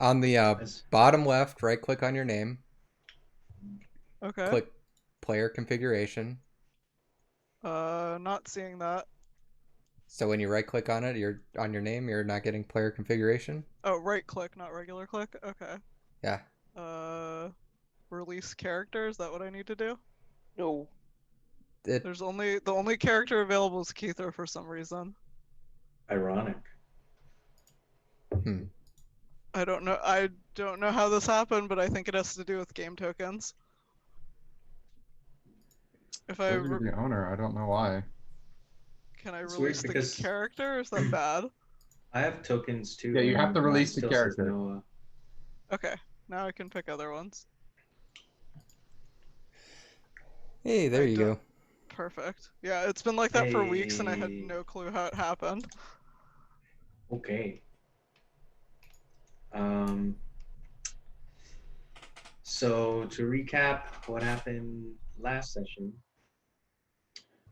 On the bottom left, right click on your name, Okay. click player configuration. Not seeing that. So when you right click on it, you're on your name, you're not getting player configuration. Oh, right click, not regular click. Okay. Yeah. Uh, Release character. Is that what I need to do? No. It The only character available is Keither for some reason. Ironic. hmm. I don't know. I don't know how this happened, but I think it has to do with game tokens. If I Supposed to be the owner. I don't know why. Can I It's weird release the because- character? Or is that bad? I have tokens too. Yeah, you have to and mine release the still says character. Noah. Okay, now I can pick other ones. Hey, there you go. Perfect. Yeah, it's been like that for weeks, and I had Hey. no clue how it happened. Okay. So to recap what happened last session,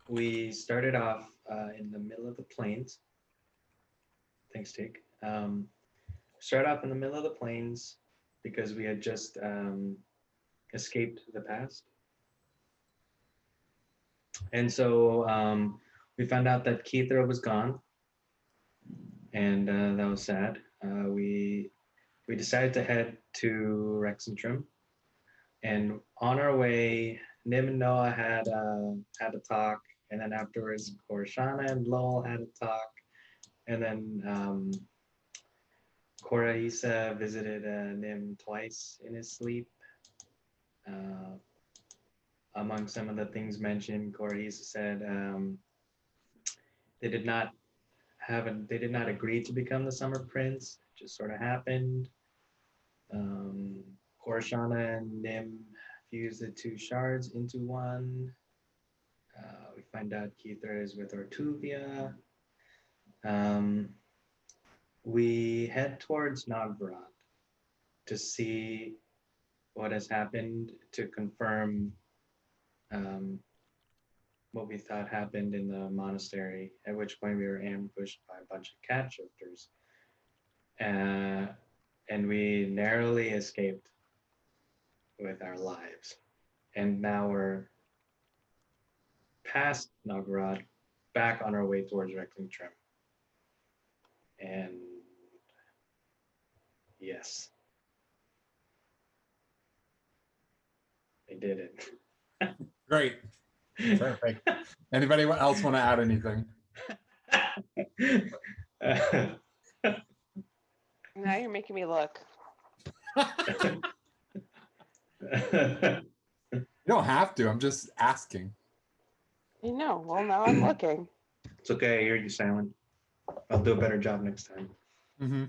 we started off in the middle of the plains. Thanks, Jake. Started off in the middle of the plains because we had just escaped the past. And so we found out that Keithra was gone, and that was sad. We decided to head to Rexentrum, and on our way, Nim and Noah had a talk, and then afterwards, Korshana and Lowell had a talk, and then Koraisa visited Nim twice in his sleep. Among some of the things mentioned, Koraisa said they did not agree to become the Summer Prince. It just sort of happened. Korshana and Nim fused the two shards into one. We find out Keither is with Ortuvia. We head towards Nogbrod to see what has happened, to confirm what we thought happened in the monastery, at which point we were ambushed by a bunch of cat shifters. And we narrowly escaped with our lives. And now we're past Nogrod, back on our way towards Recklingtrim. And yes, I did it. Great. Perfect. Anybody else want to add anything? Now you're making me look. You don't have to. I'm just asking. I know. Well, now I'm looking. It's okay, I heard you silent. I'll do a better job next time. Mm-hmm.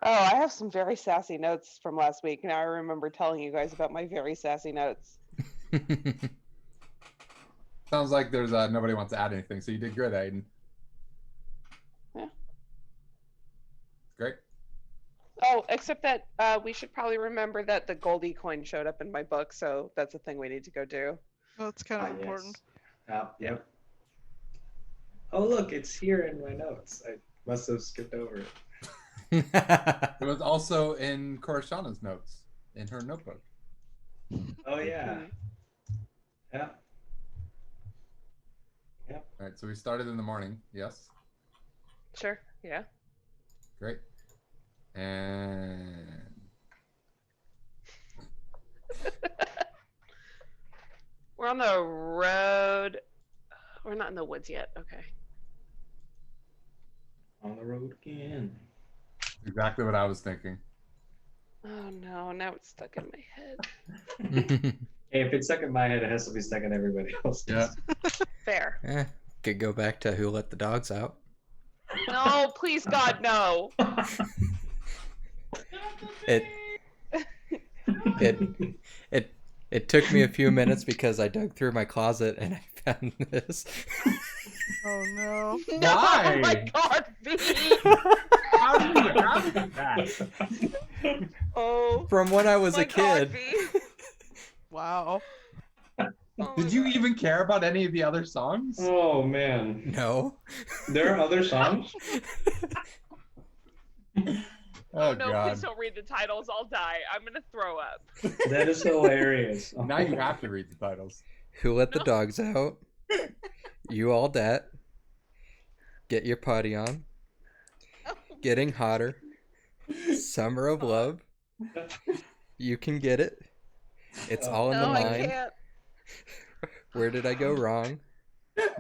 Oh, I have some very sassy notes from last week. Now I remember telling you guys about my very sassy notes. Sounds like there's nobody wants to add anything, so you did good, Aiden. Yeah. Great. Oh, except that we should probably remember that the Goldie coin showed up in my book, so that's a thing we need to go do. That's kind of important. Yes. Yep. Oh, look, it's here in my notes. I must have skipped over it. It was also in Korshana's notes in her notebook. Oh, yeah. Yeah. All right, so we started in the morning. Yes. Sure. Yeah. Great. And We're on the road. We're not in the woods yet. Okay. On the road again. exactly what I was thinking. Oh no, now it's stuck in my head. Hey, if it's stuck in my head, it has to be stuck in everybody else's. Yeah. Fair. Could go back to who let the dogs out. No, please God, no. It it took me a few minutes because I dug through my closet and I found this. Oh no. No, Why? oh my God, V. How do you have that? Oh. From when I was my a kid. God, V. Wow. Oh Did my you God. even care about any of the other songs? Oh man, No. there are other songs. Oh no, God. please don't read the titles. I'll die. I'm gonna throw up. That is hilarious. Now you have to read the titles. Who let the No. dogs out? You all dat. Get your potty on. Getting hotter. Summer of love. You can get it. It's all in the No, I mind. can't. Where did I go wrong?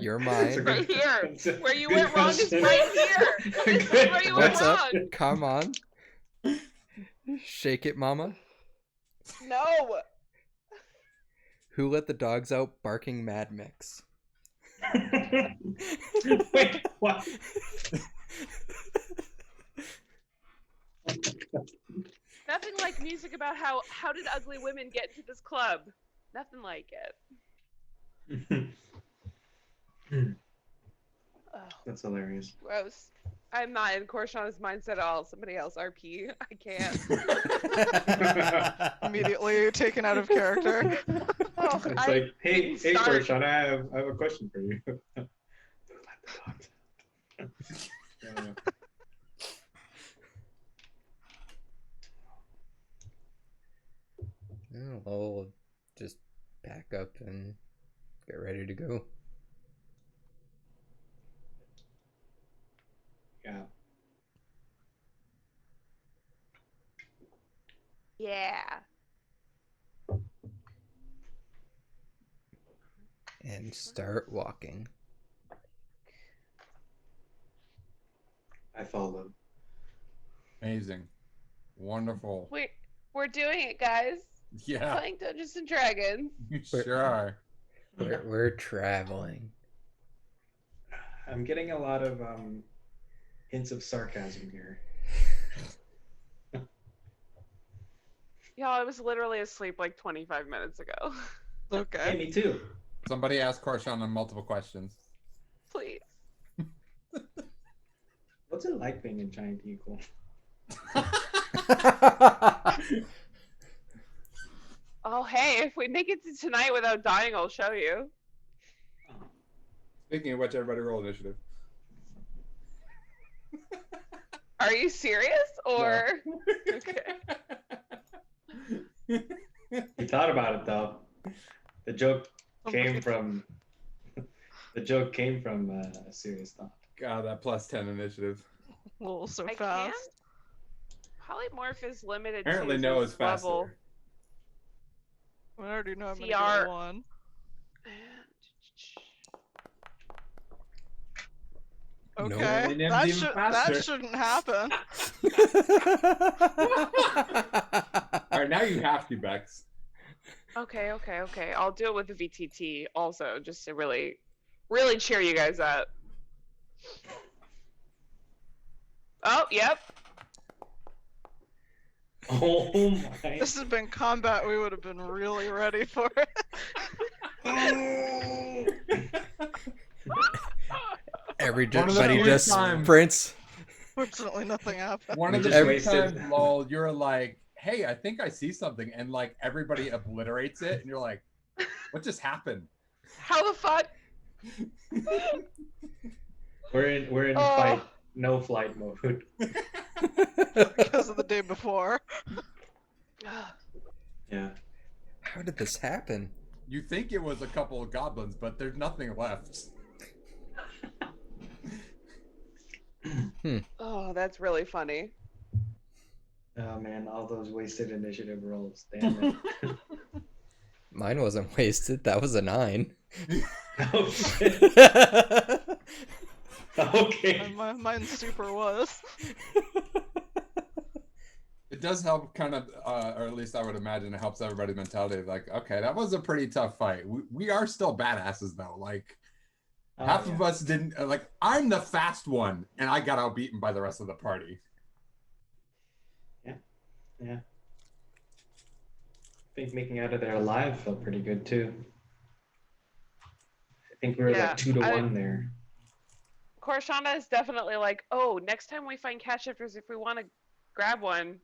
You're That's a mine. Right here. that's a Where you good went wrong is question. right here. This is Good where you What's went up? wrong. Come on. Shake it, mama. No. Who let the dogs out barking Mad Mix? Wait, what? Nothing like music about how did ugly women get into this club? Nothing like it. Oh, That's hilarious. gross. I'm not in Korshana's mindset at all. Somebody else RP. I can't. Immediately taken out of character. Oh, It's I like, hey, didn't hey, start. Korshan, I have a question for you. Who let the dogs out? Oh, I'll just pack up and get ready to go. Yeah. Yeah. And start walking. I followed. Amazing. Wonderful. We're doing it, guys. Yeah, Playing Dungeons and Dragons. you sure are. We're traveling. I'm getting a lot of hints of sarcasm here. Y'all, I was literally asleep like 25 minutes ago. Hey, Okay. me too. Somebody asked Korshana multiple questions. Please. What's it like being a giant eagle? Oh, hey, if we make it to tonight without dying, I'll show you. Speaking of which, everybody roll initiative. Are you serious? Or okay. We thought about it though. The joke came from a serious thought. God, that plus 10 initiative. A little so I fast. can't. Polymorph is limited Apparently, to no this is faster. level. I already know I'm gonna CR. get one. No. Okay. And then That, even faster. that shouldn't happen. All right, now you have to, Bex. Okay. I'll do it with the VTT also, just to really cheer you guys up. Oh, yep. Oh my! This has been combat. We would have been really ready for it. Everybody few just times- sprints. Fortunately, nothing happened. One We of the just few wasted- times, lol, you're like, hey, I think I see something, and like everybody obliterates it, and you're like, what just happened? How the fuck? We're in Oh. fight, no flight mode. Because of the day before. Yeah. How did this happen? You think it was a couple of goblins, but there's nothing left. Oh, that's really funny. Oh man, all those wasted initiative rolls. Damn it. Mine wasn't wasted. That was a 9. Oh shit. Okay. Mine super was. It does help kind of, or at least I would imagine it helps everybody's mentality. Like, okay, that was a pretty tough fight. We are still badasses though. Like, half of us didn't, like, I'm the fast one and I got outbeaten by the rest of the party. Yeah. I think making out of there alive felt pretty good too. I think we were Yeah, like 2 to 1 there. Korshana is definitely like, oh, next time we find cat shifters, if we want to grab one,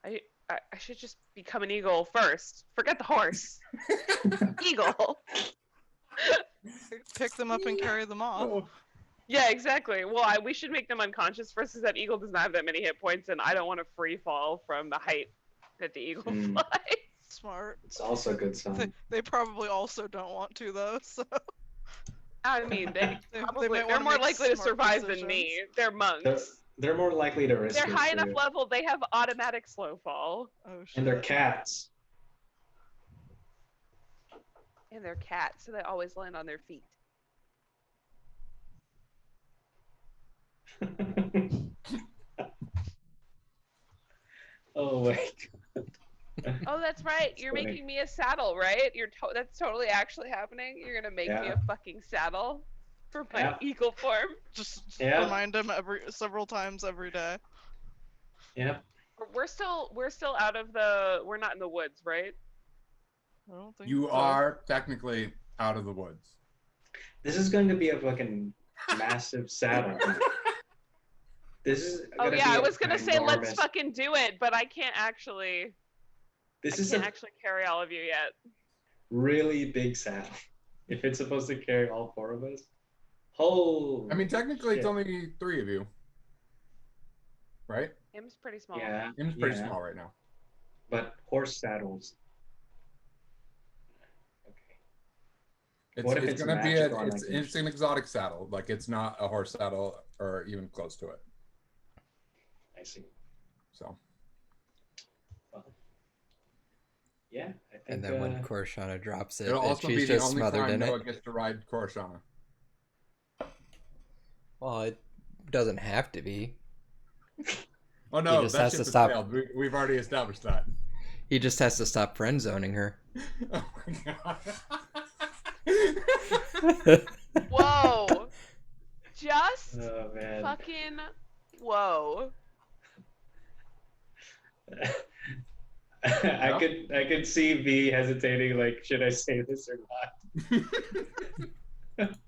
I I should just become an eagle first. Forget the horse. Eagle. Pick them up and carry them off. Oh, Yeah, exactly. Well, we should make them unconscious first, because that eagle does not have that many hit points, and I don't want to free fall from the height that the eagle Mm. flies. Smart. It's also a good sign. They probably also don't want to though. So I mean, They they're might wanna more make likely to smart survive than me. decisions. They're monks. They're more likely to risk They're it high for enough you. level. They have automatic slow fall. oh shit. And they're cats. And they're cats, so they always land on their feet. Oh wait. Oh, that's right. You're funny. making me a saddle, right? That's totally actually happening. You're gonna make me Yeah. a fucking saddle for my Yeah. eagle form. Just Yeah. remind him several times every day. Yep. We're still out of the. We're not in the woods, right? I don't think you so. are technically out of the woods. This is going to be a fucking massive saddle. This is. Oh gonna yeah, be I a was gonna say let's ginormous- fucking do it, but I can't actually. This I is can't a actually carry all of you yet. really big saddle. If it's supposed to carry all four of us. Oh. I mean, technically, it's shit. only 3 of you, right? Him's pretty small. Yeah. Him's pretty yeah. small right now. But horse saddles. Okay. It's, What if it's it's gonna be magical and it's, I can- it's an exotic saddle. Like it's not a horse saddle or even close to it. I see. So Well, yeah, I think. And then when Korshana drops it, it'll and also be she's the just only smothered time in Noah it. gets to ride Korshana. Well, it doesn't have to be. Oh no, just that has ship to has stop. failed. We've already established that. He just has to stop friend zoning her. Oh my god. Whoa! Just Oh man. fucking whoa! I could see V hesitating, like, should I say this or not?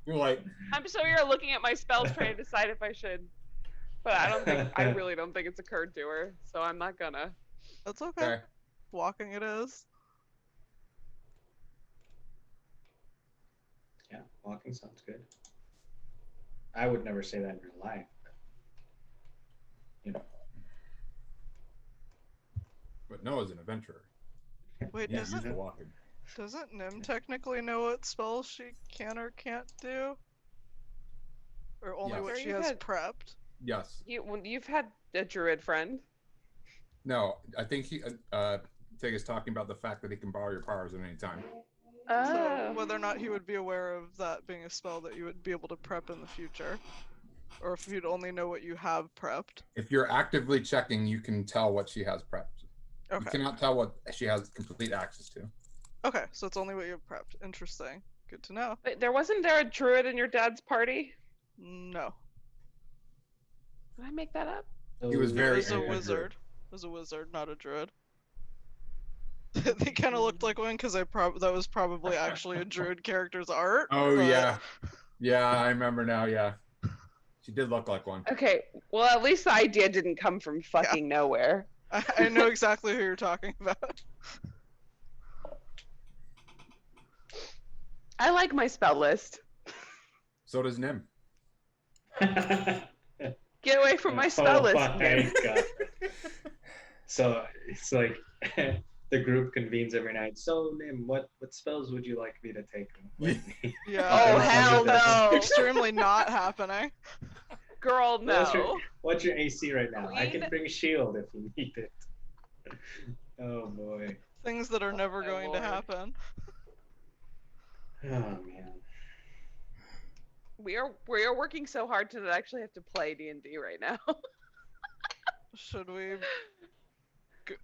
You're like, I'm so here looking at my spells trying to decide if I should, but I really don't think it's occurred to her, so I'm not gonna. That's okay. okay. Walking it is. Yeah, walking sounds good. I would never say that in real life. But, you know. But Noah's an adventurer. Wait, Yeah. He's used to doesn't walking. Nim technically know what spells she can or can't do? Or only Yes. what Sure, she you has had- prepped? Yes. You've had a druid friend. No, I think Tig is talking about the fact that he can borrow your powers at any time. So whether or not he would be aware of that being a spell that you would be able to prep in the future. Or if you'd only know what you have prepped. If you're actively checking, you can tell what she has prepped. You Okay. cannot tell what she has complete access to. Okay, so it's only what you've prepped. Interesting. Good to know. Wait, wasn't there a druid in your dad's party? No. Did I make that up? He was It very was a angry. wizard. It was a wizard, not a druid. They kind of looked like one because that was probably actually a druid character's art. Oh but- yeah, yeah, I remember now. Yeah, she did look like one. Okay, well at least the idea didn't come from fucking nowhere. I know exactly who you're talking about. I like my spell list. So does Nim. Get away from my spell list. my God. So it's like the group convenes every night. So Nim, what spells would you like me to take? Yeah. Oh Yeah. hell no, Extremely not happening. girl no. What's your AC right now? I can Queen? bring shield if you need it. Oh boy. Things that are never my going lord. to happen. Oh man. We are working so hard to actually have to play D&D right now. Should we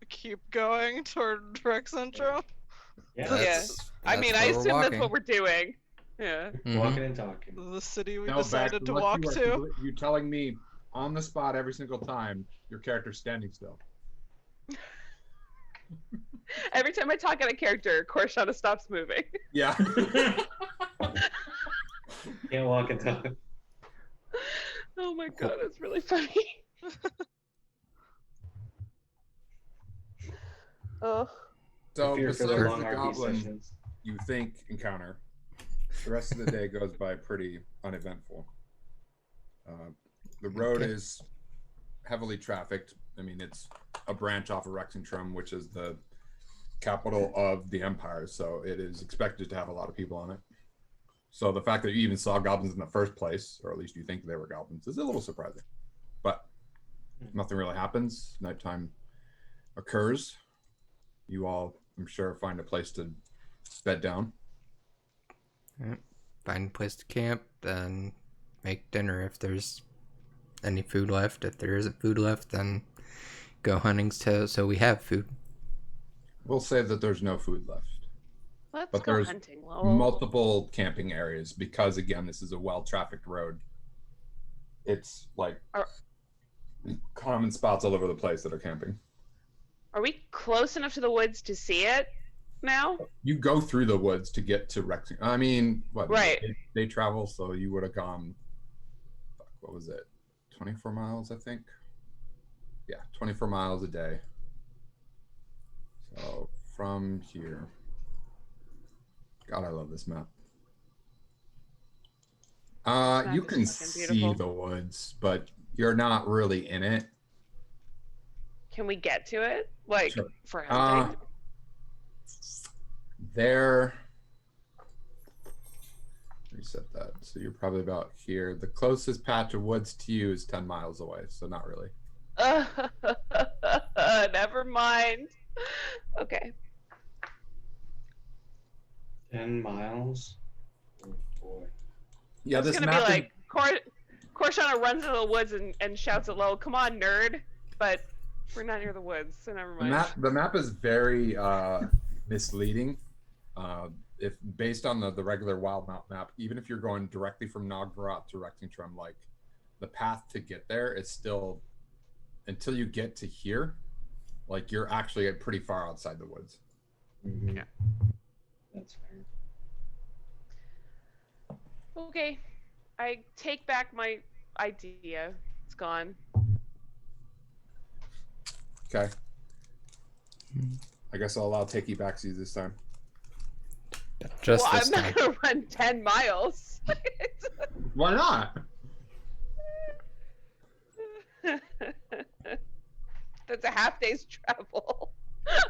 keep going toward Rex intro? Yeah. That's, I mean, I that's where we're assume that's walking. what we're doing. Yeah. Mhm. Walking and talking. The city we No, Bex, decided to unless walk you are to. You telling me on the spot every single time your character's standing still. Every time I talk out of character, Korshana stops moving. Yeah. Can't walk and talk. Oh my god, that's really funny. Ugh. So fear for their besides long the RP goblin sessions. you think encounter, the rest of the day goes by pretty uneventful. The road Okay. is heavily trafficked. I mean, it's a branch off of Rexentrum, which is the capital of the empire, so it is expected to have a lot of people on it. So the fact that you even saw goblins in the first place, or at least you think they were goblins, is a little surprising. But nothing really happens. Nighttime occurs. You all, I'm sure, find a place to bed down. Find a place to camp, then make dinner if there's any food left. If there isn't food left, then go hunting so we have food. We'll say that there's no food left. Let's But go there's hunting, Lowell. multiple camping areas because, again, this is a well-trafficked road. It's like common spots all over the place that are camping. Are we close enough to the woods to see it now? You go through the woods to get to Rex. I mean, what? Right. They travel, so you would have gone. What was it? 24 miles, I think. Yeah, 24 miles a day. So from here. God, I love this map. map You is can fucking see beautiful. the woods, but you're not really in it. Can we get to it? Like, Sure. for hunting? There. Reset that. So you're probably about here. The closest patch of woods to you is 10 miles away, so not really. Never mind. Okay. 10 miles. Oh boy. Yeah, It's this gonna map be is- like Korshana runs into the woods and shouts at Lowell, "Come on, nerd!" But we're not near the woods, so never mind. the map is very misleading. If based on the regular Wildemount map, even if you're going directly from Nogvarot to Rexentrum, like the path to get there is still until you get to here, like you're actually pretty far outside the woods. Mhm. Yeah. That's fair. Okay, I take back my idea. It's gone. Okay. I guess I'll allow takey backsies this time. Just well, this I'm time. not gonna run 10 miles. Why not? That's a half day's travel. I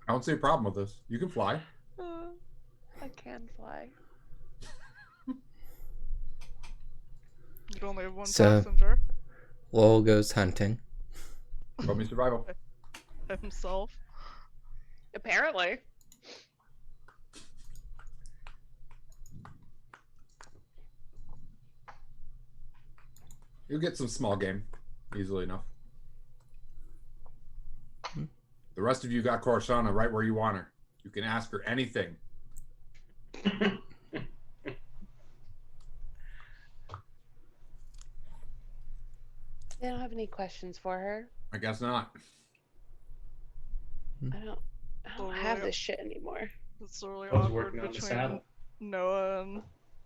don't see a problem with this. You can fly. I can fly. You'd only have one So- passenger. Lowell goes hunting. Roll me survival. Himself. Apparently. You'll get some small game easily enough. The rest of you got Korshana right where you want her. You can ask her anything. They don't have any questions for her. I guess not. I don't have this shit anymore. It's really I was awkward working on the between saddle. Noah and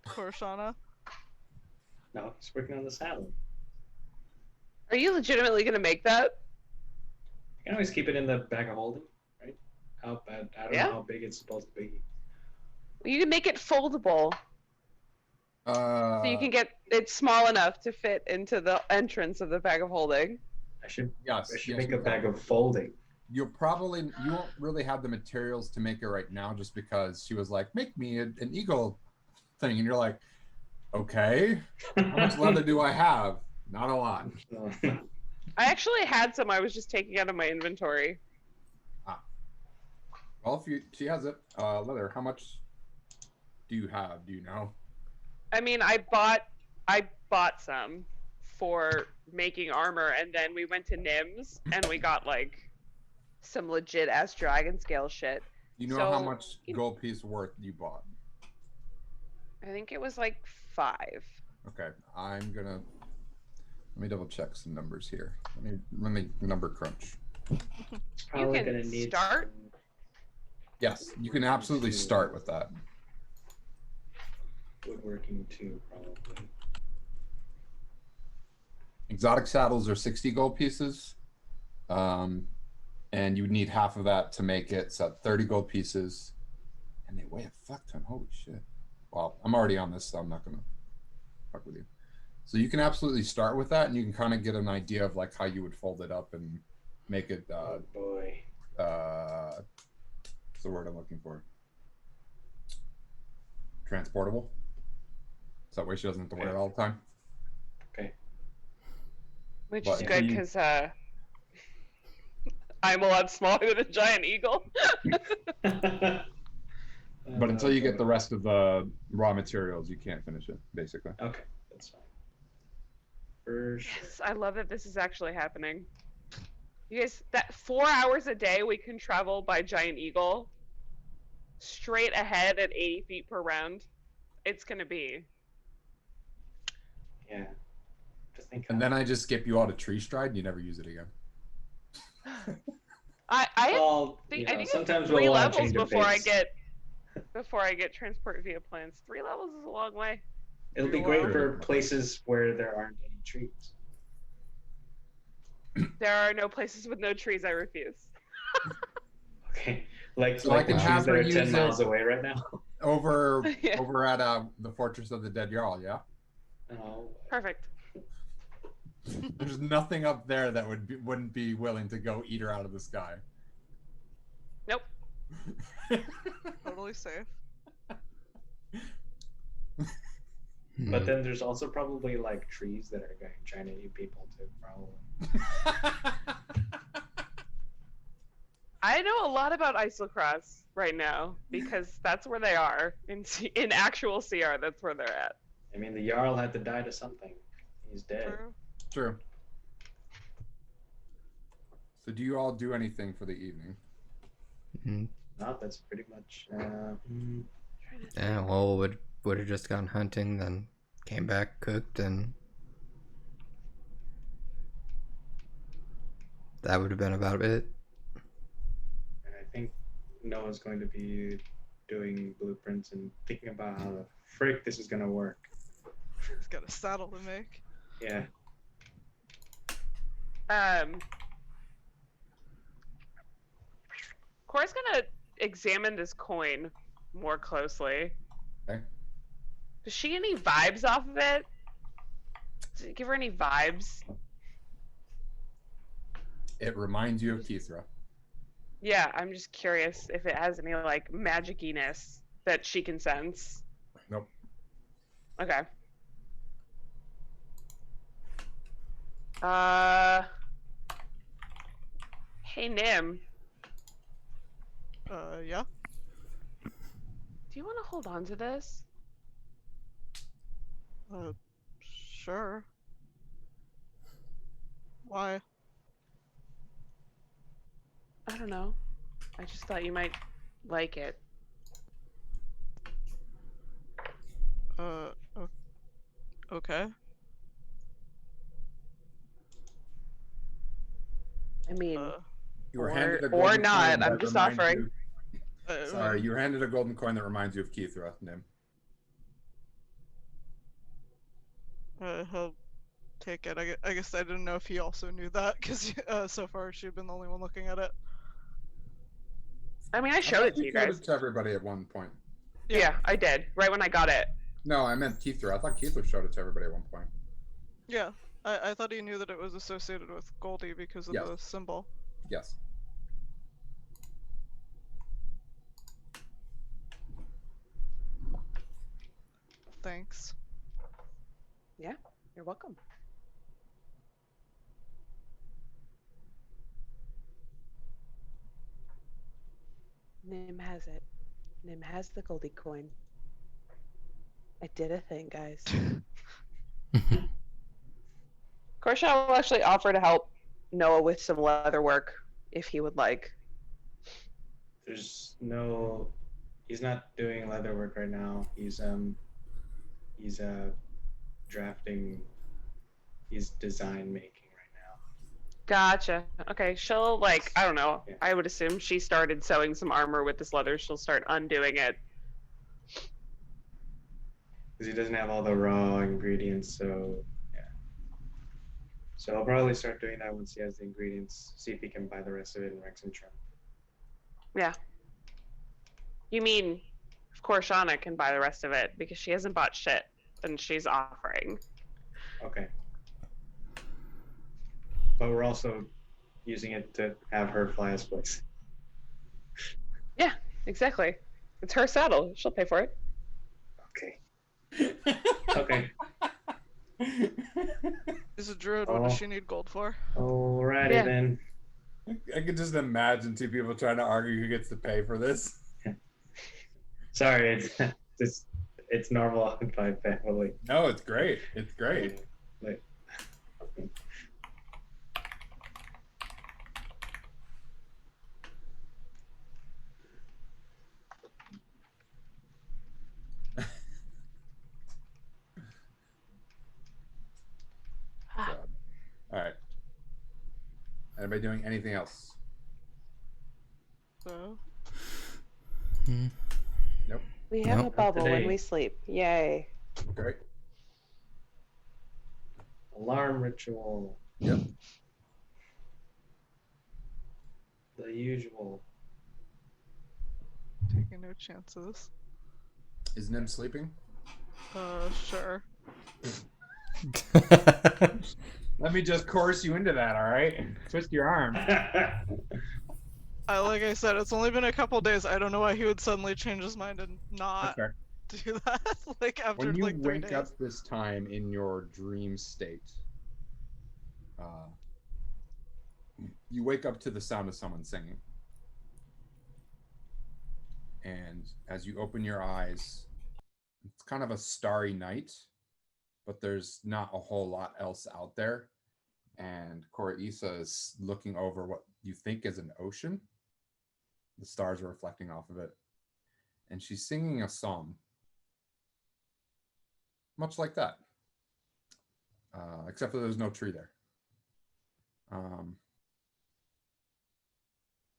Korshana. No, he's working on the saddle. Are you legitimately gonna make that? You can always keep it in the bag of holding, right? I don't Yeah. know how big it's supposed to be. You can make it foldable, so you can get it small enough to fit into the entrance of the bag of holding. I should Yes. make you a bag can. of folding. You won't really have the materials to make it right now, just because she was like, "Make me an eagle thing," and you're like, "Okay, how much leather do I have? Not a lot." No. I actually had some. I was just taking out of my inventory. Well, she has it, leather. How much do you have? Do you know? I mean, I bought some for making armor, and then we went to Nims and we got like some legit ass dragon scale shit. You know how So- much gold piece worth you bought? I think it was like 5. Okay, let me double check some numbers here. Let me number crunch. Probably can gonna need start. some Yes, you can absolutely start with that. woodworking too, probably. Exotic saddles are 60 gold pieces. and you would need half of that to make it. So 30 gold pieces, and they weigh a fuck ton. Holy shit! Well, I'm already on this, so I'm not gonna fuck with you. So you can absolutely start with that, and you can kind of get an idea of like how you would fold it up and make it. Oh boy. What's the word I'm looking for? Transportable. So that way she doesn't have to wear it all the time. Okay. Which But is if good you- because I'm a lot smaller than a giant eagle. But until you get the rest of the raw materials, you can't finish it, basically. Okay, that's fine. For sure. Yes, I love that this is actually happening. You guys, that 4 hours a day we can travel by giant eagle, straight ahead at 80 feet per round. It's gonna be. Yeah. Just think. And then I just skip you all to tree stride, and you never use it again. I Well, think you I know, think sometimes three we'll levels change of before I get transport via plans. 3 levels is a long way. It'll be great for places where there aren't any trees. There are no places with no trees. I refuse. Okay, like So like I can the have trees that her are 10 use miles it. away right now. Over Yeah. over at the Fortress of the Dead Jarl, yeah? Oh, Perfect. There's nothing up there that wouldn't be willing to go eat her out of the sky. Nope. Totally safe. but then there's also probably like trees that are going trying to eat people too, probably. I know a lot about Islacross right now because that's where they are in actual CR. That's where they're at. I mean, the Jarl had to die to something. He's dead. True. True. So do you all do anything for the evening? No, that's pretty much. Yeah, well, would have just gone hunting, then came back, cooked, and that would have been about it. And I think Noah's going to be doing blueprints and thinking about how the frick this is going to work. He's got a saddle to make. Yeah. Cora's gonna examine this coin more closely. Okay. Does she get any vibes off of it? Does it give her any vibes? It reminds you of Kithra. Yeah, I'm just curious if it has any like magic-iness that she can sense. Nope. Okay. Hey Nim, Yeah. do you want to hold on to this? Sure. Why? I don't know. I just thought you might like it. Okay. I mean, You were Or- handed a or golden not, coin that I'm just reminds offering. you- Sorry, you were handed a golden coin that reminds you of Kithra, Nim. He'll take it. I guess I didn't know if he also knew that, because so far she'd been the only one looking at it. I mean, I I showed thought it to you showed guys. it to everybody at one point. Yeah, I did. Right when I got it. No, I meant Kithra. I thought Kithra showed it to everybody at one point. Yeah. I thought he knew that it was associated with Goldie because of Yes. the symbol. Yes. Thanks. You're welcome. Nim has it. Nim has the Goldie coin. I did a thing, guys. Korshaw will actually offer to help Noah with some leather work if he would like. There's no. He's not doing leather work right now. He's drafting. He's design making right now. Gotcha. Okay, she'll like, I don't know. Yeah. I would assume she started sewing some armor with this leather. She'll start undoing it. Because he doesn't have all the raw ingredients, so yeah. So I'll probably start doing that once he has the ingredients. See if he can buy the rest of it in Rex and Trim. Yeah. You mean, of course, Shauna can buy the rest of it because she hasn't bought shit and she's offering. Okay. But we're also using it to have her fly us place. Yeah, exactly. It's her saddle. She'll pay for it. Okay. Okay. She's a druid. What does she need gold for? Alrighty Yeah. then. I could just imagine two people trying to argue who gets to pay for this. Sorry, it's normal in my family. No, it's great. It's great. Like, So, all right. Anybody doing anything else? So, Nope. We have Nope. a bubble when Today. we sleep. Yay. Great. alarm ritual. Yep. The usual. taking no chances. Is Nim sleeping? Sure. Let me just coerce you into that, all right? Twist your arm. Like I said, it's only been a couple days. I don't know why he would suddenly change his mind and not Okay. do that. Like after When you like 3 wake days. up this time in your dream state, you wake up to the sound of someone singing. And as you open your eyes, it's kind of a starry night, but there's not a whole lot else out there. And Cora Issa is looking over what you think is an ocean. The stars are reflecting off of it. And she's singing a song. Much like that. Except for there's no tree there.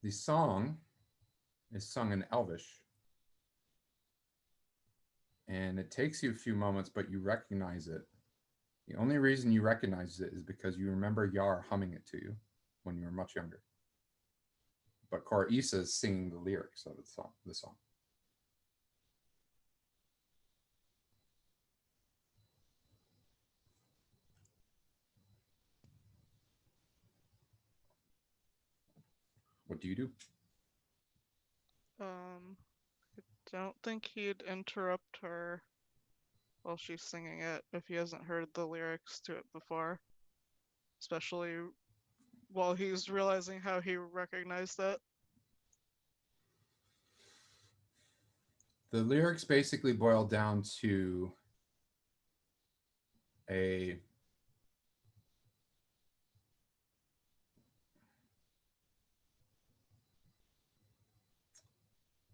The song is sung in Elvish. And it takes you a few moments, but you recognize it. The only reason you recognize it is because you remember Yar humming it to you when you were much younger. But Cora Issa is singing the lyrics of the song. What do you do? I don't think he'd interrupt her while she's singing it if he hasn't heard the lyrics to it before. Especially while he's realizing how he recognized it. The lyrics basically boil down to a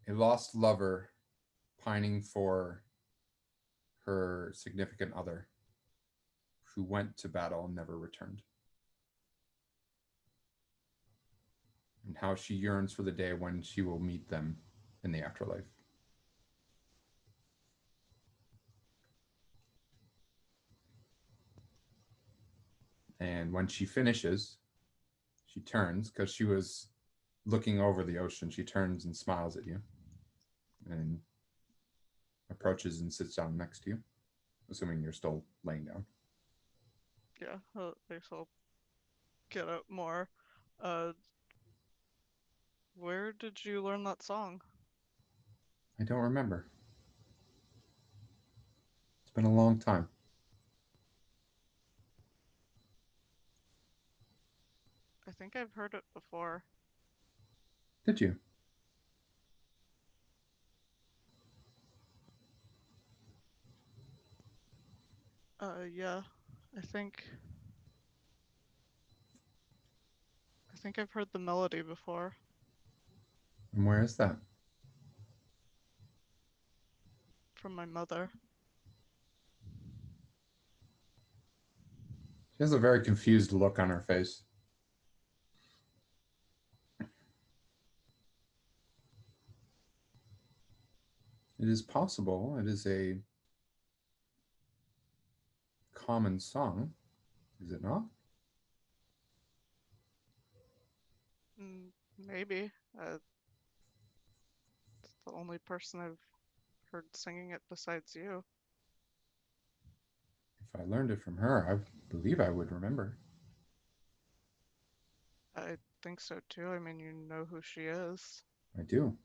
lost lover pining for her significant other who went to battle and never returned. And how she yearns for the day when she will meet them in the afterlife. And when she finishes, she turns, because she was looking over the ocean, she turns and smiles at you and approaches and sits down next to you, assuming you're still laying down. Yeah, I guess I'll get up more. Where did you learn that song? I don't remember. It's been a long time. I think I've heard it before. Did you? Yeah. I think I've heard the melody before. And where is that? From my mother. She has a very confused look on her face. It is possible. It is a common song, is it not? Maybe. It's the only person I've heard singing it besides you. If I learned it from her, I believe I would remember. I think so too. I mean, you know who she is. I do.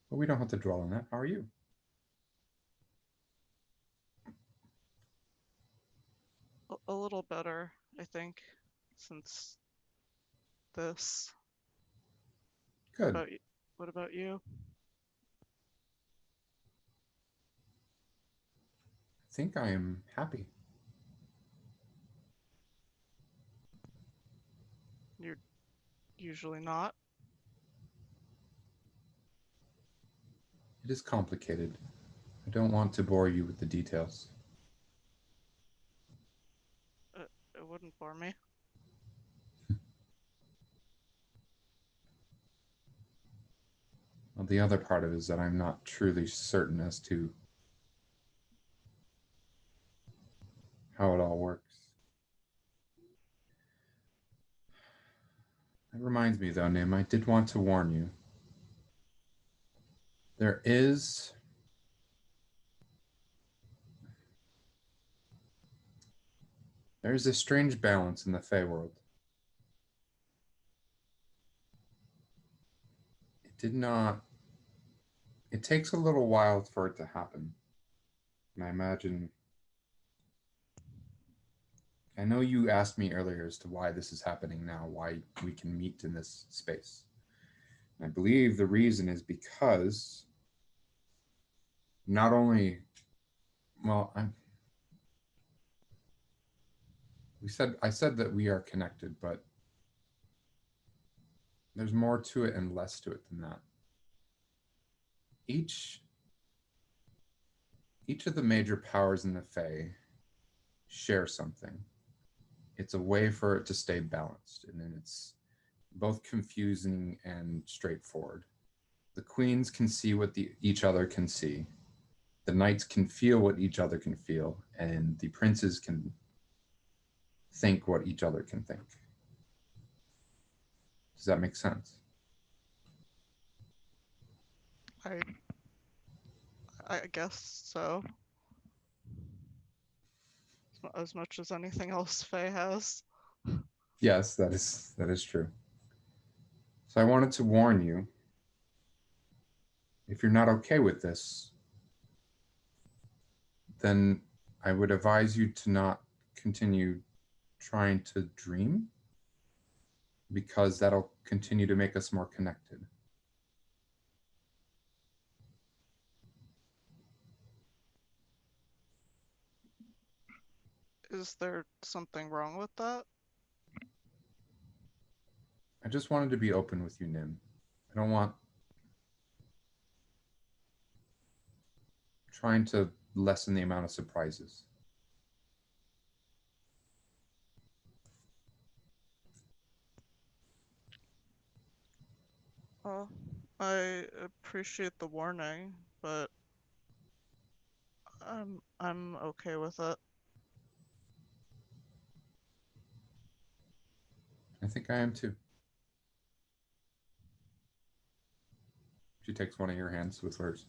But we don't have to dwell on that. How are you? A little better, I think, since this. Good. What about you? I think I am happy. You're usually not. It is complicated. I don't want to bore you with the details. It wouldn't bore me. Well, the other part of it is that I'm not truly certain as to how it all works. That reminds me, though, Nim, I did want to warn you. There's a strange balance in the Fey world. It takes a little while for it to happen. And I know you asked me earlier as to why this is happening now, why we can meet in this space. And I believe the reason is because not only, well, I said that we are connected, but there's more to it and less to it than that. Each of the major powers in the Fae share something. It's a way for it to stay balanced, and then it's both confusing and straightforward. The queens can see what each other can see. The knights can feel what each other can feel, and the princes can think what each other can think. Does that make sense? I guess so. As much as anything else Faye has. Yes, that is true. So I wanted to warn you, if you're not okay with this, then I would advise you to not continue trying to dream, because that'll continue to make us more connected. Is there something wrong with that? I just wanted to be open with you, Nim. I don't want trying to lessen the amount of surprises. Well, I appreciate the warning, but I'm okay with it. I think I am too. She takes one of your hands with hers.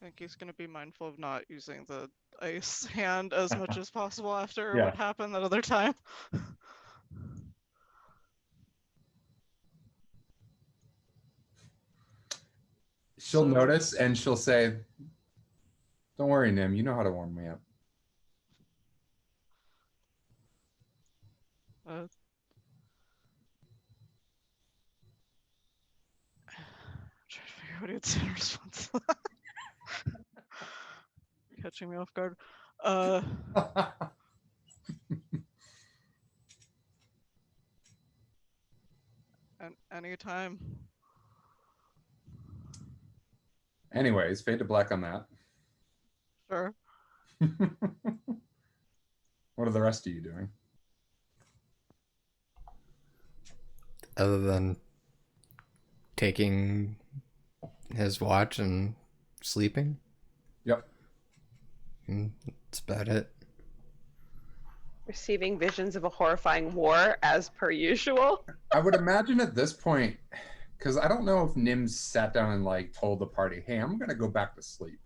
I think he's gonna be mindful of not using the ice hand as much as possible after Yeah. what happened that other time. She'll So- notice and she'll say, "Don't worry, Nim, you know how to warm me up." Uh, trying to figure out what he'd say in response to that. Catching me off guard. And anytime. Anyways, fade to black on that. Sure. What are the rest of you doing? Other than taking his watch and sleeping. Yep. That's about it. Receiving visions of a horrifying war as per usual. I would imagine at this point, because I don't know if Nims sat down and like told the party, "Hey, I'm gonna go back to sleep,"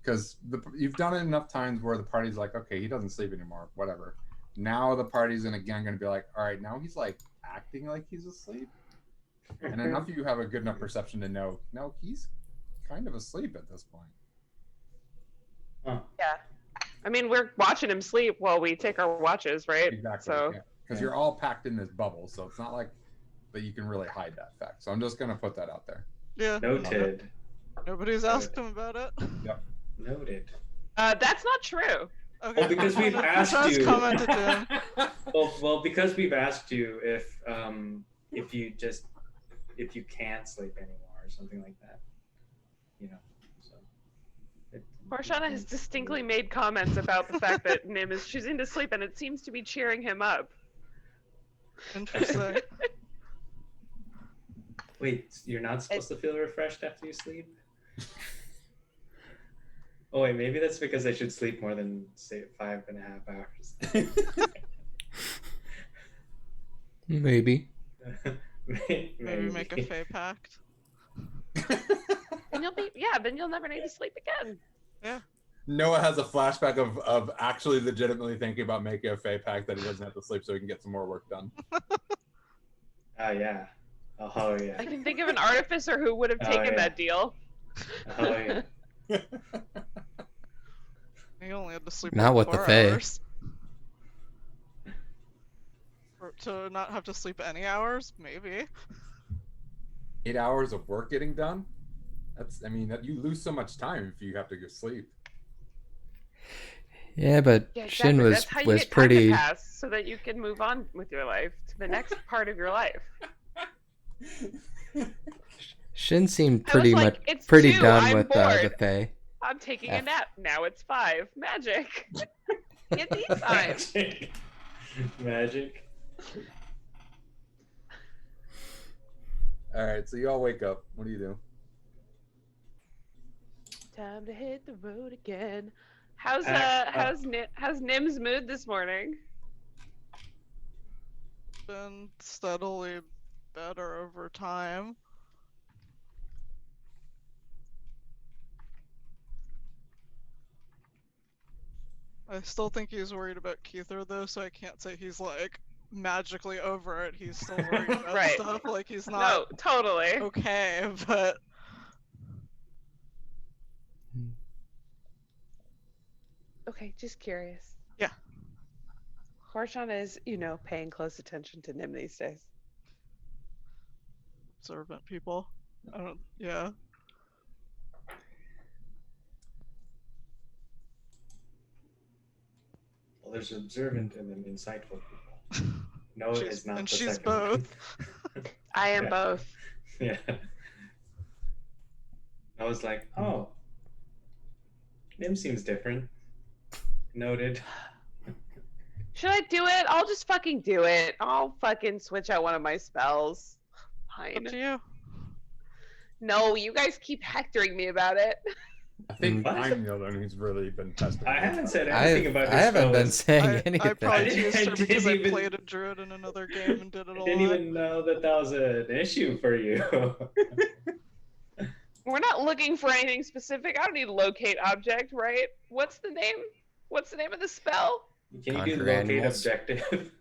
because you've done it enough times where the party's like, "Okay, he doesn't sleep anymore, whatever." Now the party's again gonna be like, "All right, now he's like acting like he's asleep," and enough of you have a good enough perception to know, no, he's kind of asleep at this point. Huh. Yeah. I mean, we're watching him sleep while we take our watches, right? Exactly. So Because you're all packed in this bubble, so it's not like that you can really hide that fact. So I'm just gonna put that out there. Yeah. Noted. Nobody's asked him about it. Noted. that's not true. Okay. Well, because we've asked Just you. commented to him. Well, because we've asked you if you can't sleep anymore or something like that, you know. So. Horshana has distinctly made comments about the fact that Nim is choosing to sleep, and it seems to be cheering him up. Interesting. Wait, you're not supposed to feel refreshed after you sleep? Oh wait, maybe that's because I should sleep more than say 5.5 hours. Maybe. Maybe make a Fey pact. And then you'll never need to sleep again. Yeah. Noah has a flashback of actually legitimately thinking about making a Fey pact that he doesn't have to sleep so he can get some more work done. Yeah. Oh yeah. I can think of an artificer who would have taken that deal. Oh yeah. He only had to sleep Not like with the 4 Fae. hours. Or to not have to sleep any hours, maybe. 8 hours of work getting done? You lose so much time if you have to go sleep. Yeah, but Yeah, exactly. Shin was That's how you was get time to pretty. pass, so that you can move on with your life to the next part of your life. Shin seemed I was pretty like, much "It's pretty 2, done I'm with the bored." Fae. I'm taking Yeah. a nap. Now it's 5. Magic. Get these times. Magic. All right, so you all wake up. What do you do? Time to hit the road again. How's Nim's mood this morning? Been steadily better over time. I still think he's worried about Keither though, so I can't say he's like magically over it. He's still worried about Right. stuff. Like he's No, not totally. okay, but Okay, just curious. Yeah. Horshan is, paying close attention to Nim these days. observant people. Yeah. Well, there's observant and then insightful people. Noah She's- is not and the she's second one. both. I am Yeah. both. Yeah. I was like, oh, Nim seems different. Noted. Should I do it? I'll just fucking do it. I'll fucking switch out one of my spells. Up Fine. to you. No, you guys keep hectoring me about it. I think What? I'm the other one who's really been testing. I haven't said I anything about this. haven't been fellas. saying I anything. probably didn't- used I her because I didn't even- played a druid in another game and did it a I lot. didn't even know that was an issue for you. We're not looking for anything specific. I don't need locate object, right? What's the name? What's the name of the spell? Can you do Conquer locate animals. objective?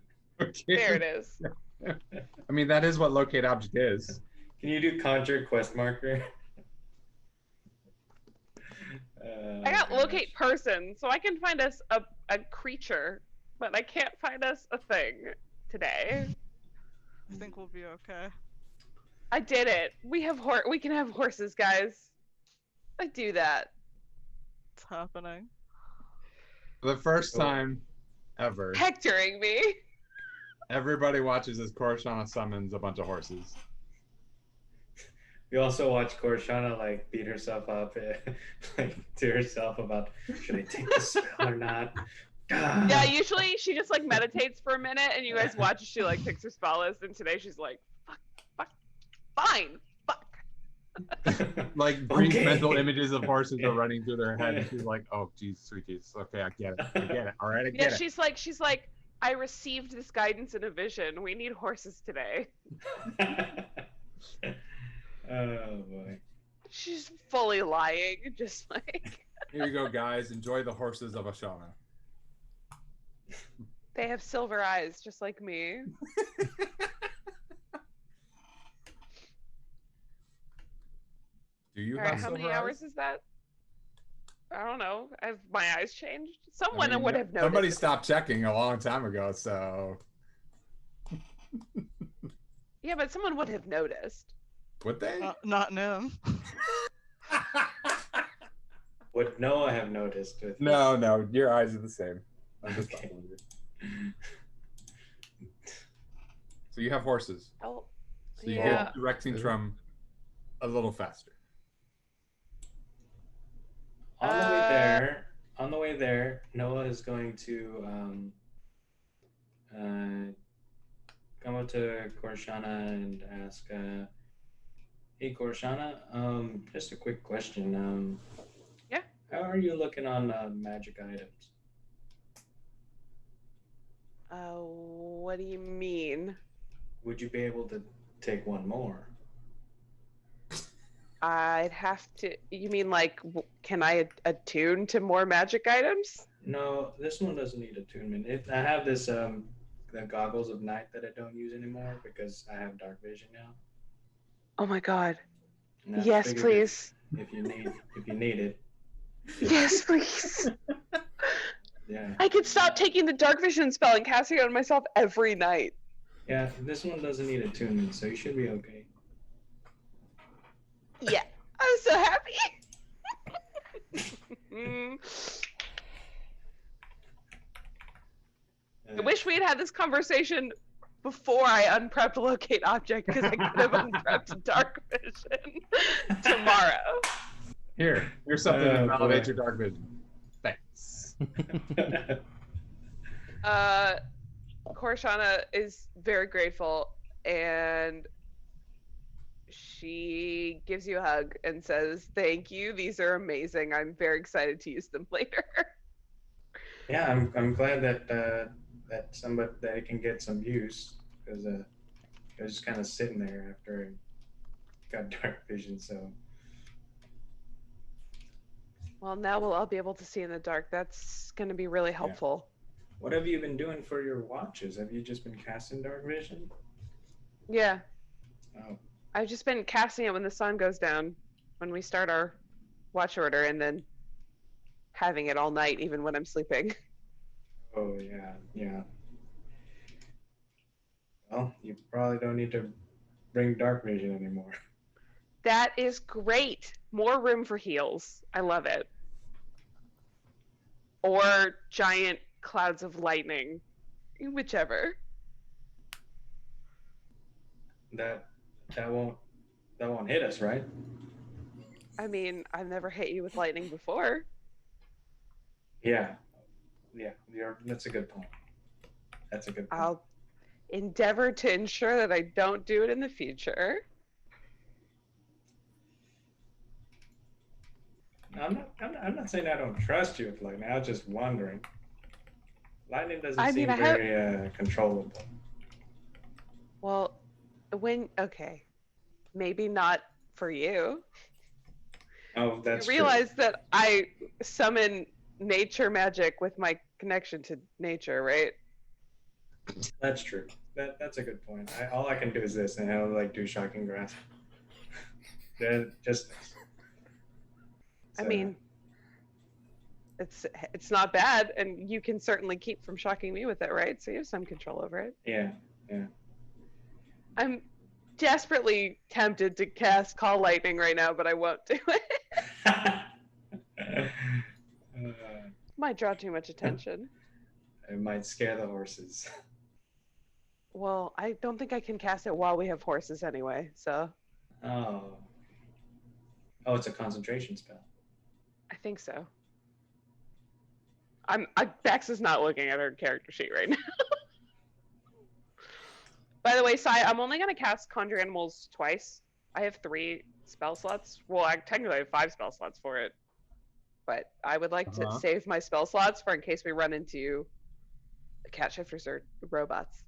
There it is. I mean, that is what locate object is. Can you do conjure quest marker? I got gosh. locate person, so I can find us a creature, but I can't find us a thing today. I think we'll be okay. I did it. We can have horses, guys. I do that. It's happening. For the first Cool. time ever, Hectoring me. everybody watches as Korshana summons a bunch of horses. We also watch Korshana like beat herself up, like to herself about should I take this spell or not? Ah. Yeah, usually she just like meditates for a minute, and you guys watch as she like picks her spell list. And today she's like, "Fuck, fine, fuck." Like brief Okay. mental images of horses are running through their head, and she's like, "Oh, geez, sweet Jesus. Okay, I get it. All right, I Yeah, get it." she's like, I received this guidance in a vision. We need horses today. Oh boy. She's fully lying, just like Here you go, guys. Enjoy the horses of Ashana. they have silver eyes, just like me. Do you All right, have how many silver hours eyes? is that? I don't know. Have my eyes changed? I Someone mean, would have noticed. somebody stopped checking a long time ago, so Yeah, but someone would have noticed. would they? Not Nim. Would Noah have noticed? With No, your eyes are the same. I'm just Okay. fucking with you. So you have horses. Oh, So you yeah. get to Rexingtrum a little faster. On the way there, Noah is going to come up to Korshana and ask, "Hey Korshana, just a quick question. Yeah. How are you looking on magic items? What do you mean? Would you be able to take one more?" I'd have to. You mean like, can I attune to more magic items? No, this one doesn't need attunement. I have this the goggles of night that I don't use anymore because I have dark vision now. Oh my god. And I Yes, figured please. If you need it, Yes, please. yeah. I could stop taking the dark vision spell and casting it on myself every night. Yeah, this one doesn't need attunement, so you should be okay. Yeah. I'm so happy. I wish we had had this conversation before I unprepped locate object because I could have unprepped dark vision tomorrow. Here's something to boy. elevate your dark vision. Thanks. Korshana is very grateful and she gives you a hug and says, "Thank you. These are amazing. I'm very excited to use them later." Yeah, I'm glad that that it can get some use because I was just kind of sitting there after I got dark vision. So Well, now we'll all be able to see in the dark. That's going to be really helpful. what have you been doing for your watches? Have you just been casting dark vision? Yeah. Oh, I've just been casting it when the sun goes down, when we start our watch order, and then having it all night, even when I'm sleeping. oh yeah. Well, you probably don't need to bring dark vision anymore. That is great. More room for heals. I love it. Or giant clouds of lightning. Whichever. That won't hit us, right? I mean, I've never hit you with lightning before. Yeah. That's a good point. That's a good point. I'll endeavor to ensure that I don't do it in the future. I'm not saying I don't trust you with lightning. I was just wondering. Lightning doesn't I seem mean, I have- very controllable. Well, okay. Maybe not for you. Oh, that's You realize that I summon nature magic with my connection to nature, right? true. That's true. That's a good point. All I can do is this, and I'll do shocking grasp. Just this. I So, mean, it's not bad, and you can certainly keep from shocking me with it, right? So you have some control over it. yeah. I'm desperately tempted to cast Call Lightning right now, but I won't do it. Might draw too much attention. It might scare the horses. Well, I don't think I can cast it while we have horses anyway, so Oh, it's a concentration spell. I think so. Bex is not looking at her character sheet right now. By the way, Sai, I'm only gonna cast Conjure Animals twice. I have 3 spell slots. Well, I technically have 5 spell slots for it. But I would like to save my spell slots for in case we run into cat shifters or robots.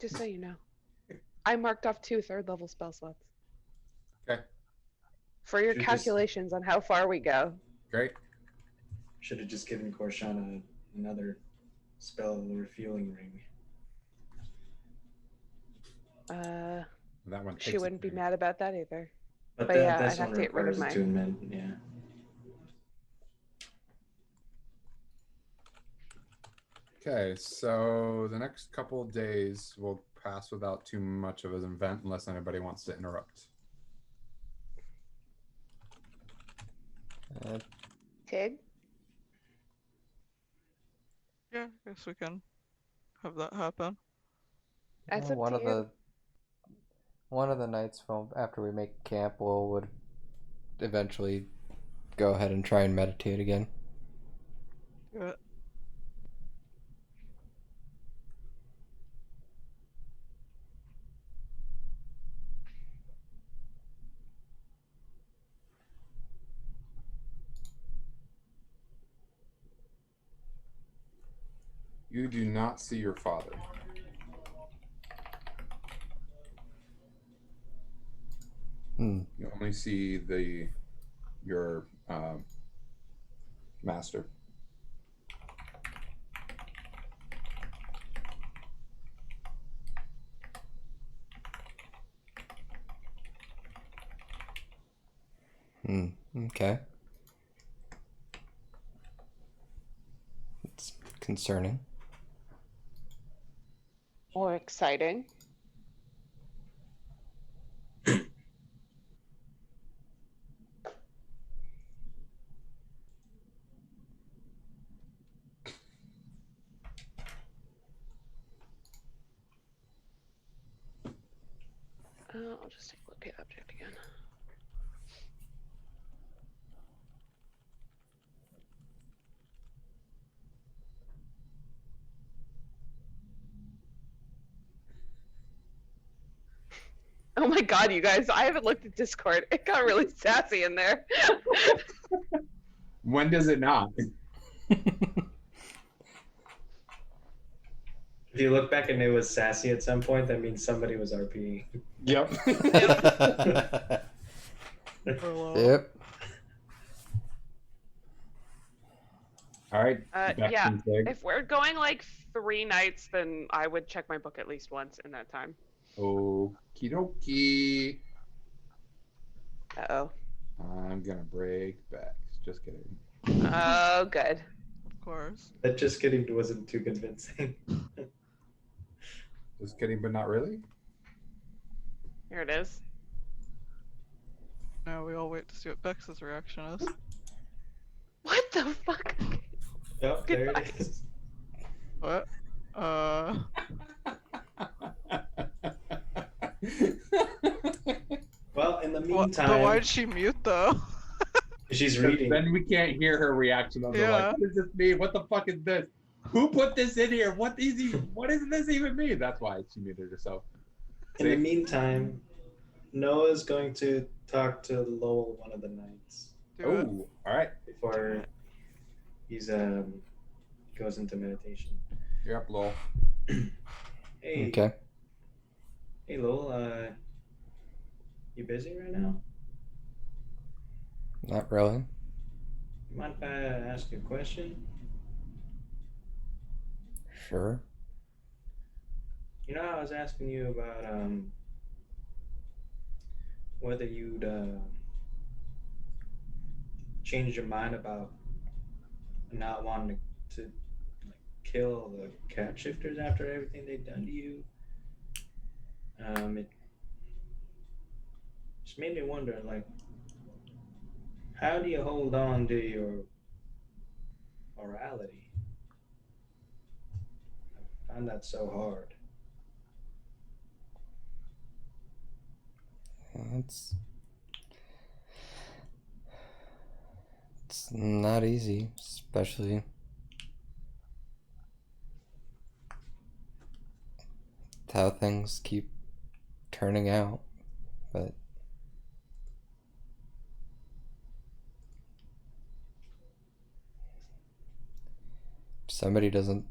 Just so you know. I marked off 2 third-level spell slots. Okay. For your Should just- calculations on how far we go. Great. Should have just given Korshana another spell refueling ring. That one. She takes wouldn't be it. mad about that either. But, But yeah, this I'd have one to get rid of requires mine. attunement, yeah. Okay, so the next couple of days will pass without too much of an event unless anybody wants to interrupt. Tig? Yeah, I guess we can have that happen. That's Well, up to you. one of the nights after we make camp, would eventually go ahead and try and meditate again. Do it. You do not see your father. You only see your master. Okay. It's concerning. Or exciting. I'll just take a look at object again. Oh my god, you guys, I haven't looked at Discord. It got really sassy in there. When does it not? If you look back and it was sassy at some point, that means somebody was RPing. Yep. Yep. All right. Yeah, if we're going like 3 nights, then I would check my book at least once in that time. Okie dokie. Uh-oh. I'm gonna break back. Just kidding. Oh, good. Of course. That just kidding wasn't too convincing. Just kidding, but not really. Here it is. Now we all wait to see what Bex's reaction is. What the fuck? Yep, there Goodbye. it is. What? Well, in the But meantime, why'd she mute though? she's reading. Then we can't hear her reaction of Yeah. like, what does this mean? What the fuck is this? Who put this in here? What does this even mean? That's why she muted herself. In the meantime, Noah's going to talk to Lowell one of the nights Do it. Oh, all right. before he's goes into meditation. You're up, Lowell. Hey, Okay. hey, Lowell. You busy right now? Not really. You mind if I ask you a question? Sure. You know, I was asking you about whether you'd change your mind about not wanting to like, kill the cat shifters after everything they've done to you. It just made me wonder, like, how do you hold on to your morality? I find that so hard. It's not easy, especially how things keep turning out, but if somebody doesn't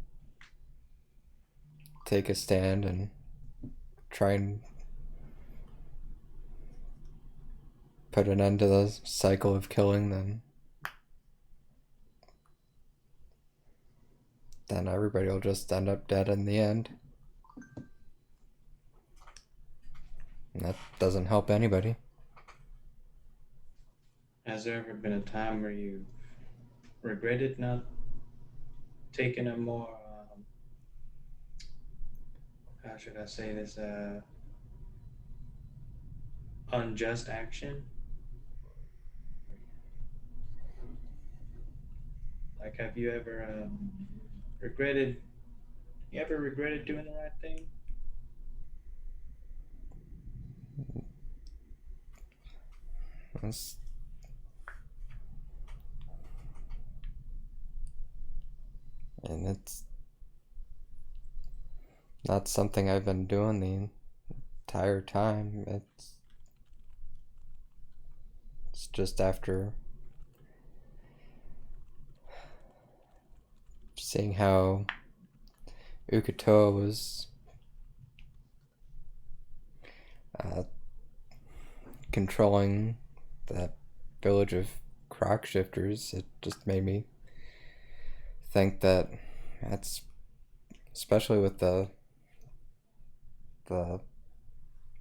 take a stand and try and put an end to the cycle of killing, then everybody will just end up dead in the end. And that doesn't help anybody. Has there ever been a time where you regretted not taking a more, how should I say this, unjust action? Like, have you ever regretted? You ever regretted doing the right thing? It's, and it's not something I've been doing the entire time. It's just after seeing how Ukatoa was controlling that village of croc shifters, it just made me think that that's, especially with the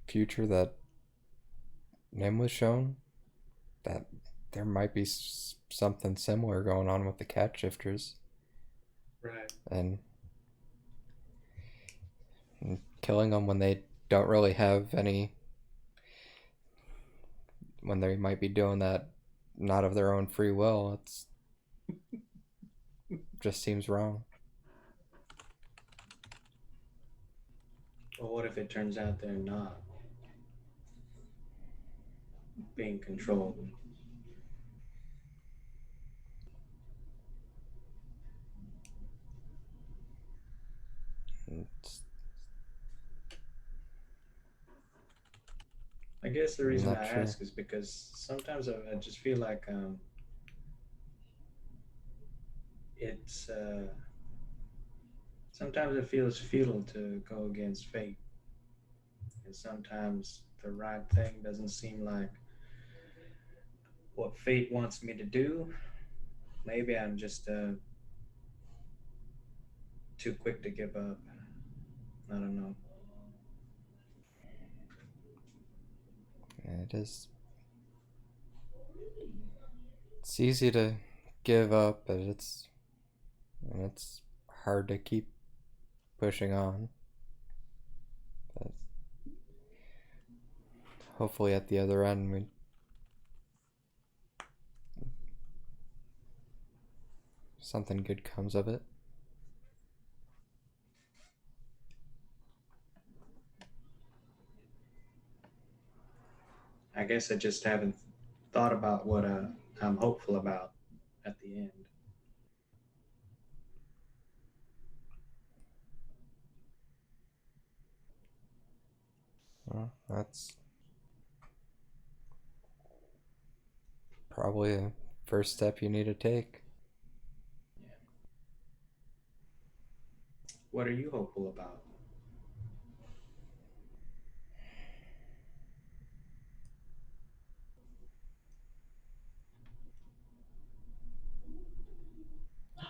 future that Nim was shown, that there might be something similar going on with the cat shifters. Right. And killing them when they don't really have any, when they might be doing that not of their own free will, it's just seems wrong. Well, what if it turns out they're not being controlled? It's I guess the reason not I sure. ask is because sometimes I just feel like it's sometimes it feels futile to go against fate, and sometimes the right thing doesn't seem like what fate wants me to do. Maybe I'm just too quick to give up. I don't know. It is. It's easy to give up, but it's hard to keep pushing on. But hopefully, at the other end, something good comes of it. I guess I just haven't thought about what I'm hopeful about at the end. Well, that's probably a first step you need to take. What are you hopeful about?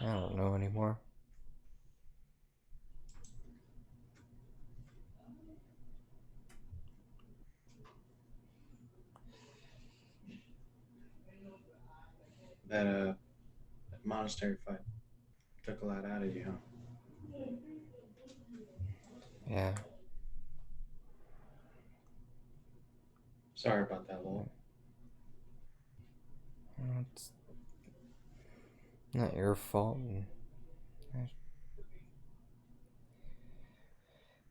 I don't know anymore. That monastery fight took a lot out of you, huh? Yeah. Sorry about that, Lowell. Well, it's not your fault. And I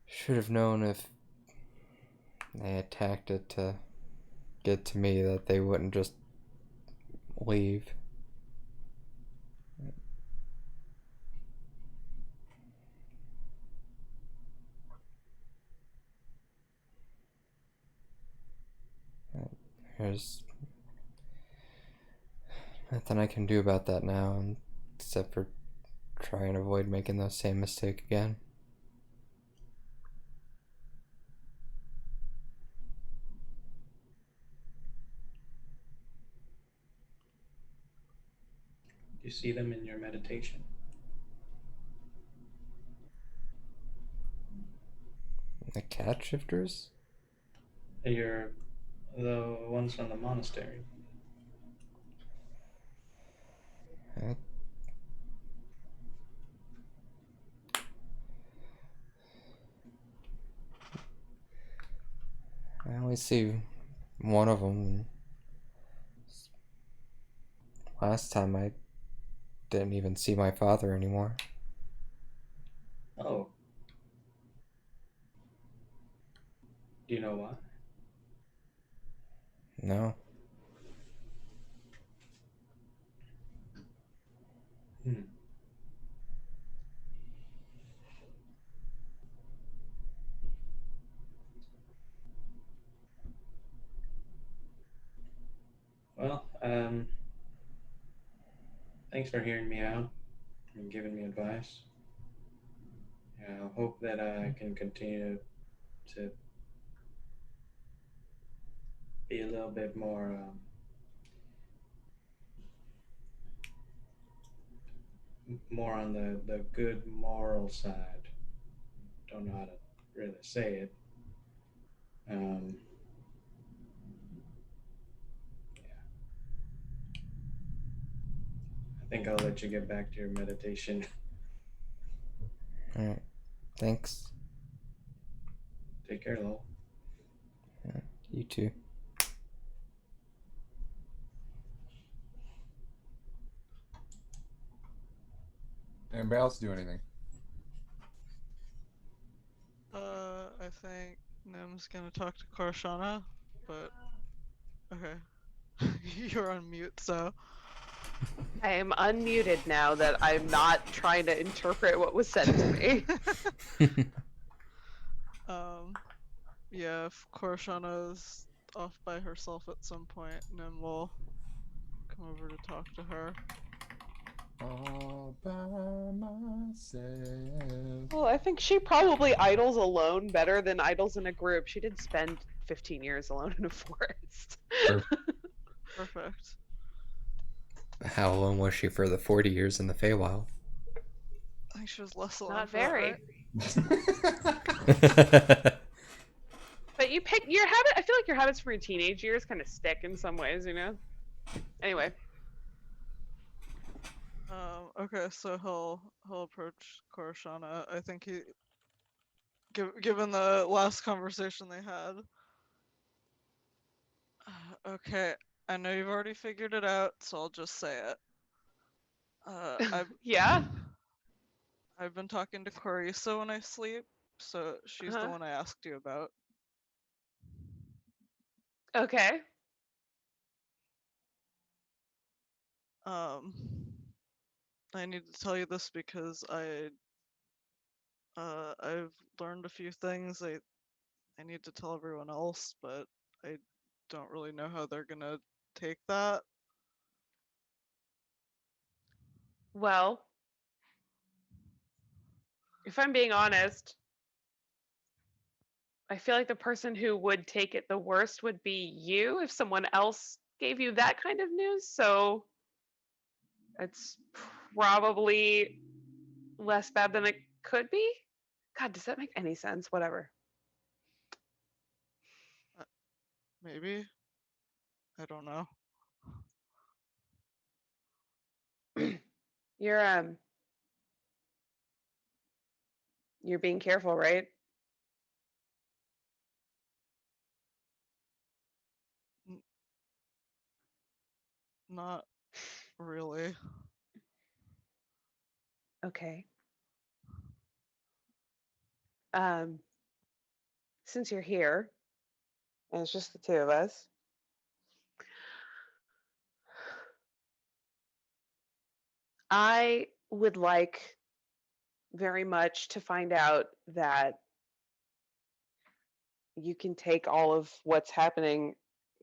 should have known if they attacked it to get to me that they wouldn't just leave. There's nothing I can do about that now, except for try and avoid making the same mistake again. You see them in your meditation. The cat shifters? You're the ones from the monastery. I only see one of them. Last time I didn't even see my father anymore. Oh. Do you know why? No. Hmm. Well, thanks for hearing me out and giving me advice. I hope that I can continue to be a little bit more on the good moral side. Don't know how to really say it. Um, yeah. I think I'll let you get back to your meditation. Alright. Thanks. Take care, Lowell. You too. Anybody else do anything? I think Nim's gonna talk to Korshana, but okay. You're on mute, so I am unmuted now that I'm not trying to interpret what was said to me. yeah, if Korshana's off by herself at some point, Nim will come over to talk to her. All by myself. Well, I think she probably idles alone better than idles in a group. She did spend 15 years alone in a forest. Perfect. How long was she for the 40 years in the Feywild? I think she was less alone Not for that, very. right? But you pick your habit. I feel like your habits from your teenage years kind of stick in some ways, you know? Anyway. Okay, so he'll approach Korshana. I think given the last conversation they had. Okay, I know you've already figured it out, so I'll just say it. Yeah? I've been talking to Carissa when I sleep, so she's the one I asked you about. Okay. I need to tell you this because I've learned a few things I need to tell everyone else, but I don't really know how they're gonna take that. Well, if I'm being honest, I feel like the person who would take it the worst would be you if someone else gave you that kind of news. So it's probably less bad than it could be. God, does that make any sense? Whatever. Maybe. I don't know. You're you're being careful, right? Not really. Okay. Since you're here, and it's just the two of us, I would like very much to find out that you can take all of what's happening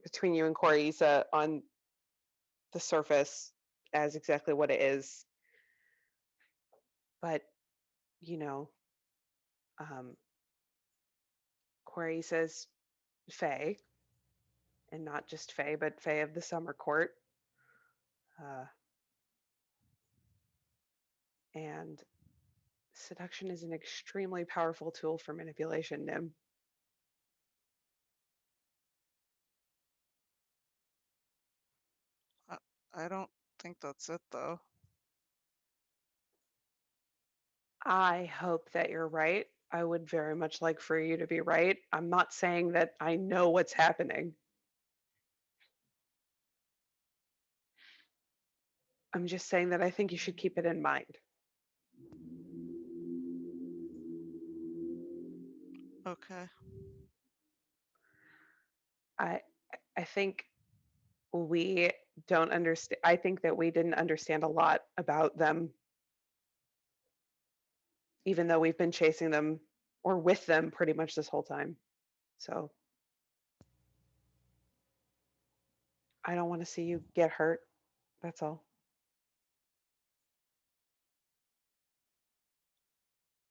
between you and Corisa on the surface as exactly what it is. But, you know, um, Corisa's Fae, and not just Fae, but Fae of the Summer Court. Uh, and seduction is an extremely powerful tool for manipulation, Nim. I don't think that's it though. I hope that you're right. I would very much like for you to be right. I'm not saying that I know what's happening. I'm just saying that I think you should keep it in mind. Okay. I I think we don't understand. I think that we didn't understand a lot about them, even though we've been chasing them or with them pretty much this whole time. So I don't want to see you get hurt. That's all.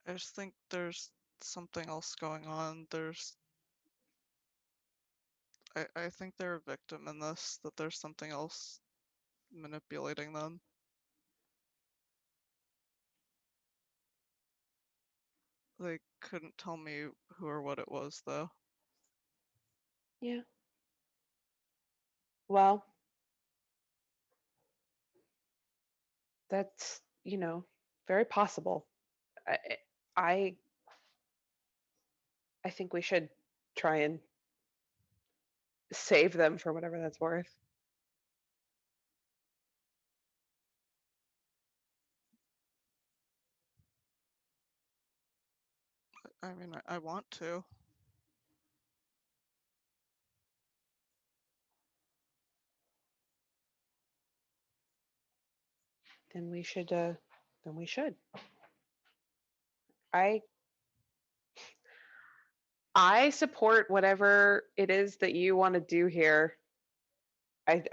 I just think there's something else going on. I think they're a victim in this, that there's something else manipulating them. They couldn't tell me who or what it was though. Yeah. Well, that's, very possible. I I I think we should try and save them for whatever that's worth. I mean, I want to. Then we should I I support whatever it is that you want to do here.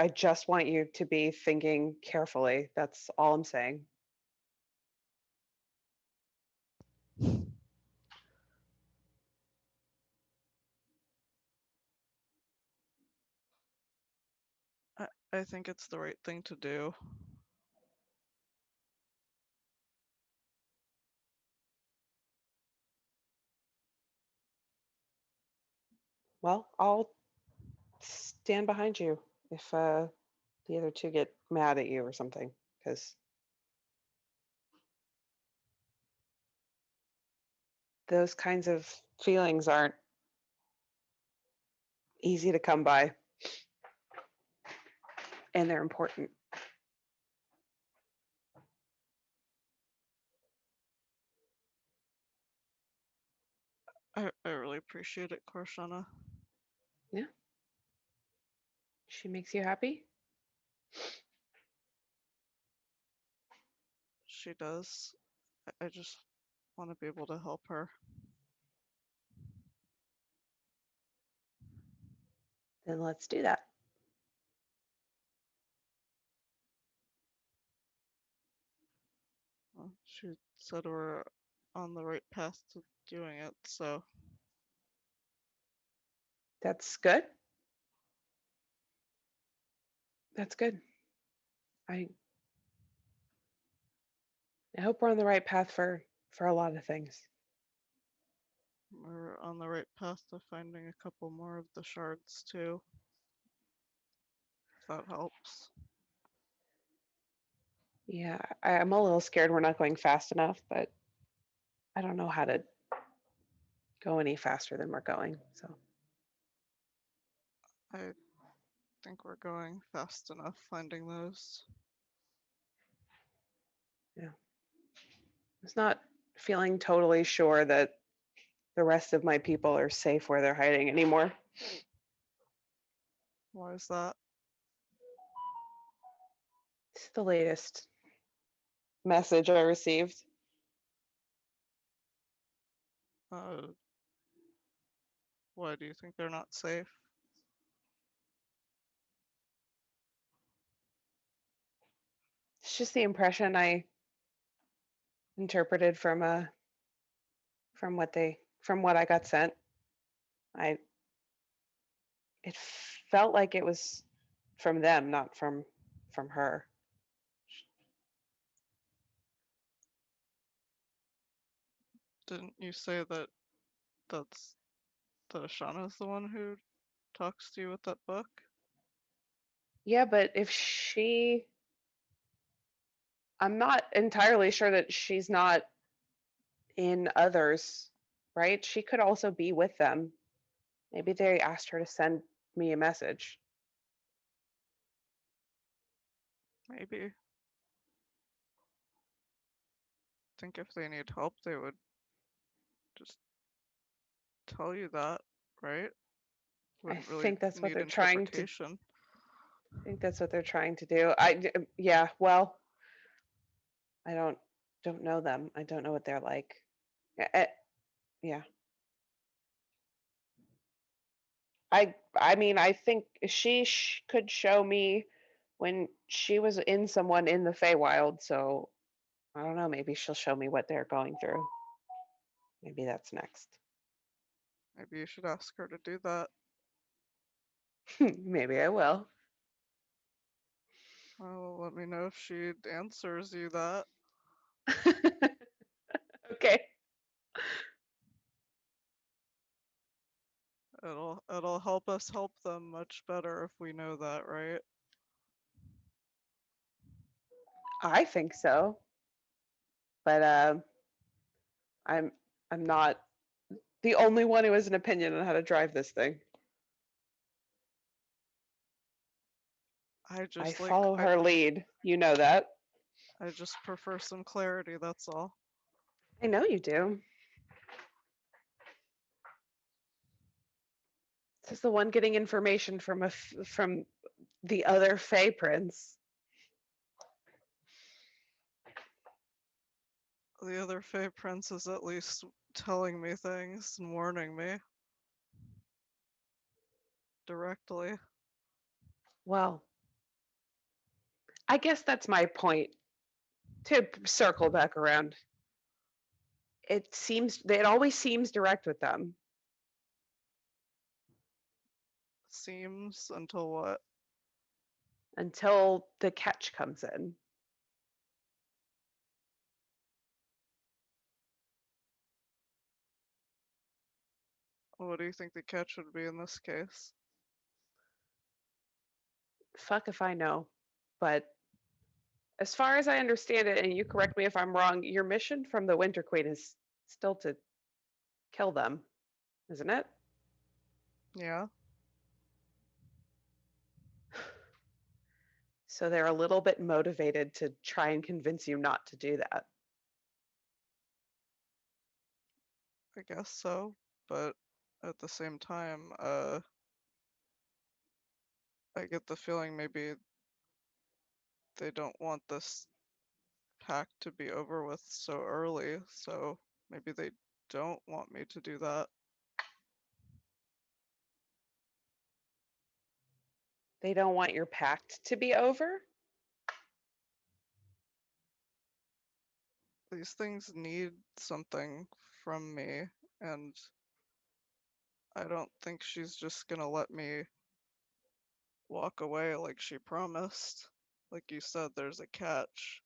I just want you to be thinking carefully. That's all I'm saying. I think it's the right thing to do. Well, I'll stand behind you if the other two get mad at you or something, because those kinds of feelings aren't easy to come by, and they're important. I really appreciate it, Korshana. Yeah. She makes you happy? She does. I just want to be able to help her. Then let's do that. Well, she said we're on the right path to doing it, so That's good. That's good. I I hope we're on the right path for a lot of things. we're on the right path to finding a couple more of the shards too. If that helps. Yeah, I'm a little scared we're not going fast enough, but I don't know how to go any faster than we're going. So I think we're going fast enough finding those. yeah, I was not feeling totally sure that the rest of my people are safe where they're hiding anymore. Why is that? It's the latest message I received. Why do you think they're not safe? just the impression I interpreted from from what I got sent. I it felt like it was from them, not from her. Didn't you say that that's that Ashana's the one who talks to you with that book? Yeah, but if I'm not entirely sure that she's not in others, right? She could also be with them. Maybe they asked her to send me a message. Maybe. I think if they need help, they would just tell you that, right? Wouldn't really think that's what need they're trying to interpretation. I think that's what they're trying to do. Yeah, well, I don't know them. I don't know what they're like. Yeah. I mean, I think she could show me when she was in someone in the Feywild, so I don't know, maybe she'll show me what they're going through. Maybe that's next. Maybe you should ask her to do that. Maybe I will. Well, let me know if she answers you that. Okay. It'll help us help them much better if we know that, right? I think so. But I'm I'm not the only one who has an opinion on how to drive this thing. I I just like follow her lead. You know that. I just prefer some clarity, that's all. I know you do. This is the one getting information from from the other Fey Prince. The other Fey Prince is at least telling me things and warning me directly. Well, I guess that's my point. To circle back around, it always seems direct with them. Seems until what? Until the catch comes in. What do you think the catch would be in this case? Fuck if I know. But as far as I understand it, and you correct me if I'm wrong, your mission from the Winter Queen is still to kill them, isn't it? Yeah. So they're a little bit motivated to try and convince you not to do that. I guess so, but at the same time, I get the feeling maybe they don't want this pack to be over with so early, so maybe they don't want me to do that. They don't want your pact to be over? These things need something from me, and I don't think she's just gonna let me walk away like she promised. Like you said, there's a catch.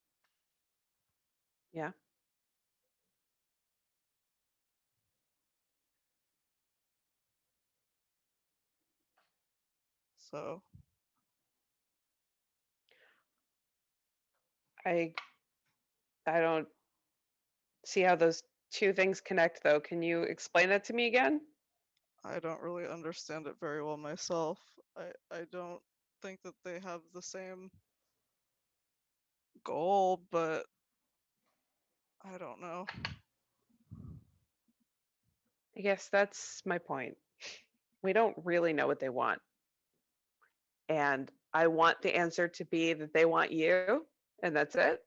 Yeah. So I don't see how those two things connect though. Can you explain that to me again? I don't really understand it very well myself. I don't think that they have the same goal, but I don't know. I guess that's my point. We don't really know what they want. And I want the answer to be that they want you, and that's it.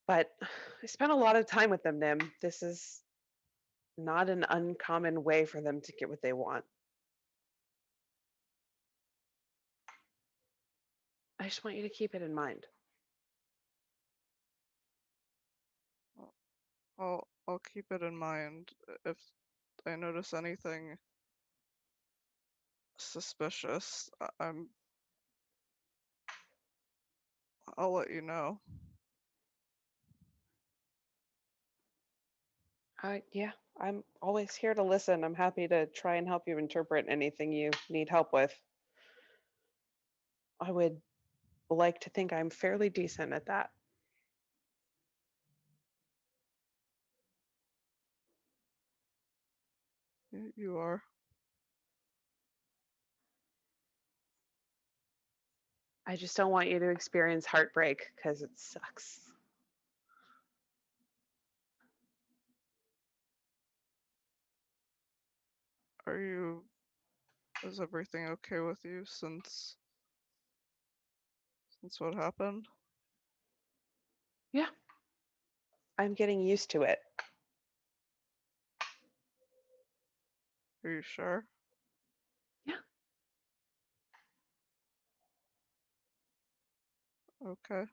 But I spent a lot of time with them, Nim. This is not an uncommon way for them to get what they want. I just want you to keep it in mind. I'll keep it in mind if I notice anything suspicious. I'll let you know. Yeah, I'm always here to listen. I'm happy to try and help you interpret anything you need help with. I would like to think I'm fairly decent at that. You are. I just don't want you to experience heartbreak because it sucks. Is everything okay with you since what happened? Yeah, I'm getting used to it. Are you sure? Yeah. Okay.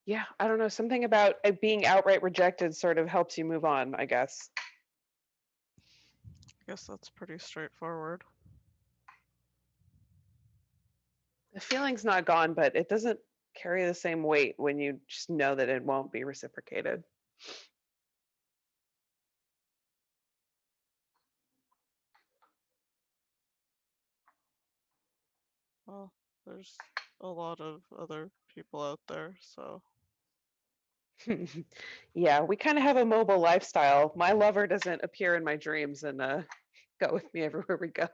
Yeah, I don't know. Something about being outright rejected sort of helps you move on, I guess. I guess that's pretty straightforward. The feeling's not gone, but it doesn't carry the same weight when you just know that it won't be reciprocated. Well, there's a lot of other people out there, so Yeah, we kind of have a mobile lifestyle. My lover doesn't appear in my dreams and go with me everywhere we go.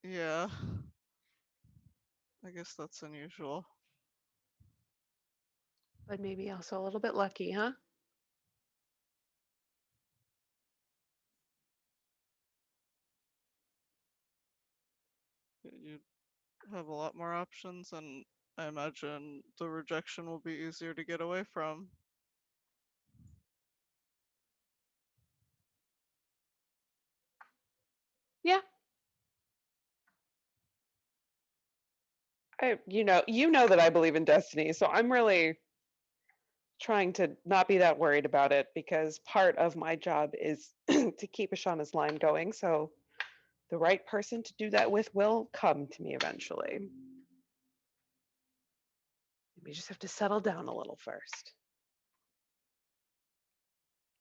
yeah. I guess that's unusual. But maybe also a little bit lucky, huh? You have a lot more options, and I imagine the rejection will be easier to get away from. Yeah. You know that I believe in destiny, so I'm really trying to not be that worried about it because part of my job is to keep Ashana's line going. So the right person to do that with will come to me eventually. We just have to settle down a little first.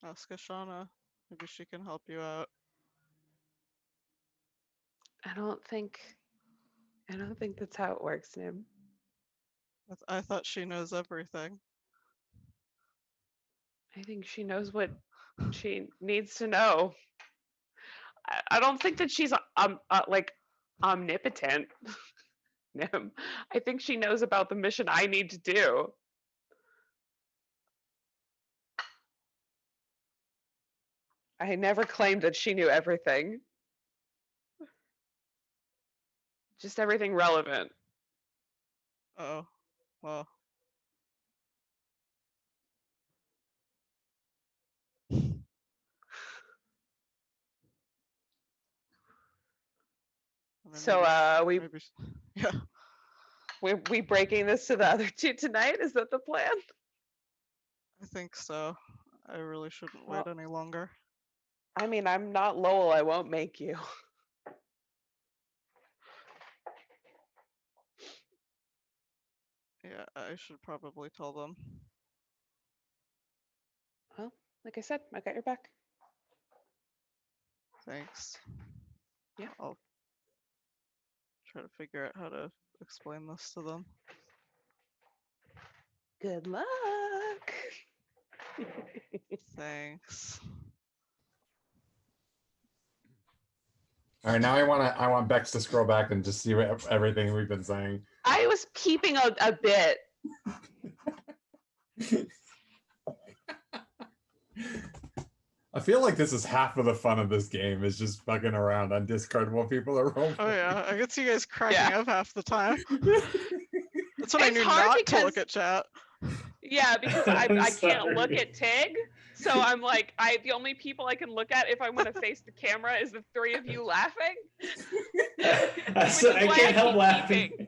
Ask Ashana. Maybe she can help you out. I don't think that's how it works, Nim. I thought she knows everything. I think she knows what she needs to know. I don't think that she's like omnipotent. Nim. I think she knows about the mission I need to do. I never claimed that she knew everything. Just everything relevant. Oh, well. I mean, So yeah. we breaking this to the other two tonight? Is that the plan? I think so. I really shouldn't Well, wait any longer. I mean, I'm not Lowell. I won't make you. Yeah, I should probably tell them. Well, like I said, I got your back. Thanks. Yeah. I'll try to figure out how to explain this to them. Good luck. Thanks. All right, now I want Bex to scroll back and just see what, everything we've been saying. I was peeping a bit. I feel like this is half of the fun of this game is just fucking around on Discord while people are rolling. Oh yeah, I could see you guys cracking up half the time. That's when I It's knew hard not to because- look at chat. Yeah, because I'm I can't look sorry. at Tig. So I'm like, the only people I can look at if I'm gonna face the camera is the three of you laughing. I Which is why I can't help keep laughing peeping.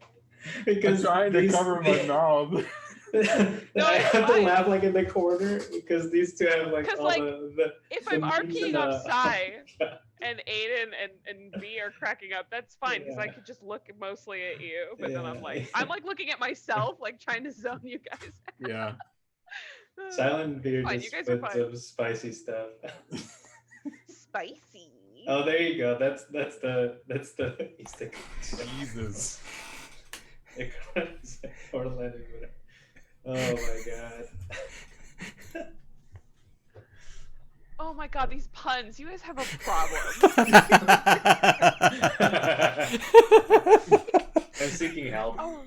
I'm because trying to these- cover my mouth. No, I it's have to fine. laugh like in the corner because these two have like 'Cause, all like, the If the I'm memes RPing and off the- Sai and Aiden and V are cracking up, that's fine because I Yeah. could just look mostly at you. But then I'm Yeah. like looking at myself, like trying to zone you guys. Yeah. Silent beer Fine, you just guys are put fine. some spicy stuff. Spicy. Oh, there you go. That's the Easter. Jesus. Oh my god. Oh my god, these puns! You guys have a problem. I'm seeking help. Oh,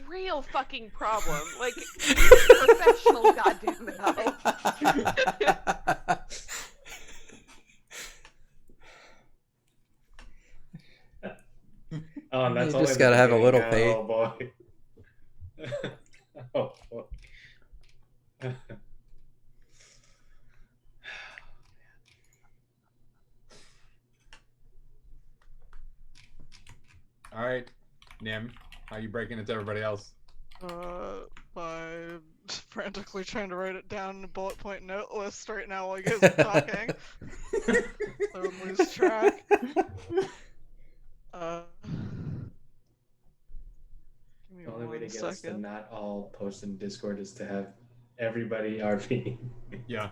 real fucking problem. Like professional goddamn help. Oh, and that's You all just in the gotta have a beginning. little faith. Oh boy. Oh boy. All right, Nim, how you breaking it to everybody else? By frantically trying to write it down in a bullet point note list right now while you guys are talking. So I don't lose track. Give me The only way to one get us to second. not all post in Discord is to have everybody RP. Yeah.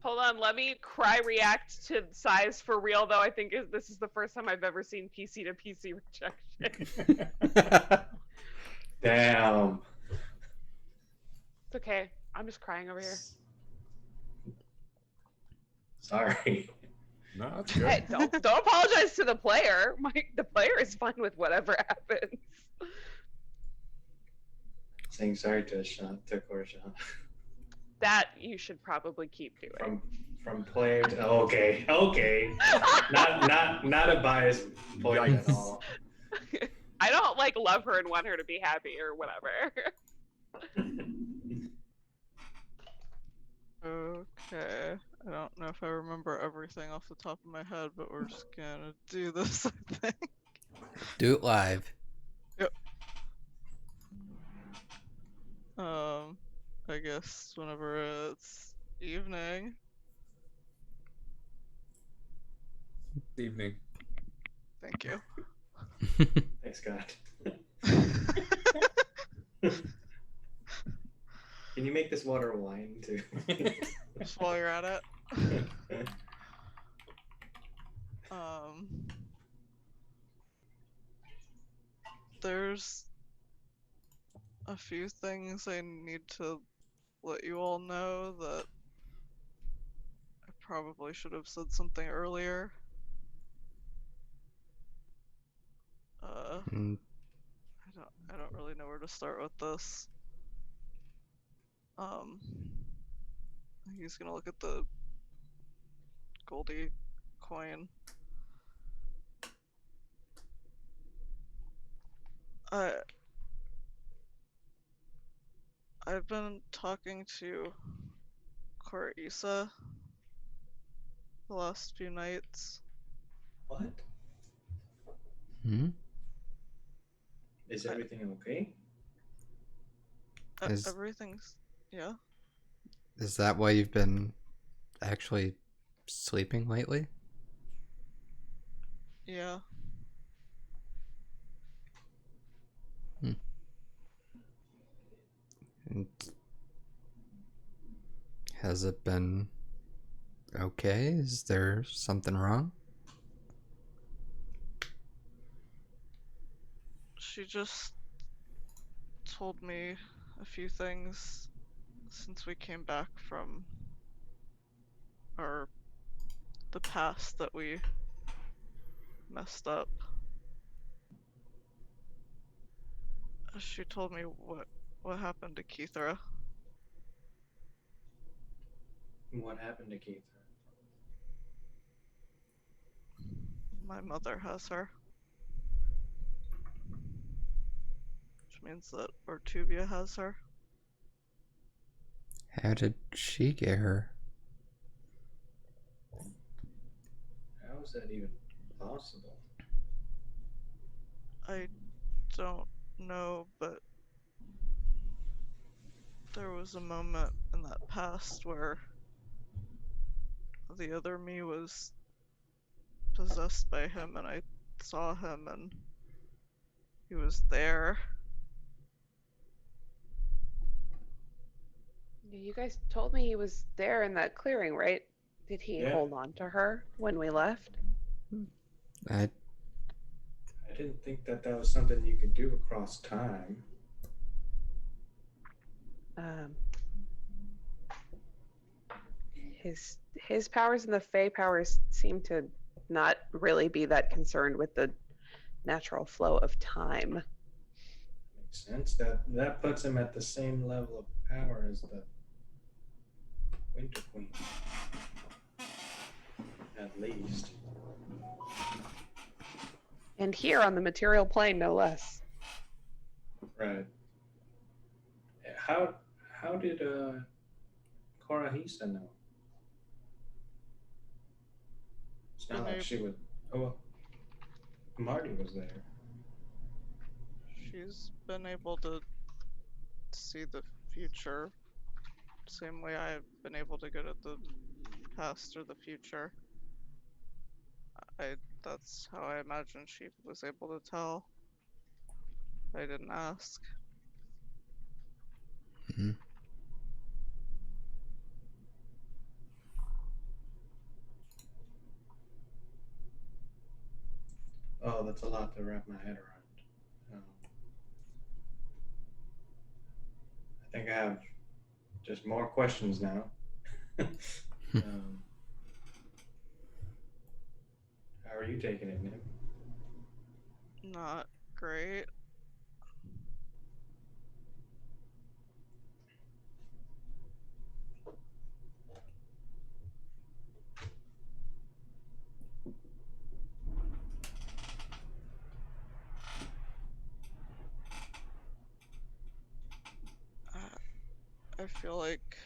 Hold on, let me cry react to size for real though. I think this is the first time I've ever seen PC to PC rejection. Damn. It's okay. I'm just crying over here. Sorry. No, that's good. Hey, don't apologize to the player. The player is fine with whatever happens. Saying sorry to Korshan. That you should probably keep doing. From player to okay. Not a biased point at all. I don't like love her and want her to be happy or whatever. Okay. I don't know if I remember everything off the top of my head, but we're just gonna do this, I think. Do it live. I guess whenever it's evening. Evening. Thank you. Thanks God. Can you make this water wine too? Just while you're at it. There's a few things I need to let you all know that I probably should have said something earlier. Mm, I don't really know where to start with this. He's gonna look at the Goldie coin. I've been talking to Isa the last few nights. What? hmm? Is everything okay? Is- Everything's yeah. Is that why you've been actually sleeping lately? Yeah. And has it been okay? Is there something wrong? She just told me a few things since we came back from the past that we messed up. She told me what happened to Keithra. What happened to Keith? My mother has her. Which means that Ortuvia has her. How did she get her? How is that even possible? I don't know, but there was a moment in that past where the other me was possessed by him, and I saw him, and he was there. You guys told me he was there in that clearing, right? Did he Yeah. hold on to her when we left? I I didn't think that that was something you could do across time. Um, his powers and the Fey powers seem to not really be that concerned with the natural flow of time. Makes sense. That puts him at the same level of power as the Winter Queen. At least. And here on the material plane, no less. Right. How did Korahisa know? It's not Been like able- she would. Oh, well, Marty was there. She's been able to see the future, same way I've been able to go to the past or the future. That's how I imagine she was able to tell. I didn't ask. mhm. Oh, that's a lot to wrap my head around. I think I have just more questions now. um, how are you taking it, Nick? Not great. I feel like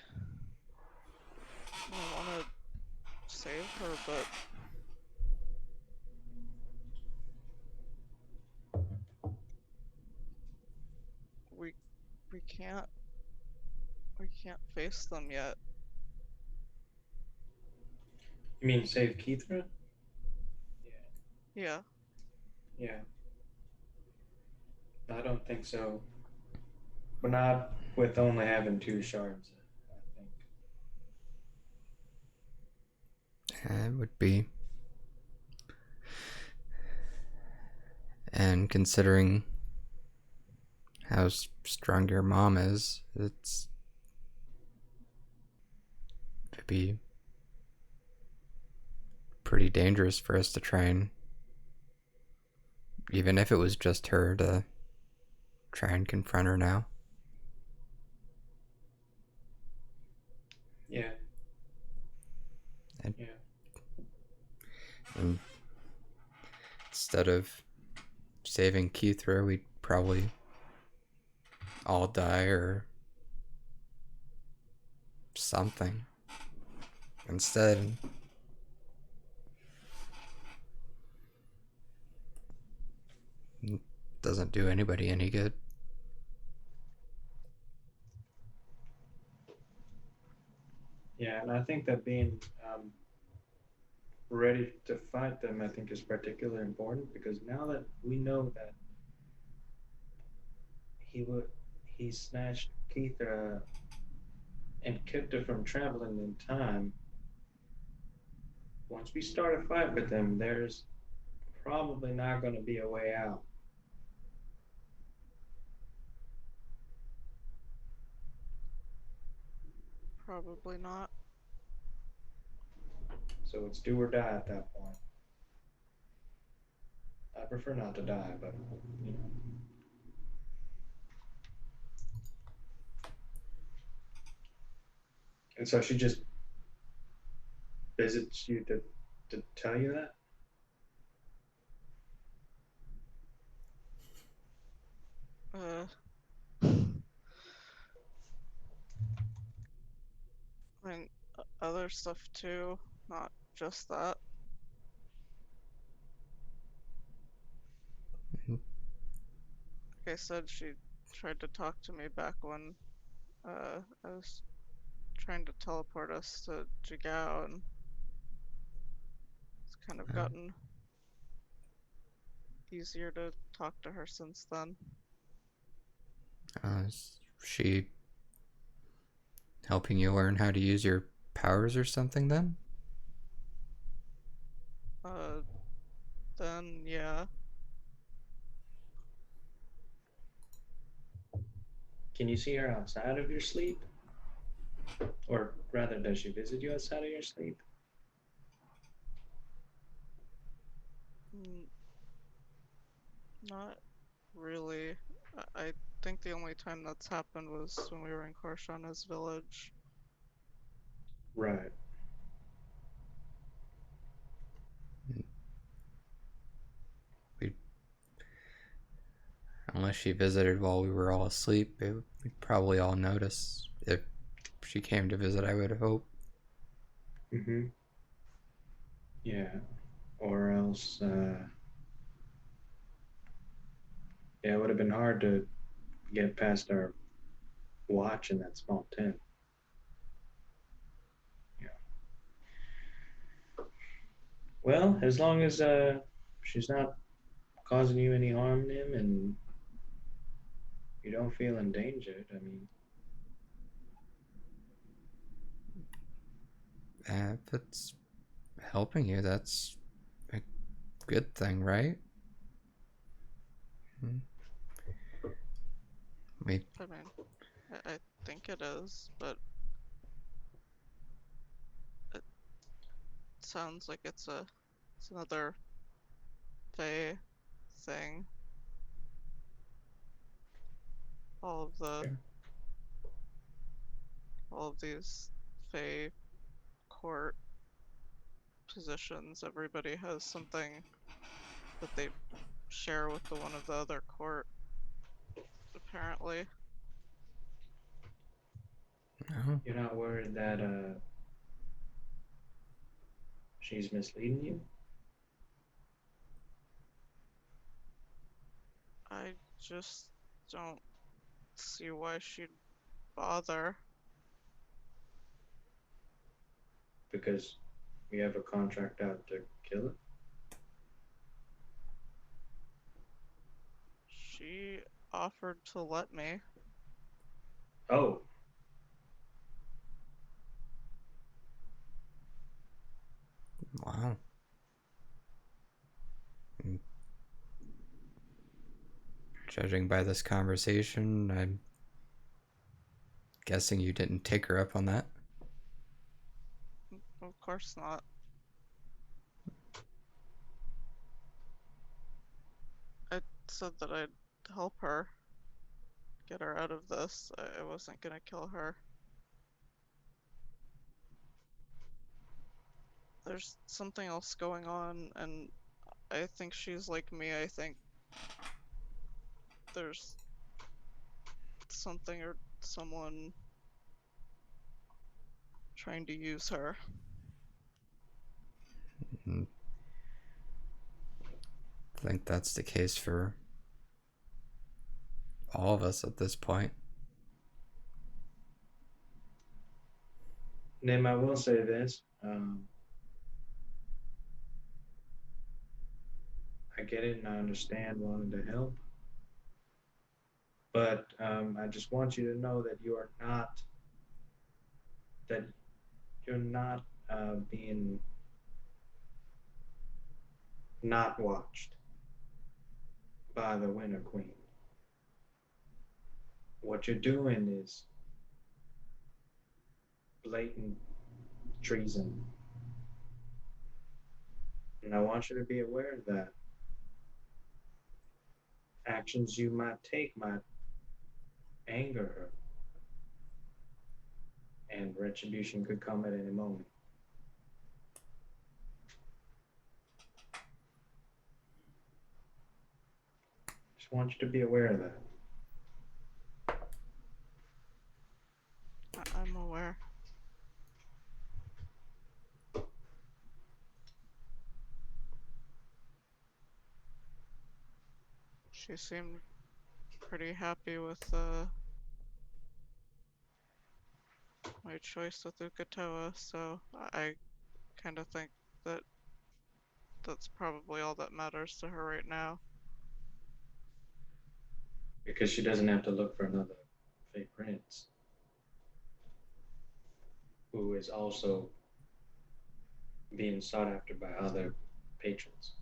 I want to save her, but we we can't face them yet. You mean save Keithra? Yeah. Yeah. I don't think so. But not with only having 2 shards, I think. It would be. And considering how strong your mom is, it'd be pretty dangerous for us to try and, even if it was just her, to try and confront her now. Yeah. And- Yeah. And instead of saving Keithra, we'd probably all die or something. Instead, it doesn't do anybody any good. Yeah, and I think that being ready to fight them, I think, is particularly important because now that we know that he snatched Keithra and kept her from traveling in time. Once we start a fight with them, there's probably not going to be a way out. Probably not. So it's do or die at that point. I prefer not to die, but you know. And so she just visits you to tell you that? Uh, I mean, other stuff too, not just that. Mhm. Like I said, she tried to talk to me back when I was trying to teleport us to Jigao, and it's kind of Oh. gotten easier to talk to her since then. Is she helping you learn how to use your powers or something then? Uh, then yeah, Can you see her outside of your sleep? Or rather, does she visit you outside of your sleep? mm, not really. I think the only time that's happened was when we were in Korshana's village. Right. We, unless she visited while we were all asleep, we'd probably all notice if she came to visit, I would hope. Mm-hmm. Yeah. Or else, yeah, it would have been hard to get past our watch in that small tent. Yeah. Well, as long as she's not causing you any harm, Nim, and you don't feel endangered, I mean, If it's helping you, that's a good thing, right? Hmm. We I mean, I think it is, but it sounds like it's another Fae thing. All of the sure. all of these Fae court positions, everybody has something that they share with the one of the other court, apparently. no. You're not worried that she's misleading you? I just don't see why she'd bother. Because we have a contract out to kill it? She offered to let me. Oh, Wow. Mm, Judging by this conversation, I'm guessing you didn't take her up on that. Of course not. I said that I'd help her get her out of this. I wasn't gonna kill her. There's something else going on, and I think she's like me. I think there's something or someone trying to use her. Mm, I think that's the case for all of us at this point. Nim, I will say this. I get it and I understand wanting to help. But I just want you to know that you're not being not watched by the Winter Queen. What you're doing is blatant treason. And I want you to be aware of that. Actions you might take might anger her, and retribution could come at any moment. Just want you to be aware of that. I'm aware. She seemed pretty happy with my choice with Ukatoa, so I kind of think that that's probably all that matters to her right now. Because she doesn't have to look for another Fey Prince who is also being sought after by other patrons.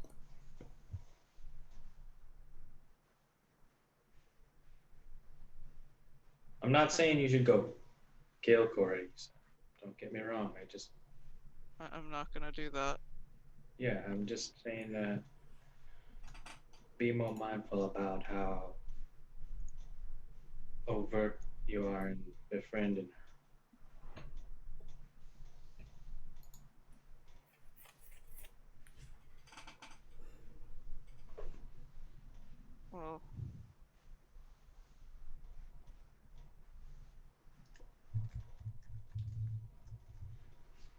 I'm not saying you should go kill Corey. Don't get me wrong. I'm not gonna do that. Yeah, I'm just saying be more mindful about how overt you are in befriending her. Well,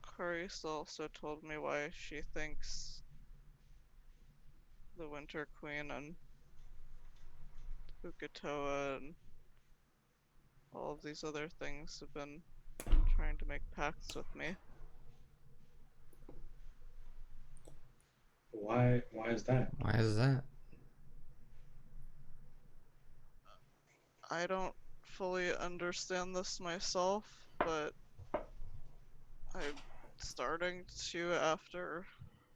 Clarice also told me why she thinks the Winter Queen and Ukatoa and all of these other things have been trying to make pacts with me. Why is that? Why is that? I don't fully understand this myself, but I'm starting to after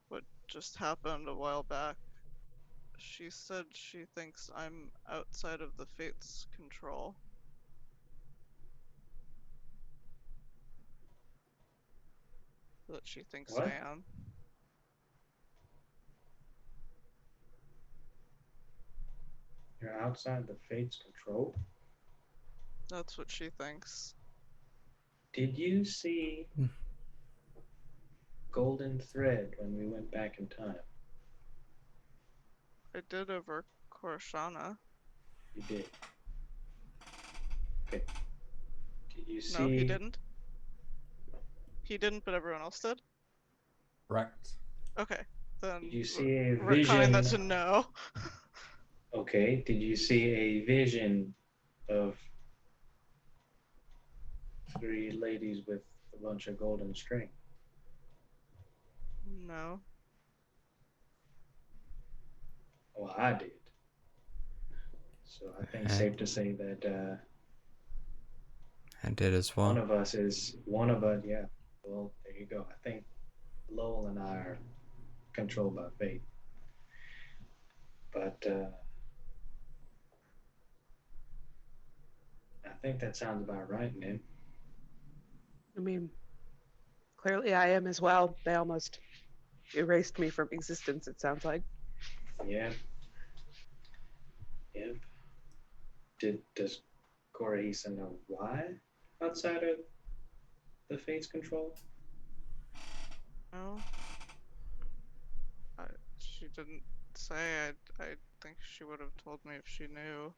what just happened a while back. She said she thinks I'm outside of the Fates' control. That she thinks What? I am. You're outside the Fate's control? That's what she thinks. Did you see Hmm. Golden Thread when we went back in time? I did over Korshana. You did. Okay. Did you see? No, he didn't. He didn't, but everyone else did. Correct. Okay, then Did you see a retconning that to vision? no. Okay. Did you see a vision of 3 ladies with a bunch of golden string? No. Well, I did. So I think I- safe to say that I did as one well. of us is one of us. Yeah. Well, there you go. I think Lowell and I are controlled by fate. But I think that sounds about right, Nin. I mean, clearly I am as well. They almost erased me from existence, it sounds like. Yeah. Yep. Does Corahisa know why outside of the Fate's control? No. She didn't say. I think she would have told me if she knew.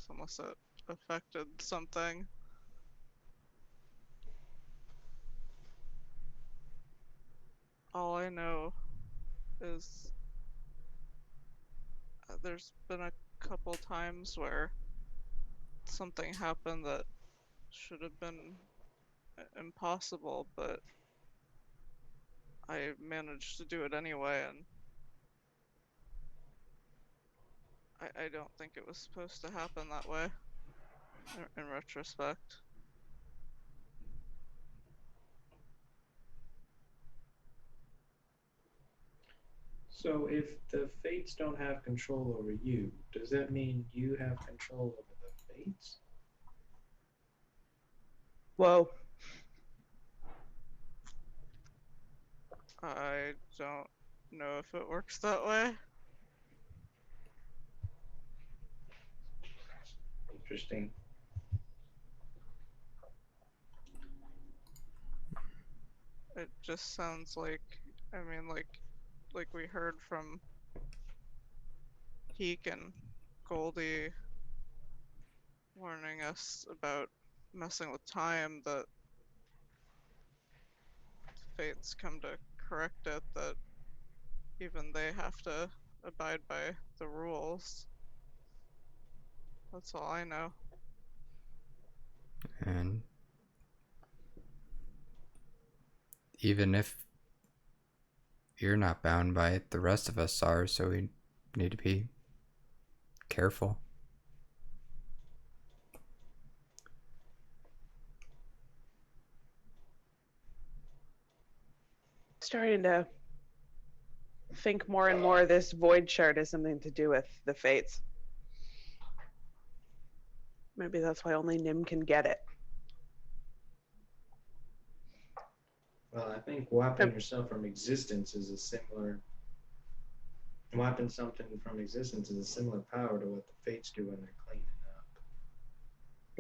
Unless it affected something. All I know is there's been a couple times where something happened that should have been impossible, but I managed to do it anyway, and I don't think it was supposed to happen that way, in retrospect. So if the Fates don't have control over you, does that mean you have control over the Fates? Whoa. I don't know if it works that way. Interesting. It just sounds like, I mean, like we heard from Heek and Goldie warning us about messing with time, that fates come to correct it, that even they have to abide by the rules. That's all I know. And even if you're not bound by it, the rest of us are, so we need to be careful. Starting to think more and more this void shard has something to do with the fates. Maybe that's why only Nim can get it. Well, I think wiping yourself from existence is a similar. Wiping something from existence is a similar power to what the fates do when they're cleaning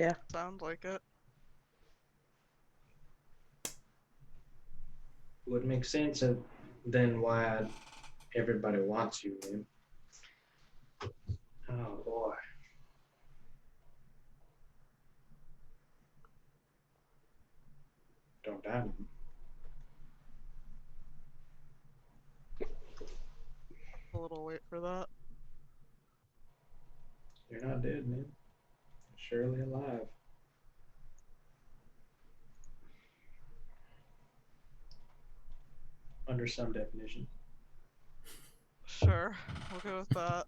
up. Sound like it. Would make sense of then why everybody wants you, man. Oh boy. Don't die, man. A little late for that. You're not dead, man. You're surely alive. Under some definition. Sure, we'll go with that.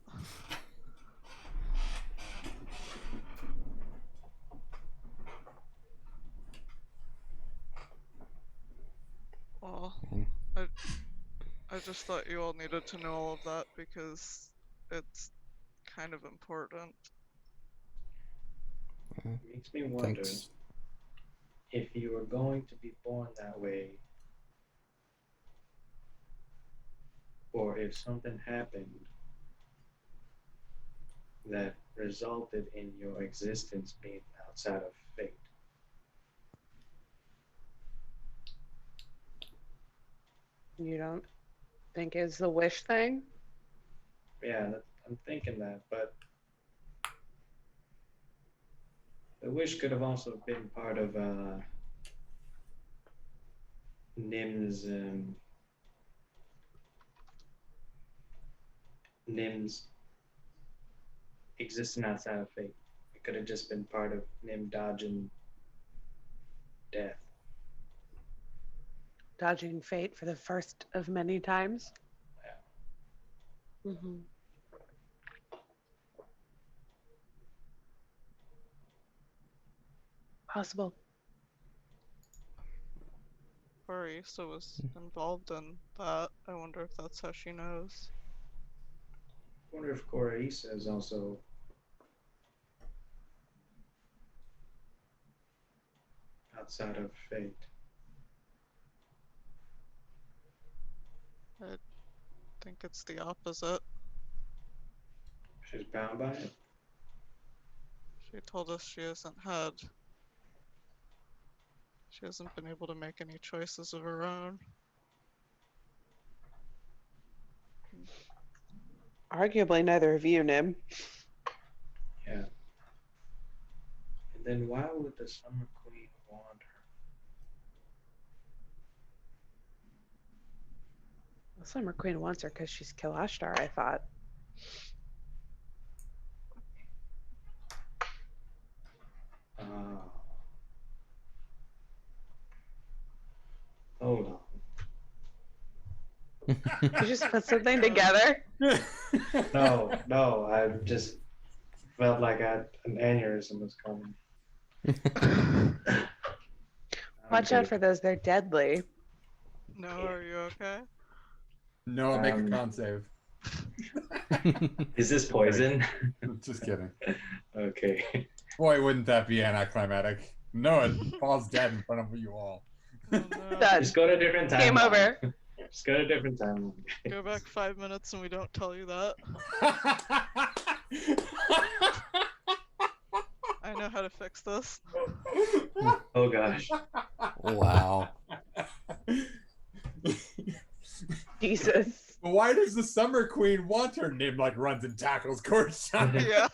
Well, I just thought you all needed to know all of that because it's kind of important. Makes me wonder Thanks. if you were going to be born that way, or if something happened that resulted in your existence being outside of fate. You don't think it's the wish thing? Yeah, I'm thinking that, but the wish could have also been part of Nim's existing outside of fate. It could have just been part of Nim dodging death. Dodging fate for the first of many times? Yeah. Mm-hmm. Possible. Arisa was involved in that. I wonder if that's how she knows. I wonder if Koraisa is also outside of fate. I think it's the opposite. She's bound by it. She told us she hasn't been able to make any choices of her own. Arguably neither of you, Nim. Yeah. And then why would the Summer Queen want her? The Summer Queen wants her because she's Kilashtar, I thought. Hold on. You just put something together? No, I just felt like an aneurysm was coming. Watch out for those, they're deadly. No, are you okay? No, make a con save. Is this poison? Just kidding. Okay. Boy, wouldn't that be anticlimactic? No, it falls dead in front of you all. Oh, no. Done. Just go to a different time. Game over. Just go to a different time. Go back 5 minutes and we don't tell you that. I know how to fix this. Oh gosh. Wow. Jesus. Why does the Summer Queen want her? Nim like runs and tackles Courtside. Yeah.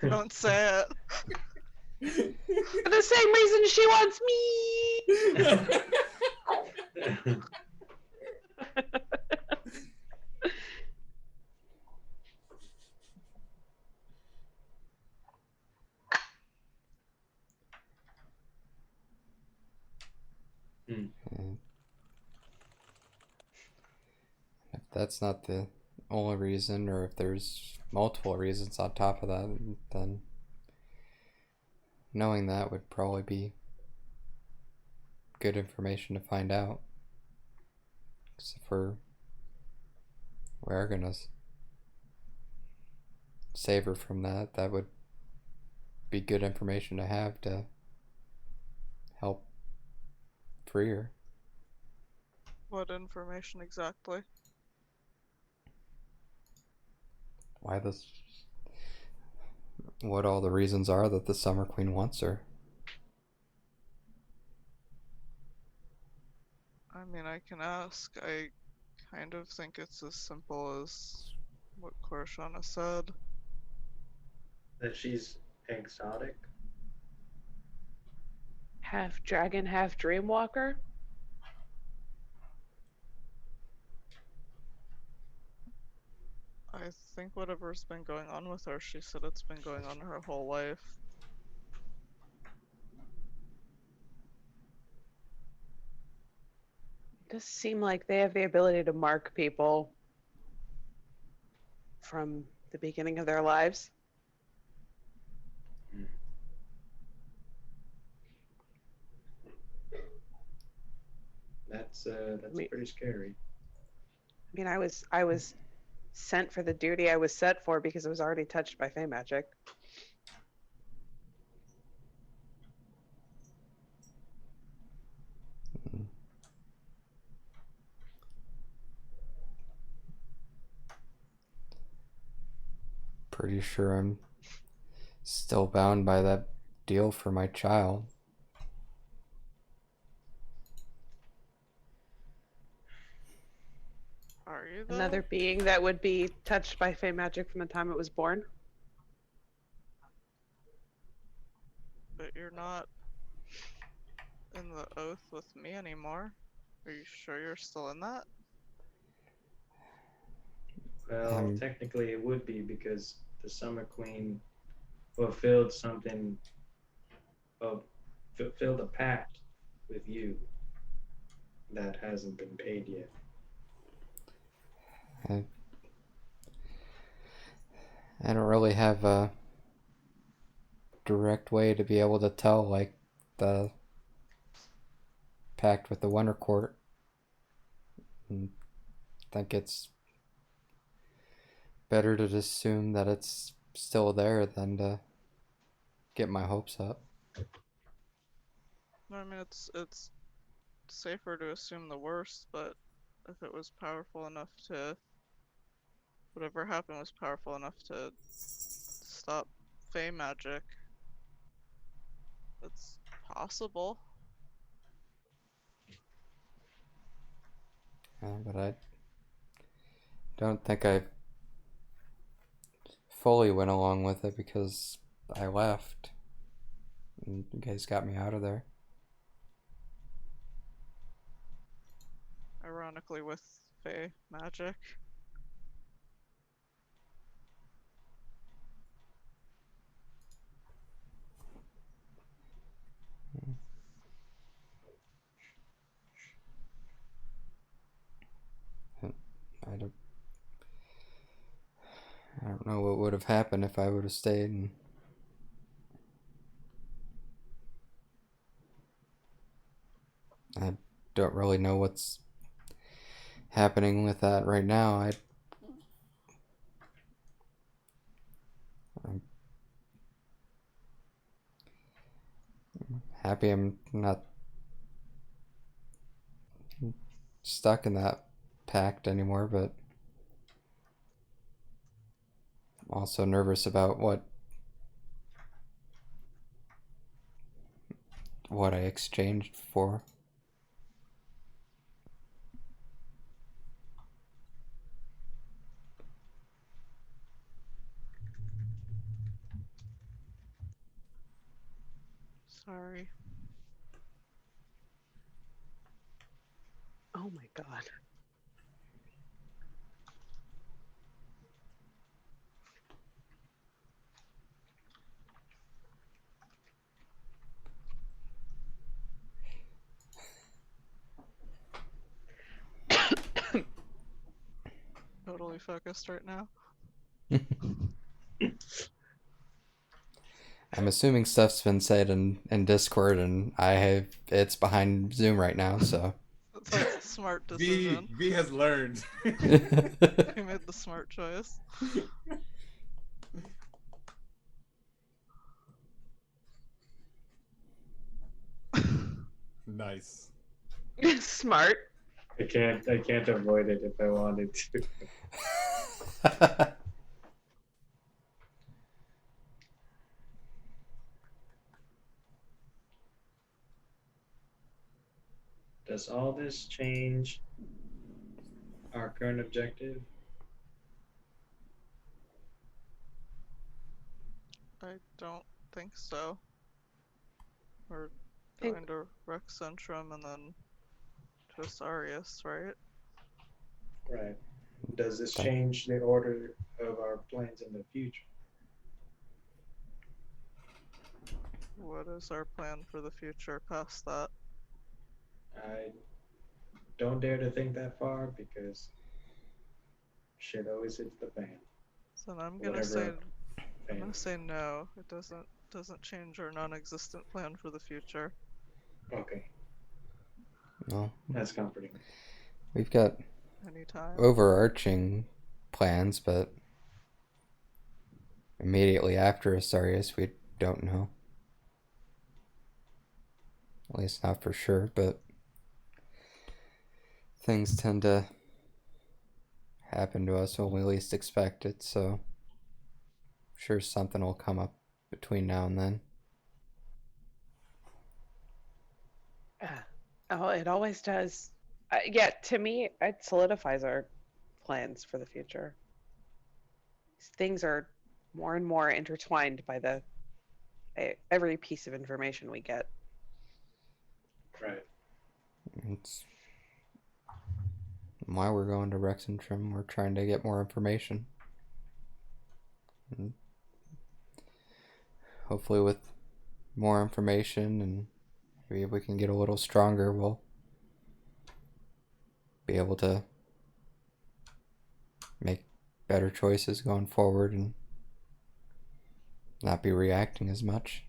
Don't say it. For the same reason she wants me! And if that's not the only reason, or if there's multiple reasons on top of that, then knowing that would probably be good information to find out. Because if we're gonna save her from that, that would be good information to have to help free her. What information exactly? Why this? What all the reasons are that the Summer Queen wants her. I mean, I can ask. I kind of think it's as simple as what Korshana said. That she's exotic. Half dragon, half dreamwalker. I think whatever's been going on with her, she said it's been going on her whole life. It does seem like they have the ability to mark people from the beginning of their lives. That's Me- pretty scary. I mean, I was sent for the duty I was set for because I was already touched by Fey magic. Pretty sure I'm still bound by that deal for my child. Are you though? Another being that would be touched by Fey magic from the time it was born. But you're not in the oath with me anymore. Are you sure you're still in that? Well, technically it would be because the Summer Queen fulfilled something, fulfilled a pact with you that hasn't been paid yet. I don't really have a direct way to be able to tell, like, the pact with the Winter Court. I think it's better to just assume that it's still there than to get my hopes up. No, I mean it's safer to assume the worst, but if it was powerful enough to, whatever happened was powerful enough to stop Fey magic, it's possible. But I don't think I fully went along with it because I left. And you guys got me out of there. Ironically, with Fey magic. I don't know what would have happened if I would have stayed. And I don't really know what's happening with that right now. I'm happy I'm not stuck in that pact anymore, but I'm also nervous about what I exchanged for. Sorry. Oh my god. focused right now. I'm assuming stuff's been said in Discord, and it's behind Zoom right now, so. That's a smart V decision. V has learned. He made the smart choice. Nice. Smart. I can't avoid it if I wanted to. Does all this change our current objective? I don't think so. We're Think- going to Rex Centrum and then to Asarius, right? Right. Does this change the order of our plans in the future? What is our plan for the future past that? I don't dare to think that far because shit always hits the fan. So I'm gonna Whatever say fan. no. It doesn't change our non-existent plan for the future. Okay, Well, that's comforting. we've got Anytime. overarching plans, but immediately after Asarius, we don't know. At least not for sure, but things tend to happen to us when we least expect it, so I'm sure something will come up between now and then. Oh, it always does. Yeah, to me, it solidifies our plans for the future. Things are more and more intertwined by every piece of information we get. Right. It's why we're going to Rexentrum. We're trying to get more information. And hopefully with more information and maybe if we can get a little stronger, we'll be able to make better choices going forward and not be reacting as much.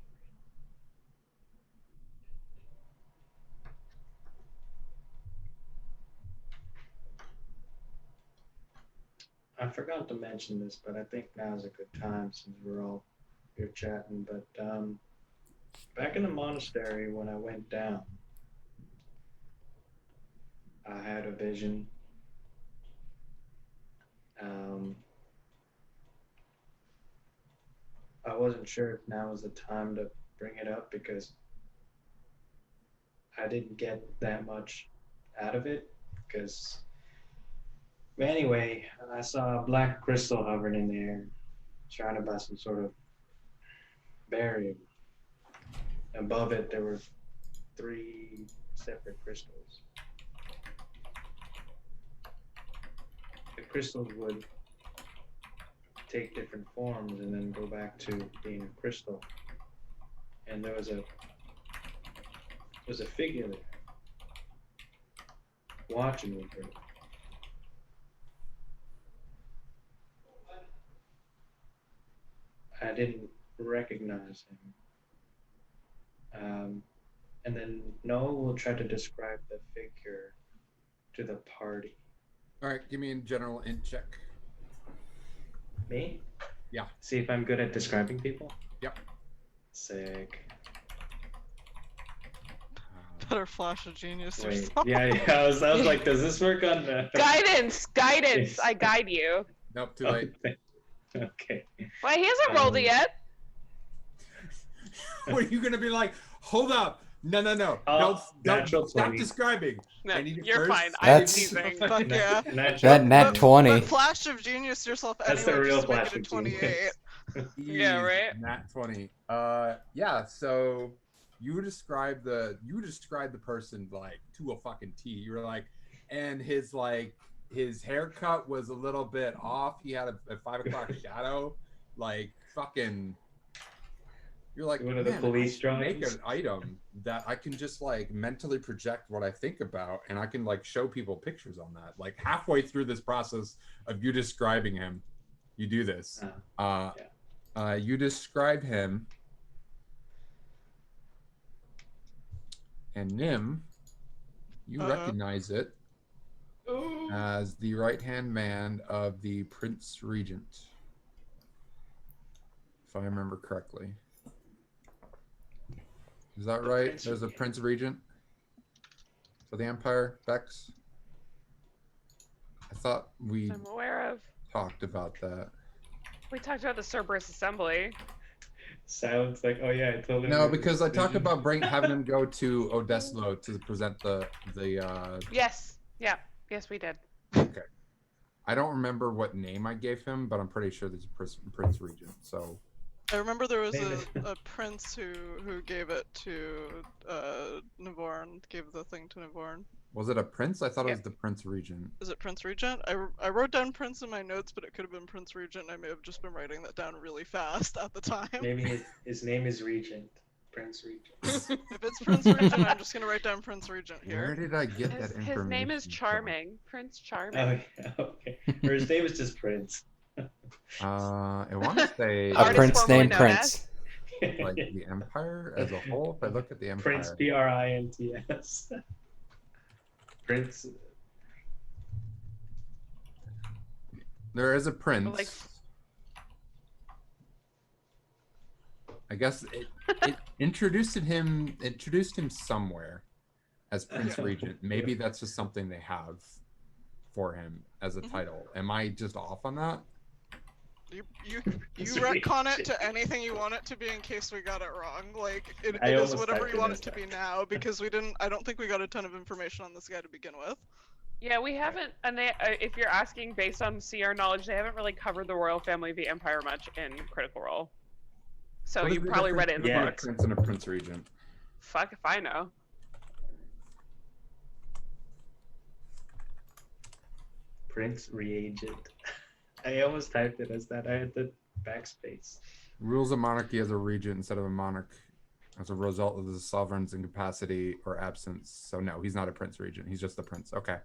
I forgot to mention this, but I think now's a good time since we're all here chatting. But back in the monastery when I went down, I had a vision. I wasn't sure if now was the time to bring it up because I didn't get that much out of it. But anyway, I saw a black crystal hovering in the air, surrounded by some sort of barrier. Above it, there were 3 separate crystals. The crystals would take different forms and then go back to being a crystal. And there was a figure there watching me. I didn't recognize him. And then Noah will try to describe the figure to the party. All right, give me a general int check. Me? Yeah. See if I'm good at describing people? Yep. Sick. Better flash of genius Wait. yourself. Yeah. I was like, does this work on the Guidance. I guide you. Nope, too late. Okay. Well, he hasn't rolled it yet. What are you gonna be like? Hold up! No. Natural Don't stop 20. describing. No, I need it you're first. fine. I'm That's- teasing. Fuck yeah. That nat 20. But flash of genius yourself That's anyway, the real just to make flash it a of 28. genius. Yeah, right? Nat 20. Yeah. So you described the person like to a fucking T. You were like, and his haircut was a little bit off. He had a 5 o'clock shadow, like fucking You're like, One of the man, police I should make drawings." an item that I can just like mentally project what I think about, and I can like show people pictures on that. Like halfway through this process of you describing him, you do this. You describe him, and Nim, you recognize it as the right-hand man of the Prince Regent, if I remember correctly. Is that right? There's a Prince Regent for the Empire, Bex? I thought we I'm aware of. talked about that. We talked about the Cerberus Assembly. Sounds like, oh yeah, I totally. No, remember because this I talked vision. about having him go to Odeslo to present the Yes. Yeah. Yes, we did. Okay. I don't remember what name I gave him, but I'm pretty sure there's a Prince Regent. So I remember there was Maybe. a prince who gave it to Navarne, gave the thing to Navarne. was it a prince? I thought it was the Prince Regent. Is it Prince Regent? I wrote down Prince in my notes, but it could have been Prince Regent. I may have just been writing that down really fast at the time. Maybe his name is Regent, Prince Regent. If it's Prince Regent, I'm just gonna write down Prince Regent Where here. did I get that information? His name is from? Charming. Prince Charming. Oh yeah, okay. Or his name is just Prince. I want to say A Artist prince formerly named known Prince. like the Empire as a whole. If I look at the Empire, Prince, Prints. Prince. there is a prince. Like- I guess it introduced him somewhere as Prince Regent. Maybe that's just something they have for him as a title. Am I just off on that? You Prince retcon it Regent. to anything you want it to be in case we got it wrong. Like it I is almost whatever typed you it want as it to be that. now because we didn't. I don't think we got a ton of information on this guy to begin with. Yeah, we haven't, and they, if you're asking based on CR knowledge, they haven't really covered the royal family of the Empire much in Critical Role. So What is you the probably read it in the difference Yeah. book. between a Prince and a Prince Regent. Fuck if I know. Prince Reagent. I almost typed it as that. I had the backspace. Rules a monarchy as a regent instead of a monarch as a result of the sovereign's incapacity or absence. So no, he's not a Prince Regent. He's just the prince. Okay.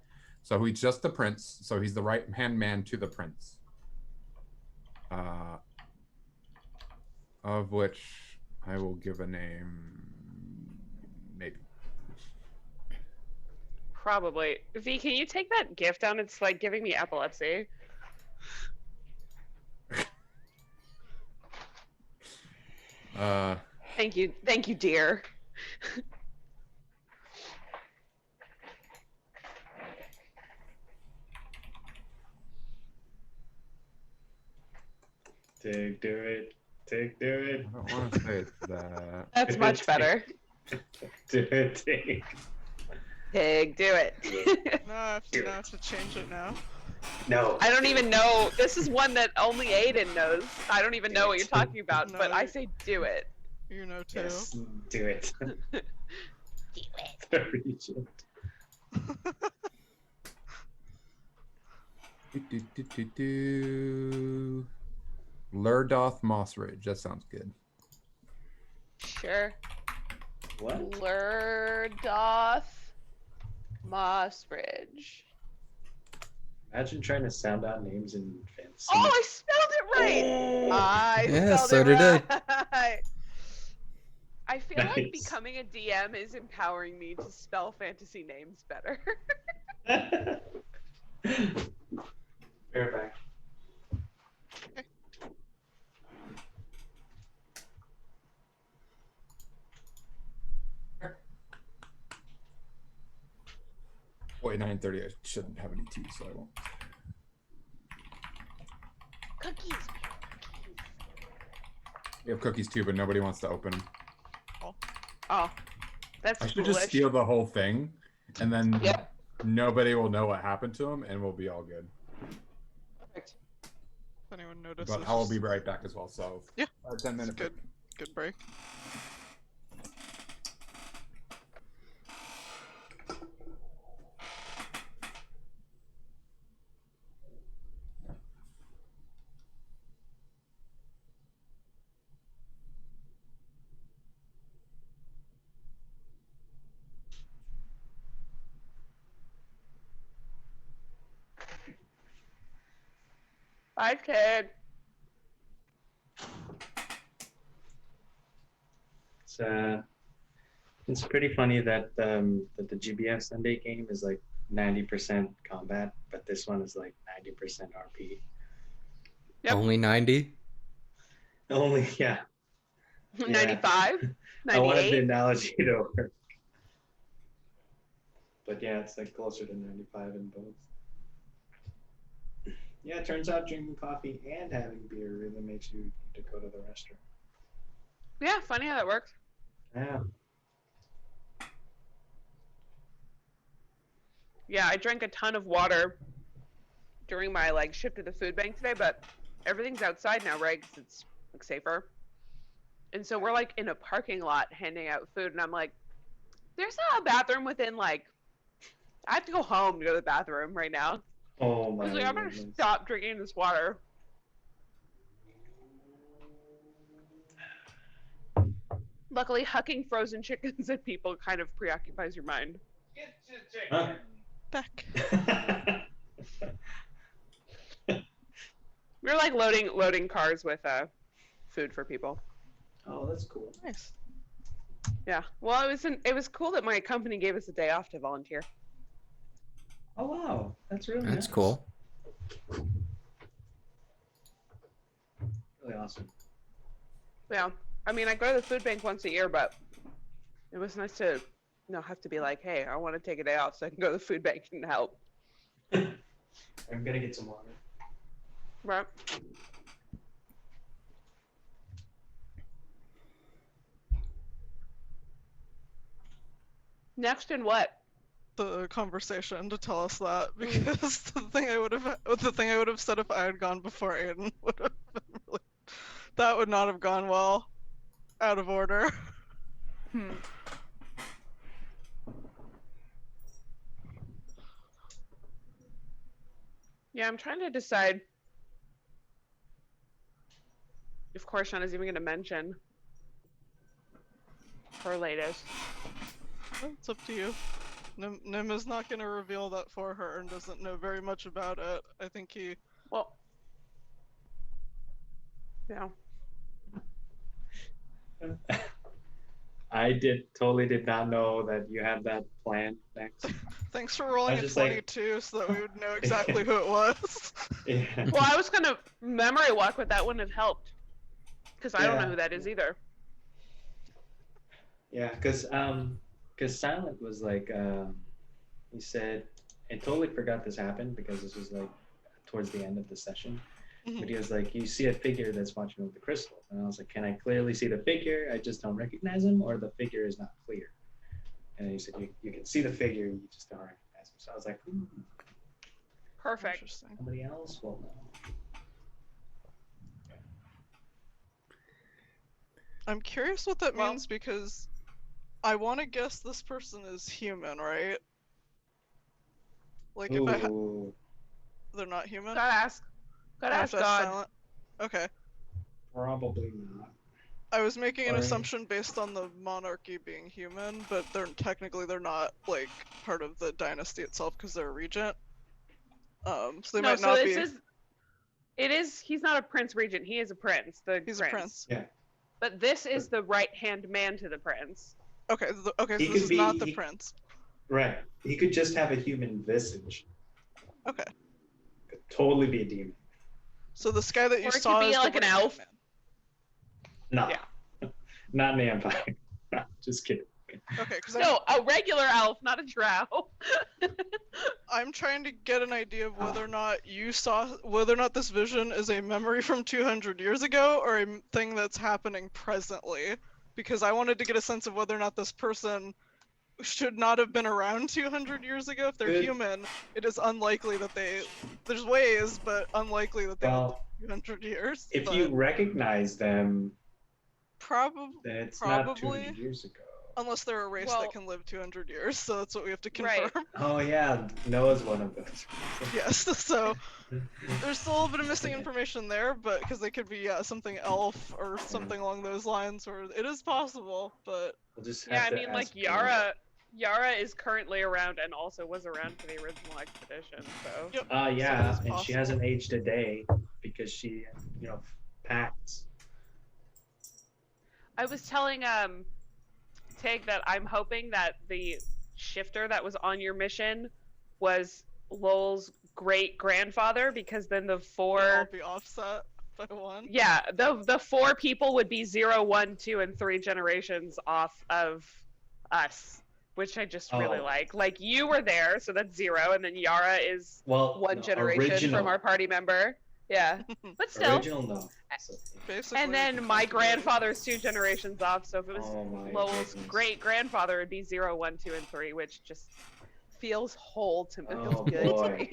So he's just the prince. So he's the right-hand man to the prince. Of which I will give a name, maybe. Probably. V, can you take that gift down? It's like giving me epilepsy. Thank you, dear. Tig, do it. Tig, do it. I don't want to say it's that. That's much better. Do it, Tig. Pig, do it. No, I have to change it now. No. I don't even know. This is one that only Aiden knows. I don't even know what you're talking about, but I say do it. You know too. Yes, do it. Do it. The Regent. Lurdoth Mossridge. That sounds good. Sure. What? Lurdoth Mossbridge. Imagine trying to sound out names in fantasy. Oh, I spelled it right. I Yeah, spelled so it did I. right. I feel like Nice. becoming a DM is empowering me to spell fantasy names better. Bareback. Wait, 9:30. I shouldn't have any tea, so I won't. Cookies. We have cookies too, but nobody wants to open them. Oh, that's I should foolish. just steal the whole thing, and then Yep. nobody will know what happened to them, and we'll be all good. Perfect. If anyone notices. But I will be right back as well. So Yeah, 10 minutes. good. Good break. Bye, kid. It's pretty funny that that the GBF Sunday game is like 90% combat, but this one is like 90% RP. Yep. Only 90? Only, yeah. 95? I wanted the 98? analogy to work. But yeah, it's like closer to 95 in both. Yeah, it turns out drinking coffee and having beer really makes you need to go to the restroom. Yeah, funny how that works. Yeah. Yeah, I drank a ton of water during my like shift to the food bank today, but everything's outside now, right? 'Cause it's like safer. And so we're like in a parking lot handing out food, and I'm like, there's not a bathroom within like, I have to go home to go to the bathroom right now. Oh I my was like, I'm gonna goodness. stop drinking this water. Luckily, hucking frozen chickens at people kind of preoccupies your mind. Huh? Back. We were like loading cars with food for people. Oh, that's cool. Nice. Yeah. Well, it was cool that my company gave us a day off to volunteer. Oh wow, that's really That's nice. cool. Really awesome. Yeah. I mean, I go to the food bank once a year, but it was nice to have to be like, hey, I want to take a day off so I can go to the food bank and help. I'm gonna get some water. Right. Next in what? The conversation to tell us that, because the thing I would have said if I had gone before Aiden would have been really, that would not have gone well. Out of order. Yeah, I'm trying to decide if Korshan is even going to mention her latest. It's up to you. Nim is not going to reveal that for her and doesn't know very much about it. I think he... Well, yeah. I totally did not know that you had that plan next. Thanks for rolling a just like- 22 so that we would know exactly who it was. Yeah. Well, I was going to memory walk, but that wouldn't have helped. Because I don't know Yeah. who that is either. Yeah, because Silent was like, he said, I totally forgot this happened because this was like towards the end of the session. But he was like, you see a figure that's watching over the crystal. And I was like, can I clearly see the figure? I just don't recognize him, or the figure is not clear. And he said, you can see the figure, you just don't recognize him. So I was like, Perfect. Interesting. somebody else will know. I'm curious what that Well- means because I want to guess this person is human, right? Like if Ooh, they're not human? Gotta ask. Gotta Or if ask that's God. silent? Okay. probably not. I was making an Or- assumption based on the monarchy being human, but they're not like part of the dynasty itself because they're a regent. So they No, might so not this be. is. It is. He's not a prince regent. He is a prince. He's a prince. Yeah. But this is the right hand man to the prince. Okay. Okay. He So could this is be- not the he- prince. Right. He could just have a human visage. Okay. Could totally be a demon. So this guy that you Or it could saw be is the like an right-hand elf. man. No. Yeah. Not an empire. No, just kidding. Okay, because No, a regular elf, not a drow. I'm trying to get an idea of whether or not whether or not this vision is a memory from 200 years ago or a thing that's happening presently. Because I wanted to get a sense of whether or not this person should not have been around 200 years ago. If they're Good. human, it is unlikely that there's ways, but unlikely that they would live Well, 200 years. if but you recognize them, probably, then it's not Probably. 200 years ago. unless they're a race Well- that can live 200 years, so that's what we have to confirm. Right. Oh yeah, Noah's one of those. Yes, so there's still a little bit of missing information there, but because they could be something elf or something along those lines, or it is possible, but We'll just have Yeah, I to mean, like ask Noah. Yara is currently around and also was around for the original expedition. So yep. Yeah, So it is and she hasn't possible. aged a day because she, pacts. I was telling Tig that I'm hoping that the shifter that was on your mission was Lowell's great grandfather, because then the They'll all four be offset by one. yeah, the four people would be 0, 1, 2, and 3 generations off of us, which I just really Oh. like. Like, you were there, so that's 0, and then Yara is Well, one no, generation original. from our party member. Yeah, but still. Original, no. So, Basically. And then my continuity. grandfather's 2 generations off, so if it was oh my Lowell's goodness. great grandfather, it'd be 0, 1, 2, and 3, which just feels whole to me. Oh, Feels good boy.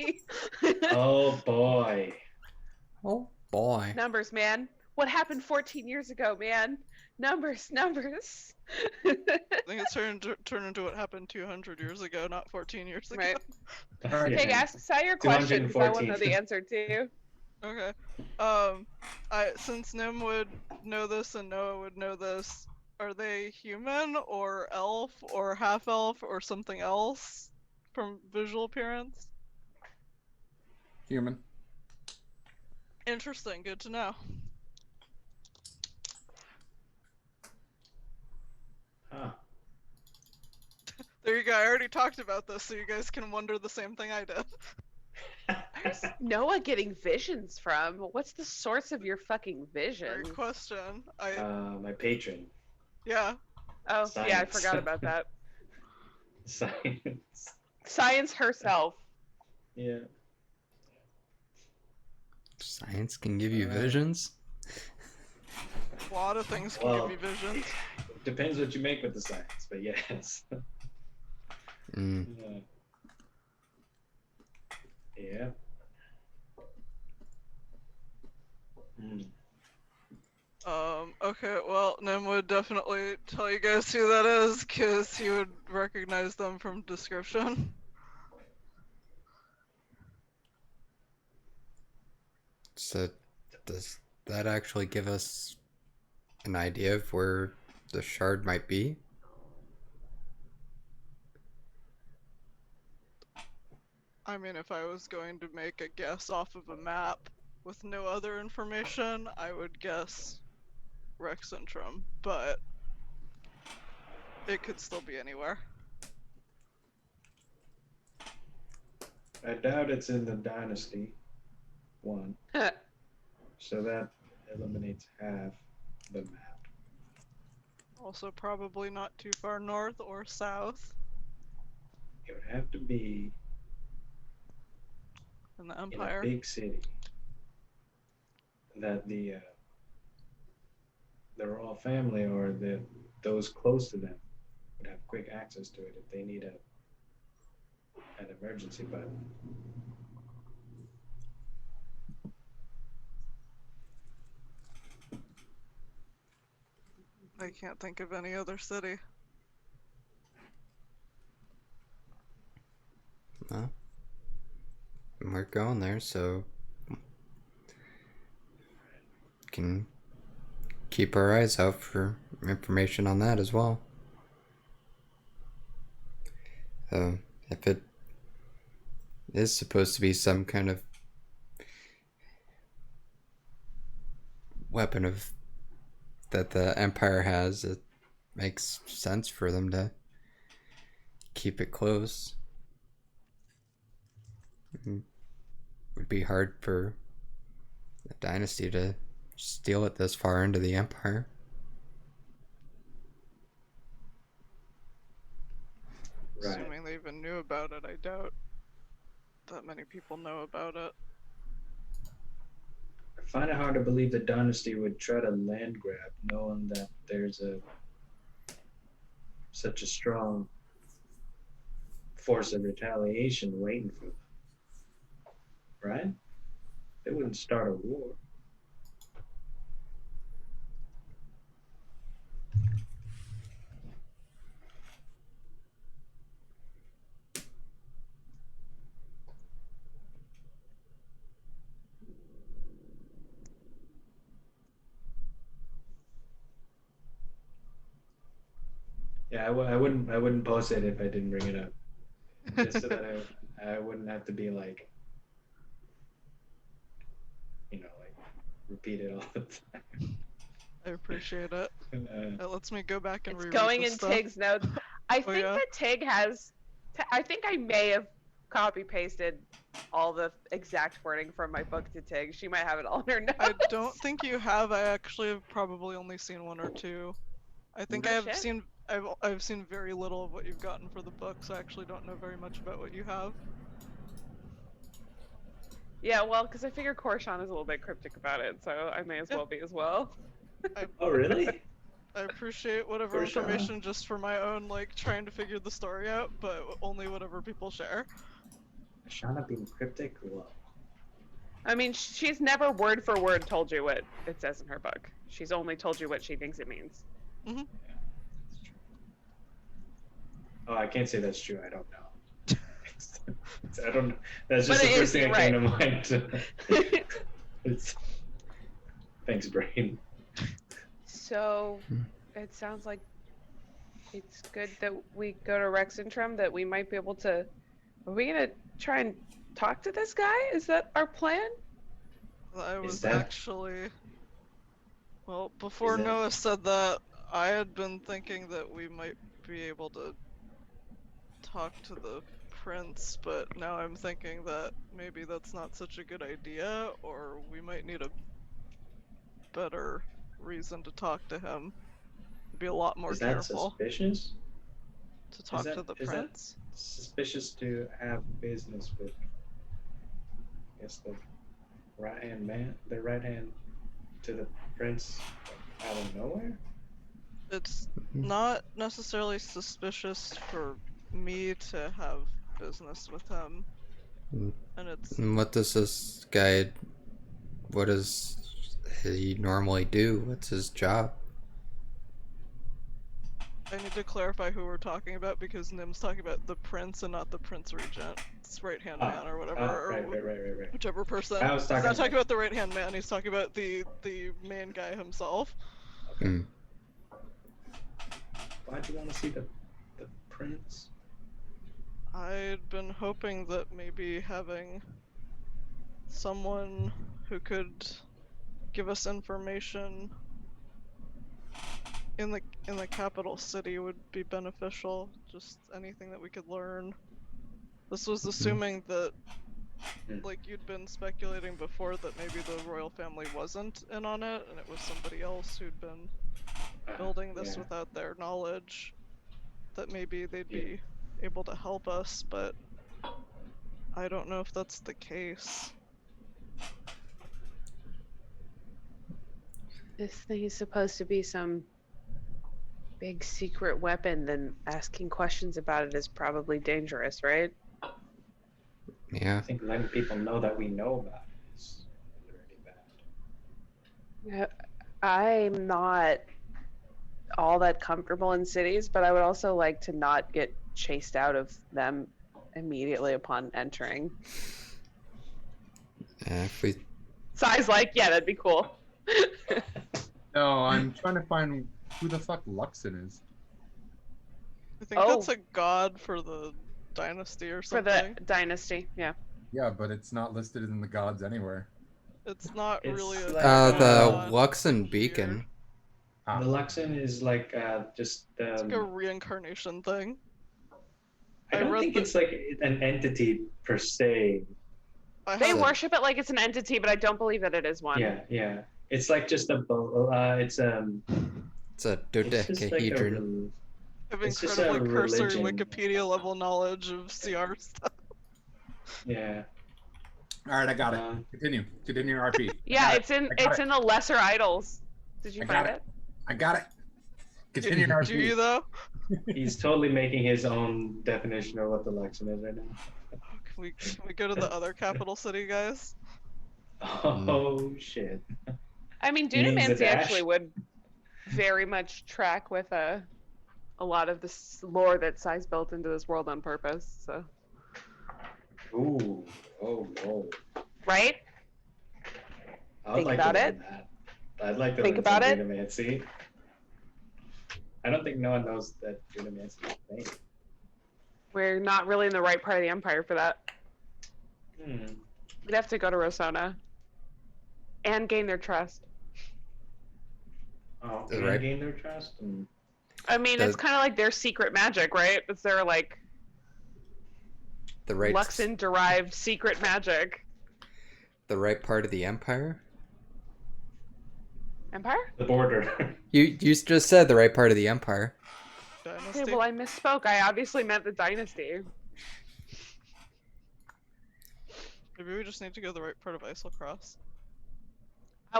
to me. Oh boy. Oh boy. Numbers, man. What happened 14 years ago, man? Numbers. I think it's turned into what happened 200 years ago, not 14 years ago. Right. Yeah. Hey, ask Sai your question, because I want to know 214. the answer too. Okay. Since Nim would know this and Noah would know this, are they human or elf or half elf or something else from visual appearance? Human. Interesting. Good to know. Huh. There you go. I already talked about this, so you guys can wonder the same thing I did. Where's Noah getting visions from? What's the source of your fucking vision? Great question. My patron. Yeah. Oh, yeah, I Science. forgot about that. Science. Science herself. Yeah. Science can give you Alright. visions. A lot of things can Well, give you visions. Depends what you make with the science, but yes. Mm. Yeah. Yeah. Mm. Okay, well, Nim would definitely tell you guys who that is, because he would recognize them from description. So, does that actually give us an idea of where the shard might be? I mean, if I was going to make a guess off of a map with no other information, I would guess Rexentrum, but it could still be anywhere. I doubt it's in the Dynasty one, so that eliminates half the map. Also, probably not too far north or south It would have to be in the in a Empire. big city that the royal family or those close to them would have quick access to it if they need an emergency button. I can't think of any other city. Well, we're going there, so can keep our eyes out for information on that as well. So, if it is supposed to be some kind of weapon of that the Empire has, it makes sense for them to keep it close. It would be hard for the Dynasty to steal it this far into the Empire. Right. Assuming they even knew about it, I doubt that many people know about it. I find it hard to believe the Dynasty would try to land grab, knowing that there's such a strong force of retaliation waiting for them. Right? They wouldn't start a war. Yeah, I wouldn't post it if I didn't bring it up. Just so that I wouldn't have to be like, like repeat it all the time. I appreciate it. It lets me go back and It's reread going the in stuff. Tig's notes. I Oh, think yeah? that Tig has. I think I may have copy pasted all the exact wording from my book to Tig. She might have it all in her notes. I don't think you have. I actually have probably only seen one or two. I think Oh, I've shit. seen I've seen very little of what you've gotten for the book, so I actually don't know very much about what you have. Yeah, well, because I figure Korshan is a little bit cryptic about it, so I may as well be as well. Oh, really? I appreciate whatever For sure. information just for my own like trying to figure the story out, but only whatever people share. Shana being cryptic? Whoa. I mean, she's never word for word told you what it says in her book. She's only told you what she thinks it means. Mm-hmm. Oh, I can't say that's true. I don't know. I don't know. That's But just the it first is, thing that right. came to mind. It's... Thanks, brain. So, it sounds like it's good that we go to Rexentrum, that we might be able to... Are we going to try and talk to this guy? Is that our plan? I was that- actually well before that- Noah said that, I had been thinking that we might be able to talk to the prince, but now I'm thinking that maybe that's not such a good idea, or we might need a better reason to talk to him. Be a lot more Is that careful suspicious? to talk to the Is that prince. suspicious to have business with, I guess, the right-hand man, the right hand to the prince out of nowhere? It's not necessarily suspicious for me to have business with him, and it's What does this guy? What does he normally do? What's his job? I need to clarify who we're talking about because Nim's talking about the prince and not the prince regent. It's right hand man or whatever, Right. or whichever person. I was He's talking not talking about the right hand man. He's talking about the main guy himself. Hmm. Why'd you want to see the prince? I'd been hoping that maybe having someone who could give us information in the capital city would be beneficial. Just anything that we could learn. This was assuming that, like you'd been speculating before, that maybe the royal family wasn't in on it, and it was somebody else who'd been building this Yeah. without their knowledge. That maybe they'd Yeah. be able to help us, but I don't know if that's the case. This thing is supposed to be some big secret weapon, then asking questions about it is probably dangerous, right? Yeah. I think letting people know that we know about it is already bad. I'm not all that comfortable in cities, but I would also like to not get chased out of them immediately upon entering. If we Sai's like, yeah, that'd be cool. No, I'm trying to find who the fuck Luxon is. I think that's a god for the dynasty or For something. the dynasty, yeah. Yeah, but it's not listed in the gods anywhere. It's not It's really a like, the god. Luxon Weird. beacon. Ah. The Luxon is like just. It's like a reincarnation thing. I don't read think the- it's like an entity per se. They So- worship it like it's an entity, but I don't believe that it is one. Yeah. It's like just a. It's It's a It's just like a dodecahedron. I have It's just a incredibly cursory religion. Wikipedia level knowledge of CR stuff. yeah. All right, I got it. Um, Continue your RP. Yeah, I it's in I got it's it. in the Lesser Idols. Did you I find got it? I got it. Continue your RP. Do you though? He's totally making his own definition of what the Luxon is right now. Can we go to the other capital city, guys? Oh shit. I mean, He needs a Dunamancy actually dash? would very much track with a lot of this lore that Sai's built into this world on purpose. So, Ooh. Oh no. right? I would Think like about to it. learn that. I'd like to Think learn about some it. Dunamancy. I don't think no one knows that Dunamancy is a thing. We're not really in the right part of the empire for that. Hmm. We'd have to go to Rosona. and gain their trust. Oh, The and right- gain their trust. I mean, it's The- kind of like their secret magic, right? It's their like The right, Luxon-derived secret magic. the right part of the empire. Empire? The border. You just said the right part of the empire. Dynasty. Okay, well, I misspoke. I obviously meant the dynasty. Maybe we just need to go the right part of Islecross.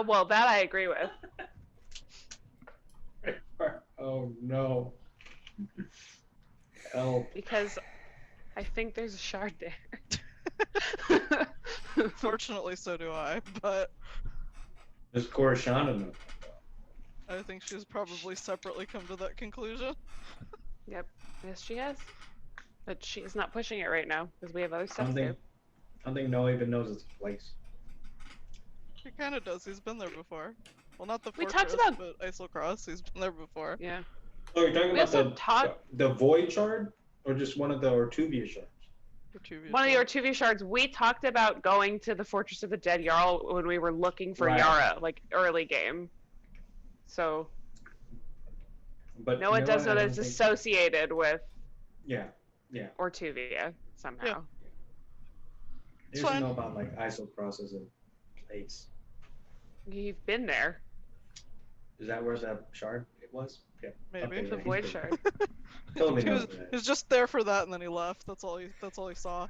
Well, that I agree with. Oh no. Help. Because I think there's a shard there. Fortunately, so do I, but Does Coruscant know? I think she's probably separately come to that conclusion. Yep. Yes, she has. But she is not pushing it right now because we have other I stuff don't to do. think, I don't think Noah even knows its place. He kind of does. He's been there before. Well, not the We fortress, talked about- but Islecross. He's been there before. Yeah. Oh, you're talking We about also the void shard, or just one of the Ortuvia shards? For Tuvia One of the Shard. Ortuvia shards, we talked about going to the Fortress of the Dead Jarl when we were looking for Right. Yara, like early game. So But Noah does know I that don't it's think- associated with Yeah. Ortuvia somehow. Yeah. He It's doesn't fine. know about like Isocross as a place. You've been there. Is that where that shard it was? Yeah. Maybe. Okay, The yeah, Void he's been- Shard. Totally he, was, knows that. he was just there for that, and then he left. That's all he saw.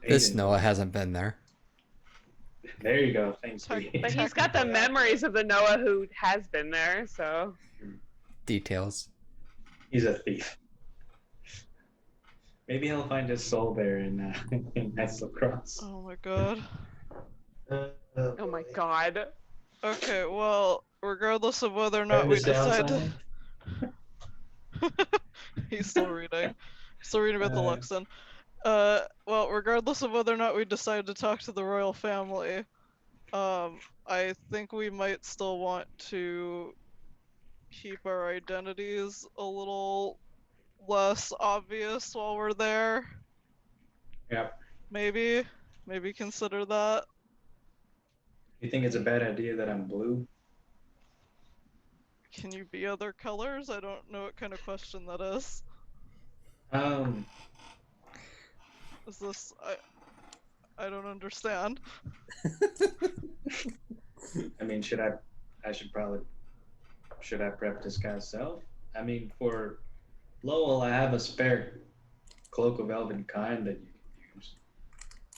This Aiden. Noah hasn't been there. There you go. Thanks. Sorry. Dee. But he's got the Technically memories of the Noah who has been there, so Details. He's a thief. Maybe he'll find his soul there in Isocross. Oh my god. oh my god. Okay, well, regardless of whether or Right, not we Miss decide to. Downside? He's still reading. Still reading about the Uh. Luxon. Well, regardless of whether or not we decide to talk to the royal family, I think we might still want to keep our identities a little less obvious while we're there. Yep. Maybe consider that. You think it's a bad idea that I'm blue? Can you be other colors? I don't know what kind of question that is. Is this I don't understand. I mean, should I prep disguise self? I mean, for Lowell, I have a spare cloak of elven kind that you can use.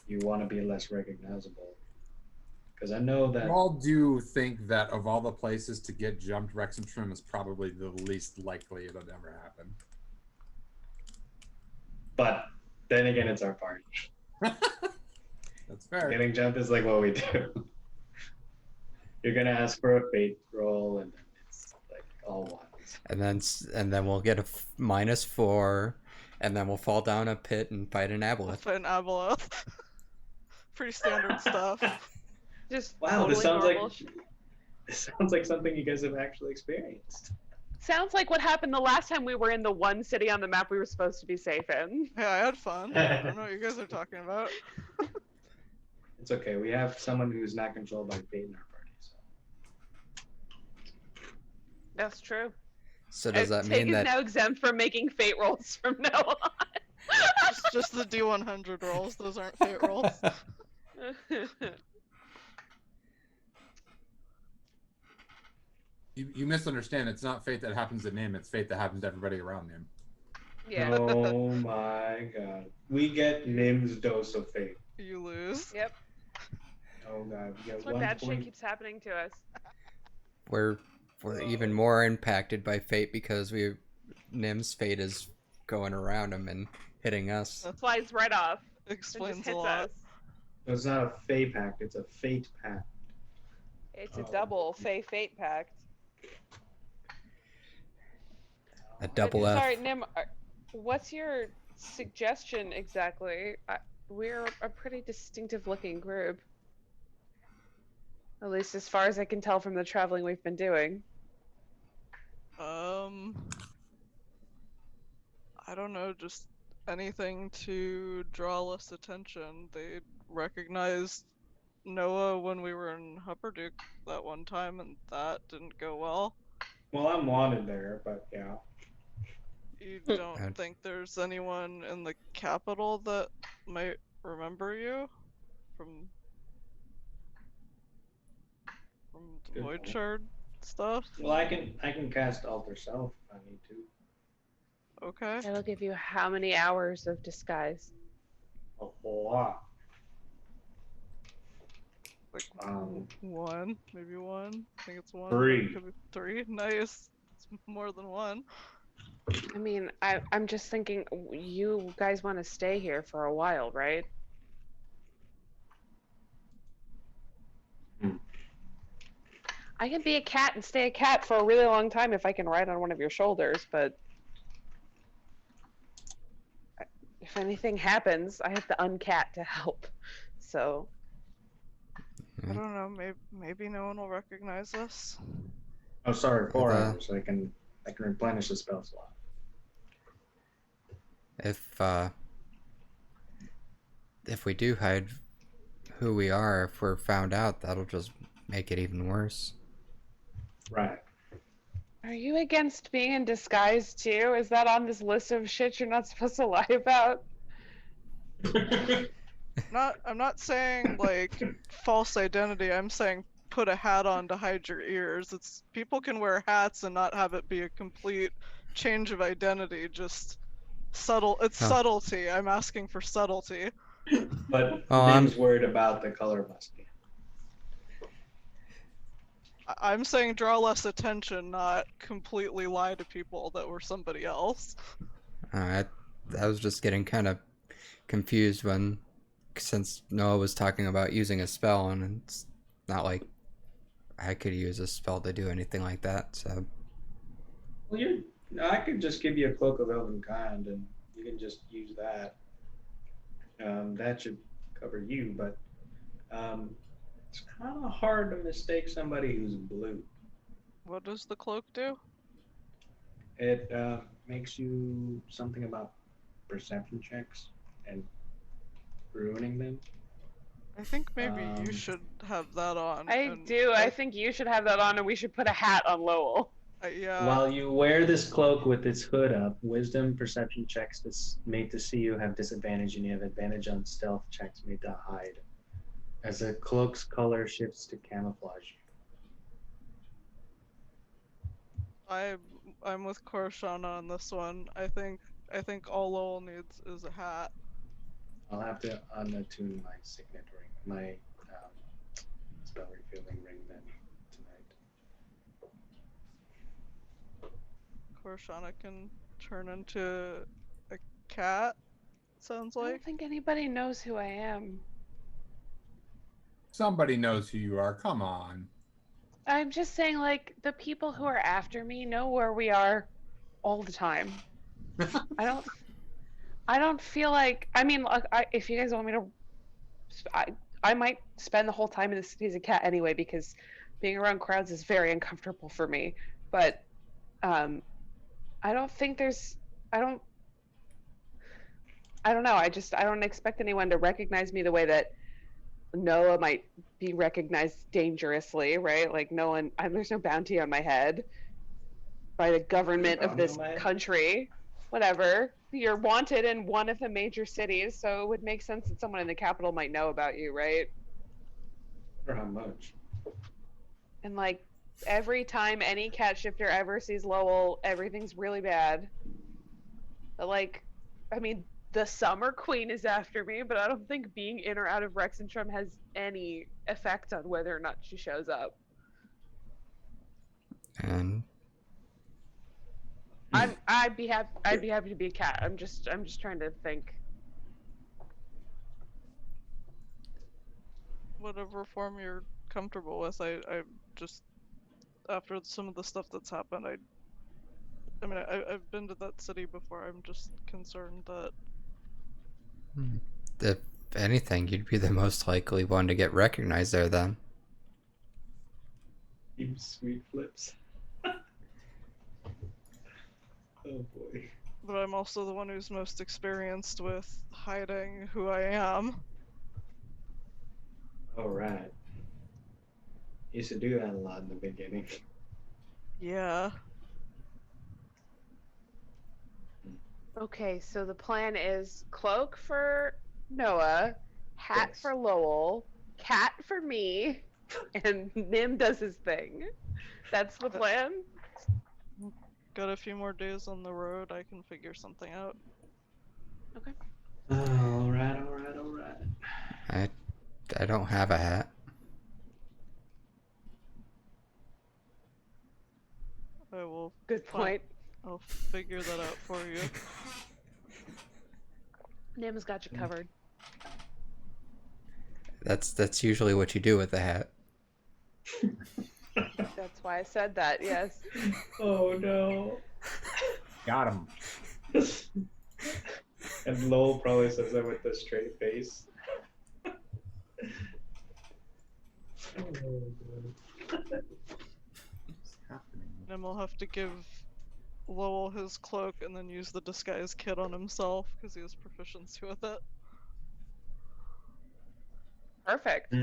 You want to be less recognizable. Because I know that You all do think that of all the places to get jumped, Wrexham is probably the least likely it'll ever happen. but then again, it's our party. That's fair. Getting jumped is like what we do. You're gonna ask for a fate roll, and then it's like all ones. And then we'll get a -4, and then we'll fall down a pit and fight an I'll aboleth. fight an Abeloth. Pretty standard stuff. Just Wow, totally this sounds normal. like this sounds like something you guys have actually experienced. Sounds like what happened the last time we were in the one city on the map we were supposed to be safe in. Yeah, I had fun. I don't know what you guys are talking about. It's okay. We have someone who's not controlled by fate in our party. So. That's true. So does that Tig mean is that now exempt from making fate rolls from now on. Just the D100 rolls. Those aren't fate rolls. You misunderstand. It's not fate that happens to Nim. It's fate that happens to everybody around Nim. yeah. Oh my god. We get Nim's dose of fate. You lose. Yep. Oh god. We get That's why one bad shit point. keeps happening to us. we're even more impacted by fate because Nim's fate is going around him and hitting us. Flies right off. And just Explains a hits lot. us. So it's not a fate pact, it's a fate pact. It's a Oh. double fate pact. A double F. Sorry, Nim. What's your suggestion exactly? We're a pretty distinctive-looking group. At least as far as I can tell from the traveling we've been doing. I don't know, just anything to draw less attention. They recognize Noah when we were in Hupperduke that one time, and that didn't go well. Well, I'm wanted there, but yeah. You Hmm. don't think there's anyone in the capital that might remember you from the Good Void point. Shard stuff? Well, I can cast Alter Self if I need to. Okay. It'll give you how many hours of disguise? A whole lot. Like Um, maybe one. I think it's one. But 3. it could be 3. Nice. It's more than one. I mean, I'm just thinking, you guys want to stay here for a while, right? Hmm. I can be a cat and stay a cat for a really long time if I can ride on one of your shoulders, but if anything happens, I have to uncat to help. So, I don't know. Maybe no one will recognize us. Oh, sorry, 4 Well, hours. I can replenish the spell slot. If we do hide who we are, if we're found out, that'll just make it even worse. Right. are you against being in disguise too? Is that on this list of shit you're not supposed to lie about? I'm not saying like false identity. I'm saying put a hat on to hide your ears. It's people can wear hats and not have it be a complete change of identity. Just subtle. It's Oh. subtlety. I'm asking for subtlety. But Oh, Lynn's worried about the color of my skin. I'm saying draw less attention, not completely lie to people that we're somebody else. I was just getting kind of confused since Noah was talking about using a spell, and it's not like I could use a spell to do anything like that. So Well, I could just give you a cloak of elven kind, and you can just use that. That should cover you, but it's kind of hard to mistake somebody who's blue. What does the cloak do? It makes you something about perception checks and ruining them. I think maybe you Um, should have that on. I and do. I think you should have that on, and we should put a hat on Lowell. Yeah. While you wear this cloak with its hood up, wisdom perception checks made to see you have disadvantage, and you have advantage on stealth checks made to hide. As the cloak's color shifts to camouflage you. I'm with Korshana on this one. I think all Lowell needs is a hat. I'll have to unattune my signet ring, my spell revealing ring then tonight. Korshana can turn into a cat. Sounds I like. don't think anybody knows who I am. Somebody knows who you are. Come on. I'm just saying, like, the people who are after me know where we are all the time. I don't feel like. I mean, like, if you guys want me to, I might spend the whole time in the city as a cat anyway, because being around crowds is very uncomfortable for me. But I don't think there's. I don't know. I don't expect anyone to recognize me the way that Noah might be recognized dangerously, right? Like there's no bounty on my head by the government of this country. Whatever. You're wanted in one of the major cities, so it would make sense that someone in the capital might know about you, right? I wonder how much. And like every time any cat shifter ever sees Lowell, everything's really bad. But like, I mean, the Summer Queen is after me, but I don't think being in or out of Rexentrum has any effect on whether or not she shows up. and I'd be happy to be a cat. I'm just trying to think. Whatever form you're comfortable with. I just after some of the stuff that's happened, I mean, I've been to that city before. I'm just concerned that. if anything, you'd be the most likely one to get recognized there then. You sweet flips. Oh boy. But I'm also the one who's most experienced with hiding who I am. All right. Used to do that a lot in the beginning. Yeah. Okay, so the plan is cloak for Noah, hat Yes. for Lowell, cat for me, and Nim does his thing. That's the plan? Got a few more days on the road. I can figure something out. Okay. All right, all right, all right. I don't have a hat. I will. Good point. I'll figure that out for you. Nim's got you covered. That's usually what you do with a hat. That's why I said that, yes. Oh no. Got him. And Lowell probably says that with a straight face. What's happening? Nim will have to give Lowell his cloak and then use the disguise kit on himself because he has proficiency with it. Perfect.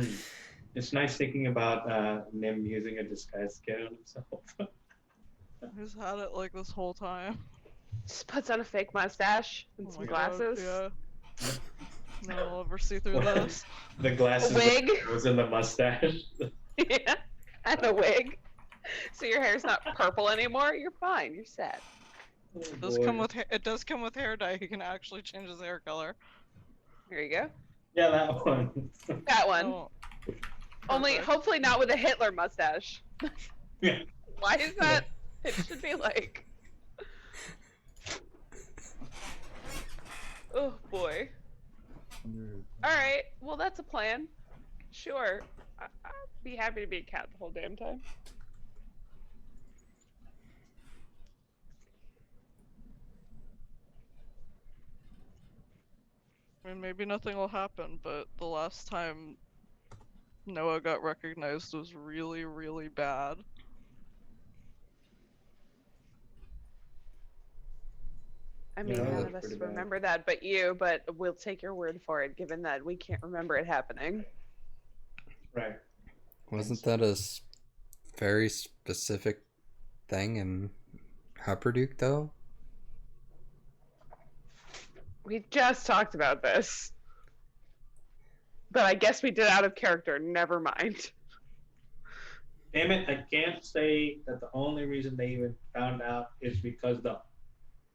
It's nice thinking about Nim using a disguise kit on himself. He's had it like this whole time. Just puts on a fake mustache and Oh some my glasses. God, yeah. No one will ever see through this. The glasses A wig. was in the mustache. Yeah. And a wig. So your hair's not purple anymore. You're fine. You're set. It does come with it does come with hair dye. He can actually change his hair color. Here you go. Yeah, that one. That one. Oh, Only, perfect. hopefully not with a Hitler mustache. Yeah. Why is that? It should be like. Oh boy. Alright, well that's a plan. Sure. I'd be happy to be a cat the whole damn time. I mean, maybe nothing will happen, but the last time Noah got recognized was really, really bad. I mean, Yeah, that none was of us pretty bad. remember that but you, but we'll take your word for it, given that we can't remember it happening. Right. Wasn't that a very specific thing in Hupperduke, though? We just talked about this. But I guess we did out of character, never mind. Damn it, I can't say that the only reason they even found out is because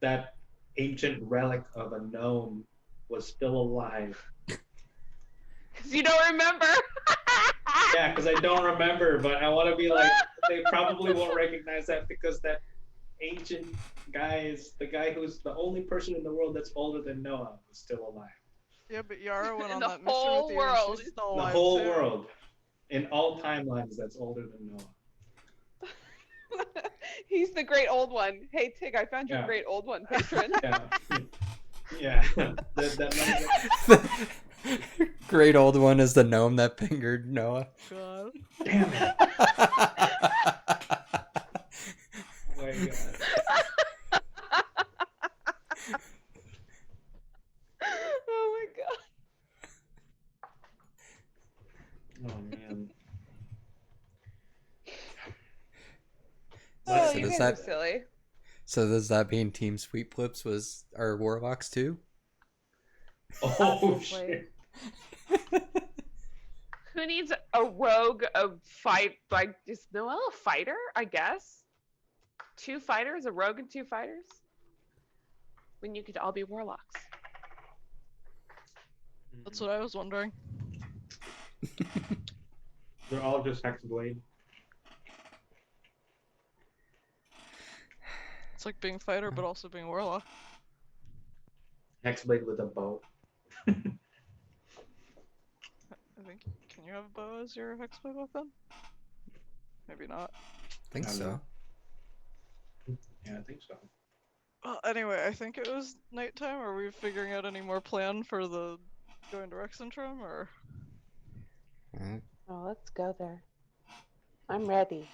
that ancient relic of a gnome was still alive. Because you don't remember. Yeah, because I don't remember, but I want to be like, they probably won't recognize that because that ancient guy is the guy who's the only person in the world that's older than Noah was still alive. Yeah, but Yara went In on the that mission whole with you world. and she's still The alive whole too. world, in all timelines, that's older than Noah. He's the great old one. Hey, Tig, I found your Yeah. great old one patron. Yeah. Yeah. that Great old one is the gnome that fingered Noah. God. damn it. Oh my god. Oh my god. Oh man. Oh, So you does guys that- are silly. So does that mean Team Sweet Flips was our warlocks too? Oh Obviously. shit. Who needs a rogue of fight? Like, is Noelle a fighter? I guess. 2 fighters, a rogue and 2 fighters. When you could all be warlocks. That's what I was wondering. They're all just Hexablade. It's like being fighter, but also being warlock. Hexablade with a bow. I think. Can you have a bow as your hexblade weapon? Maybe not. I think I don't so. know. Yeah, I think so. Well, anyway, I think it was nighttime. Are we figuring out any more plan for the going to Rexentrum, or? Oh, let's go there. I'm ready.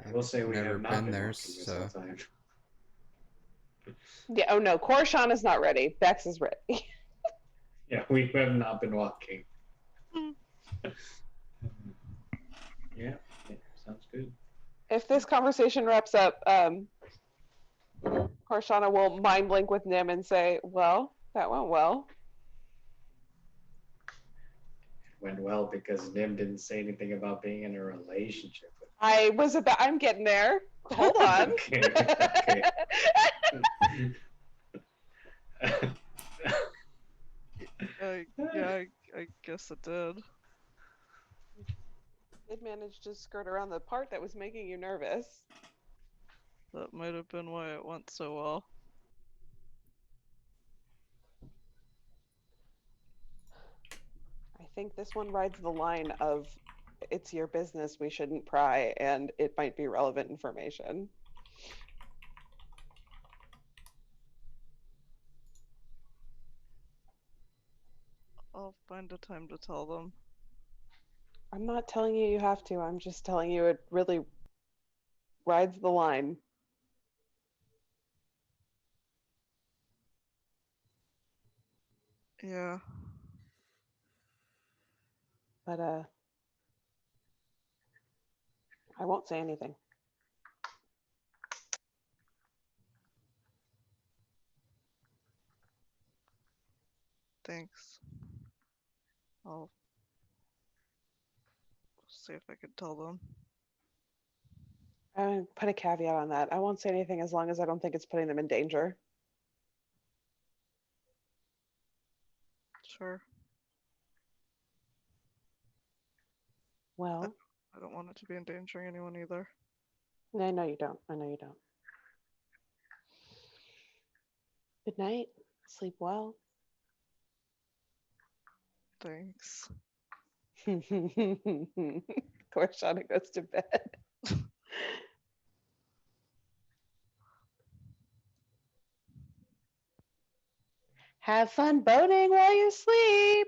I will say we never have not been been there, walking this so whole time. Yeah. Oh no, Korshan is not ready. Bex is ready. Yeah, we have not been walking. Yeah, sounds good. If this conversation wraps up, Korshana will mind link with Nim and say, "Well, that went well." Went well because Nim didn't say anything about being in a relationship with I'm getting there. Hold on. Okay. Yeah, I guess it did. Did manage to skirt around the part that was making you nervous. That might have been why it went so well. I think this one rides the line of it's your business, we shouldn't pry, and it might be relevant information. I'll find a time to tell them. I'm not telling you you have to, I'm just telling you it really rides the line. Yeah. But I won't say anything. Thanks. I'll see if I can tell them. I put a caveat on that. I won't say anything as long as I don't think it's putting them in danger. Sure. Well, I don't want it to be endangering anyone either. I know you don't. I know you don't. Good night. Sleep well. Thanks. Korshana goes to bed. Have fun boating while you sleep.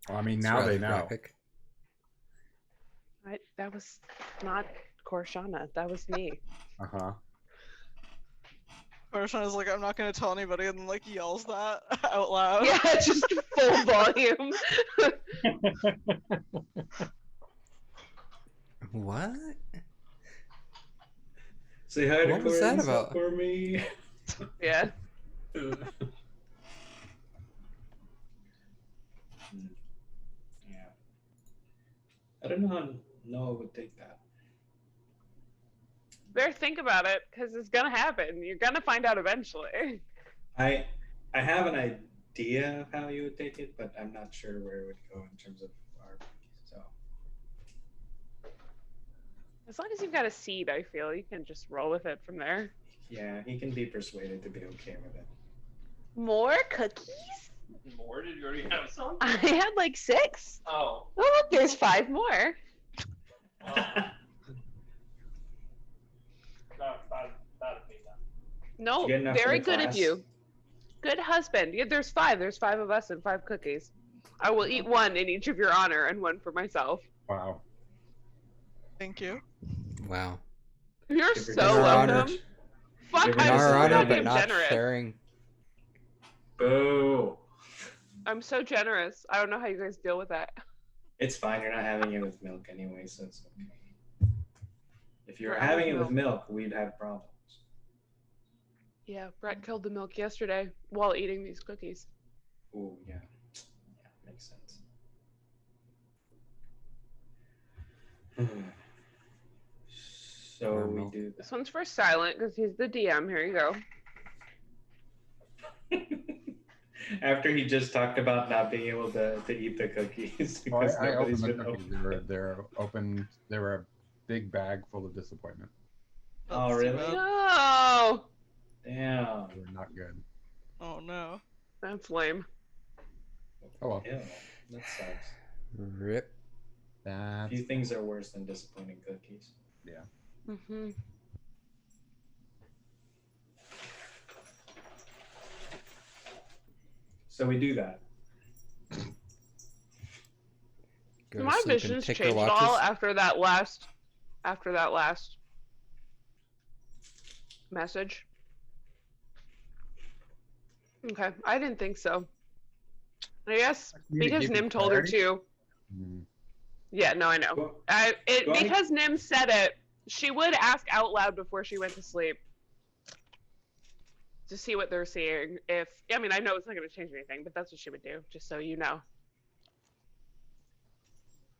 I mean, It's now they rather know. graphic. That was not Korshana. That was me. Uh-huh. Korshana's like, I'm not gonna tell anybody, and then like yells that out loud. Yeah, just full volume. What? Say hi to What was that Corinne about? for me. Yeah. Yeah. I don't know how Noah would take that. Better think about it, because it's gonna happen. You're gonna find out eventually. I have an idea of how you would take it, but I'm not sure where it would go in terms of our. So As long as you've got a seed, I feel you can just roll with it from there. yeah, he can be persuaded to be okay with it. More cookies? More? Did you already have some? I had like 6. Oh. Oh, look, there's 5 more. That'd be done. No, Did you get enough for very the good of class? you. Good husband. Yeah, there's 5. There's 5 of us and 5 cookies. I will eat 1 in each of your honor and 1 for myself. Wow. Thank you. Wow. You're Give her so just our welcome. honor. Fuck, Give her In I'm just our so honor, goddamn but not generous. sharing. Boo! I'm so generous. I don't know how you guys deal with that. It's fine. You're not having it with milk anyway, so it's okay. If you were Not having with it with milk. milk, we'd have problems. Yeah, Brett killed the milk yesterday while eating these cookies. Ooh, yeah. Yeah, makes sense. So More we milk. do This one's for Silent because he's the DM. Here you go. that. After he just talked about not being able to eat the cookies Well, because I nobody's opened the been cookies. They're open. They were a big bag full of disappointment. Oh, That's too really? bad. No, Damn. They were not good. Oh no. that's lame. Oh well. Ew, that sucks. Rip. That's Few things are worse than disappointing cookies. Mm-hmm. So we do that. Go to My sleep and vision's tick changed your all watches. after that last message. Okay, I didn't think so. I guess You need to because give you Nim told her clarity. to. Mm. Yeah, no, I know. Go- go- Because Nim said it, she would ask out loud before she went to sleep to see what they're seeing. If I mean, I know it's not going to change anything, but that's what she would do, just so you know.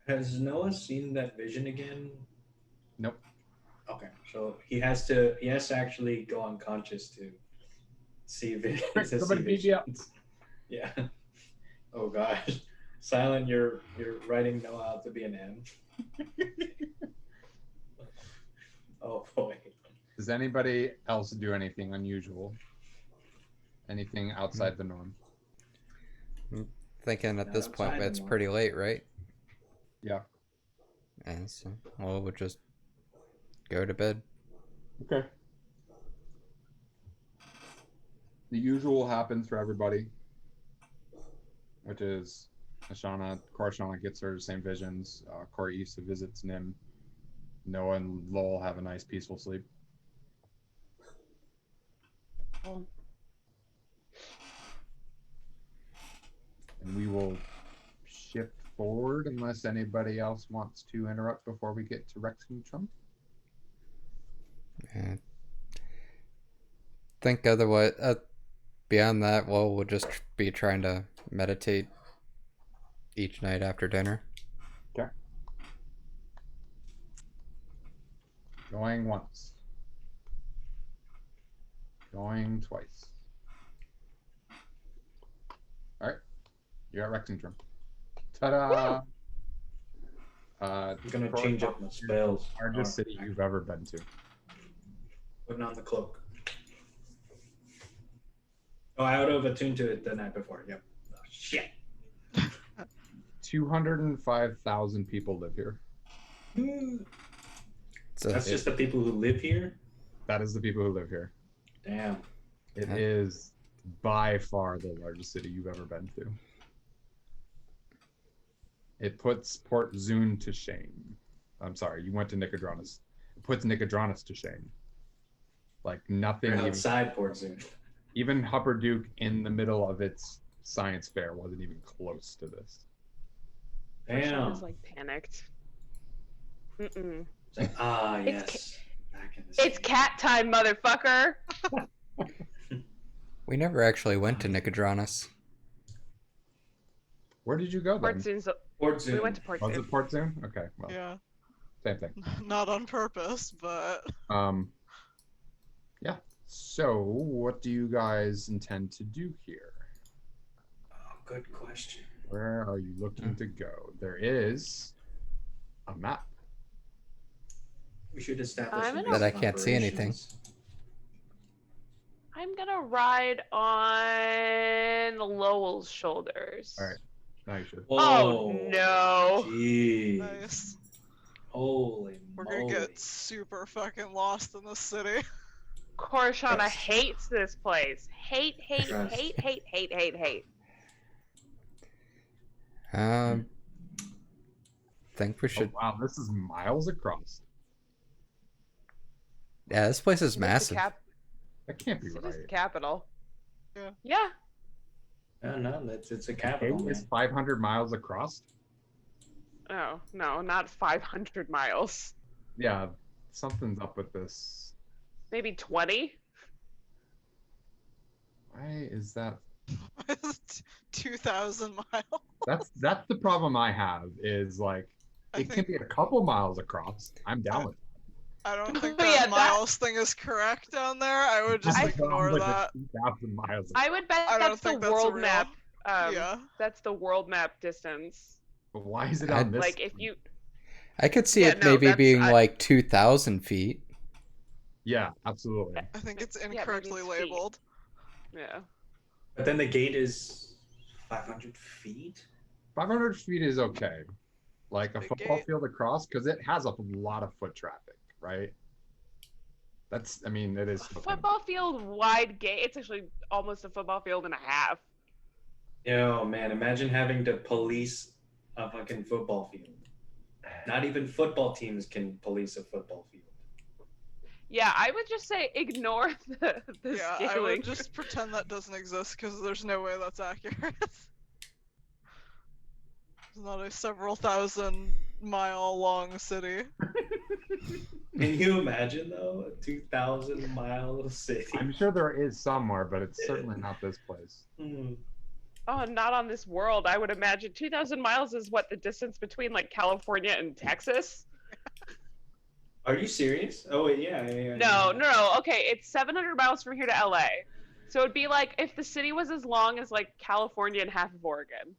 Has Noah seen that vision again? Nope. Okay, so he has to actually go unconscious to see visions. Somebody beat me up. Yeah. Oh gosh. Silent, you're writing Noah out to be an M. Oh boy. Does anybody else do anything unusual? Anything outside the norm? Thinking at Not this point outside it's anymore. pretty late, right? Yeah. And so, well, we'll just go to bed. Okay. The usual happens for everybody, which is Korshana gets her same visions. Corey Issa visits Nim. Noah and Lowell have a nice peaceful sleep. Oh. And we will shift forward unless anybody else wants to interrupt before we get to Rexington. And think otherwise. Beyond that, well, we'll just be trying to meditate each night after dinner. Okay. Going once. Going twice. All right. You're at Rexington. Ta-da! I'm gonna change up my spells. Largest city you've ever been to. Putting on the cloak. Oh, I would have attuned to it the night before. Yep. Oh, shit. 205,000 people live here. So That's just the people who live here? That is the people who live here. Damn. It Huh? is by far the largest city you've ever been to. It puts Port Zune to shame. I'm sorry, you went to Nicodranus. It puts Nicodranus to shame. Like nothing They're even, outside Port Zune. even Hupperduke in the middle of its science fair wasn't even close to this. I Damn. was like panicked. Mm-mm. It's like, ah, It's yes. Back in the It's city. cat time, motherfucker. we never actually went to Nicodranus. Where did you go Port then? Zune's. Port Zune. We went to Port Was Zune. it Port Zune? Okay, well, Yeah, same thing. not on purpose, but Yeah. So, what do you guys intend to do here? Oh, good question. Where are you looking to go? There is a map. We should establish I'm a gonna- But I base of can't see anything. operations. I'm gonna ride on Lowell's shoulders. All right. Now you should. Oh, Whoa. no. Jeez. nice. Holy We're moly. gonna get super fucking lost in the city. Korshana Trust. hates this place. Hate, hate, Trust. hate, hate, hate, hate, hate. Think we should. Oh, wow, this is miles across. Yeah, this place is It's the massive. That can't be City's right. the capital. Yeah. Yeah. No, it's a capital, It's man. 500 miles across. Oh, no, not 500 miles. Yeah, something's up with this. Maybe 20? Why is that? 2,000 miles. That's the problem I have. Is like I it can think be a couple miles across. I'm down with it. I don't think But that yeah, that- miles thing is correct down there. I would just I'm ignore with that. the 2,000 miles. I would bet I don't that's the think that's world real. map. Yeah. That's the world map distance. But why is it I- on this? Like, if you. I could see Yeah, it no, maybe that's- being I- like 2,000 feet. Yeah, absolutely. I think it's Yeah, maybe incorrectly feet. labeled. Yeah. But then the gate is 500 feet? 500 feet is okay. Like a Big football gate. field across, because it has a lot of foot traffic, right? That's, I mean, it is. A football field wide gate. It's actually almost a football field and a half. Yo, man, imagine having to police a fucking football field. Not even football teams can police a football field. Yeah, I would just say ignore the Yeah, I scaling. would just pretend that doesn't exist because there's no way that's accurate. It's not a several thousand mile long city. Can you imagine though, a 2,000-mile city? I'm sure there is somewhere, but it's certainly not this place. Hmm. Oh, not on this world. I would imagine 2,000 miles is what the distance between like California and Texas. Are you serious? Oh wait, yeah. No. Okay, it's 700 miles from here to LA. So it'd be like if the city was as long as like California and half of Oregon.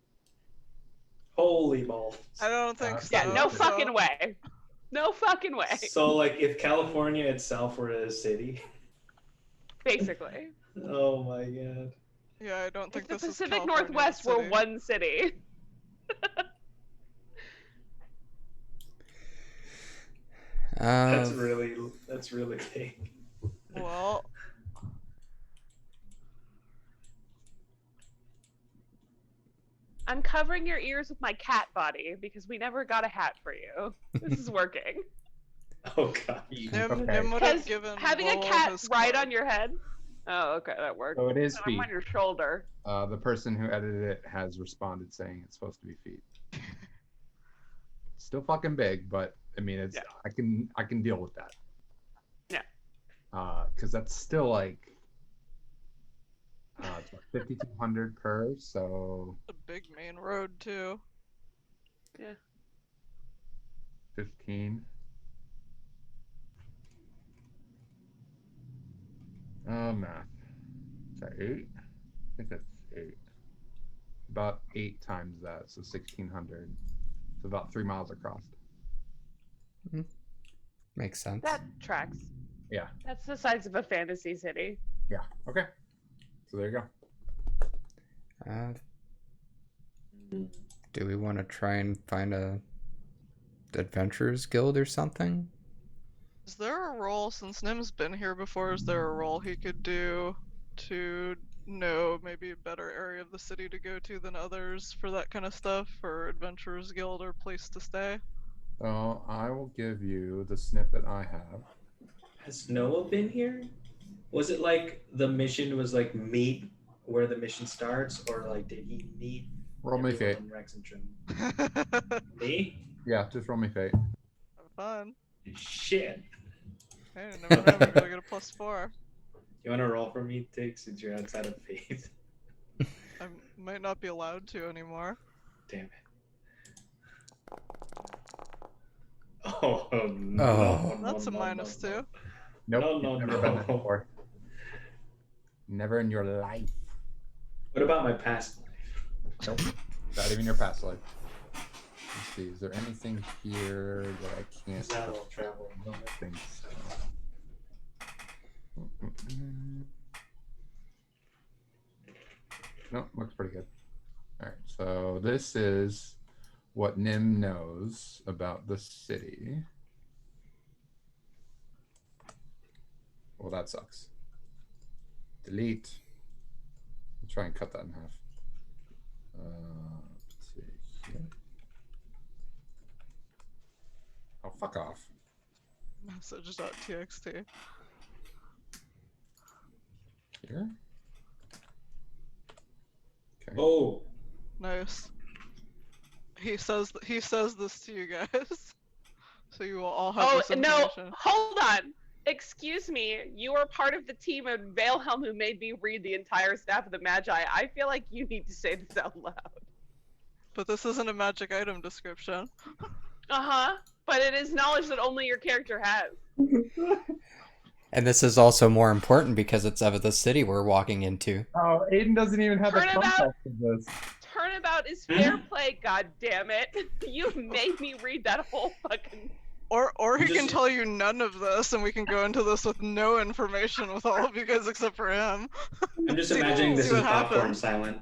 Holy balls. I don't think so. Yeah, no so- fucking way. No fucking way. So like if California itself were a city. Basically. Oh my god. Yeah, I don't think If the this is Pacific California Northwest City. were one city. That's really big. Well, I'm covering your ears with my cat body because we never got a hat for you. This is working. Oh god. Nim Okay. would have Because given having a Lowell cat his ride card. on your head. Oh, okay, that worked. So it is I'm feet. on your shoulder. The person who edited it has responded saying it's supposed to be feet. Still fucking big, but I mean, it's Yeah. I can deal with that. Yeah. Because that's still like it's about 5,200 per. So A big main road too. 15. Math. Is that 8? I think that's 8. About 8 times that, so 1,600. It's about 3 miles across. Makes sense. That tracks. Yeah. That's the size of a fantasy city. Yeah. Okay. So there you go. Do we want to try and find a adventurers guild or something? Is there a role, since Nim's been here before, is there a role he could do to know maybe a better area of the city to go to than others for that kind of stuff, for Adventurers Guild or place to stay? So I will give you the snippet I have. Has Noah been here? Was it like the mission was like meet where the mission starts, or like did he meet Roll me fate. everyone in Rex and Trim? Have Me? Yeah, just roll me fate. fun. Shit. Hey, never know, maybe I'll get a +4. You want to roll for me, Tig, since you're outside of faith? I might not be allowed to anymore. Damn it. Oh no. Oh. That's a -2. Nope. No, you've never been there no. before. Never in your life. What about my past life? Nope. Not even your past life. Let's see. Is there anything here that I can't? Is that all travel? I don't think so. No, looks pretty good. All right, so this is what Nim knows about the city. Well, that sucks. Delete. I'll try and cut that in half. Let's see here. Oh, fuck off. Message.txt. Here. Okay. Oh, Nice. He says this to you guys, so you will all have Oh, this no. information. Hold on. Excuse me. You are part of the team at Valehelm who made me read the entire Staff of the Magi. I feel like you need to say this out loud. But this isn't a magic item description. Uh-huh. But it is knowledge that only your character has. And this is also more important because it's of the city we're walking into. Oh, Aiden doesn't even have the Turnabout. context of this. Turnabout is fair play, god damn it. You made me read that whole fucking... Or he can Just- tell you none of this, and we can go into this with no information with all of you guys except for him. I'm just See- imagining this see is what popcorn happens. silent.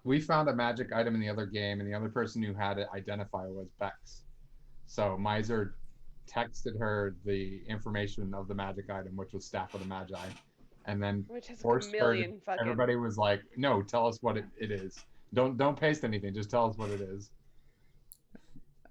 We found a magic item in the other game, and the other person who had it identify was Bex. So Miser texted her the information of the magic item, which was Staff of the Magi, and then Which has forced a her. million fucking... Everybody was like, "No, tell us what it is. Don't paste anything. Just tell us what it is."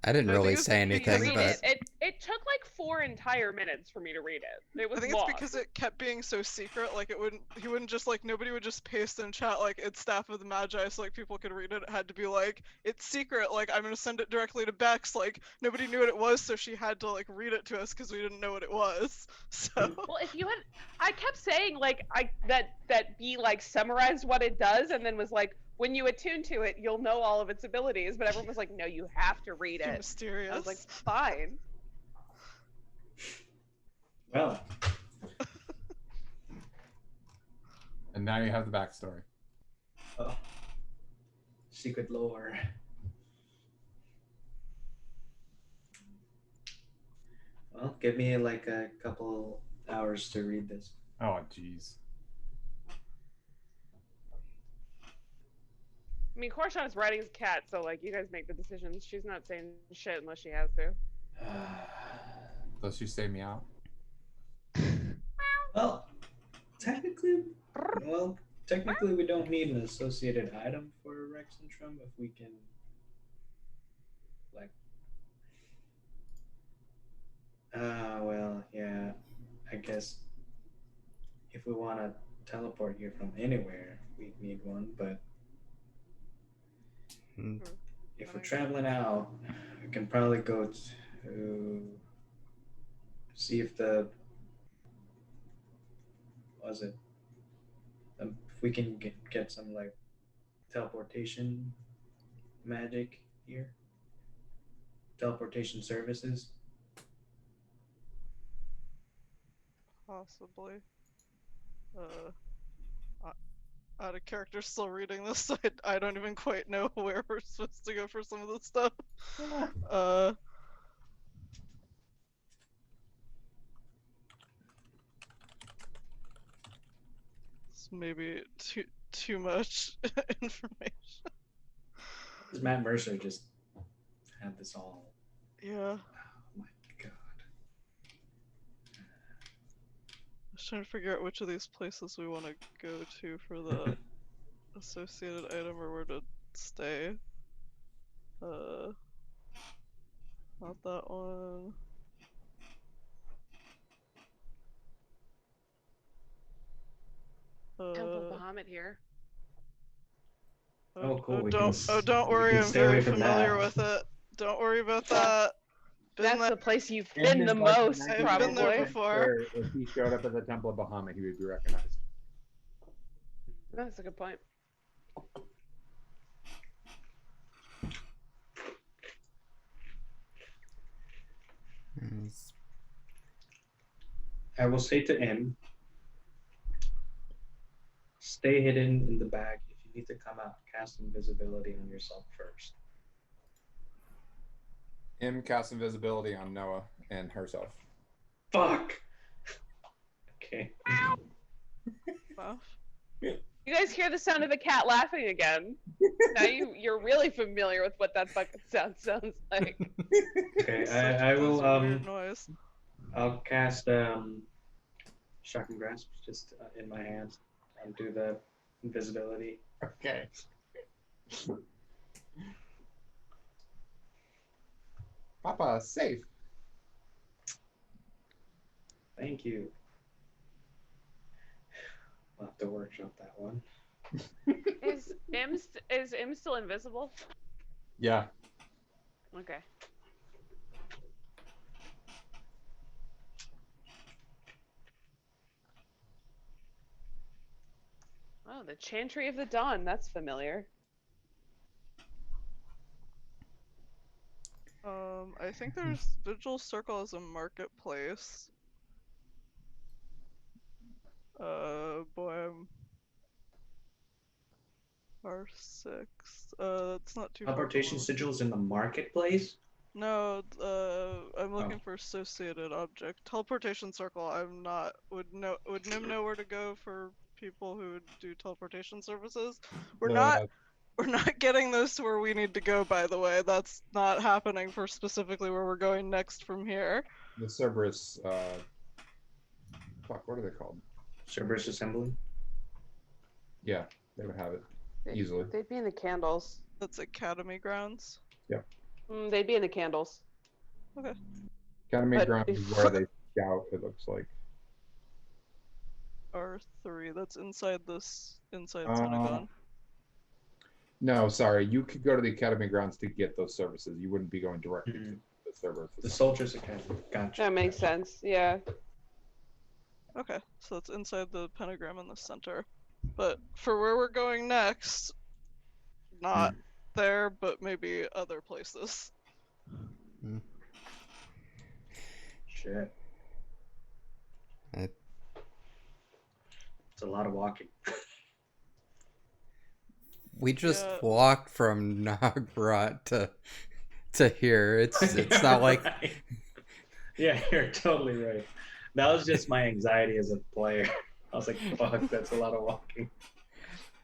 I didn't I think really it's say because To anything, read but it took like 4 entire minutes for me to read it. It was I think long. it's because it kept being so secret. Like he wouldn't just like nobody would just paste in chat like it's Staff of the Magi so like people could read it. It had to be like it's secret. Like I'm gonna send it directly to Bex. Like nobody knew what it was, so she had to like read it to us because we didn't know what it was. So Well, if you had, I kept saying like that B like summarized what it does and then was like, when you attune to it, you'll know all of its abilities. But everyone was like, no, you have to read too it. mysterious. I was like, fine. Well, And now you have the backstory. oh, secret lore. Well, give me like a couple hours to read this. Oh, jeez. I mean, Korshan is riding his cat, so like you guys make the decisions. She's not saying shit unless she has to. Does she say meow? Well, technically, we don't need an associated item for Rex and Trum if we can, like. Well, yeah. I guess if we want to teleport here from anywhere, we need one. But Hmm. if we're traveling out, we can probably go to see if if we can get some like teleportation magic here, teleportation services. Possibly. Out of character still reading this, so I don't even quite know where we're supposed to go for some of this stuff. It's maybe too much information. Does Matt Mercer just have this all? Yeah. Oh my god. I was trying to figure out which of these places we want to go to for the associated item or where to stay. Not that one. Temple Bahamut here. Oh, cool. Don't we worry, can I'm stay very away from familiar that. with it. Don't worry about that. Been That's there. the place you've In been his the life, most, I've been probably. there before. If he showed up at the Temple of Bahamut, he would be recognized. That's a good point. I will say to M, stay hidden in the bag. If you need to come out, cast invisibility on yourself first. Him cast invisibility on Noah and herself. Fuck! Okay. Wow. You guys hear the sound of the cat laughing again. Now you're really familiar with what that fucking sounds like. Okay, Such I will, a weird noise. I'll cast, Shock and Grasp just in my hands and do the invisibility. Okay. Papa, safe. Thank you. We'll have to workshop that one. Is Im still invisible? Yeah. Okay. Oh, the Chantry of the Dawn. That's familiar. I think there's Vigil Circle as a marketplace. Boy, I'm R6. That's not too far. Teleportation From sigils in the marketplace? No, I'm looking for associated object. Teleportation circle. I'm not. Would Nim know where to go for people who would do teleportation services? We're not getting those to where we need to go. By the way, that's not happening for specifically where we're going next from here. The Cerberus, fuck, what are they called? Cerberus Assembly? Yeah, they would have it easily. They'd be in the candles. That's Academy grounds. Yep. They'd be in the candles. Academy But ground is where they scout. It looks like. R3. That's inside Uh, Synagogue. No, sorry. You could go to the academy grounds to get those services. You wouldn't be going directly Mhm. to the server. The Soldiers Academy. Gotcha. That makes sense. Yeah. Okay, so it's inside the pentagram in the center. But for where we're going next, not there, but maybe other places. Shit. I- It's a lot of walking. We just Yeah. walked from Nagrat to here. It's not like Right. Yeah, you're totally right. That was just my anxiety as a player. I was like, fuck, that's a lot of walking.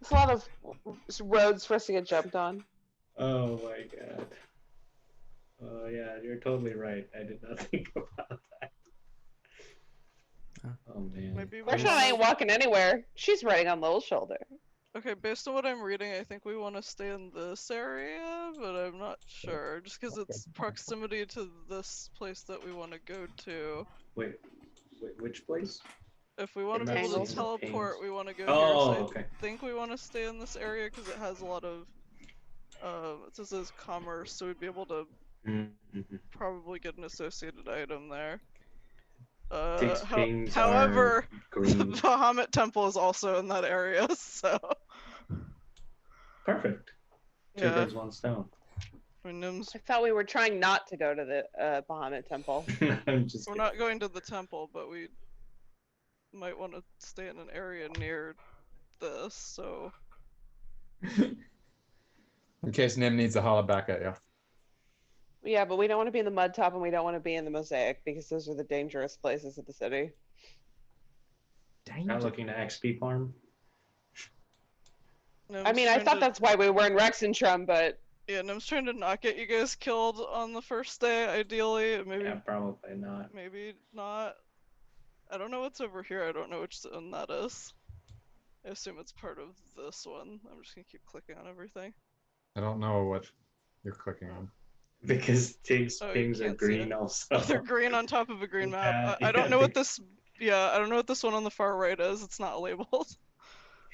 It's a lot of roads for us to get jumped on. Oh my god. Oh yeah, you're totally right. I did not think about that. Oh man. Maybe we Marshawn wanna- ain't walking anywhere. She's riding on Lil's shoulder. Okay, based on what I'm reading, I think we want to stay in this area, but I'm not sure. Just because it's proximity to this place that we want to go to. Wait, which place? If we want to be able Tangles. to teleport, we want to go Oh, here. So okay. I think we want to stay in this area because it has a lot of, it says commerce, so we'd be able to Mm-hmm. probably get an associated item there. Six pings however, are the green. Bahamut Temple is also in that area, so Perfect. Two yeah. birds, one stone. I mean, Nim's, I thought we were trying not to go to the Bahamut Temple. I'm just we're kidding. not going to the temple, but we might want to stay in an area near this. So In case Nim needs to holler back at you. Yeah, but we don't want to be in the mud top and we don't want to be in the mosaic because those are the dangerous places of the city. Not looking to XP farm. I mean, I thought that's why we were in Rexentrum, but Yeah, Nim's trying to not get you guys killed on the first day, ideally. Maybe Yeah, probably not. maybe not. I don't know what's over here. I don't know which zone that is. I assume it's part of this one. I'm just gonna keep clicking on everything. I don't know what you're clicking on. Because Tig's Oh, you pings are can't see green it. also. Oh, they're green on top of a green map. Yeah, I don't yeah, know what they- this. Yeah, I don't know what this one on the far right is. It's not labeled.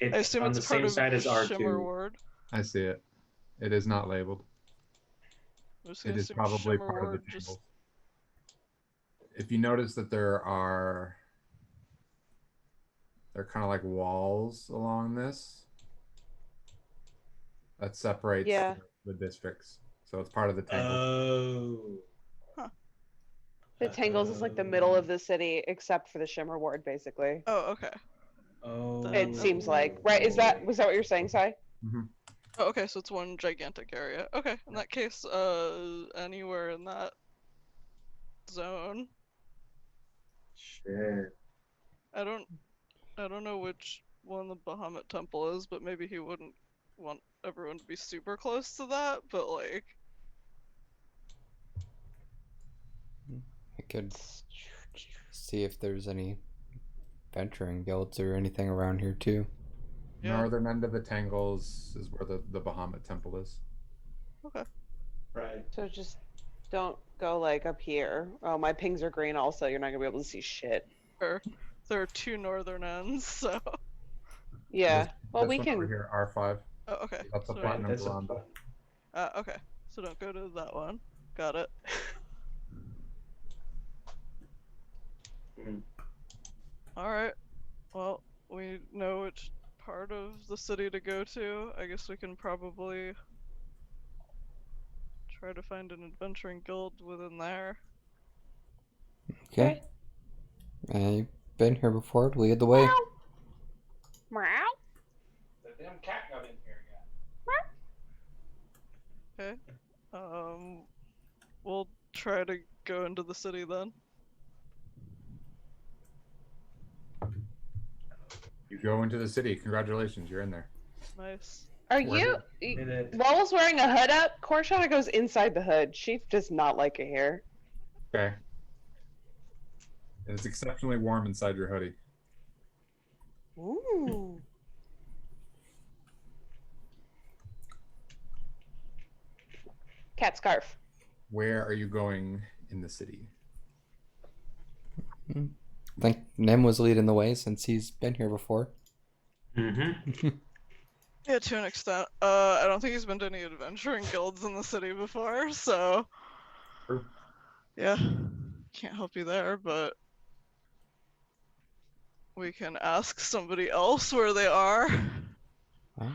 I It's assume on it's the part same of side as Shimmer R2. Ward. I see it. It is not labeled. I'm just It gonna is assume probably Shimmer part of the Ward just. table. If you notice that there are kind of like walls along this that separates Yeah. the districts. So it's part of the table. Oh. the Tangles is like the middle of the city except for the Shimmer Ward, basically. Oh, okay. Oh. It seems like, right? Was that what you're saying, Sai? Oh, okay, so it's one gigantic area. Okay, in that case, anywhere in that zone. Shit. I don't know which one the Bahamut Temple is, but maybe he wouldn't want everyone to be super close to that, but like I could see if there's any venturing guilds or anything around here too. yeah. Northern end of the Tangles is where the Bahamut Temple is. Okay. Right. So just don't go like up here. Oh, my pings are green also. You're not gonna be able to see shit. There are two northern ends, so Yeah. Well, This we one over can. here, R5. oh, okay. That's a So, platinum That's a veranda. okay. So don't go to that one. Got it. Mm. All right. Well, we know which part of the city to go to. I guess we can probably try to find an adventuring guild within there. Okay. I've been here before. Lead the way. Meow. The damn cat got in here again. Okay. We'll try to go into the city then. You go into the city. Congratulations, you're in there. Nice. Are Where you? Did it. Lola's wearing a hood up. Korshana goes inside the hood. She does not like it here. Okay. It's exceptionally warm inside your hoodie. Ooh. Cat scarf. where are you going in the city? I think Nim was leading the way since he's been here before. Mm-hmm. Yeah, to an extent. I don't think he's been to any adventuring guilds in the city before, so True. yeah, can't help you there, but we can ask somebody else where they are. Huh?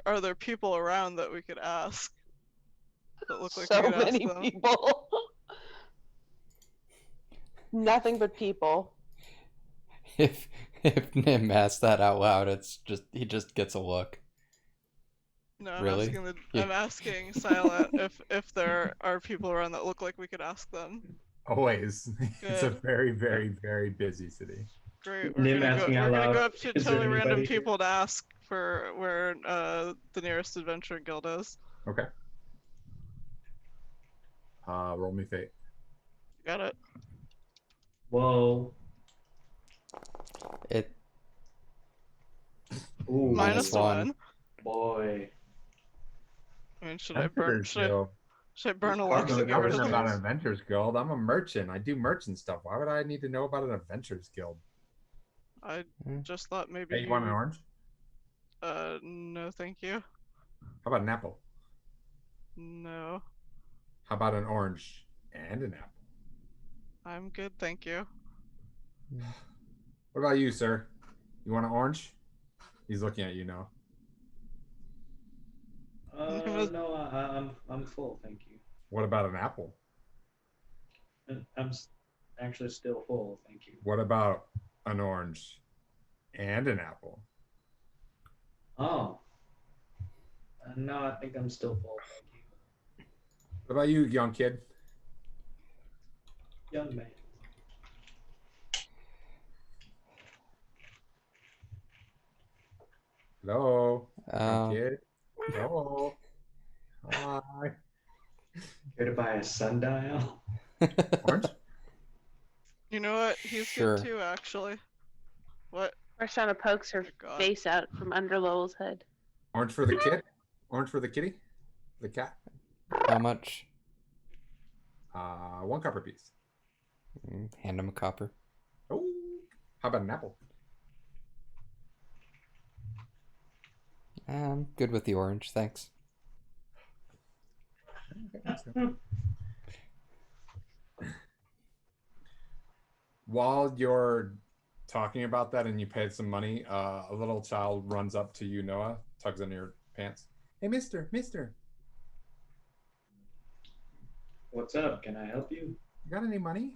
Are there people around that we could ask that look like we So could ask many them? people. Nothing but people. If Nim asks that out loud, he just gets a look. No, I'm Really? asking Yeah. I'm asking Silent if there are people around that look like we could ask them. Always. It's a Good. very, very, very busy city. Great. Nim asking out We're gonna loud, go up to is there totally random anybody here? people to ask for where the nearest adventuring guild is. Okay. Roll me fate. Got it. Whoa. It Ooh. Minus one. one. Boy. I mean, should Adventurers I Guild. burn a luck Cardinal to get rid Knowing of about an these? Adventurers Guild. I'm a merchant. I do merchant stuff. Why would I need to know about an Adventurers Guild? I just thought maybe Hey, you want an orange? no, thank you. How about an apple? No, How about an orange and an apple? I'm good, thank you. What about you, sir? You want an orange? He's looking at you now. No, I'm full, thank you. What about an apple? Actually still full, thank you. What about an orange and an apple? Oh. No, I think I'm still full, thank you. What about you, young kid? Young man. Hello, young Oh. kid. Hello. Hi. Here to buy a sundial? Orange? You know what? He's Sure. good too, actually. What? Roshana pokes her God. face out from under Lowell's head. Orange for the kid? Orange for the kitty? The cat? How much? 1 copper piece. Hand him a copper. Oh, how about an apple? I'm good with the orange, thanks. While you're talking about that and you paid some money, a little child runs up to you, Noah, tugs on your pants. Hey, mister. What's up? Can I help you? You got any money?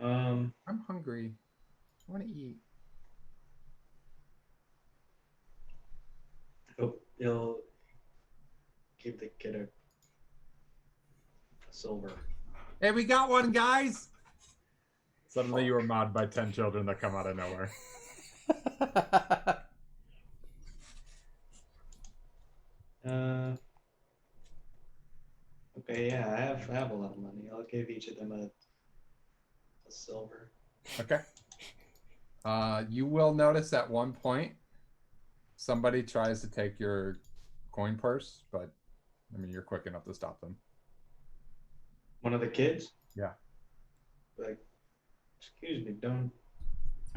I'm hungry. I want to eat. He'll give the kid a silver. Hey, we got one, guys! Suddenly you were mobbed by 10 children that come out of nowhere. Okay, yeah, I have a lot of money. I'll give each of them a silver. Okay. You will notice at one point somebody tries to take your coin purse, but I mean you're quick enough to stop them. One of the kids? Yeah. Like, excuse me, don't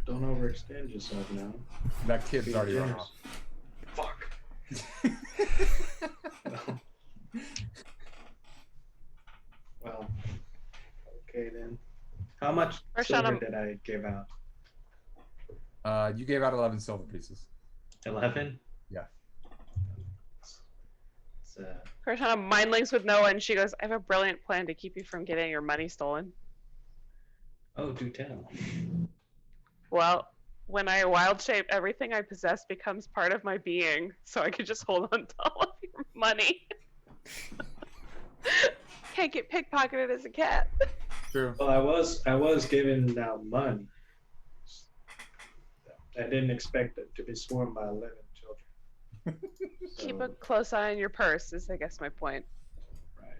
overextend yourself now. That kid's Be already run generous. off. Fuck. Well, okay then. How much silver did I give out? You gave out 11 silver pieces. 11? Yeah. Roshana mind links with Noah, and she goes, "I have a brilliant plan to keep you from getting your money stolen." Oh, do tell. Well, when I wild shape, everything I possess becomes part of my being, so I could just hold on to all of your money. Can't get pickpocketed as a cat. True. Well, I was giving out money. I didn't expect it to be swarmed by 11 children. Keep a close eye on your purse, is I guess my point. Right.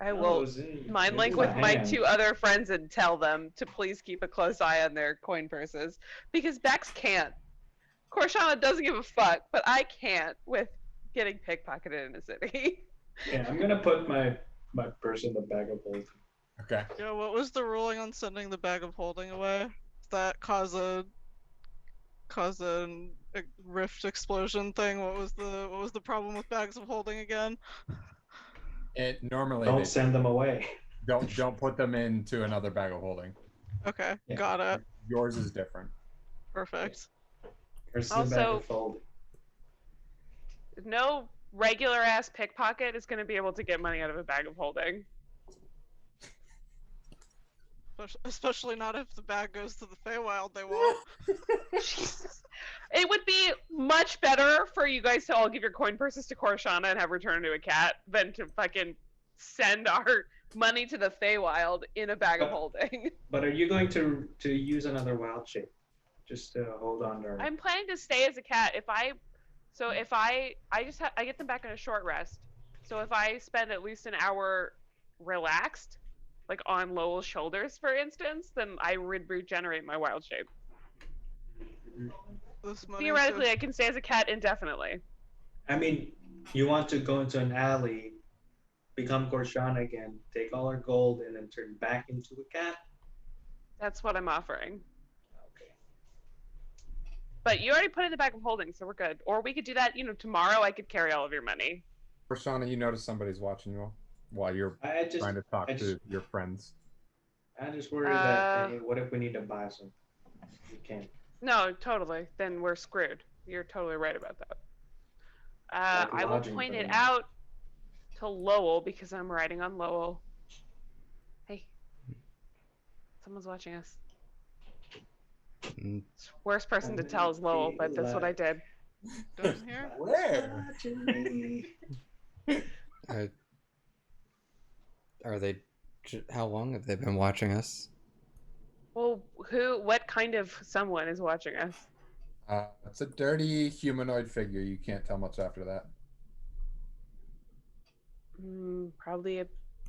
I No, will it was in- mind it link was with in my hand. 2 other friends and tell them to please keep a close eye on their coin purses, because Bex can't. Korshana doesn't give a fuck, but I can't with getting pickpocketed in a city. Yeah, I'm gonna put my purse in the bag of holding. Okay. Yeah, what was the ruling on sending the bag of holding away? Does that cause a rift explosion thing? What was the problem with bags of holding again? It normally Don't they send them away. don't put them into another bag of holding. Okay, Yeah. got it. Yours is different. Perfect. Purse in the bag Also- of holding. No regular ass pickpocket is going to be able to get money out of a bag of holding. Especially not if the bag goes to the Feywild, they won't. Jesus. It would be much better for you guys to all give your coin purses to Korshana and have her turn into a cat than to fucking send our money to the Feywild in a bag of holding. But are you going to use another wild shape? Just to hold on to our... I'm planning to stay as a cat. If I get them back in a short rest. So if I spend at least an hour relaxed, like on Lowell's shoulders, for instance, then I would regenerate my wild shape. This money Theoretically, I can stay as a cat indefinitely. I mean, you want to go into an alley, become Korshana again, take all our gold, and then turn back into a cat? That's what I'm offering. Okay. But you already put it in the bag of holding, so we're good. Or we could do that, tomorrow I could carry all of your money. Korshana, you notice somebody's watching you while you're trying to talk to your friends. I just worry that, hey, what if we need to buy something? We can't. No, totally. Then we're screwed. You're totally right about that. Like I will lodging point for it them. out to Lowell because I'm riding on Lowell. Hey, someone's watching us. Mm, Worst person to tell is Lowell, but that's what I did. down here. Where? Are they? How long have they been watching us? Well, what kind of someone is watching us? It's a dirty humanoid figure. You can't tell much after that. Probably a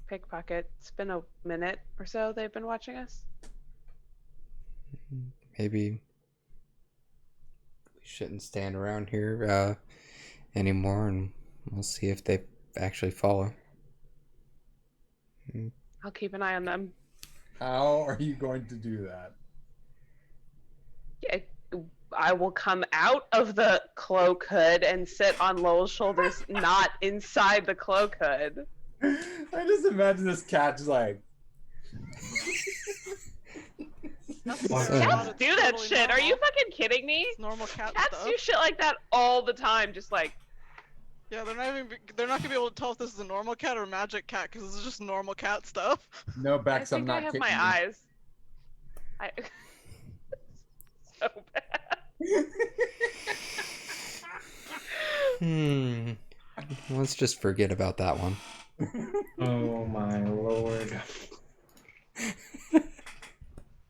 pickpocket. It's been a minute or so they've been watching us. Maybe we shouldn't stand around here anymore, and we'll see if they actually follow. I'll keep an eye on them. How are you going to do that? Yeah, I will come out of the cloak hood and sit on Lowell's shoulders, not inside the cloak hood. I just imagine this cat just like. Cats do that shit. Are you fucking kidding me? It's normal cat Cats stuff. do shit like that all the time, just like. Yeah, they're not gonna be able to tell if this is a normal cat or a magic cat because this is just normal cat stuff. No, I Bex, I'm think not I have kidding my you. eyes. So bad. Let's just forget about that one. Oh my lord.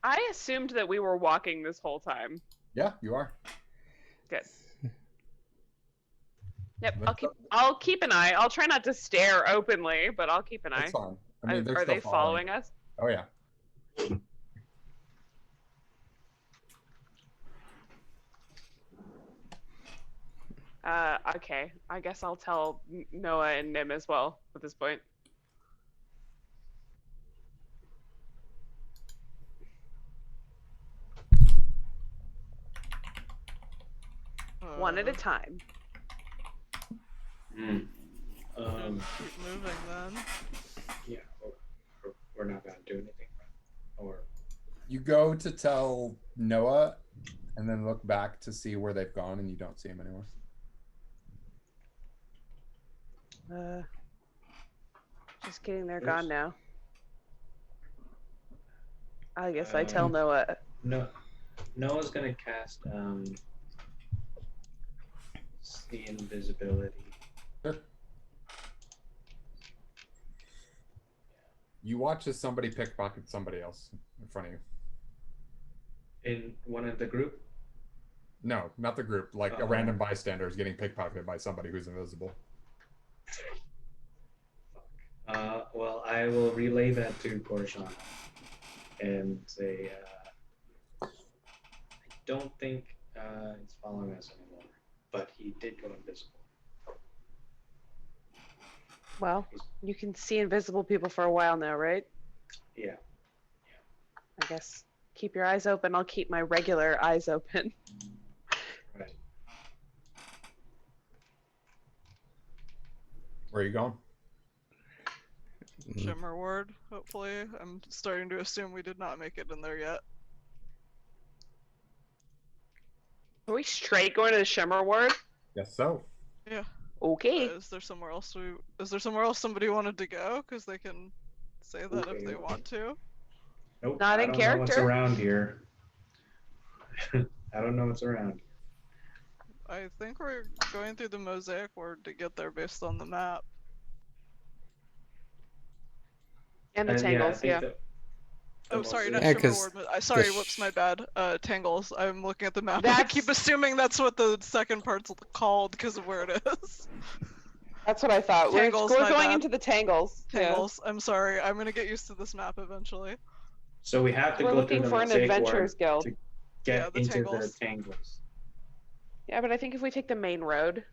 I assumed that we were walking this whole time. Yeah, you are. Good. Yep, I'll keep an eye. I'll try not to stare openly, but I'll keep an eye. That's fine. I mean, they're Are still they following us? Oh yeah. Okay. I guess I'll tell Noah and Nim as well at this point. One at a time. Mm. Keep moving then. Yeah, we're not gonna do anything, right? Or You go to tell Noah, and then look back to see where they've gone, and you don't see him anymore. Just kidding, they're gone now. I guess I tell Noah. no, Noah's gonna cast see invisibility. Sure. You watch as somebody pickpocket somebody else in front of you. In one of the group? No, not the group. Like a random bystander is getting pickpocketed by somebody who's invisible. Well, I will relay that to Korshana and say, I don't think He's following us anymore, but he did go invisible. Well, you can see invisible people for a while now, right? Yeah. I guess keep your eyes open. I'll keep my regular eyes open. Right. Where are you going? Shimmer Ward, hopefully. I'm starting to assume we did not make it in there yet. Are we straight going to the Shimmer Ward? Yes, so. Yeah. Okay. Is there somewhere else somebody wanted to go? Because they can say that if they want to. Nope. Not I in don't know what's character? around here. I don't know what's around. I think we're going through the Mosaic Ward to get there based on the map. And the I Tangles, think yeah. Oh, sorry, not Yeah, Shimmer 'cause Ward. Sorry, the whoops, my bad. Tangles. I'm looking at the map. I That's- keep assuming that's what the second part's called because of where it is. That's what I thought. Tangles, We're my going bad. into the Tangles. Tangles. I'm sorry. I'm gonna get used to this map eventually. So we have to We're go looking through the for an Mosaic Adventurers Ward Guild. to Yeah, get the into Tangles. the Tangles. Yeah, but I think if we take the main road,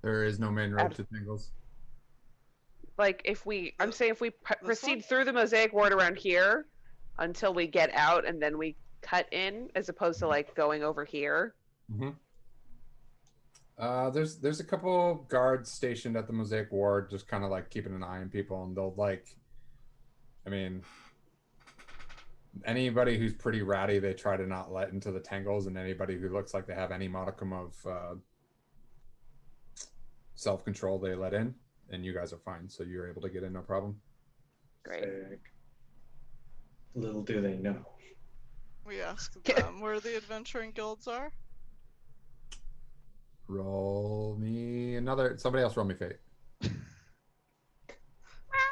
There is no main road to Tingles. like I'm saying if we proceed one? through the Mosaic Ward around here until we get out and then we cut in, as opposed to like going over here. Mm-hmm. There's a couple guards stationed at the Mosaic Ward, just kind of like keeping an eye on people, and they'll anybody who's pretty ratty, they try to not let into the Tangles, and anybody who looks like they have any modicum of self-control, they let in, and you guys are fine, so you're able to get in, no problem. Great. Sick. Little do they know. We asked them where the adventuring guilds are. Roll me somebody else roll me fate.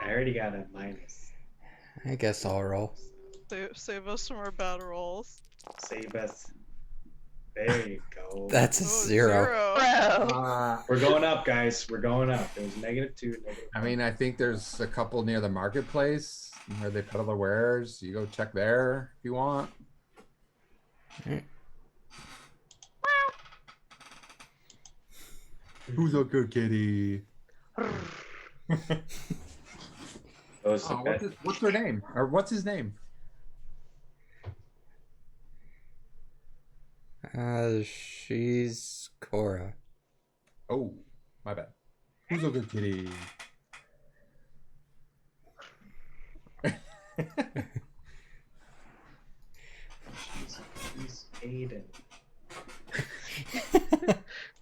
I already got a minus. I guess I'll roll. Save us from our bad rolls. Save us. There you go. That's a Oh, 0. Bro. We're going up, guys. We're going up. It was -2, -1. I mean, I think there's a couple near the marketplace where they peddle their wares. You go check there if you want. Who's a good kitty? Those What's their name? Or what's his name? She's Cora. Oh, my bad. Who's a good kitty? He's Aiden.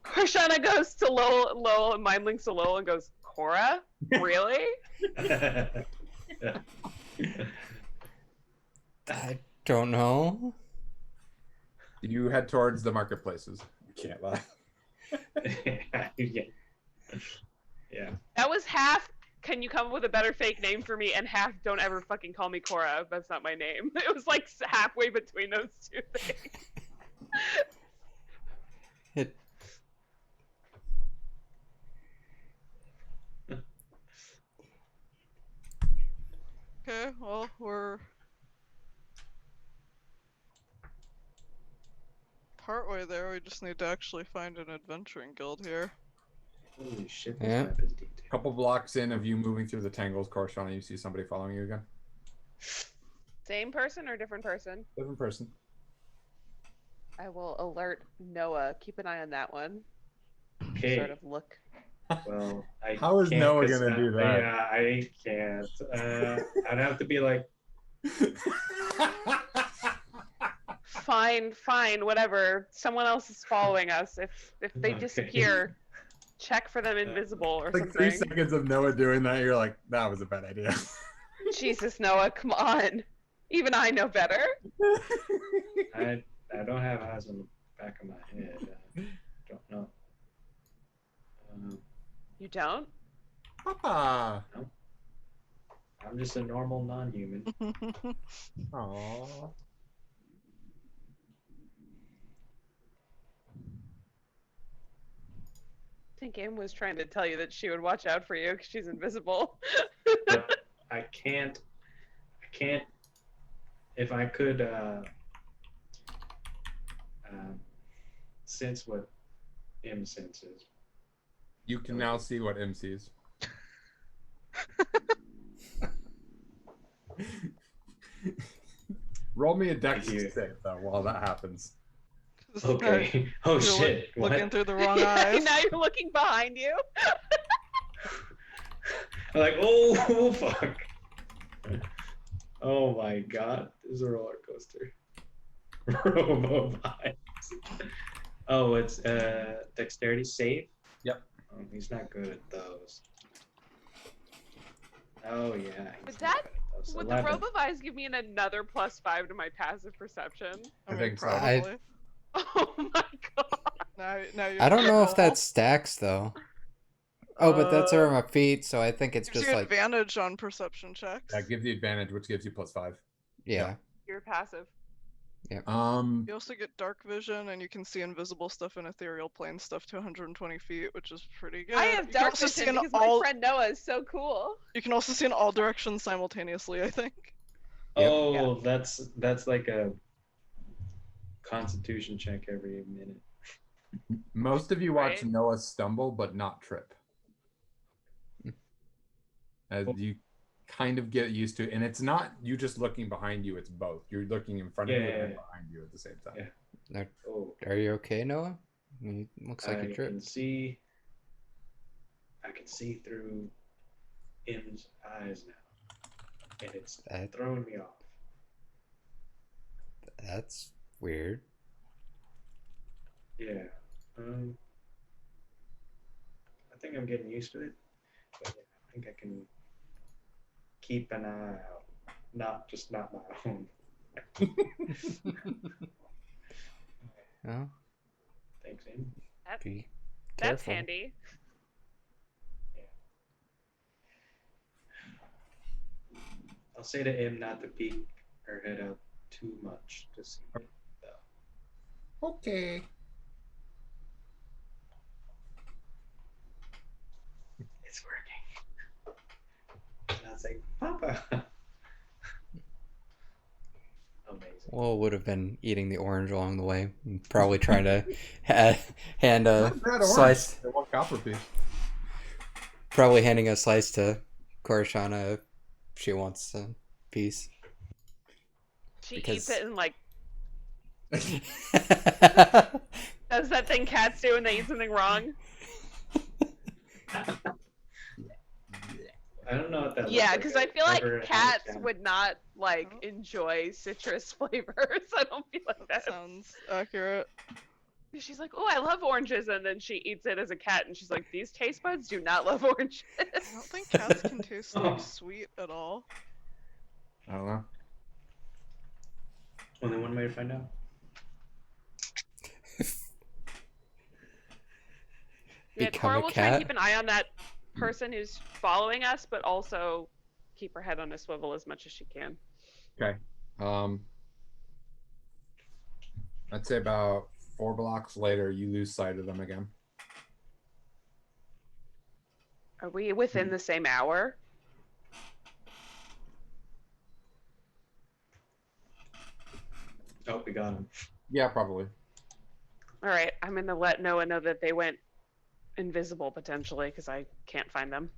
Korshana goes to Lowell, and mind links to Lowell and goes, Cora? Really? I don't know. You head towards the marketplaces. You can't lie. yeah. Yeah. That was half, can you come up with a better fake name for me? And half, don't ever fucking call me Cora. That's not my name. It was like halfway between those two things. It, Okay, well, we're partway there. We just need to actually find an adventuring guild here. Holy shit, this Yeah. map is detailed. A couple blocks in of you moving through the Tangles, Korshana, you see somebody following you again. Same person or different person? Different person. I will alert Noah. Keep an eye on that one. Okay. Sort of look. Well, I How is can't Noah 'cause, gonna do that? Yeah, I can't. I'd have to be like, Fine, whatever. Someone else is following us. If they Okay. disappear, check for them invisible or Like 3 something. seconds of Noah doing that, you're like, that was a bad idea. Jesus, Noah, come on. Even I know better. I don't have eyes on the back of my head. I don't know. You don't? Papa. I'm just a normal non-human. Aww. I think Em was trying to tell you that she would watch out for you because she's invisible. But I can't. If I could sense what M sense is. You can now see what M sees. Roll me a dex Here. save though while that happens. Okay. Oh You're shit. What? looking through the wrong eyes. Now you're looking behind you. I'm like, oh fuck. Oh my god. This is a roller coaster. Robo vibes. Oh, it's dexterity save? Yep. He's not good at those. Oh yeah. Would he's that- not good at those. Would the 11. Robovize give me another +5 to my passive perception? I I mean, think so. probably. Oh my god. Now you I don't know if roll. that stacks though. Oh, but that's around my feet, so I think it's Gives just you like advantage on perception checks. That gives you advantage, which gives you +5. yeah. You're passive. You also get dark vision, and you can see invisible stuff and ethereal plane stuff to 120 feet, which is pretty good. I You have can dark also see vision in because all. my friend Noah is so cool. You can also see in all directions simultaneously, I think. Yep. Oh, that's like a constitution check every minute. Most of you watch Right. Noah stumble, but not trip. As you kind of get used to it, and it's not you just looking behind you; it's both. You're looking in front of you and behind you at the same time. Yeah. Oh, Are you okay, Noah? Looks like you I tripped. can see. I can see through M's eyes now, and it's That, throwing me off. that's weird. Yeah. I think I'm getting used to it, but yeah, I think I can keep an eye out, not my own. Well, Thanks, Em. be That's careful. handy. I'll say to Em not to peek her head out too much to see it, though. Okay. It's working. And I'll say, Papa. Amazing. Well, would have been eating the orange along the way. And probably trying to hand a Not bad orange. slice. They're one copper piece. Probably handing a slice to Korshana if she wants a piece. She Because- eats it and like does that thing cats do when they eat something wrong. I don't know what that Yeah, looks because like. I feel I've never like had a cats cat. would not like Oh. enjoy citrus flavors. I don't feel like That that. sounds accurate. She's like, oh, I love oranges, and then she eats it as a cat, and she's like, these taste buds do not love oranges. I don't think cats can taste like sweet at all. I don't know. Only one way to find out. Yeah, Become Cora a will try and cat? keep an eye on that person who's following us, but also keep her head on a swivel as much as she can. Okay. I'd say about 4 blocks later, you lose sight of them again. Are we within the same hour? Oh, we got him. Yeah, probably. All right, I'm gonna let Noah know that they went invisible potentially because I can't find them.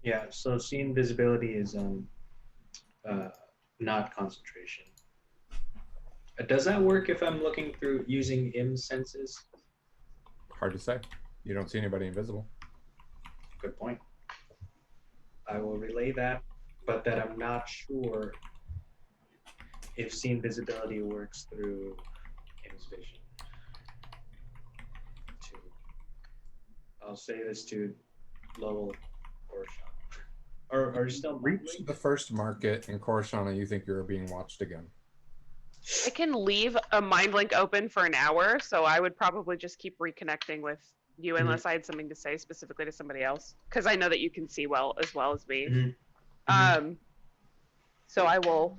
Yeah, so seeing visibility is not concentration. Does that work if I'm looking through using M senses? Hard to say. You don't see anybody invisible. Good point. I will relay that, but that I'm not sure if seeing visibility works through M's vision. I'll say this to Lowell or Sean. Or are you still Reach the first market in Korshana, you think you're being watched again. I can leave a mind link open for an hour, so I would probably just keep reconnecting with you unless I had something to say specifically to somebody else, because I know that you can see well as me. Mhm. So I will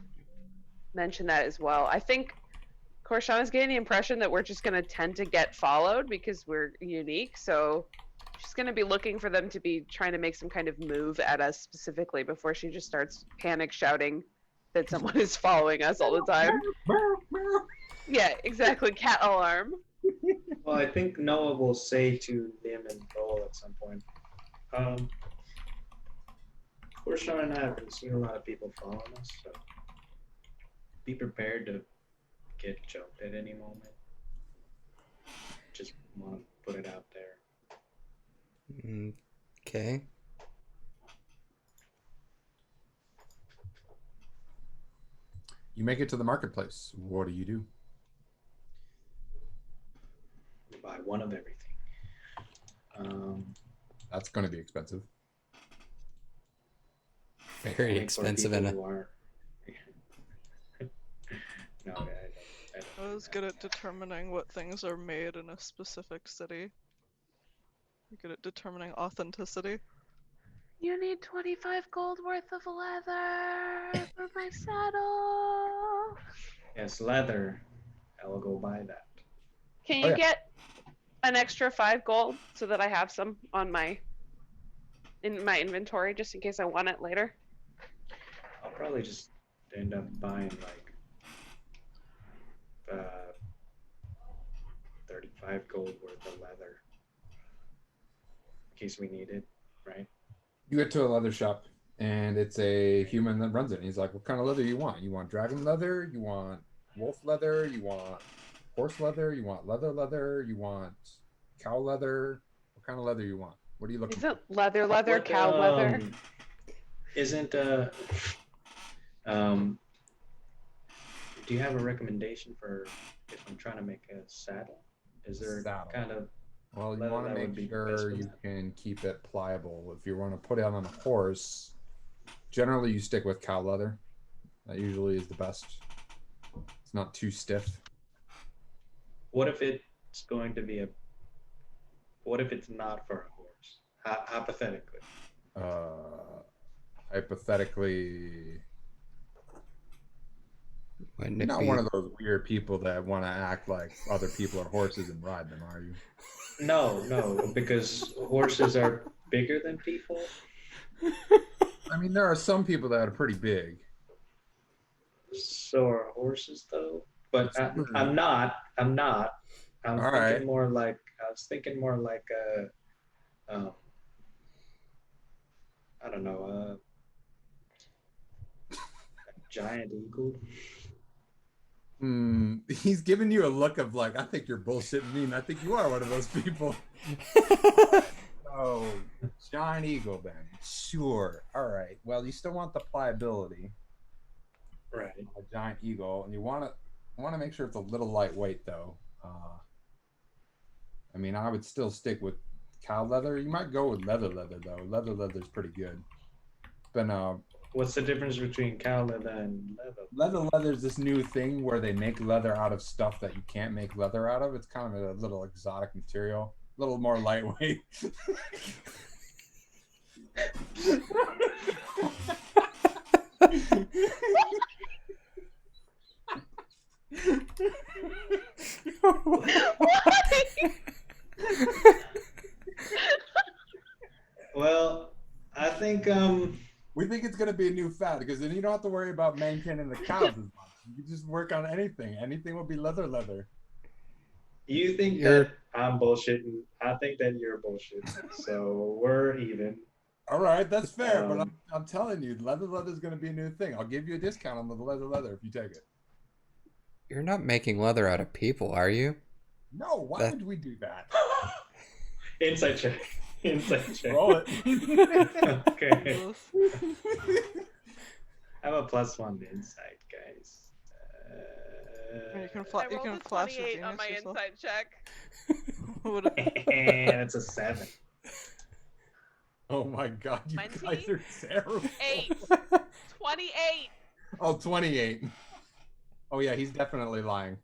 mention that as well. I think Korshana's getting the impression that we're just going to tend to get followed because we're unique, so she's going to be looking for them to be trying to make some kind of move at us specifically before she just starts panic shouting that someone is following us all the time. Yeah, exactly. Cat alarm. Well, I think Noah will say to Lim and Lowell at some point, Sean and I have been seeing a lot of people following us, so be prepared to get jumped at any moment. Just want to put it out there. Okay. You make it to the marketplace. What do you do? Buy one of everything. That's going to be expensive. Very only for expensive people and who aren't. No, I don't. I was good at determining what things are made in a specific city. You're good at determining authenticity. You need 25 gold worth of leather for my saddle. Yes, leather. I will go buy that. Can Oh, you yeah. get an extra 5 gold so that I have some on in my inventory just in case I want it later? I'll probably just end up buying like 35 gold worth of leather in case we need it, right? You get to a leather shop, and it's a human that runs it. And he's like, "What kind of leather you want? You want dragon leather? You want wolf leather? You want horse leather? You want leather? You want cow leather? What kind of leather you want? What are you looking Isn't for?" leather, What, cow leather? Isn't do you have a recommendation for if I'm trying to make a saddle? Is there Saddle. kind of Well, you leather want to that would be make best sure for you that? can keep it pliable. If you want to put it on a horse, generally you stick with cow leather. That usually is the best. It's not too stiff. What if it's going to be what if it's not for a horse? Hypothetically. Hypothetically, Wouldn't you're it not be? one of those weird people that want to act like other people are horses and ride them, are you? No, because horses are bigger than people. I mean, there are some people that are pretty big. So are horses, though. But It's true. I'm not. I'm All thinking right. more like I was thinking more like a, I don't know, a giant eagle. He's giving you a look of like, I think you're bullshitting me, and I think you are one of those people. Oh, giant eagle then. Sure. All right. Well, you still want the pliability. Right. A giant eagle, and you want to make sure it's a little lightweight though. I mean, I would still stick with cow leather. You might go with leather though. Leather is pretty good. But What's the difference between cow leather and leather? leather is this new thing where they make leather out of stuff that you can't make leather out of. It's kind of a little exotic material, a little more lightweight. Well, I think We think it's going to be a new fad because then you don't have to worry about maintaining the cows as much. You can just work on anything. Anything will be leather. you think that I'm bullshitting. I think that you're bullshitting. So we're even. All right, that's fair. But I'm telling you, leather is going to be a new thing. I'll give you a discount on the leather if you take it. You're not making leather out of people, are you? No, why would we do that? Inside check. Roll it. Okay. Oof. I have a +1 to insight, guys. And you can I you rolled can a flash your 28 on my genius yourself. insight check. And it's a 7. Oh my god, you 20? guys are terrible. 8. 28. Oh, 28. Oh yeah, he's definitely lying.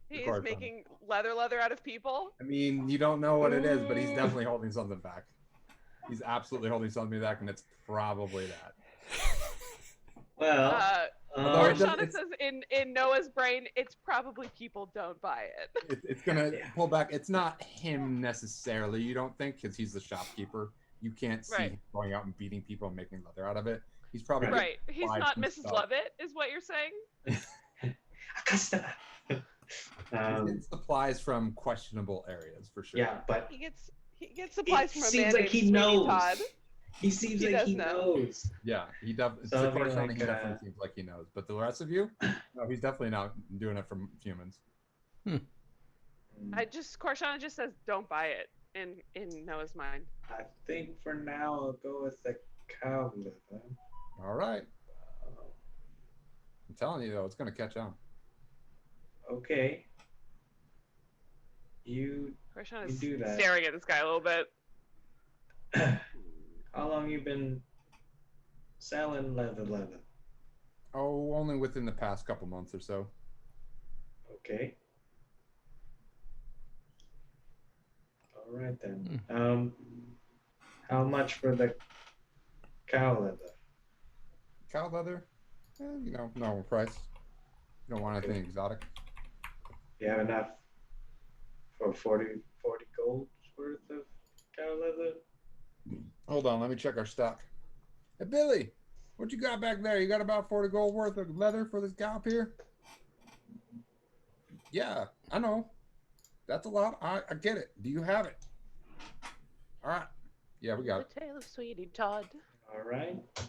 He's course, making leather out of people. I mean, you don't know what it is, but he's definitely holding something back. He's absolutely holding something back, and it's probably that. Well, Although it doesn't- Shauna says in Noah's brain, it's probably people don't buy it. It's gonna pull back. It's not him necessarily. You don't think, because he's the shopkeeper. You can't see Right. him going out and beating people and making leather out of it. He's probably Right. He's buy not some Mrs. stuff. Lovett, is what you're saying? He gets supplies from questionable areas for sure. Yeah, but He gets supplies it from a seems man like named he Sweeney knows. Todd. He seems He like does he know. knows. Yeah, he definitely. So I'll be He like, definitely seems like he knows. But the rest of you, no, he's definitely not doing it from humans. Korshana just says don't buy it in Noah's mind. I think for now I'll go with the cow leather. All right. I'm telling you though, it's gonna catch on. Okay. You Korshana's do that. staring at this guy a little bit. How long you been selling leather? Oh, only within the past couple months or so. Okay. All right then. How much for the cow leather? Cow leather, normal price. You don't want anything exotic. You have enough for 40 gold worth of cow leather? Hold on, let me check our stock. Hey Billy, what you got back there? You got about 40 gold worth of leather for this guy up here? Yeah, I know. That's a lot. I get it. Do you have it? All right. Yeah, we got it. The tale of Sweeney Todd. All right. I'll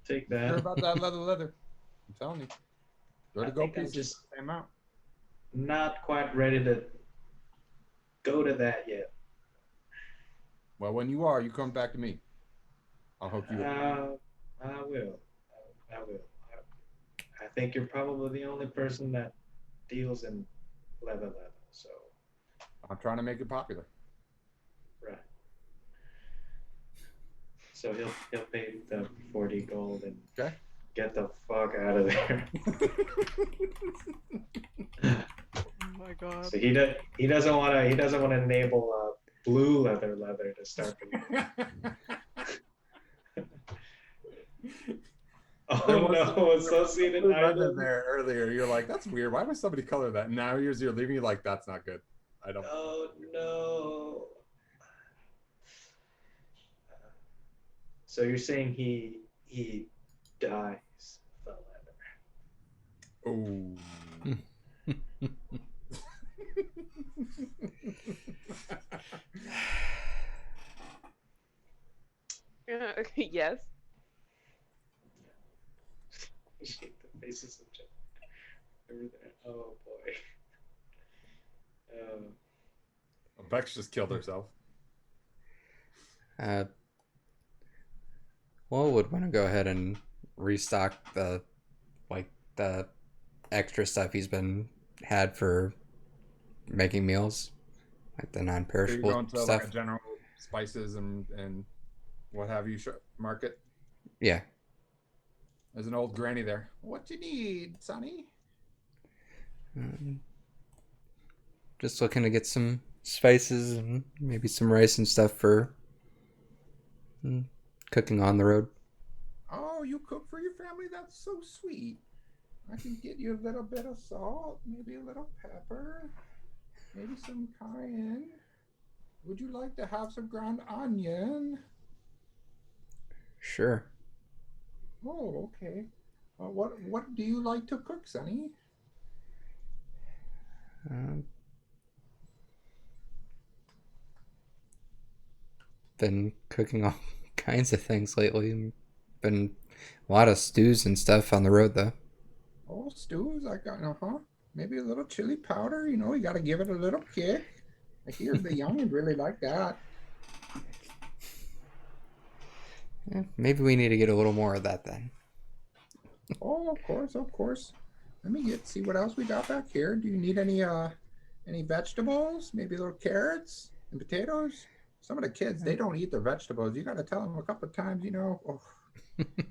take that. Sure about that leather. I'm telling you. Ready to go think I'm pieces. just Same out. not quite ready to go to that yet. Well, when you are, you come back to me. I'll hook you up. I will. I will. I think you're probably the only person that deals in leather, so. I'm trying to make it popular. Right. So he'll pay the 40 gold and get the fuck out of there. Oh my god. So he doesn't want to enable blue leather to start. Oh no, associated leather item. there earlier. You're like, that's weird. Why would somebody color that? Now you're leaving. You're like, that's not good. I don't. Oh no. So you're saying he dies the leather. Oh. Yes. Shake the faces of everything. Oh boy. Bex just killed herself. Well, would want to go ahead and restock the extra stuff he's had for making meals, like the So you're non-perishable going to stuff. like a general spices and what have you market? Yeah. There's an old granny there. What you need, Sonny? Just looking to get some spices and maybe some rice and stuff for cooking on the road. Oh, you cook for your family? That's so sweet. I can get you a little bit of salt, maybe a little pepper, maybe some cayenne. Would you like to have some ground onion? Sure. Oh, okay. What do you like to cook, Sonny? Been cooking all kinds of things lately. Been a lot of stews and stuff on the road, though. Oh, stews. I got maybe a little chili powder. You got to give it a little kick. I hear the young really like that. Yeah, maybe we need to get a little more of that then. Oh, of course. Let me see what else we got back here. Do you need any vegetables? Maybe little carrots and potatoes? Some of the kids, they don't eat their vegetables. You got to tell them a couple of times, oh,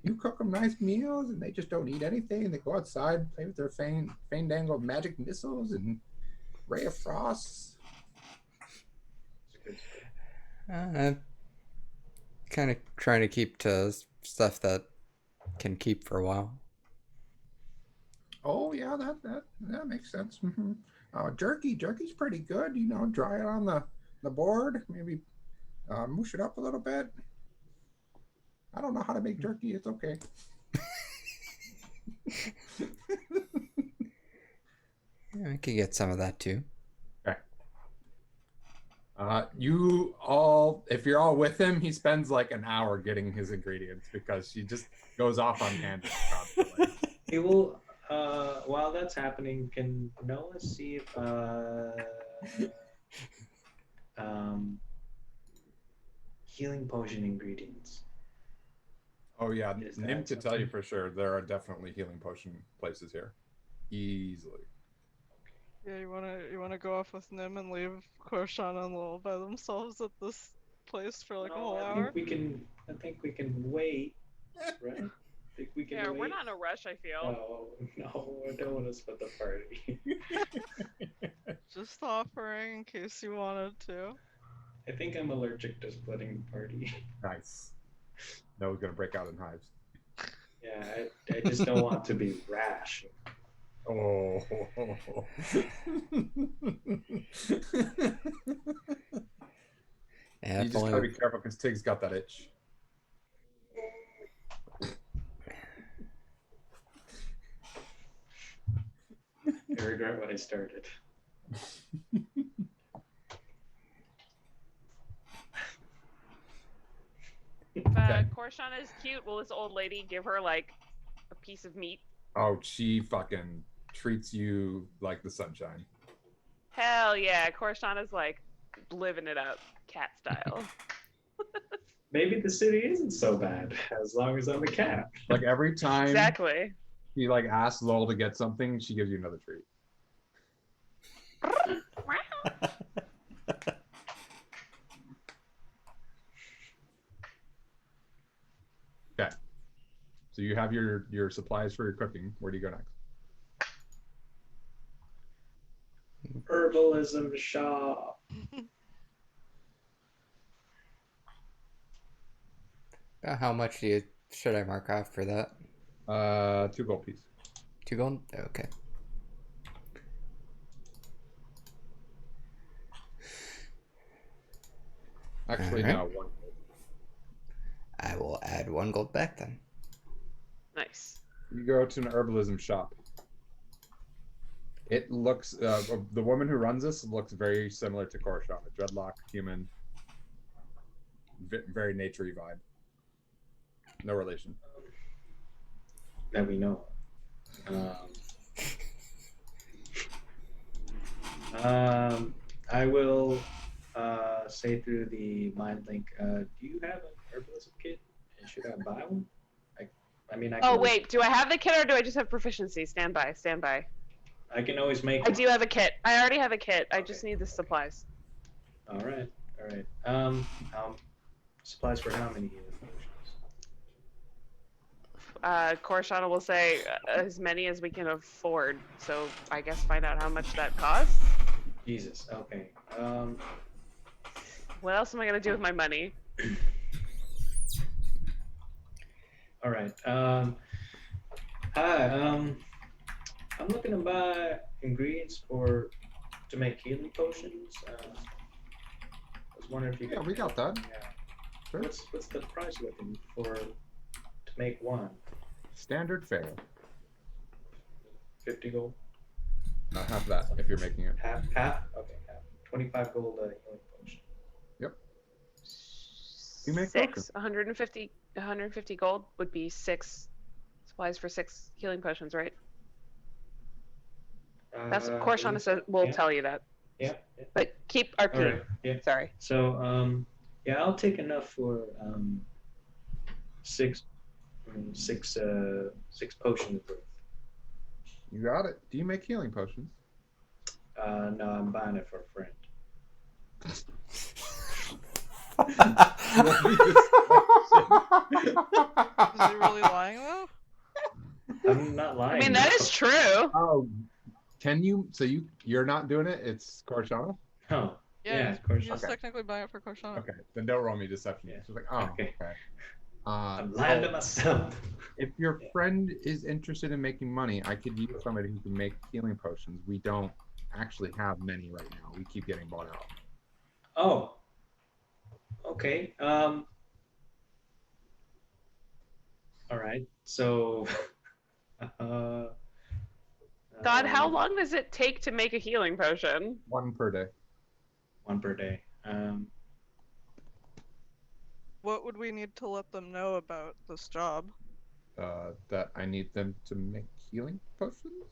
you cook them nice meals and they just don't eat anything. They go outside, play with their fandangled magic missiles and ray of frosts. Kind of trying to keep to stuff that can keep for a while. Oh yeah, that makes sense. Mm-hmm. Jerky's pretty good. Dry it on the board, maybe mush it up a little bit. I don't know how to make jerky. It's okay. Yeah, I could get some of that too. Okay. You all, if you're all with him, he spends like an hour getting his ingredients because he just goes off on tangents constantly. He will. While that's happening, can Noah see if healing potion ingredients? Oh yeah, Is Nim that could tell you something? for sure. There are definitely healing potion places here, easily. Yeah, you wanna go off with Nim and leave Korshan and Lowell by themselves at this place for like a whole I hour? think we can. I think we can wait. Right? I think we can Yeah, wait. we're not in a rush, I feel. No, I don't want to split the party. Just offering in case you wanted to. I think I'm allergic to splitting the party. Nice. Noah's gonna break out in hives. Yeah, I just don't want to be rash. Oh. Yeah, You just gotta be careful because Tig's got that itch. I regret what I started. If Korshan is cute, will this old lady give her like a piece of meat? Oh, she fucking treats you like the sunshine. Hell yeah, Korshan is like living it up, cat style. Maybe the city isn't so bad as long as I'm a cat. Like every time Exactly. he like asks Lowell to get something, she gives you another treat. Okay. So you have your supplies for your cooking. Where do you go next? Herbalism shop. How much should I mark off for that? 2 gold piece. 2 gold? Okay. Actually, Alright. no, 1 gold. I will add 1 gold back then. Nice. You go to an herbalism shop. It looks, the woman who runs this looks very similar to Korshan, a dreadlock human, very naturey vibe. No relation. That we know. I will say through the mind link. Do you have an herbalism kit? And should I buy one? I mean, I can Oh always, wait, do I have the kit or do I just have proficiency? Stand by, stand by. I can always make. I one. do have a kit. I already have a kit. I Okay. just need the supplies. All right. Supplies for how many healing potions? Korshan will say as many as we can afford. So I guess find out how much that costs. Jesus. Okay. What else am I gonna do with my money? All right. Hi. I'm looking to buy ingredients to make healing potions. I was wondering if you Yeah, could. we got that. Yeah. Sure. What's the price looking for to make one? Standard fare. 50 gold. Half that if you're making it. Half. Okay. Half. 25 gold healing potion. You make Six, 150 gold would be 6 supplies for 6 healing potions, right? That's Korshan will yeah. tell you that. Yeah. But keep RP. All right. Yeah. Sorry. So yeah, I'll take enough for 6 potions worth. You got it. Do you make healing potions? No, I'm buying it for a friend. Is he really lying though? I'm not lying. I mean, that is true. Oh, can you? So you're not doing it? It's Korshana? No. Yeah, of course. he's Okay. technically buying it for Korshan. Okay, then don't roll me deception. Yeah. She's like, oh, Okay. okay. I'm lying to so myself. if your Yeah. friend is interested in making money, I could use somebody who can make healing potions. We don't actually have many right now. We keep getting bought out. Oh. Okay. All right. So God, how long does it take to make a healing potion? 1 per day. 1 per day. What would we need to let them know about this job? That I need them to make healing potions.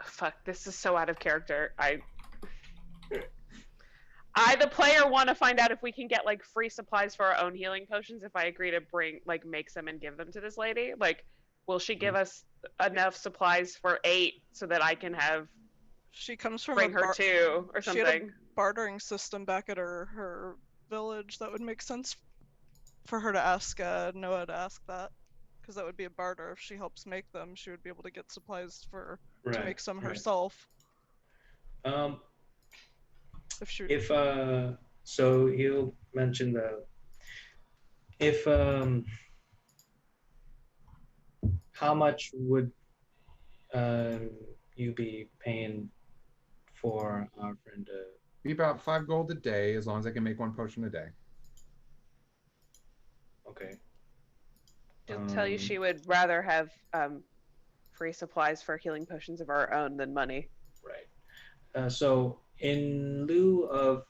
Fuck, this is so out of character. I, the player, want to find out if we can get like free supplies for our own healing potions if I agree to make some and give them to this lady. Like, will she give us enough supplies for 8 so that I can She comes from bring her 2 or She had a something? bartering system back at her village. That would make sense for her to ask Noah to ask that, because that would be a barter. If she helps make them, she would be able to get supplies to make some herself. So you mentioned how much would you be paying for our friend to Be about 5 gold a day, as long as I can make 1 potion a day. Okay. She'll tell you she would rather have free supplies for healing potions of our own than money. Right. So in lieu of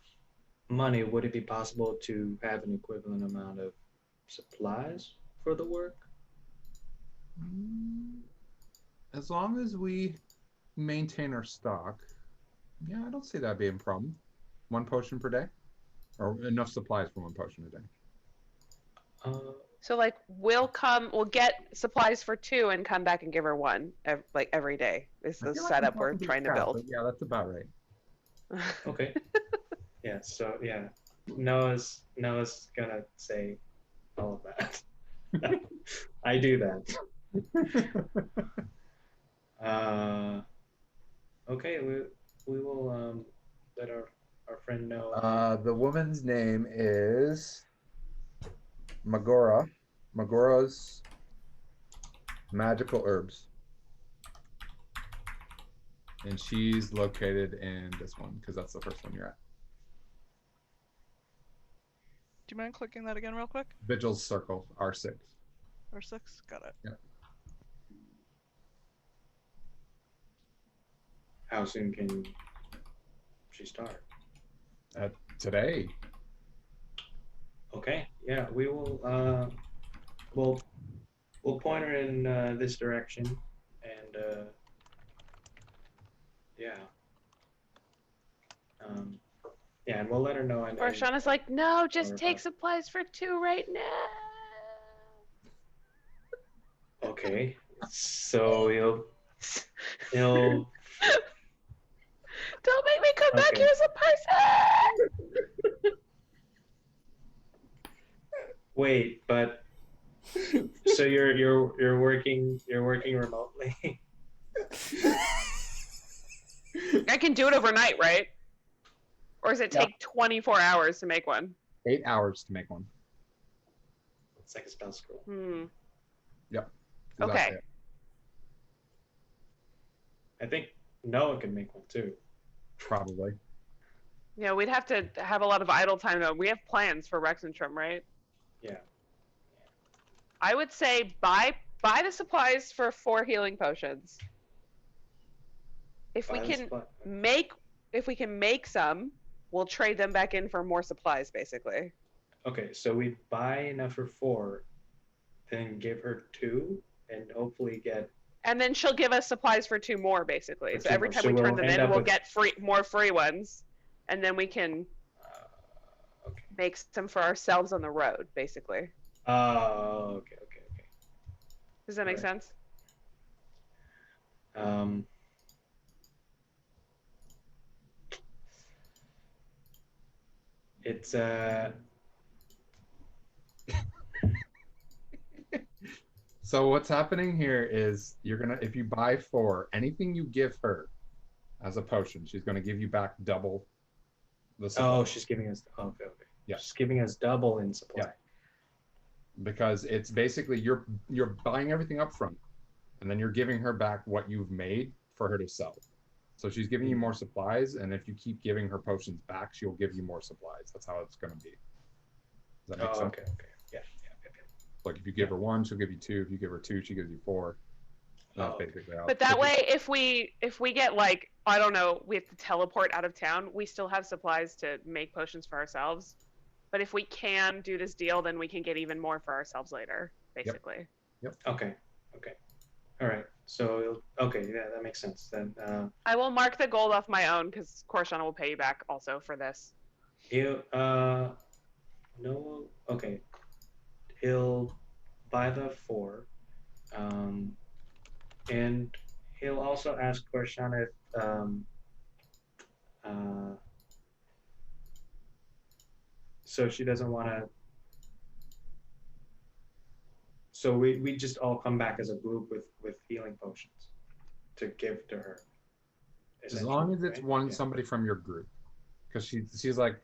money, would it be possible to have an equivalent amount of supplies for the work? As long as we maintain our stock, yeah, I don't see that being a problem. 1 potion per day, or enough supplies for 1 potion a day. So like we'll get supplies for 2 and come back and give her 1 every day. Is the setup we're trying to build. Yeah, that's about right. Okay. Yeah. So yeah, Noah's gonna say all of that. I do that. Okay, we will let our friend know. The woman's name is Magora. Magora's Magical Herbs. And she's located in this one, because that's the first one you're at. Do you mind clicking that again real quick? Vigil's Circle, R6. R6? Got it. Yeah. How soon can she start? Today. Okay. Yeah, we will. We'll point her in this direction, and yeah. Yeah, and we'll let her know. Or Shauna's like, no, just take supplies for 2 right now. Okay. So he'll. Don't make me come back here as a person. Wait, but so you're working remotely? I can do it overnight, right? Or does it take 24 hours to make one? 8 hours to make one. It's like a spell scroll. Yep. Okay. Exactly. I think Noah can make one too. Probably. Yeah, we'd have to have a lot of idle time though. We have plans for Rex and Trim, right? Yeah. I would say buy the supplies for 4 healing potions. If we can make some, we'll trade them back in for more supplies, basically. Okay, so we buy enough for 4, then give her 2, and hopefully get. And then she'll give us supplies for 2 more, basically. So every time we turn them in, we'll get more free ones, and then we can make some for ourselves on the road, basically. Oh, okay. Does that make sense? It's So what's happening here is if you buy 4, anything you give her as a potion, she's gonna give you back double the supply. Oh, she's giving us. Okay. Yeah. She's giving us double in supply. Yeah. Because it's basically you're buying everything up front, and then you're giving her back what you've made for her to sell. So she's giving you more supplies, and if you keep giving her potions back, she'll give you more supplies. That's how it's going to be. Does that make sense? Okay. Yeah. Like if you give her 1, she'll give you 2. If you give her 2, she gives you 4. That's basically how. But that way, if we get like, I don't know, we have to teleport out of town, we still have supplies to make potions for ourselves. But if we can do this deal, then we can get even more for ourselves later, basically. Okay. All right. So okay, yeah, that makes sense. Then I will mark the gold off my own because Korshana will pay you back also for this. he'll no, okay. He'll buy the 4, and he'll also ask Korshana if so she doesn't want to. So we just all come back as a group with healing potions to give to her. As long as it's right? somebody from your group, because she's like,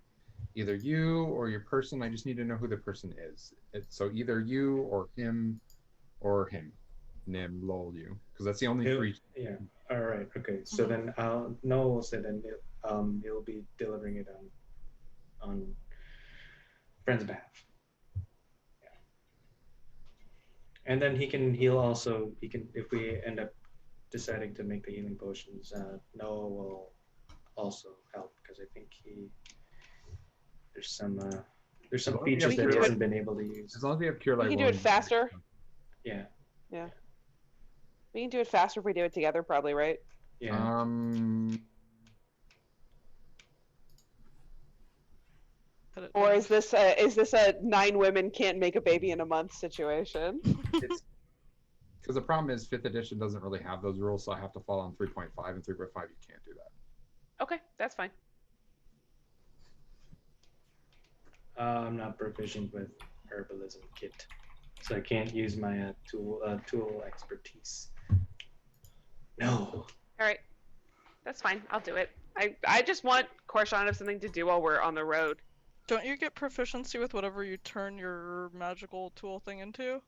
either you or your person. I just need to know who the person is. So either you or him, Nim, lol you, because that's the only three. Yeah. All right. Okay. So then Noah will say then he'll be delivering it on friend's behalf. Yeah. And then he can if we end up deciding to make the healing potions, Noah will also help because I think there's some features that he hasn't been able to use. As long as we have cure light. We can do it faster. Yeah. Yeah. We can do it faster if we do it together, probably, right? Yeah. Or is this a 9 women can't make a baby in a month situation? Because the problem is 5th edition doesn't really have those rules, so I have to fall on 3.5, and 3.5 you can't do that. Okay, that's fine. I'm not proficient with herbalism kit, so I can't use my tool expertise. No. All right, that's fine. I'll do it. I just want Korshana to have something to do while we're on the road. Don't you get proficiency with whatever you turn your magical tool thing into?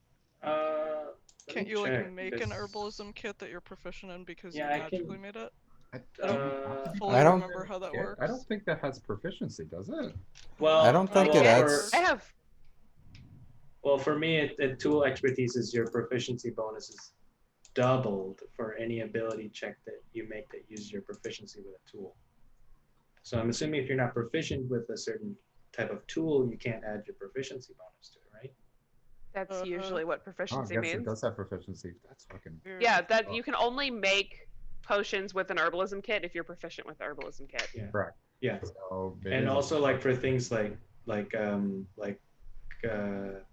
Can't you like make an herbalism kit that you're proficient in because you magically made it? I don't remember how that works. I don't think that has proficiency, does it? Well, I don't think it adds. I have. Well, for me, tool expertise is your proficiency bonus is doubled for any ability check that you make that uses your proficiency with a tool. So I'm assuming if you're not proficient with a certain type of tool, you can't add your proficiency bonus to it, right? That's usually what proficiency I guess means. it does have proficiency. That's fucking. Yeah, that you can only make potions with an herbalism kit if you're proficient with the herbalism kit. Yeah. Correct. Yeah. So And also like for things like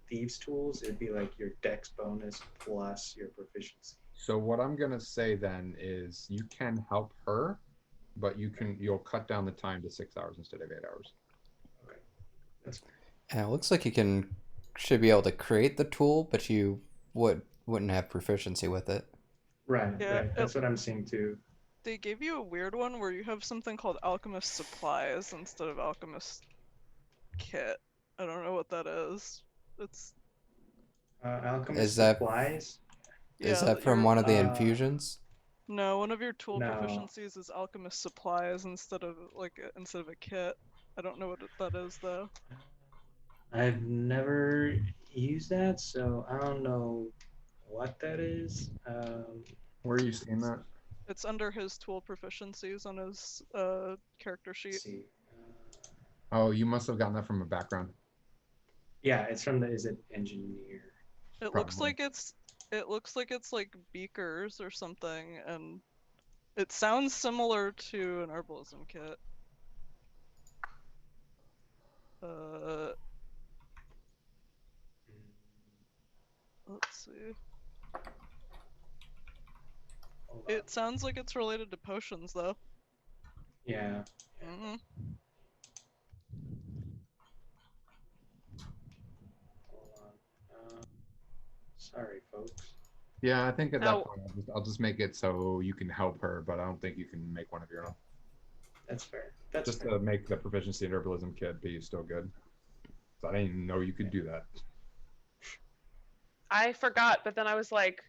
thieves tools, it'd be like your dex bonus plus your proficiency. So what I'm gonna say then is you can help her, but you'll cut down the time to 6 hours instead of 8 hours. Okay. That's fine. And it looks like you should be able to create the tool, but you wouldn't have proficiency with it. Right, Yeah, right. That's what I'm seeing too. They gave you a weird one where you have something called alchemist supplies instead of alchemist kit. I don't know what that is. It's Alchemist that- supplies? Is that from one of the infusions? No, one of your tool No. proficiencies is alchemist supplies instead of a kit. I don't know what that is though. I've never used that, so I don't know what that is. Where are you seeing that? It's under his tool proficiencies on his character sheet. Let's see. Oh, you must have gotten that from a background. Yeah, it's from is it engineer? It looks like it's like beakers or something, and it sounds similar to an herbalism kit. Let's see. It sounds like it's related to potions, though. Yeah. Mm-hmm. Hold on. Sorry, folks. Yeah, I think at No. that point I'll just make it so you can help her, but I don't think you can make one of your own. That's fair. That's Just fair. to make the proficiency in herbalism kit be still good. So I didn't even know you could do that. I forgot, but then I was like,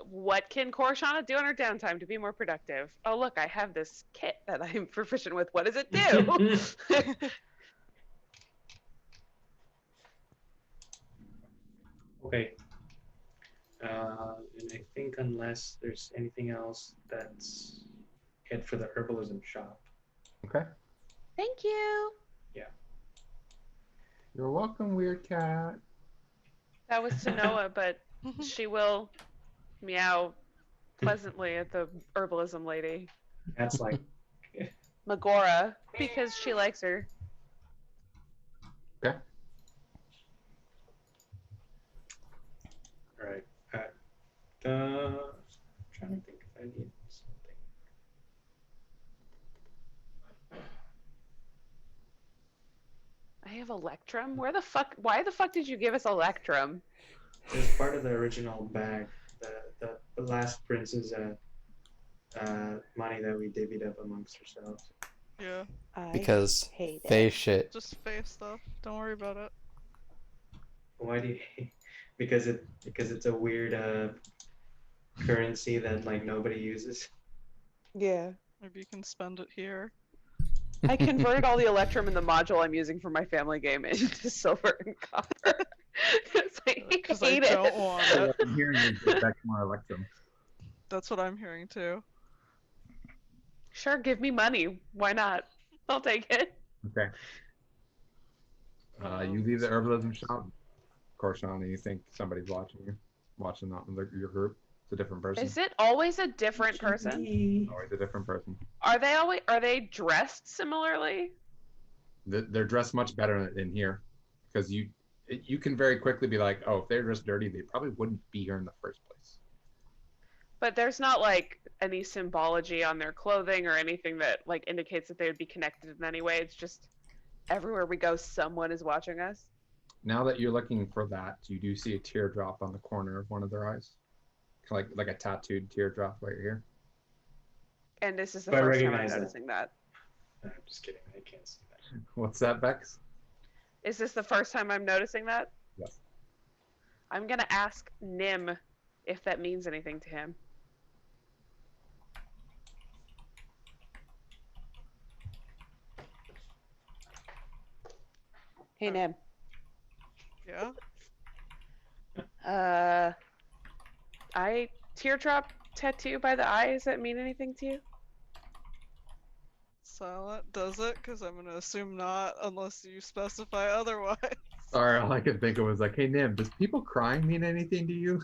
what can Korshana do in her downtime to be more productive? Oh, look, I have this kit that I'm proficient with. What does it do? Okay. And I think unless there's anything else, that's it for the herbalism shop. Okay. Thank you. You're welcome, weird cat. That was to Noah, but she will meow pleasantly at the herbalism lady, That's like, Megora, because she likes her. Okay. all right. I'm trying to think if I need something. I have Electrum? Why the fuck did you give us Electrum? It's part of the original bag. The last prince's money that we divvied up amongst ourselves. Yeah, I Because hate face it. shit. just face stuff. Don't worry about it. Why do you? Because it's a weird currency that like nobody uses. Yeah. Maybe you can spend it here. I converted all the Electrum in the module I'm using for my family game into silver and copper. It's like, I Because I hate it. don't want So it. what I'm hearing is get back more Electrum. That's what I'm hearing too. Sure, give me money. Why not? I'll take it. Okay. You leave the herbalism shop. Of course, Shauna, you think somebody's watching you, watching your group. It's a different person. Is it always a different person? Always a different person. Are they dressed similarly? They're dressed much better in here, because you can very quickly be like, oh, if they're dressed dirty, they probably wouldn't be here in the first place. But there's not like any symbology on their clothing or anything that like indicates that they would be connected in any way. It's just everywhere we go, someone is watching us. Now that you're looking for that, you do see a teardrop on the corner of one of their eyes, like a tattooed teardrop right here. And this is the But I first time I'm recognize that. noticing that. I'm just kidding. I can't see that. What's that, Bex? Is this the first time I'm noticing that? Yes. I'm gonna ask Nim if that means anything to him. Hey, Nim. Yeah. Teardrop tattoo by the eye, does that mean anything to you? Silent does it? Because I'm gonna assume not, unless you specify otherwise. Sorry, all I could think of was like, hey, Nim, does people crying mean anything to you?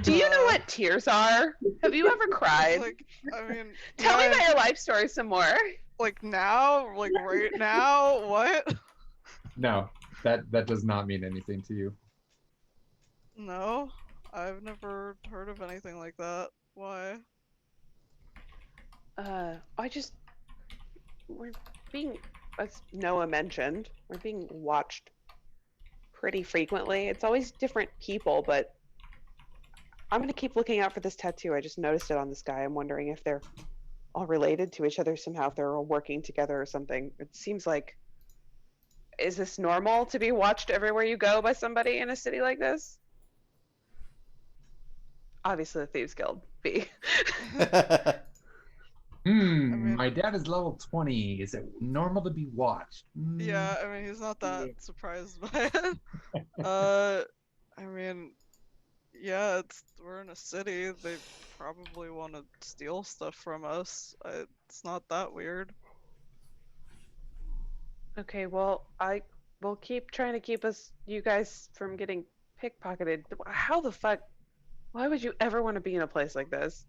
Do you know what tears are? Have you ever cried? Like, I mean, Tell me yeah, about your life story some more. like now, like right now. What? No, that does not mean anything to you. No, I've never heard of anything like that. Why? We're being, as Noah mentioned, we're being watched pretty frequently. It's always different people, but I'm gonna keep looking out for this tattoo. I just noticed it on this guy. I'm wondering if they're all related to each other somehow, if they're all working together or something. It seems like, is this normal to be watched everywhere you go by somebody in a city like this? Obviously, the Thieves Guild. B. mean- My dad is level 20. Is it normal to be watched? Yeah, I mean, he's not that surprised by it. I mean, yeah, we're in a city. They probably want to steal stuff from us. It's not that weird. Okay, well, I will keep trying to keep you guys from getting pickpocketed. How the fuck? Why would you ever want to be in a place like this?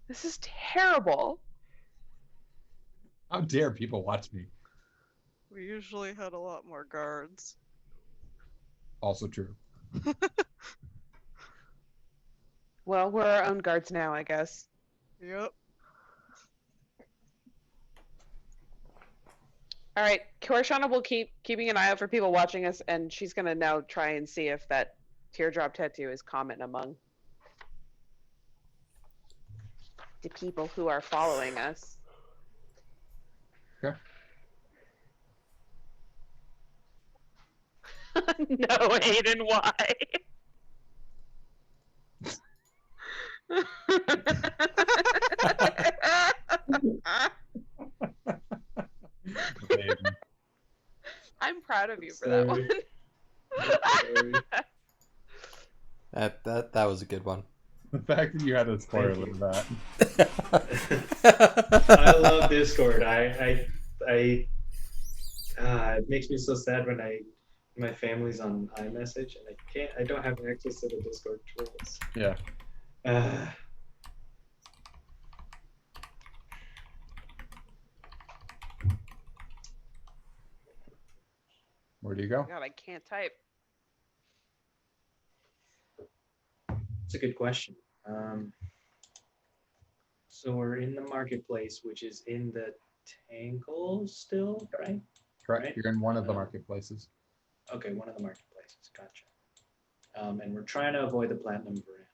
This is terrible. How dare people watch me? We usually had a lot more guards. Also true. Well, we're our own guards now, I guess. Yep. All right, Korshana will keep keeping an eye out for people watching us, and she's gonna now try and see if that teardrop tattoo is common among the people who are following us. Okay. No, Aiden, why? I'm proud of you for that one. Sorry. That was a good one. The fact that you had to spoiler that. I love Discord. It makes me so sad when my family's on iMessage and I don't have access to the Discord tools. Yeah. Where do you go? God, I can't type. It's a good question. So we're in the marketplace, which is in the Tangle still, right? Correct. Right. You're in one of the marketplaces. Okay, one of the marketplaces. Gotcha. And we're trying to avoid the Platinum Veranda.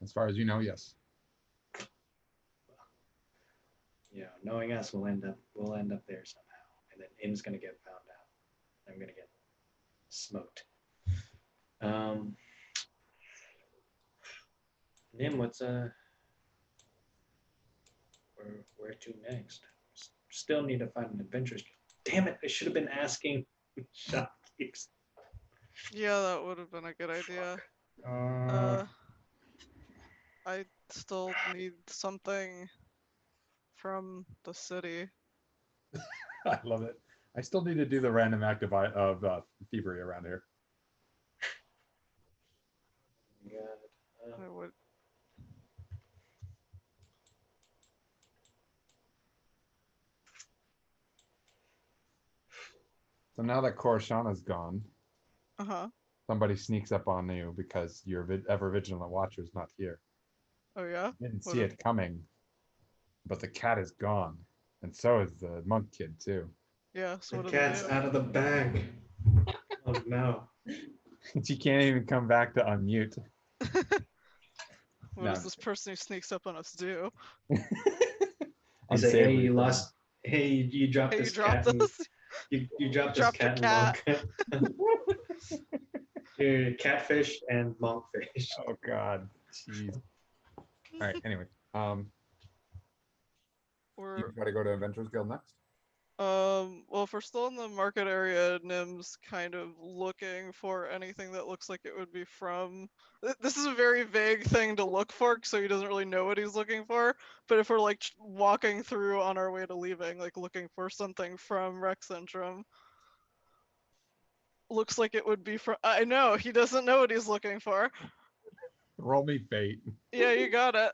As far as you know, yes. You know, knowing us, we'll end up there somehow, and then Im's gonna get found out. I'm gonna get smoked. Nim, what's where to next? Still need to find an adventure skill. Damn it! I should have been asking shopkeepers. Yeah, that would have been a good idea. I still need something from the city. I love it. I still need to do the random act of thievery around here. God. I would. So now that Korshana's gone, Uh-huh. somebody sneaks up on you because your ever vigilant watcher's not here. Oh yeah? Didn't What see if- it coming, but the cat is gone, and so is the monk kid too. Yeah, so The what cat's do they out of the bag. Oh no. She can't even come back to unmute. do? What No. does this person who sneaks up on us do? I say, hey, you lost. Hey, you dropped Hey, you this dropped cat. this? You dropped this dropped your cat and monk. You're catfish and monkfish. Oh God, jeez. All right. Anyway, you We're got to go to Adventurers Guild next. well, if we're still in the market area, Nim's kind of looking for anything that looks like it would be from. This is a very vague thing to look for, so he doesn't really know what he's looking for. But if we're like walking through on our way to leaving, like looking for something from Rex Centrum, looks like it would be from. I know he doesn't know what he's looking for. Roll me fate. Yeah, you got it.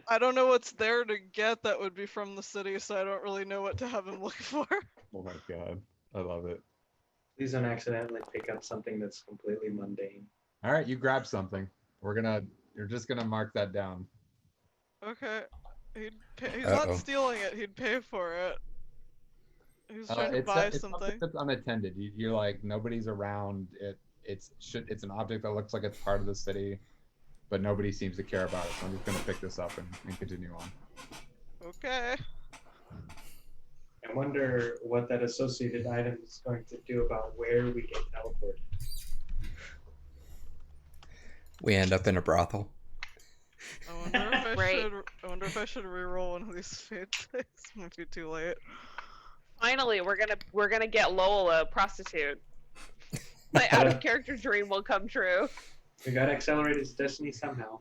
I don't know what's there to get that would be from the city, so I don't really know what to have him look for. Oh my God, I love it. Please don't accidentally pick up something that's completely mundane. All right, you grab something. You're just gonna mark that down. Okay. He's not Uh-oh. stealing it, he'd pay for it. He's trying to It's buy it's something. that's unattended. You're like nobody's around. It's an object that looks like it's part of the city, but nobody seems to care about it. So I'm just gonna pick this up and continue on. Okay. I wonder what that associated item is going to do about where we get teleported. We end up in a brothel. I Right. wonder if I should reroll one of these fate things. Might be too late. Finally, we're gonna get Lowell a prostitute. My out of character dream will come true. We gotta accelerate his destiny somehow.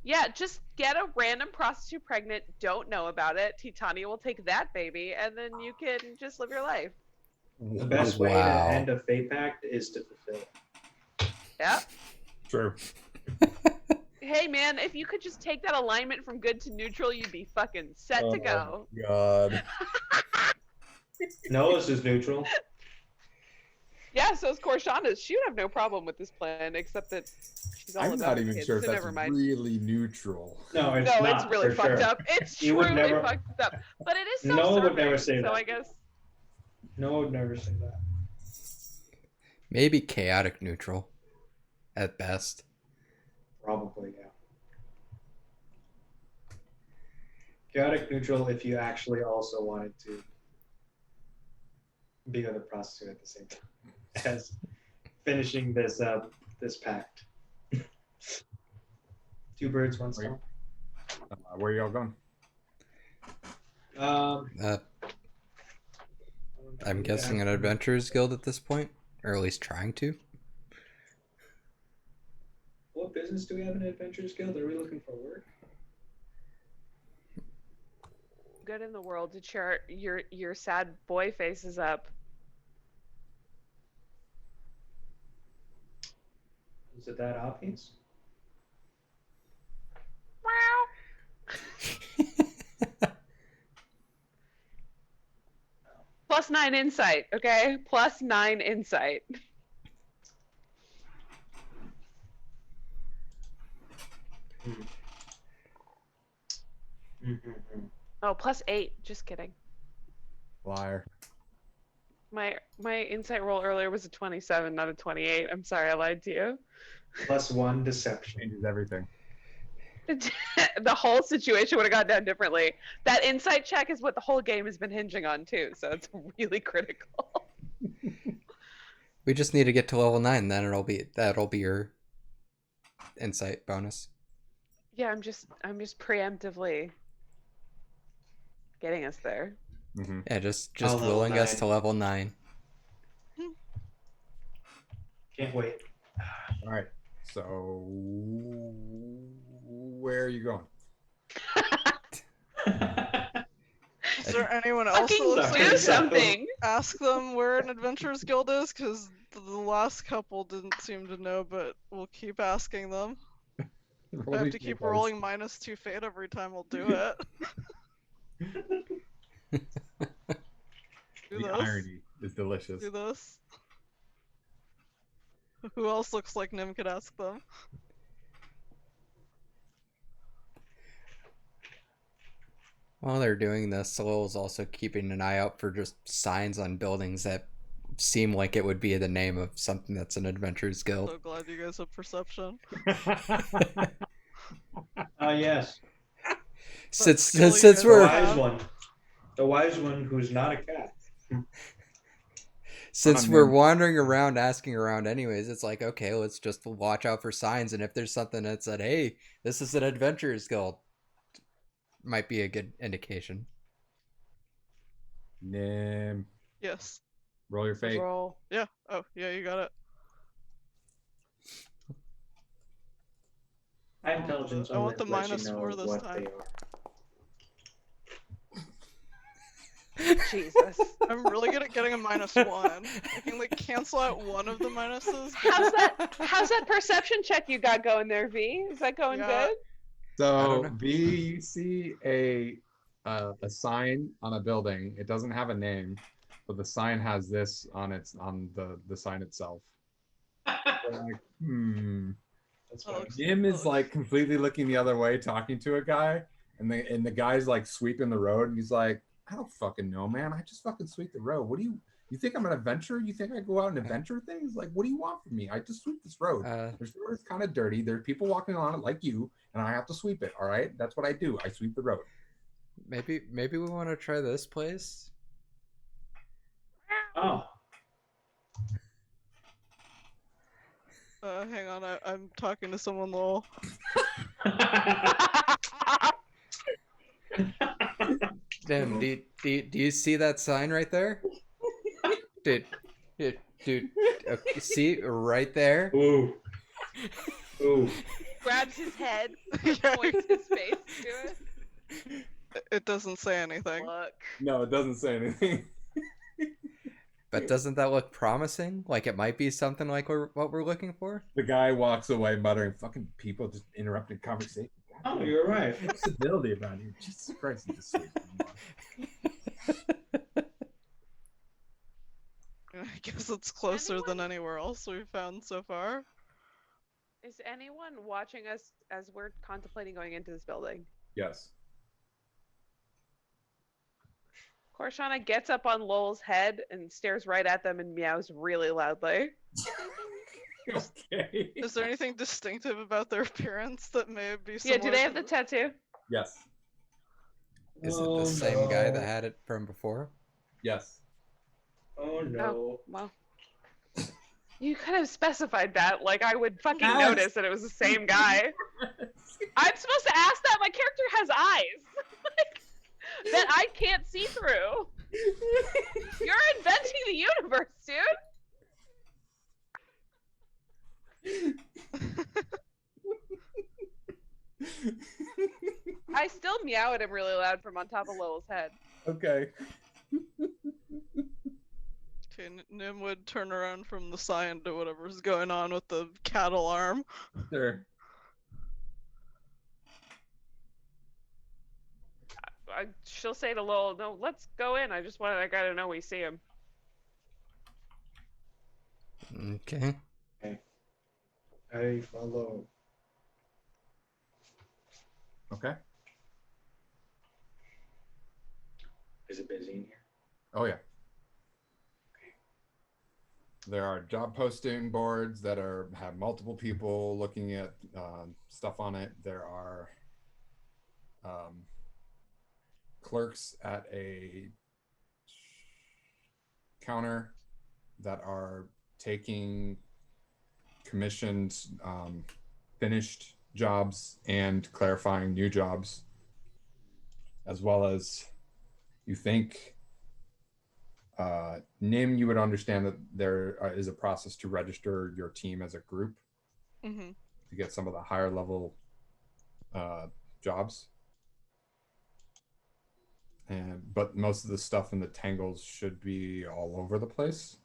Yeah, just get a random prostitute pregnant, don't know about it. Titania will take that baby, and then you can just live your life. The best way to Wow. end a fate pact is to fulfill it. Yeah. True. Hey man, if you could just take that alignment from good to neutral, you'd be fucking set to go. God. Noah's is neutral. Yeah, so is Korshana's. She would have no problem with this plan, except that she's all I'm about not her even kids, sure if so that's never mind. really neutral. No, it's No, not. it's really for fucked sure. up. It's You would truly never- fucked up. But it is Noah would never self-serving, say so that. I guess. Noah would never say that. Maybe chaotic neutral at best. Probably, yeah. Chaotic neutral if you actually also wanted to be with a prostitute at the same time as finishing this pact. Two birds, one stone. Where are y'all going? Uh, I'm guessing an adventurers guild at this point, or at least trying to. What business do we have in Adventurers Guild? Are we looking for work? Good in the world to cheer your sad boy faces up. Is it that obvious? +9 insight, okay? +9 insight. Oh, +8. Just kidding. Liar. My insight roll earlier was a 27, not a 28. I'm sorry, I lied to you. +1 deception. Changes everything. The whole situation would have gone down differently. That insight check is what the whole game has been hinging on too, so it's really critical. We just need to get to level 9, then that'll be your insight bonus. Yeah, I'm just preemptively getting us there. Mm-hmm. Yeah, just I'll level willing us 9. to level 9. Can't wait. All right. So, where are you going? Is there anyone else that Fucking looks like do you something! ask them where an adventurers guild is? Because the last couple didn't seem to know, but we'll keep asking them. If I have to keep rolling -2 fate every time, we'll do it. Do The this. irony is delicious. Do this. Who else looks like Nim could ask them? While they're doing this, Solil's also keeping an eye out for just signs on buildings that seem like it would be the name of something that's an adventurers guild. So glad you guys have perception. Yes. Since skill you since guys we're have. The wise one who's not a cat. since we're wandering around asking around anyways, it's like, okay, let's just watch out for signs, and if there's something that said, hey, this is an adventurers guild, might be a good indication. Nim. Yes. Roll your fate. Roll. Yeah. Oh, yeah, you got it. My intelligence I want only the lets you -4 know this what time. they are. Jesus. I'm really good at getting a -1. I can like cancel out one of the minuses. How's that perception check you got going there, V? Is that going Yeah. good? So, know. V, you see a sign on a building. It doesn't have a name, but the sign has this on the sign itself. They're like, That's Oh, fine. looks- Nim is looks- like completely looking the other way, talking to a guy, and the guy's like sweeping the road, and he's like, I don't fucking know, man. I just fucking sweep the road. What do you think I'm an adventurer? You think I go out and adventure things? Like, what do you want from me? I just sweep this road. This road is kind of dirty. There's people walking on it like you, and I have to sweep it. All right, that's what I do. I sweep the road. Maybe we want to try this place. Oh. Hang on, I'm talking to someone, lol. Damn, do you see that sign right there? Dude, okay, see right there? Ooh. Ooh. Grabs his head, Yeah. points his face to it. It doesn't say anything. Look. No, it doesn't say anything. But doesn't that look promising? Like it might be something like what we're looking for? The guy walks away muttering, "Fucking people just interrupted conversation." Oh, you're right. What's civility about here? Jesus Christ, you just sweep. I guess it's closer than anywhere else we've found so far. Is anyone watching us as we're contemplating going into this building? Yes. Korshana gets up on Lowell's head and stares right at them and meows really loudly. Okay. Is there anything distinctive about their appearance that may be Yeah, similar? do they have to the tattoo? Yes. Is it Oh, the same guy no. that had it from before? Yes. Oh no. Well. You could have specified that. Like, I would fucking Yes. notice that it was the same guy. I'm supposed to ask that? My character has eyes. That I can't see through. You're inventing the universe, dude. I still meow at him really loud from on top of Lowell's head. Okay. Okay, Nim would turn around from the sign to whatever's going on with the cattle arm. Sure. She'll say to Lowell, "No, let's go in. I gotta know we see him." Okay. I follow. Okay. Is it busy in here? Oh yeah. There are job posting boards that have multiple people looking at stuff on it. There are clerks at a counter that are taking commissioned finished jobs and clarifying new jobs, as well as you think Nim, you would understand that there is a process to register your team as a group to get some of the higher level jobs. But most of the stuff in the tangles should be all over the place.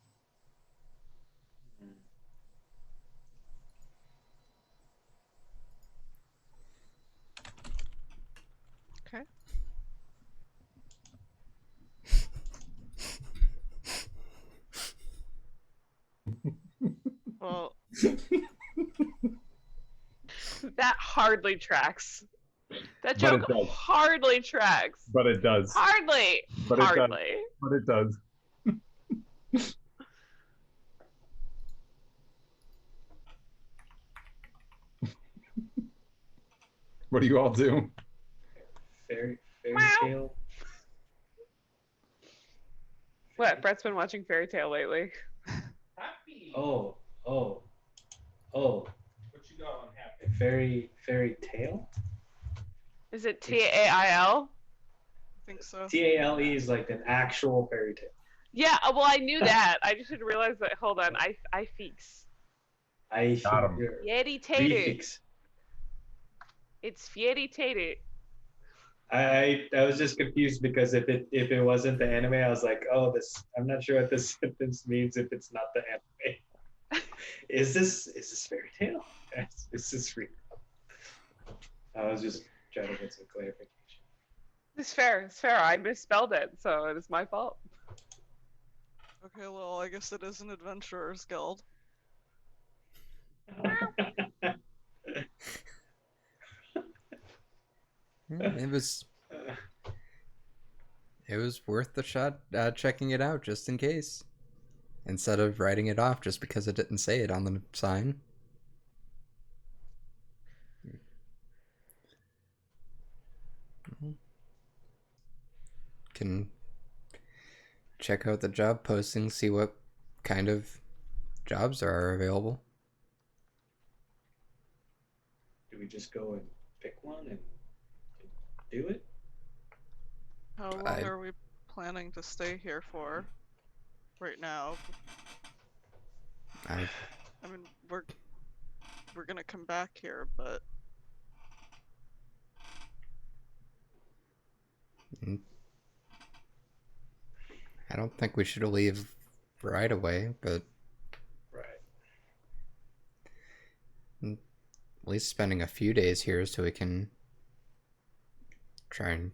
Okay. Well, That hardly tracks. That But it joke does. hardly tracks. But it does. Hardly. But it does. Hardly. But it does. What do you all do? Fairy Meow. tale. What? Brett's been watching Fairy Tale lately. Happy. Oh. What you got on happy? Fairy tale. Is it TAIL? I think so. TALE is like an actual fairy tale. Yeah, well, I knew that. I just didn't realize that. Hold on. I fix. I Got 'em. Fieri tater. Refix. It's Fieri tater. I was just confused because if it wasn't the anime, I was like, oh, I'm not sure what this sentence means if it's not the anime. Is this fairy tale? Is this real? I was just trying to get some clarification. It's fair. It's fair. I misspelled it, so it is my fault. Okay, well, I guess it is an adventurer's guild. It was worth the shot checking it out just in case, instead of writing it off just because it didn't say it on the sign. Can check out the job postings, see what kind of jobs are available. Do we just go and pick one and do it? How long are we planning to stay here for? Right now. I mean, we're gonna come back here, but I don't think we should leave right away, but Right. at least spending a few days here so we can try and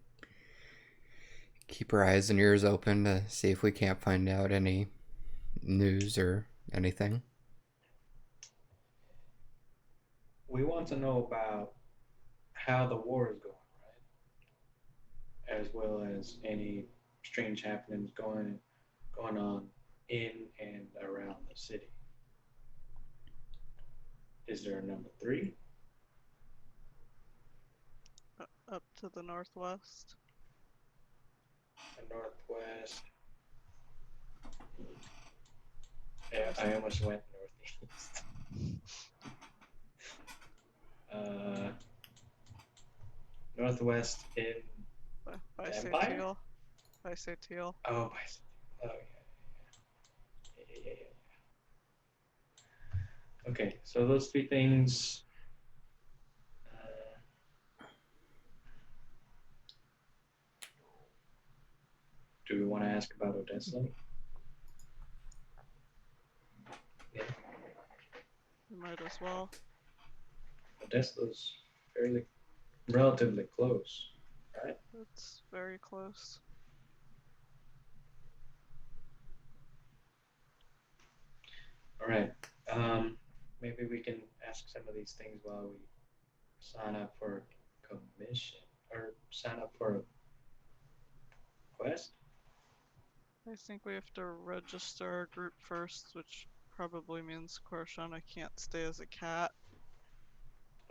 keep our eyes and ears open to see if we can't find out any news or anything. We want to know about how the war is going, right? As well as any strange happenings going on in and around the city. Is there a number 3? up to the northwest. The northwest. Yeah, I almost went northeast. Northwest in By Empire? Teal. By Teal. oh, yeah. yeah. Okay, so those three things. Do we want to ask about Odessa? Yeah, You might as well. Odessa's fairly relatively close, right? It's very close. All right. Maybe we can ask some of these things while we sign up for a commission or sign up for a quest. I think we have to register our group first, which probably means Korshana can't stay as a cat.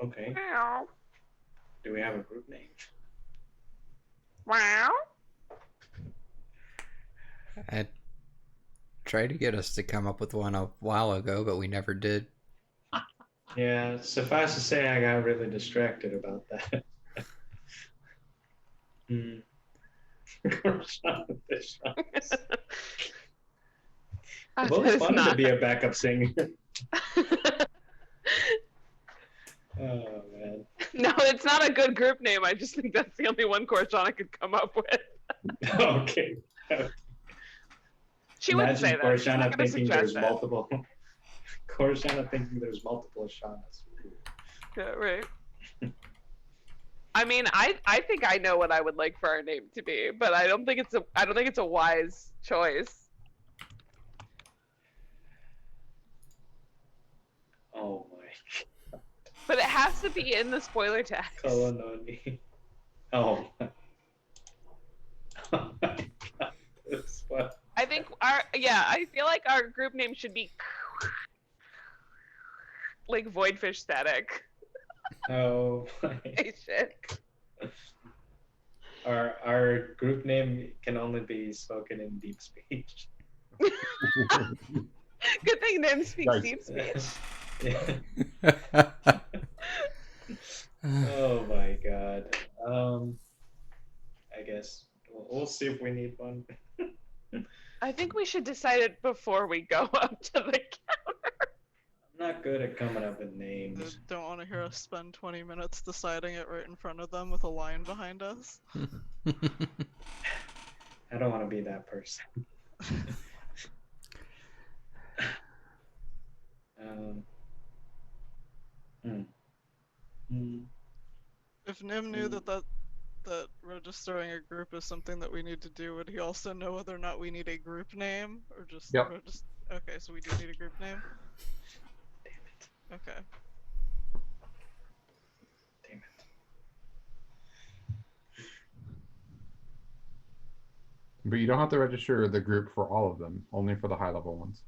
Okay. Meow. Do we have a group name? Wow. I tried to get us to come up with one a while ago, but we never did. Yeah, suffice to say, I got really distracted about that. I've always wanted to be a backup singer. Oh man. No, it's not a good group name. I just think that's the only one Korshana could come up with. Okay. She wouldn't say that. She's not Korshana gonna thinking suggest there's that. multiple. Korshana thinking there's multiple Shanas. Yeah, right. I mean, I think I know what I would like for our name to be, but I don't think it's a wise choice. Oh my. But it has to be in the spoiler text. Kolononi. Oh. Oh my god. This one. I think I feel like our group name should be like Voidfish Static. Oh my. Hey, shit. Our group name can only be spoken in deep speech. Good thing Nim speaks Nice. deep speech. Yeah. Oh my god. I guess we'll see if we need one. I think we should decide it before we go up to the counter. I'm not good at coming up with I names. don't want to hear us spend 20 minutes deciding it right in front of them with a line behind us. I don't want to be that person. If Nim knew that registering a group is something that we need to do, would he also know whether or not we need a group name or just Yep. Okay, so we do need a group name. Damn it. Okay. Damn it. But you don't have to register the group for all of them, only for the high level ones.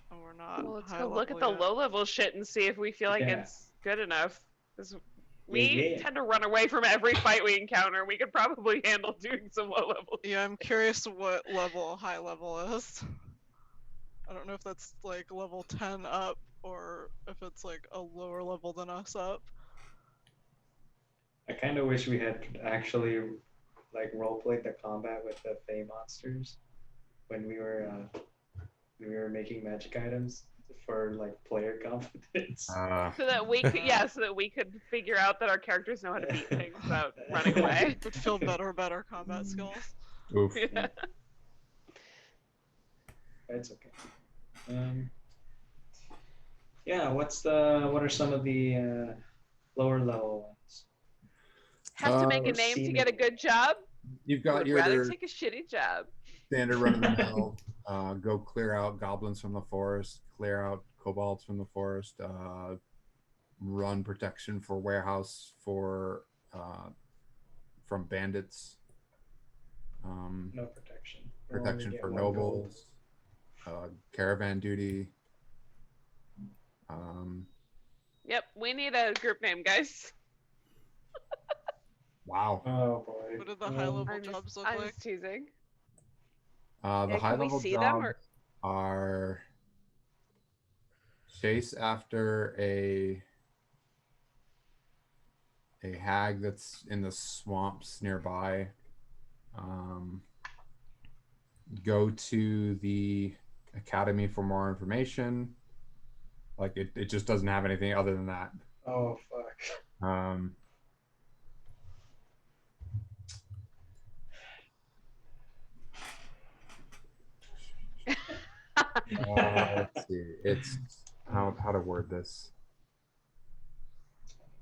And we're not Well, let's high go look at level the yet. low level shit and see if we feel like Yeah. it's good enough. 'Cause we Yeah. tend to run away from every fight we encounter. We could probably handle doing some low level. Yeah, I'm curious what level high level is. I don't know if that's like level 10 up or if it's like a lower level than us up. I kind of wish we had actually like role played the combat with the Fey monsters when we were making magic items for like player competence. So that we could, so that we could figure out that our characters know how to beat things without running away. Would feel better combat skills. Oof. Yeah. It's okay. Yeah, what are some of the lower level ones? Have to make a Uh, name to scenic. get a good job. You've got Would your rather take a shitty job. standard run of the mill. Go clear out goblins from the forest, clear out kobolds from the forest, run protection for warehouse from bandits, No protection. We'll only protection get for one gold. nobles, caravan duty. Yep, we need a group name, guys. Wow. Oh boy. What do the high level I'm jobs just, look I'm like? just teasing. The Yeah, high can we level see them, jobs or- are chase after a hag that's in the swamps nearby. go to the academy for more information. Like it just doesn't have anything other than that. Oh fuck. Let's see. It's how to word this.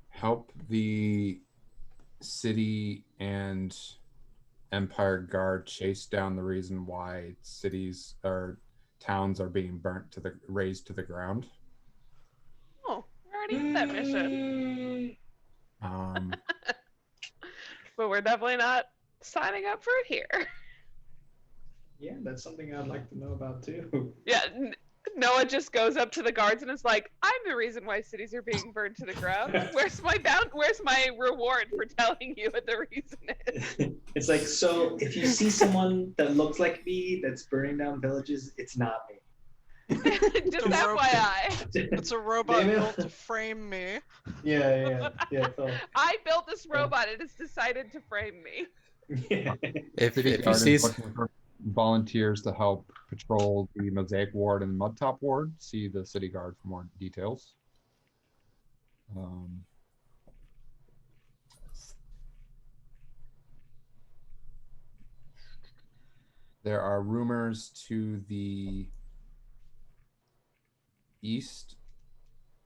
Help the city and Empire Guard chase down the reason why cities or towns are being razed to the ground. Oh, we're already in that mission. But we're definitely not signing up for it here. Yeah, that's something I'd like to know about too. Yeah, Noah just goes up to the guards and is like, "I'm the reason why cities are being burned to the ground. Where's my reward for telling you what the reason is?" It's like, so if you see someone that looks like me that's burning down villages, it's not me. Just FYI. It's a robot Maybe- built to frame me. Yeah. So, I built this robot. It has decided to frame me. yeah. If City you Guard see is looking for volunteers to help patrol the Mosaic Ward and the Mudtop Ward. See the City Guard for more details. There are rumors to the east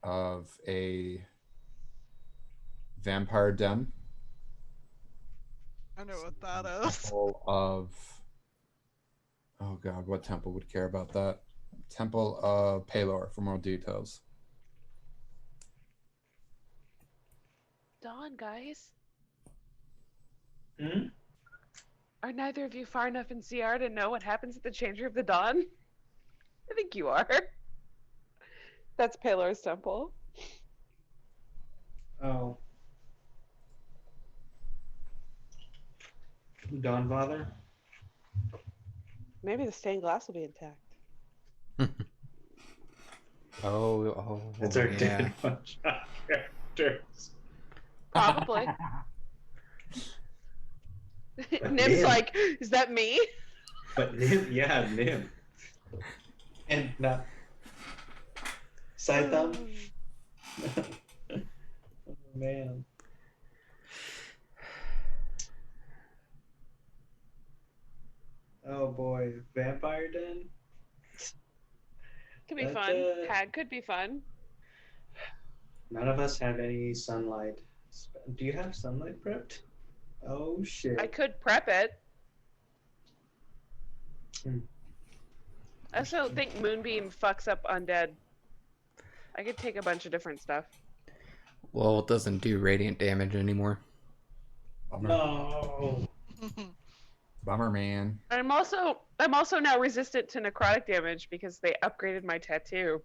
of a vampire den. I know what that is. Temple of, oh god, what temple would care about that? Temple of Palor for more details. Dawn, guys. Hmm? Are neither of you far enough in CR to know what happens at the Changer of the Dawn? I think you are. That's Palor's temple. Oh. Dawnfather? Maybe the stained glass will be intact. Oh, It's our yeah. dead one-shot characters. Probably. Nim's Nim. like, is that me? But Nim. And not side thumb. Oh man. Oh boy, Vampire Den? Could be That, fun. Hag could be fun. None of us have any sunlight. Do you have sunlight prepped? Oh shit. I could prep it. Hmm. I also think Moonbeam fucks up undead. I could take a bunch of different stuff. Well, it doesn't do radiant damage anymore. Bummer. No. Bummer, man. I'm also now resistant to necrotic damage because they upgraded my tattoo.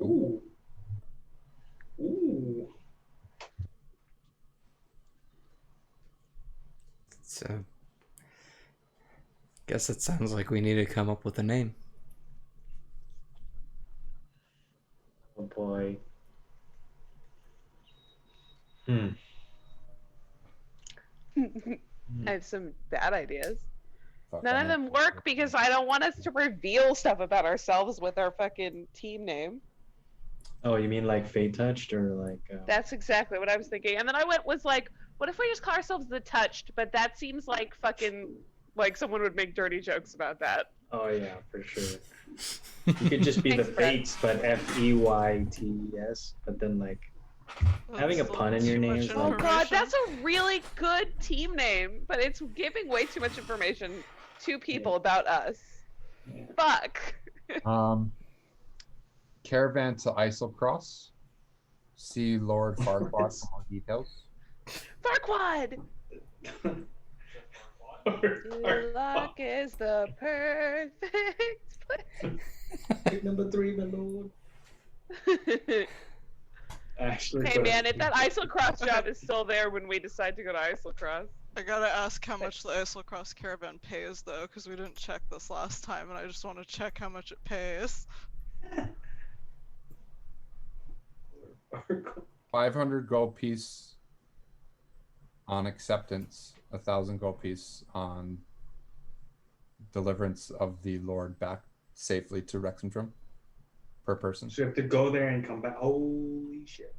Ooh. Ooh. So, guess it sounds like we need to come up with a name. Oh boy. I have some bad ideas. Fuck, None I of know. them work because I don't want us to reveal stuff about ourselves with our fucking team name. Oh, you mean like Fate Touched or like? That's exactly what I was thinking. And then I was like, what if we just call ourselves the Touched? But that seems like fucking like someone would make dirty jokes about that. Oh yeah, for sure. You could just be the Thanks, Brett. Fates, but Feytes. But then like having a That's pun in your too name much is like- Oh god, information. that's a really good team name, but it's giving way too much information to people about us. Yeah. Fuck. Caravan to Islecross. See Lord Farquaad for more details. Farquaad! Luck is the perfect Pick number 3, my lord. place. Actually, Hey man, if that Islecross job is still there when we decide to go to Islecross. I gotta ask how much the Islecross caravan pays though, because we didn't check this last time, and I just want to check how much it pays. 500 gold piece on acceptance. 1,000 gold piece on deliverance of the Lord back safely to Rexentrum per person. So you have to go there and come back. Holy shit.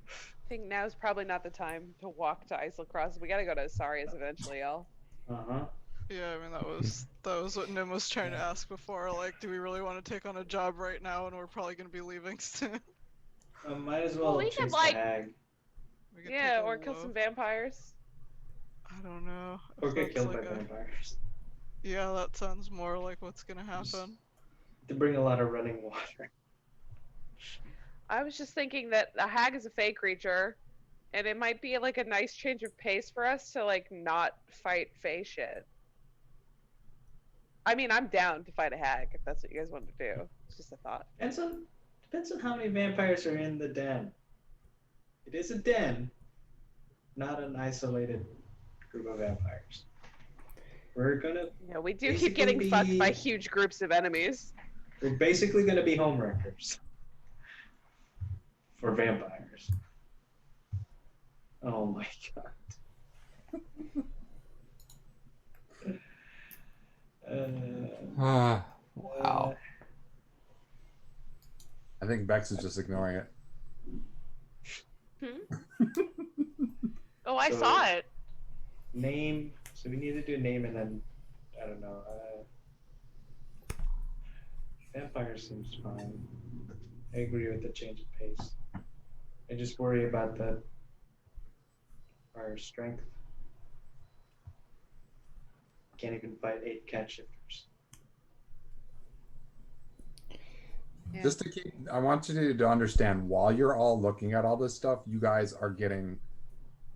I think now's probably not the time to walk to Islacross. We gotta go to Asarius eventually, y'all. Uh-huh. Yeah, I mean that was what Nim was trying to ask before. Like, do we really want to take on a job right now? And we're probably gonna be leaving soon. Might as Well, well we could, chase the like- hag. We could Yeah, take a or kill some vampires. I don't know. Or if get that's killed by like a- vampires. Yeah, that sounds more like what's gonna Just- happen. To bring a lot of running water. I was just thinking that a hag is a fey creature, and it might be like a nice change of pace for us to like not fight fey shit. I mean, I'm down to fight a hag if that's what you guys want to do. It's just a thought. Depends on how many vampires are in the den. It is a den, not an isolated group of vampires. We're gonna Yeah, we do Basically keep getting fucked by be- huge groups of enemies. we're basically gonna be homewreckers for vampires. Oh my god. Wow. I think Bex is just ignoring it. Oh, I So- saw it. Name. So we need to do name and then I don't know. Vampire seems fine. I agree with the change of pace. I just worry about our strength. Can't even fight 8 cat shifters. Yeah. Just to keep, I want you to understand while you're all looking at all this stuff, you guys are getting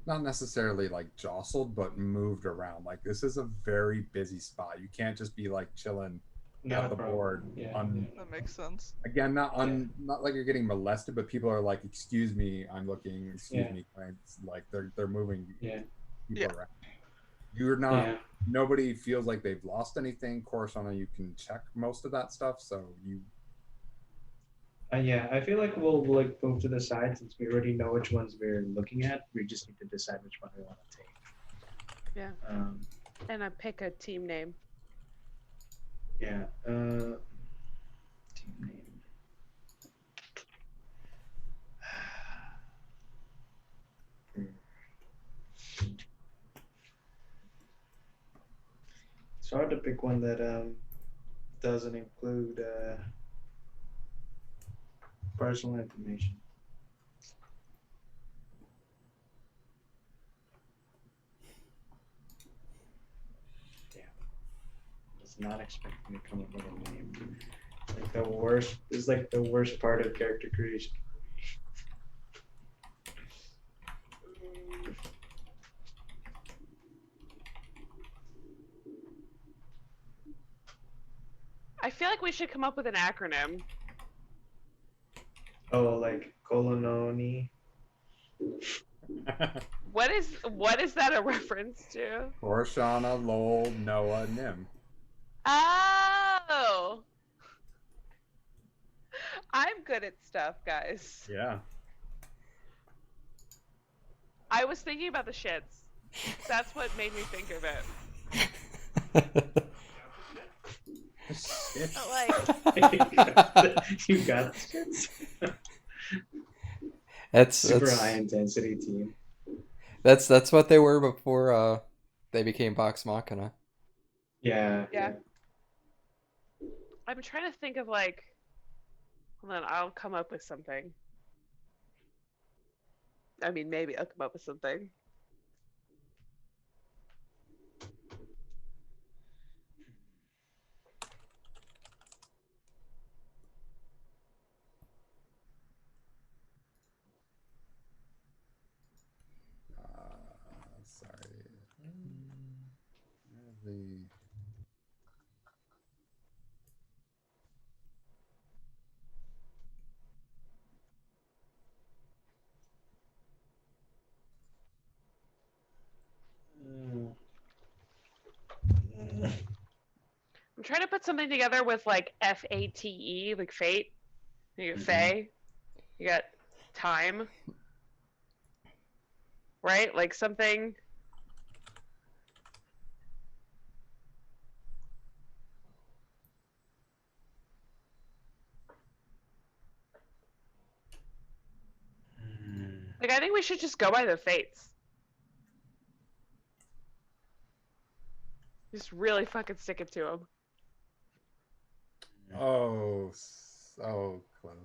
not necessarily like jostled, but moved around. Like this is a very busy spot. You can't just be like chilling Not at a the problem. board. Yeah, on, That makes sense. Again, not like you're getting molested, but people are like, "Excuse me, I'm looking. Excuse Yeah. me." It's like they're moving Yeah. people Yeah. around. You're not. Yeah. Nobody feels like they've lost anything. Coruscant, you can check most of that stuff, so you. Yeah, I feel like we'll like move to the side since we already know which ones we're looking at. We just need to decide which one we want to take. Yeah. And I pick a team name. Yeah. Team name. It's hard to pick one that doesn't include personal information. Yeah. Was not expecting to come up with a name. Like the worst is like the worst part of character creation. I feel like we should come up with an acronym. Oh, like Colononi. What is that a reference to? Coruscant, Lowell, Noah, Nim. Oh. I'm good at stuff, guys. Yeah. I was thinking about the shits. That's what made me think of it. But like, You got this. That's Super high intensity team. that's what they were before they became Vox Machina. Yeah. Yeah. I'm trying to think of like, hold on, I'll come up with something. I mean, maybe I'll come up with something. Sorry. The I'm trying to put something together with like FATE, like fate. You got Fae. You got time. Right? Like something. Like, I think we should just go by the fates. Just really fucking stick it to them. Oh, so close.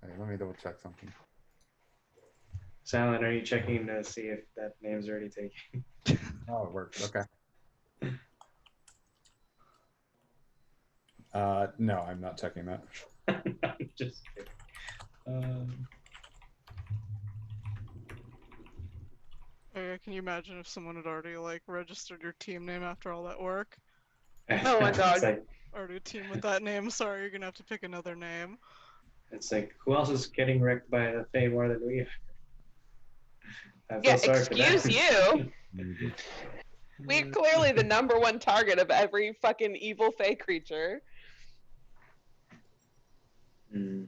Hey, let me double check something. Silent, are you checking to see if that name's already taken? Oh, it worked. Okay. No, I'm not checking that. I'm just kidding. Oh, yeah, can you imagine if someone had already like registered your team name after all that work? Oh my God. It's like, Already a team with that name. Sorry, you're gonna have to pick another name. who else is getting wrecked by the Fae more than we are? I feel Yeah, sorry for them. excuse you. We're clearly the #1 target of every fucking evil Fae creature. Hmm.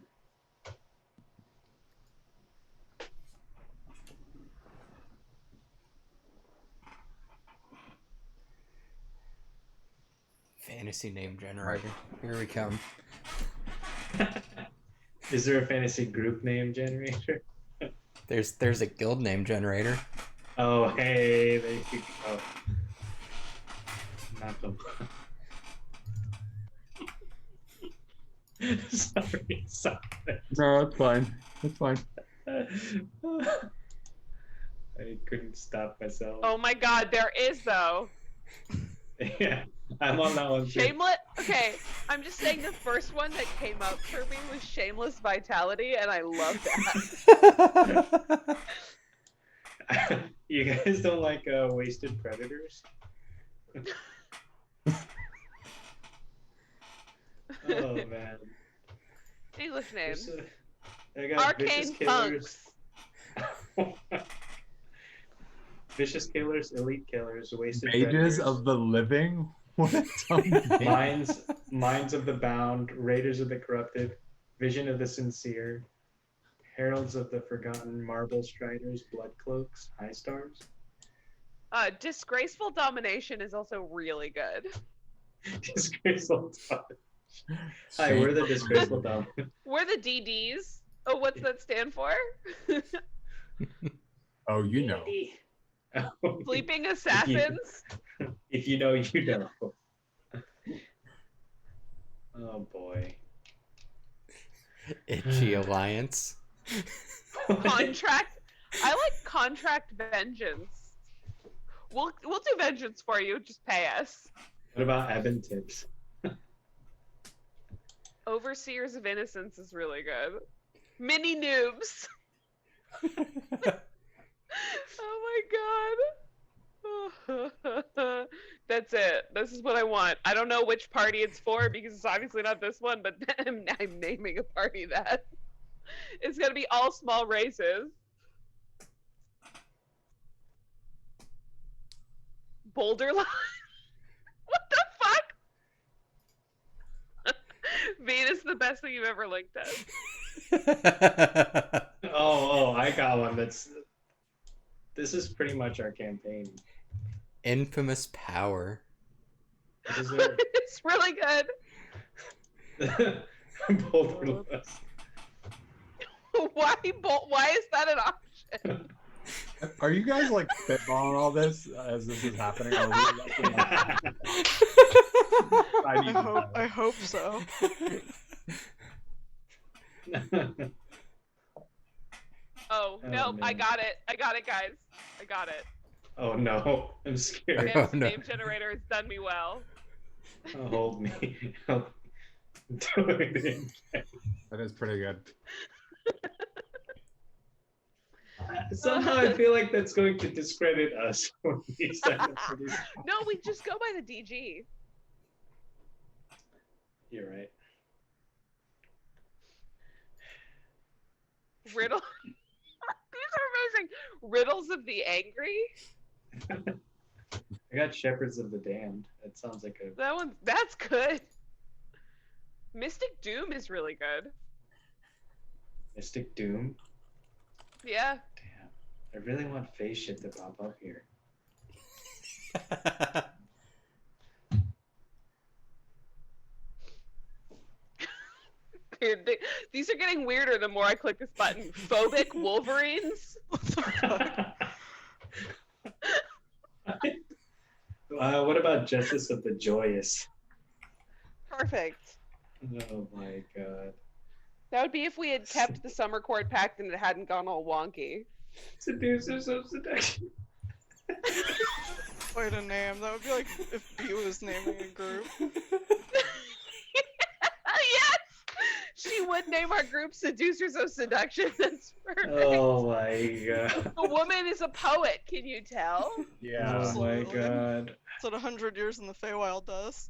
Fantasy name generator. Here we come. Is there a fantasy group name generator? There's a guild name generator. Oh, hey, there you go. Not the. Sorry. No, it's fine. It's fine. I couldn't stop myself. Oh my God, there is though. Yeah, I'm on that one too. Shameless. Okay, I'm just saying the first one that came up for me was Shameless Vitality, and I love that. You guys don't like wasted predators? Oh man. English names. I got vicious Arcane killers. Punks. Vicious killers, elite killers, wasted Mages predators. of the Living? What a dumb name. Minds of the Bound, Raiders of the Corrupted, Vision of the Sincere, Heralds of the Forgotten, Marble Striders, Blood Cloaks, High Stars. Disgraceful Domination is also really good. Disgraceful Domination. Hi, we're the Disgraceful Domination. We're the DDs. Oh, what's that stand for? Oh, you know. Sleeping Assassins? If you know, you know. Oh boy. Itchy Alliance. Contract. I like Contract Vengeance. We'll do vengeance for you. Just pay us. What about Eben Tips? Overseers of Innocence is really good. Mini noobs. Oh my God. That's it. This is what I want. I don't know which party it's for because it's obviously not this one, but I'm naming a party that. It's going to be all small races. Boulder Line? What the fuck? Venus, the best thing you've ever linked us. Oh, I got one. This is pretty much our campaign. Infamous Power. What is there? It's really good. Boulder Lust. Why is that an option? Are you guys like spitballing all this as this is happening? Or I hope so. Oh, no, I man. got it. I got it, guys. I got it. Oh no, I'm scared. Yes, Oh, no. Name generator has done me well. Hold me. Help. Do it again. That is pretty good. Somehow I feel like that's going to discredit us when we sign up for these. No, we just go by the DG. You're right. Riddle. These are amazing. Riddles of the Angry. I got Shepherds of the Damned. That sounds like a. That's good. Mystic Doom is really good. Mystic Doom. Yeah. Damn. I really want face shit to pop up here. These are getting weirder the more I click this button. Phobic Wolverines? What about Justice of the Joyous? Perfect. Oh my god. That would be if we had kept the Summer Court Pact and it hadn't gone all wonky. Seducers of Seduction. Quite a name. That would be like if B was naming a group. Yes! She would name our group Seducers of Seduction. That's perfect. Oh my god. The woman is a poet, can you tell? Yeah. Oh my Absolutely. god. That's what 100 years in the Feywild does.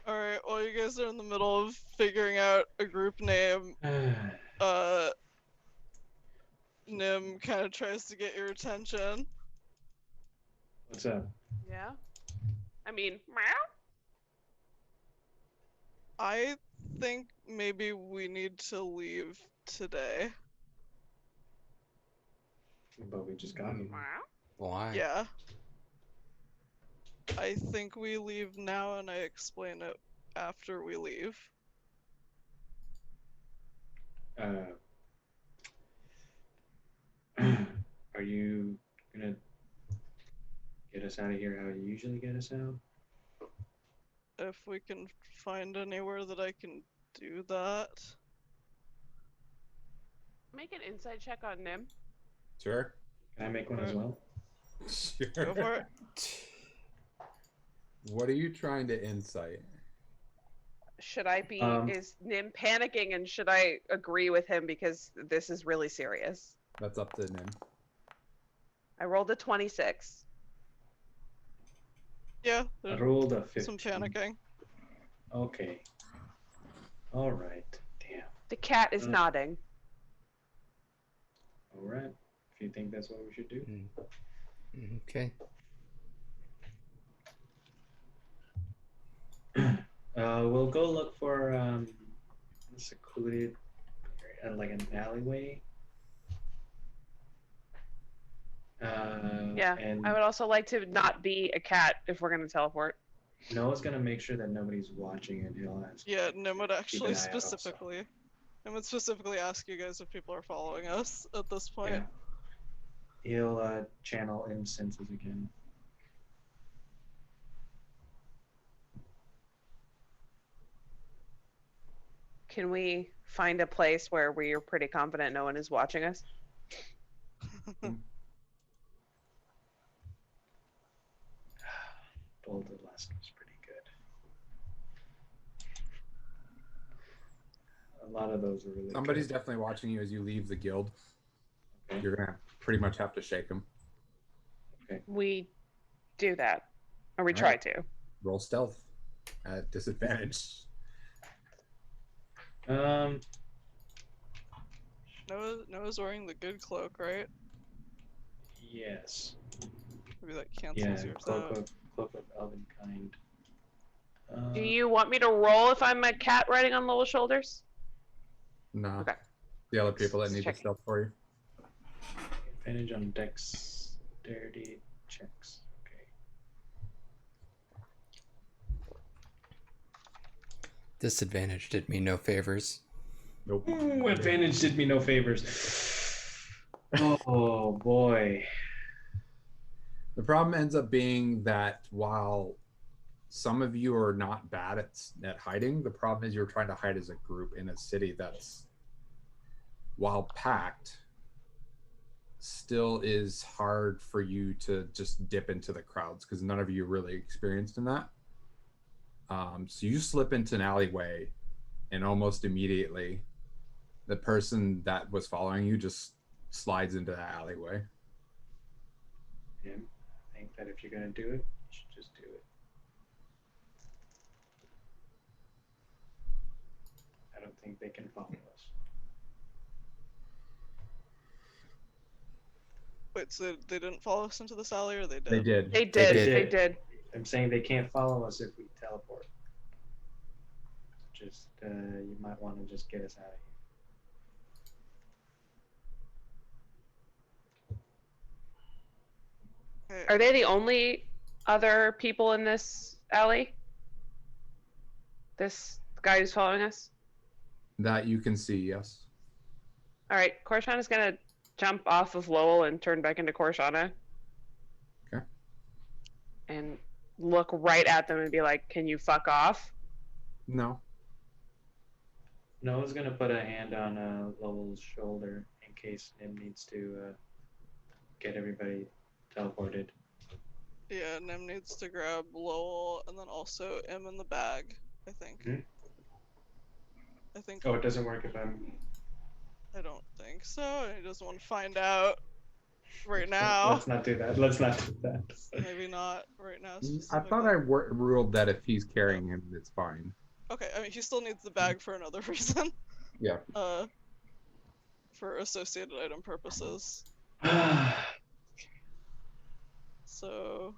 Alright, while you guys are in the middle of figuring out a group name, Nim kind of tries to get your attention. What's up? Yeah. I mean, meow? I think maybe we need to leave today. But we just got him. Meow? Why? Yeah. I think we leave now and I explain it after we leave. Are you gonna get us out of here how you usually get us out? If we can find anywhere that I can do that. Make an insight check on Nim. Sure. Can I make one as well? Sure. Go for it. What are you trying to insight? Should I be, Um, is Nim panicking and should I agree with him because this is really serious? That's up to Nim. I rolled a 26. Yeah, I there's rolled a 15. some panicking. Okay. Alright. Damn. The cat is Mm. nodding. Alright. If you think that's what we should do. Okay. We'll go look for a secluded area, like an alleyway. Yeah, And I would also like to not be a cat if we're going to teleport. Noah's gonna make sure that nobody's watching and he'll ask. Yeah, Nim would actually eye out also. specifically. Nim would specifically ask you guys if people are following us at this point. Yeah. He'll channel incenses again. Can we find a place where we are pretty confident no one is watching us? Boulder Blast was pretty good. A lot of those are really Somebody's good. definitely watching you as you leave the guild. Okay. You're gonna pretty much have to shake them. We do that. Or we All try right. to. Roll stealth at disadvantage. Noah's wearing the good cloak, right? Yes. Maybe that cancels Yeah, yours cloak out. of Elvenkind. Do you want me to roll if I'm a cat riding on little shoulders? No. Okay. The other people that Just need the checking. stealth for you. Advantage on dexterity checks. Okay. Disadvantage did me no favors. Nope. Ooh, advantage did me no favors. Oh boy. The problem ends up being that while some of you are not bad at hiding, the problem is you're trying to hide as a group in a city that's, while packed, still is hard for you to just dip into the crowds because none of you are really experienced in that. So you slip into an alleyway and almost immediately the person that was following you just slides into that alleyway. Yeah, I think that if you're gonna do it, you should just do it. I don't think they can follow us. Wait, so they didn't follow us into this alley, or they did? They did. They did. did. They did. I'm saying they can't follow us if we teleport. Just you might want to just get us out of here. Okay. Are they the only other people in this alley? This guy who's following us? That you can see, yes. All right, Korshana's gonna jump off of Lowell and turn back into Korshana. Okay. And look right at them and be like, "Can you fuck off?" No. Noah's gonna put a hand on Lowell's shoulder in case Nim needs to get everybody teleported. Yeah, Nim needs to grab Lowell and then also M in the bag, I think. Hmm? I think. Oh, it doesn't work if I'm. I don't think so. He doesn't want to find out right now. Let's not do that. Let's not do that. Maybe not right now. I thought I ruled that if he's carrying him, it's fine. Okay, I mean, he still needs the bag for another reason. Yeah. For associated item purposes. So,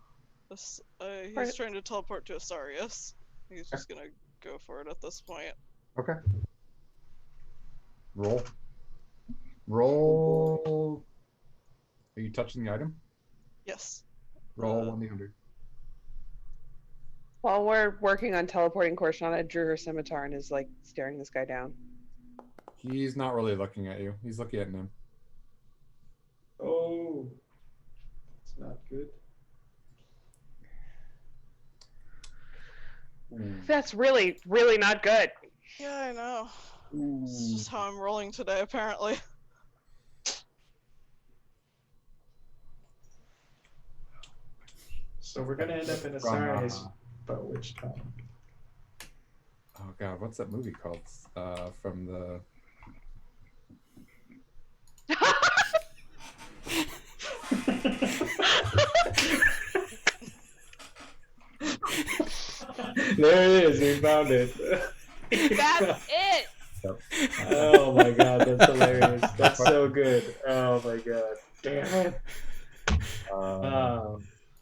he's trying to teleport to Asarius. He's just gonna go for it at this point. Okay. Roll. Are you touching the item? Yes. Roll 1d100. While we're working on teleporting, Korshana drew her scimitar and is like staring this guy down. He's not really looking at you. He's looking at him. Oh, it's not good. That's really, really not good. Yeah, I know. It's just how I'm rolling today, apparently. So we're gonna end up in Asarius, but which time? Oh god, what's that movie called? From the. There it is. We found it. That's it. Oh my god, that's hilarious. That's so good. Oh my god. Damn it.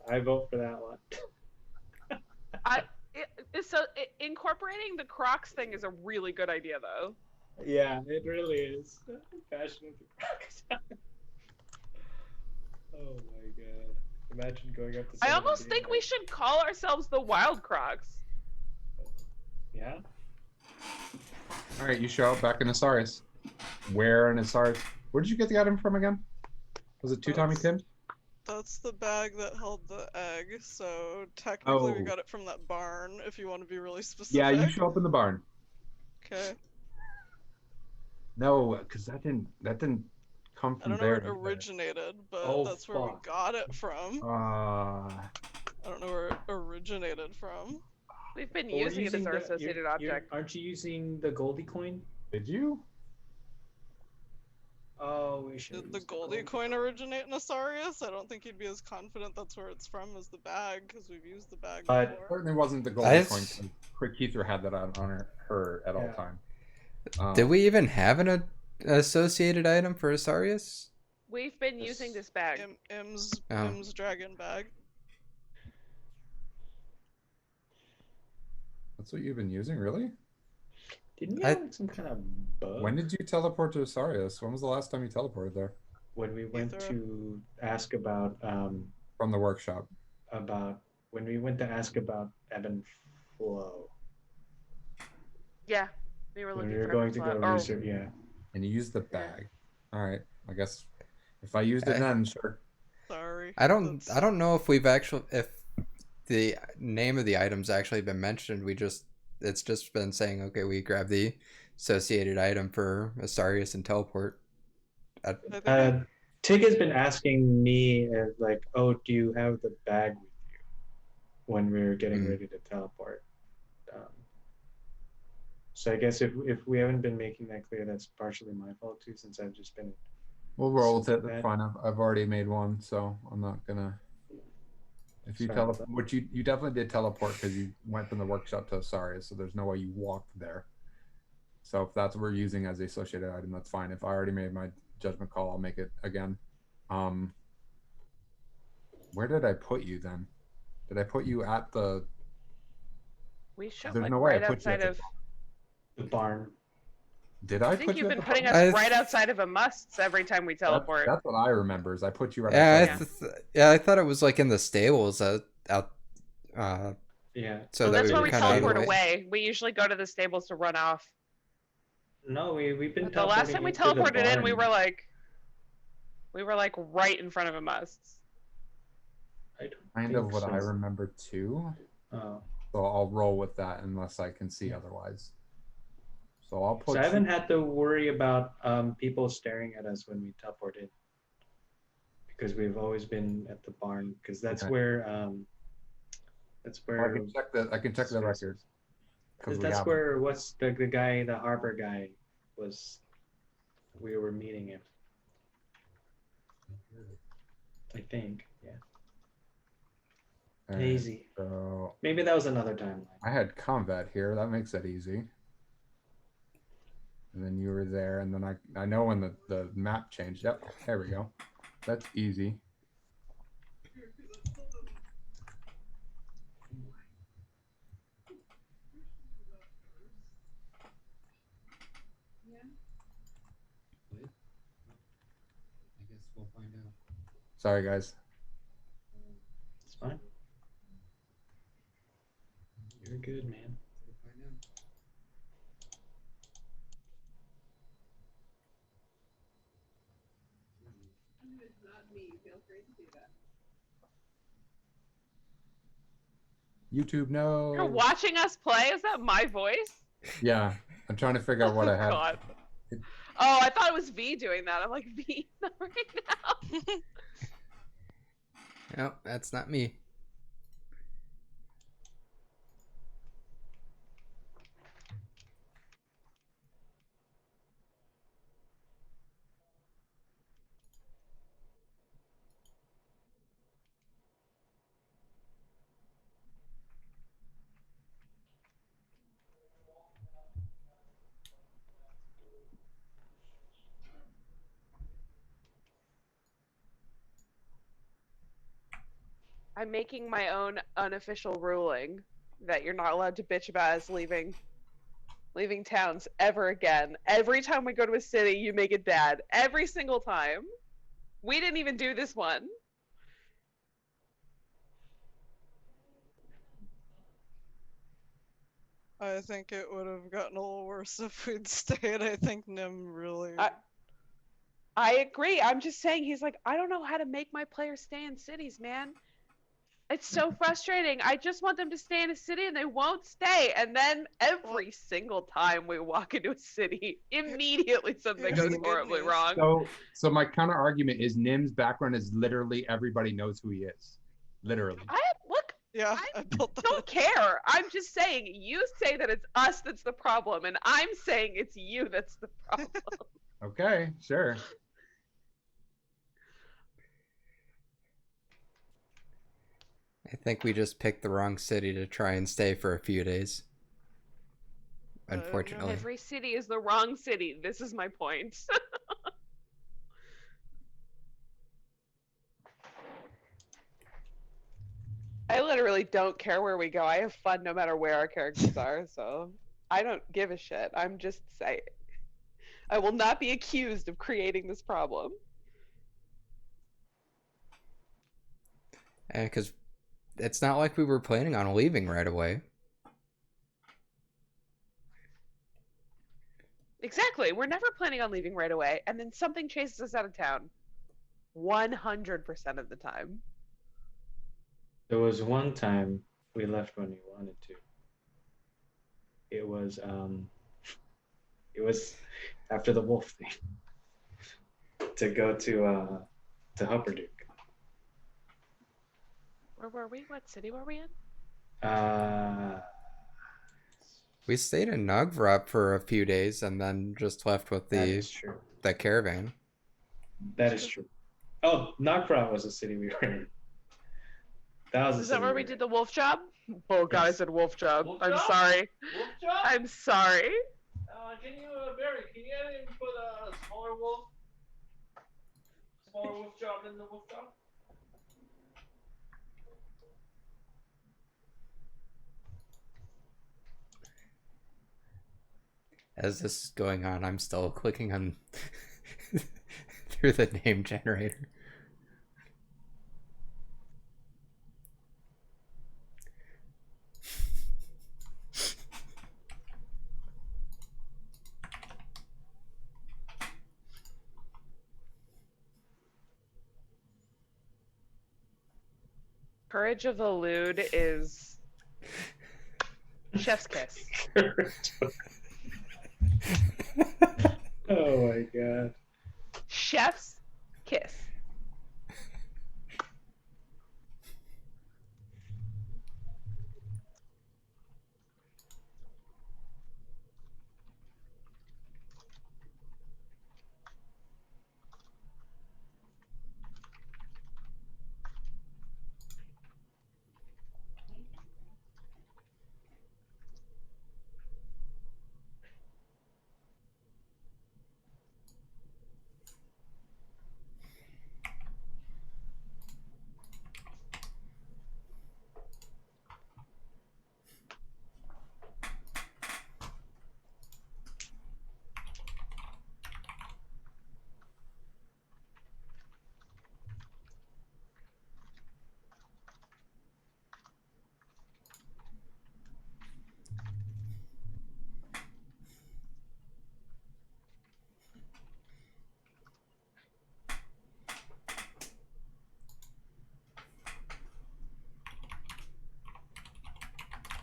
I vote for that one. Incorporating the Crocs thing is a really good idea, though. Yeah, it really is. Fashion of the Crocs. Oh my god. Imagine going up to I someone almost and think being we like, should call ourselves the Wild Crocs. Yeah? Alright, you show up back in Asarius. Where in Asarius? Where did you get the item from again? Was it Two Tommy Tim? That's the bag that held the egg, so technically we Oh. got it from that barn, if you want to be really specific. Yeah, you show up in the barn. Okay. No, because that didn't come I from don't know there. where it originated, but Oh, that's where we fuck. got it from. Uh, I don't know where it originated from. We've been Well, we're using it as our the- associated you're- object. Aren't you using the Goldie coin? did you? Oh, we should. Did the use Goldie coin originate in Asarius? I don't think you'd be as confident that's where it's from as the bag, because we've used the bag But- before. Certainly wasn't the golden coin. Keither had that on her at all Yeah. time. Did we even have an associated item for Asarius? We've been using this bag. M's dragon bag. That's what you've been using, really? Didn't we I- have like, some kind of bug When did you teleport to Asarius? When was the last time you teleported there? when we went Ether. to ask about From the workshop. when we went to ask about ebb and flow Yeah, we were when looking we were for going to go or- research? Yeah. And you used the bag. Alright. I guess if I used it then, sure. Sorry. I don't That's- know if if the name of the item's actually been mentioned. It's just been saying, okay, we grab the associated item for Asarius and teleport. I think Tig has been asking me like, oh, do you have the bag with you when we were getting ready to teleport? So I guess if we haven't been making that clear, that's partially my fault too, since I've just been. We'll roll with it. Bad. That's fine. I've already made one, so I'm not gonna. If you Sorry. teleport, which you definitely did teleport because you went from the workshop to Asarius, so there's no way you walked there. So if that's what we're using as the associated item, that's fine. If I already made my judgment call, I'll make it again. Where did I put you then? Did I put you at the? We should There's like no way I right put you at outside the. of. The barn. Did I I think put you you've at been the putting barn? us I- right outside of a musts every time we teleport. That's what I remember. Is I put you right Yeah, outside. I thought it was like in the stables out Yeah. So Well, that that's we where were we kind of teleport away. We usually go to the stables to run off. No, we've been But the last time we teleporting into the teleported in, we barn. were like right in front of a must. I don't Kind think of what so. I remember too. Oh. So I'll roll with that unless I can see otherwise. So I'll put. So I haven't had to worry about people staring at us when we teleport in, because we've always been at the barn, because that's Okay. where I can check the record. Because that's where what's the guy, the harbor guy, was. We were meeting him. I think, yeah. All right, Easy. so Maybe that was another timeline. I had combat here. That makes it easy. And then you were there, and then I know when the map changed. Yep, there we go. That's easy. I guess we'll find out. Sorry, guys. It's fine. You're good, man. We'll find out. It's not me. Feel free to do that. YouTube, no. You're watching us play? Is that my voice? Yeah, I'm trying to figure out what I had. God. Oh, I thought it was V doing that. I'm like, V, not right now. No, that's not me. I'm making my own unofficial ruling that you're not allowed to bitch about us leaving towns ever again. Every time we go to a city, you make it bad. Every single time. We didn't even do this one. I think it would have gotten a little worse if we'd stayed. I think Nim really. I agree. I'm just saying, he's like, I don't know how to make my players stay in cities, man. It's so frustrating. I just want them to stay in a city and they won't stay. And then every single time we walk into a city, immediately something goes horribly wrong. So my counter argument is Nim's background is literally everybody knows who he is. Literally. Yeah, I don't care. I'm just saying, you say that it's us that's the problem, and I'm saying it's you that's the problem. Okay, sure. I think we just picked the wrong city to try and stay for a few days. Unfortunately. Every city is the wrong city. This is my point. I literally don't care where we go. I have fun no matter where our characters are, so I don't give a shit. I'm just saying. I will not be accused of creating this problem. Because it's not like we were planning on leaving right away. Exactly. We're never planning on leaving right away, and then something chases us out of town. 100% of the time. There was one time we left when we wanted to. It was after the wolf thing. To go to Hupperduke. Where were we? What city were we in? We stayed in Nogvrop for a few days and then just left with the caravan. That is true. Oh, Nogvrop was a city we were in. Is that where we did the wolf job? Oh god, Yes. I said wolf job. Wolf I'm job? sorry. Wolf job? I'm sorry. Can you, Barry, can you add in put a smaller wolf? Smaller wolf job in the wolf job? As this is going on, I'm still clicking on through the name generator. Courage of the lewd is chef's kiss. Oh my god. Chef's kiss.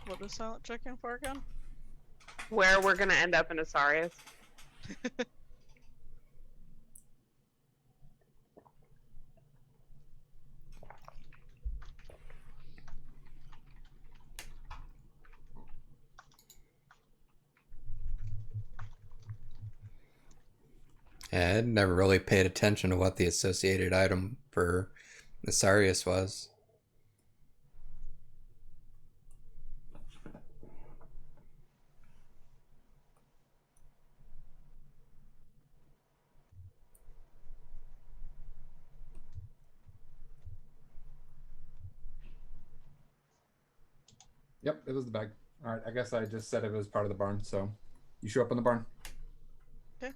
What is silent checking for again? Where we're gonna end up in Asarius. Yeah, I'd never really paid attention to what the associated item for Asarius was. Yep, it was the bag. All right, I guess I just said it was part of the barn, so you show up in the barn. Okay.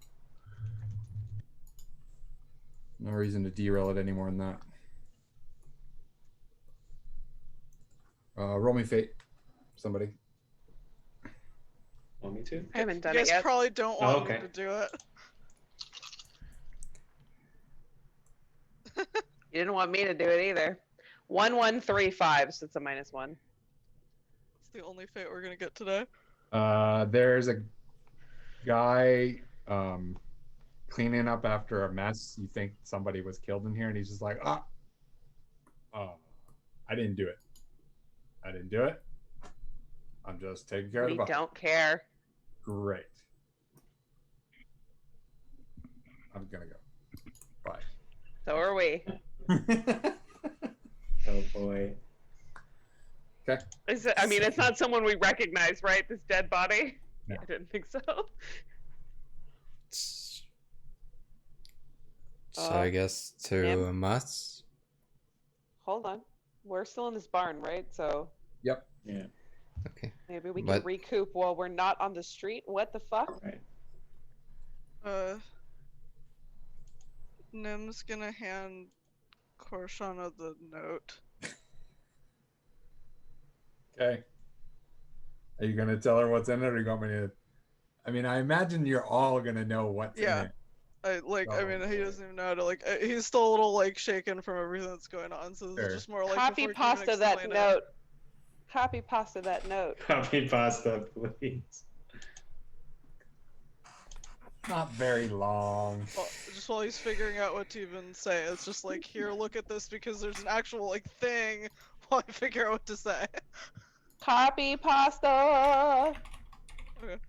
No reason to derail it any more than that. Roll me fate, somebody. Want me to? I haven't done You it guys yet. probably don't Oh, want okay. me to do it. You didn't want me to do it either. 1135, so it's a -1. It's the only fate we're gonna get today. There's a guy cleaning up after a mess. You think somebody was killed in here, and he's just like, I didn't do it. I didn't do it. I'm just taking care of We the body. don't care. Great. I'm gonna go. Bye. So are we. Oh boy. Okay. Is it, I mean, it's not someone we recognize, right? This dead body? No. I didn't think so. So I guess to Nim? a must. Hold on. We're still in this barn, right? So Yep. Yeah. Okay. maybe we can But- recoup while we're not on the street. What the fuck? Right. Nim's gonna hand Korshana the note. Okay. Are you gonna tell her what's in it, or you want me to? I mean, I imagine you're all gonna know what's Yeah. in it. I Oh, mean, he boy. doesn't even know how to he's still a little shaken from everything that's going on, so this Sure. is just more like Copy before he can even pasta that explain it. note. Copy pasta that note. Copy pasta, please. Not very long. Well, just while he's figuring out what to even say, it's just like, here, look at this because there's an actual thing while I figure out what to say. Copy pasta. Okay.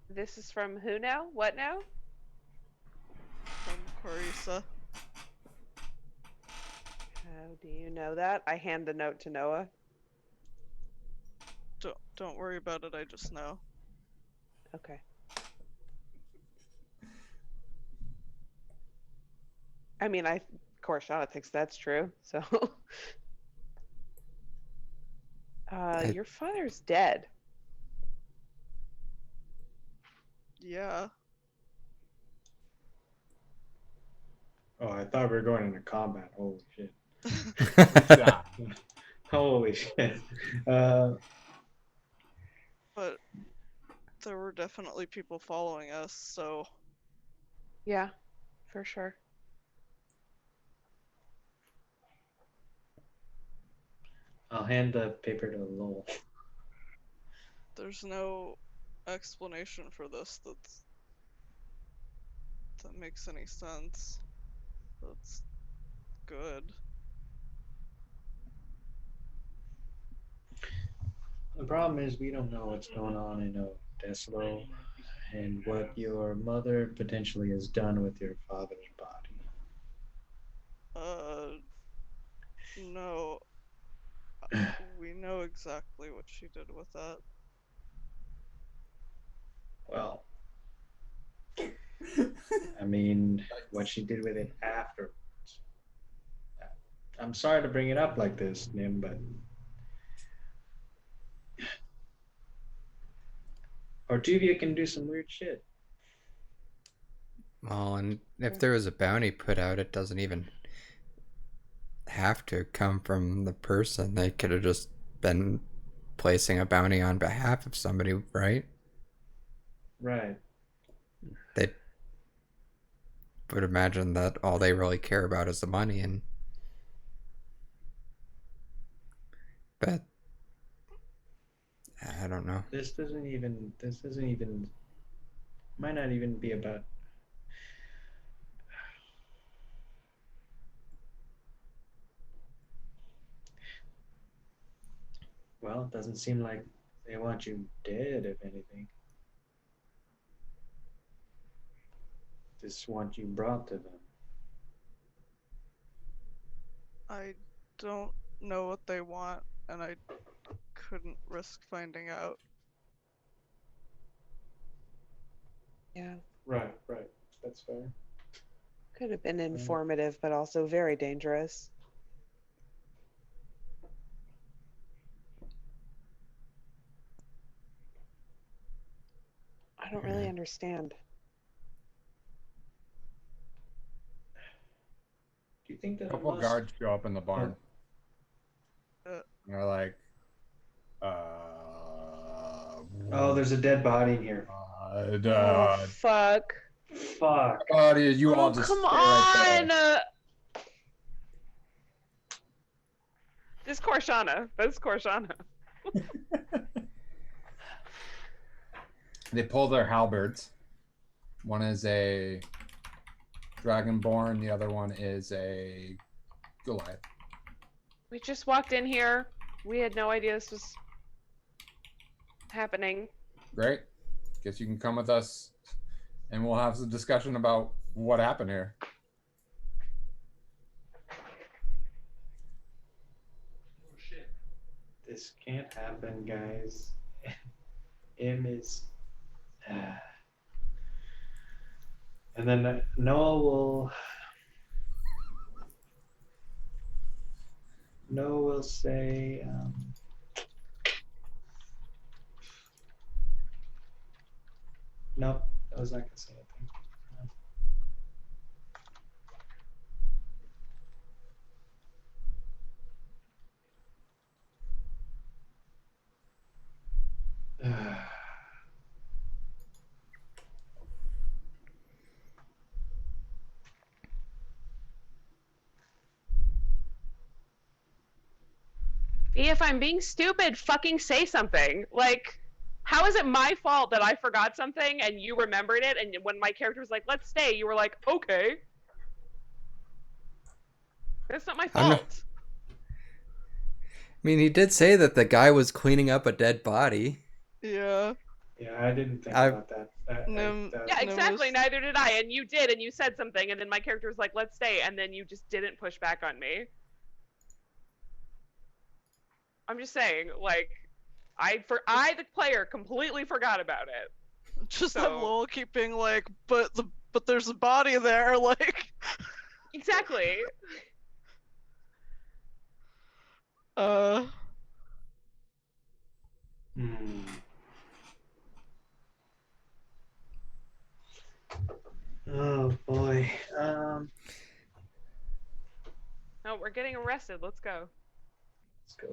This is from who now? What now? From Carissa. How do you know that? I hand the note to Noah. Don't worry about it, I just know. Okay. I mean, Korshana thinks that's true, so. Your father's dead. Yeah. Oh, I thought we were going into combat. Holy shit. Yeah. Holy shit. But there were definitely people following us, so Yeah, for sure. I'll hand the paper to Lowell. There's no explanation for this that makes any sense. That's good. The problem is we don't know what's going on in Odeslo and what your mother potentially has done with your father's body. No. We know exactly what she did with that. Well, I mean, what she did with it afterwards. I'm sorry to bring it up like this, Nim, but Ortuvia can do some weird shit. Well, and if there was a bounty put out, it doesn't even have to come from the person. They could have just been placing a bounty on behalf of somebody, right? Right. They would imagine that all they really care about is the money, and but I don't know. This doesn't even might not even be about. Well, it doesn't seem like they want you dead, if anything. Just want you brought to them. I don't know what they want, and I couldn't risk finding out. Yeah. Right. That's fair. Could have been informative, but also very dangerous. I don't really understand. Do you think that A couple guards show up in the barn. Uh, And they're like, Oh, there's a dead body in here. Oh, fuck. Fuck. You all just come stay right there. on! This Korshana. That's Korshana. They pull their halberds. One is a dragonborn. The other one is a Goliath. We just walked in here. We had no idea this was happening. Great. Guess you can come with us, and we'll have some discussion about what happened here. Oh shit. This can't happen, guys. M is. And then Noah will say, nope, I was not going to say anything. If I'm being stupid, fucking say something. Like, how is it my fault that I forgot something and you remembered it? And when my character was like, let's stay, you were like, okay. That's not my I'm not- fault. I mean, he did say that the guy was cleaning up a dead body. yeah. Yeah, I didn't think I- about that. Yeah, exactly. was- Neither did I. And you did, and you said something, and then my character was like, let's stay, and then you just didn't push back on me. I'm just saying, like, I, the player, completely forgot about it. Just So- that Lowell keep being like, but there's a body there, like. Exactly. Oh boy. No, we're getting arrested. Let's go. Let's go.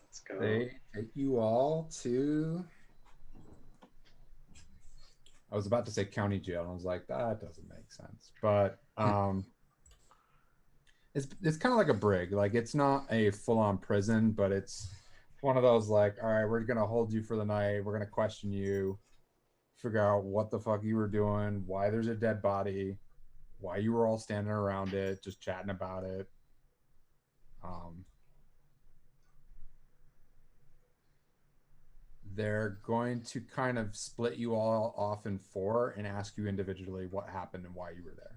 Let's go. They take you all to I was about to say county jail, and I was like, that doesn't make sense. But it's kind of like a brig. Like it's not a full-on prison, but it's one of those like, all right, we're gonna hold you for the night. We're gonna question you, figure out what the fuck you were doing, why there's a dead body, why you were all standing around it, just chatting about it. They're going to kind of split you all off in four and ask you individually what happened and why you were there.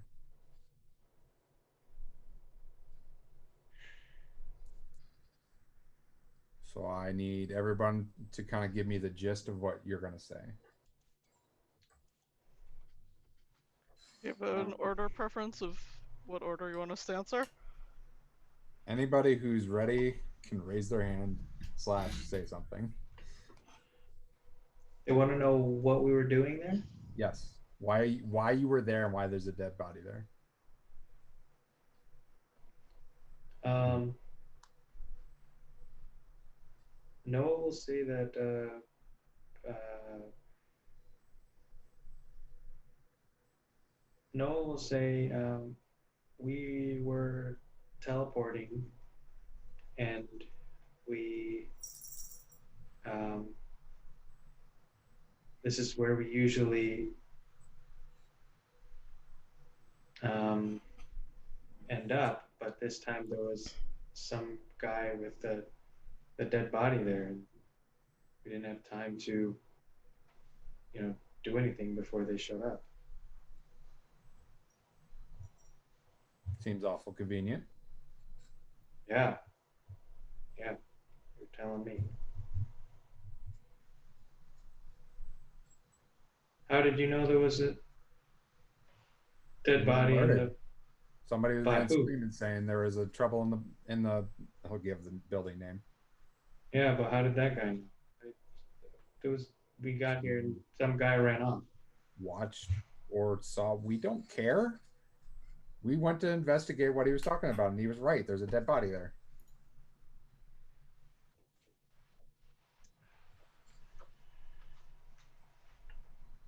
So I need everyone to kind of give me the gist of what you're going to say. You have an order preference of what order you want us to answer? Anybody who's ready can raise their hand / say something. They want to know what we were doing there? Yes. Why you were there and why there's a dead body there. Noah will say that Noah will say we were teleporting and we this is where we usually end up, but this time there was some guy with the dead body there, and we didn't have time to, do anything before they showed up. Seems awful convenient. Yeah, you're telling me. How did you know there was a dead body in the? Somebody was By then who? screaming saying there was a trouble in the I'll give the building name. Yeah, but how did that guy know? We got here and some guy ran off. Watched or saw, we don't care. We went to investigate what he was talking about, and he was right. There's a dead body there.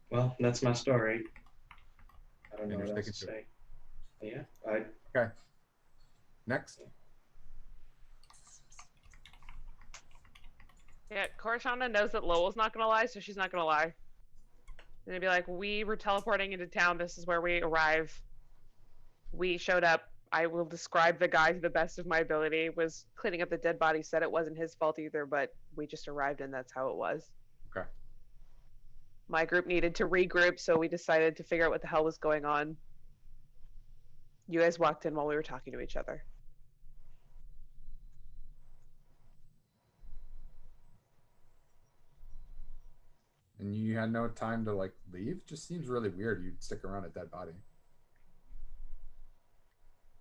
Well, that's my story. I don't know And what you're else to sticking to say. Yeah, Okay. Next. Yeah, Corshana knows that Lowell's not gonna lie, so she's not gonna lie. And they'd be like, we were teleporting into town. This is where we arrive. We showed up. I will describe the guy to the best of my ability. Was cleaning up the dead body. Said it wasn't his fault either, but we just arrived and that's how it was. Okay. My group needed to regroup, so we decided to figure out what the hell was going on. You guys walked in while we were talking to each other. And you had no time to like leave? Just seems really weird you'd stick around a dead body.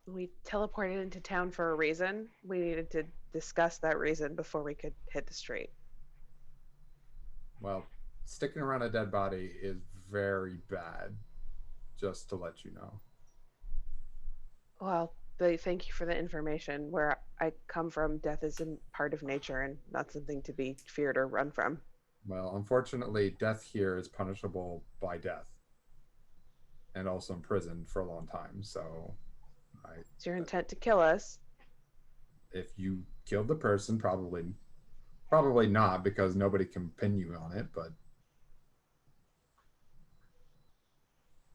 We teleported into town for a reason. We needed to discuss that reason before we could hit the street. Well, sticking around a dead body is very bad, just to let you know. Well, thank you for the information. Where I come from, death is a part of nature and not something to be feared or run from. Well, unfortunately, death here is punishable by death and also imprisoned for a long time. So, It's your intent to kill us. If you killed the person, probably not, because nobody can pin you on it, but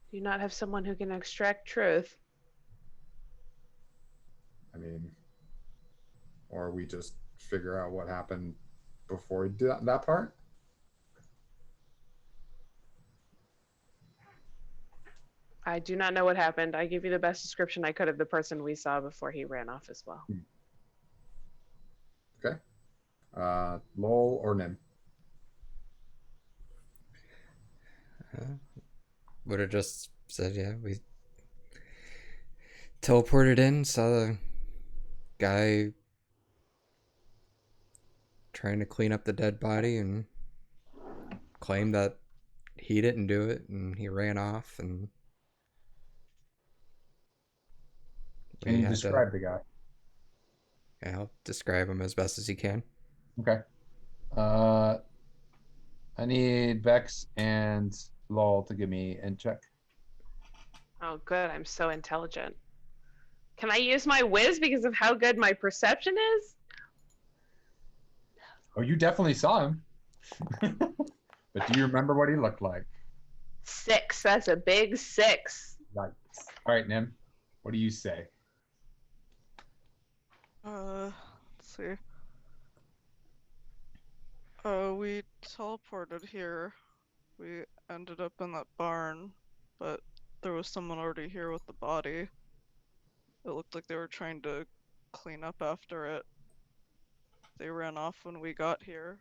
Do you not have someone who can extract truth? I mean, or we just figure out what happened before we do that part. I do not know what happened. I give you the best description I could of the person we saw before he ran off as well. Okay. Lowell or Nim? Would have just said, yeah, we teleported in, saw the guy trying to clean up the dead body and claimed that he didn't do it and he ran off, and Can you describe the guy? Yeah, I'll describe him as best as he can. Okay. I need Vex and Lol to give me int check. Oh, good. I'm so intelligent. Can I use my whiz because of how good my perception is? Oh, you definitely saw him. But do you remember what he looked like? 6. That's a big 6. Yikes. All right, Nim. What do you say? Let's see. We teleported here. We ended up in that barn, but there was someone already here with the body. It looked like they were trying to clean up after it. They ran off when we got here.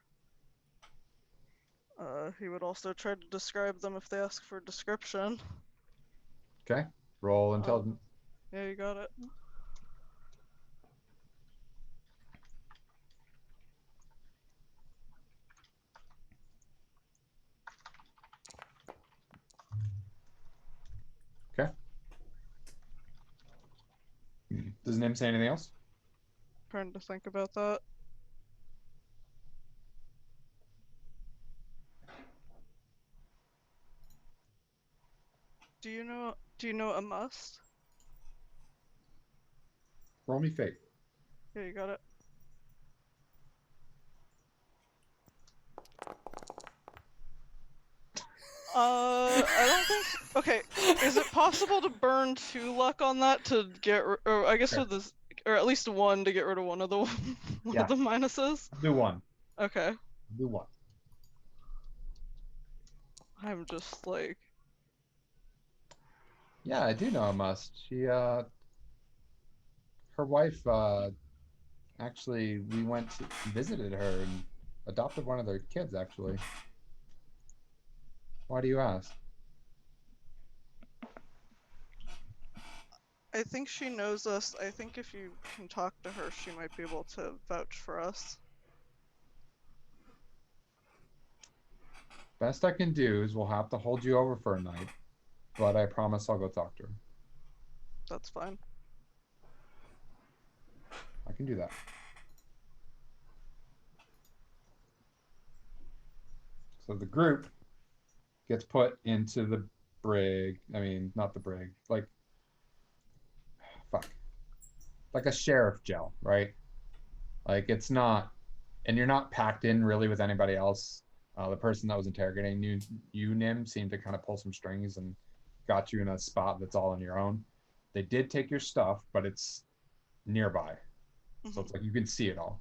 He would also try to describe them if they ask for a description. Okay. Roll intelligence. Yeah, you got it. Okay. Does Nim say anything else? Trying to think about that. Do you know a must? Roll me fate. Yeah, you got it. I don't think. Okay, is it possible to burn 2 luck on that to get, or I guess Sure. with this, or at least 1 to get rid of one of the Yeah. of the minuses? Do one. Okay, Do one. I'm just like, Yeah, I do know a must. She her wife actually we went to visited her and adopted one of their kids actually. Why do you ask? I think she knows us. I think if you can talk to her, she might be able to vouch for us. Best I can do is we'll have to hold you over for a night, but I promise I'll go talk to her. That's fine. I can do that. So the group gets put into the brig. I mean, not the brig. Like, fuck. Like a sheriff jail, right? Like it's not, and you're not packed in really with anybody else. The person that was interrogating you, Nim, seemed to kind of pull some strings and got you in a spot that's all on your own. They did take your stuff, but it's nearby. So it's like you can see it all,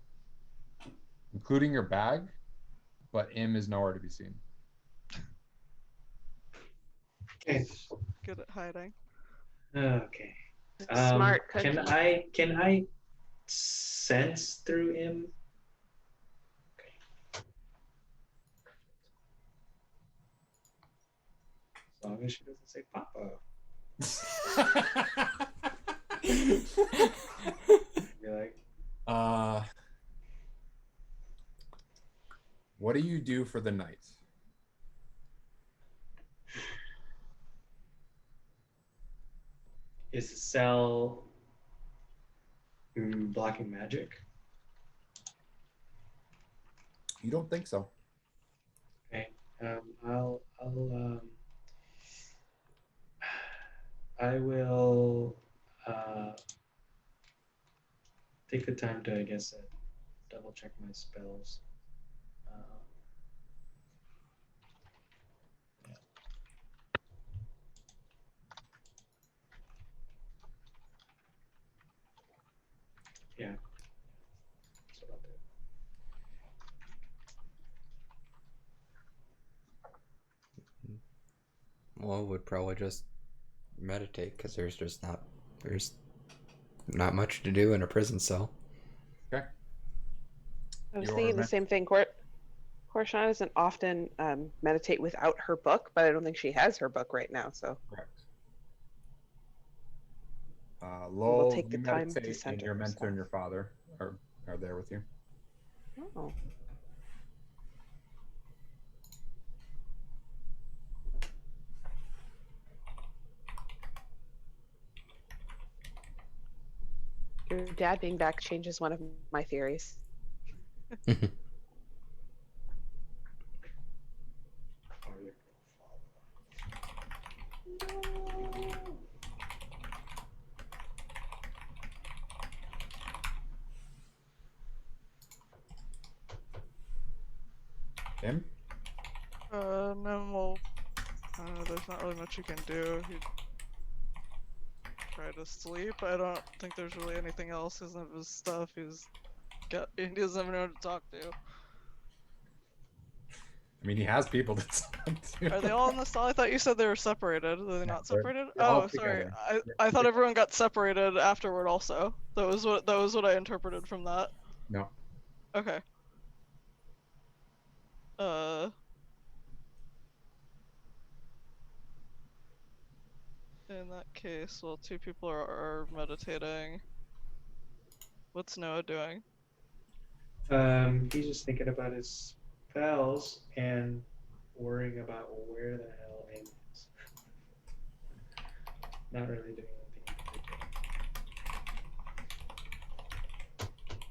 including your bag, but Im is nowhere to be seen. Okay. Good at hiding. Okay. Smart cookie. Can I sense through him? As long as she doesn't say Papa. Be like, what do you do for the night? is the cell blocking magic? You don't think so? Okay. I will take the time to, I guess, double check my spells. Yeah. That's what I'll do. Well, would probably just meditate because there's not much to do in a prison cell. Okay. I was Your thinking the men- same thing. Korshana doesn't often meditate without her book, but I don't think she has her book right now. So Correct. we'll Lowell, take the you time to meditate, and center your mentor herself. and your father are there with you. Oh. Your dad being back changes one of my theories. Or your father. Him? And then we'll. There's not really much you can do. He try to sleep. I don't think there's really anything else. He doesn't have his stuff. He doesn't have anyone to talk to. I mean, he has people to talk to. Are they all in the stall? I thought you said they were separated. Are they Yeah, not they're- separated? they're all Oh, sorry. together. I thought everyone got separated afterward. Also, that was what I interpreted from that. No. Okay. In that case, well, two people are meditating. What's Noah doing? He's just thinking about his spells and worrying about where the hell Aim is. Not really doing anything in particular.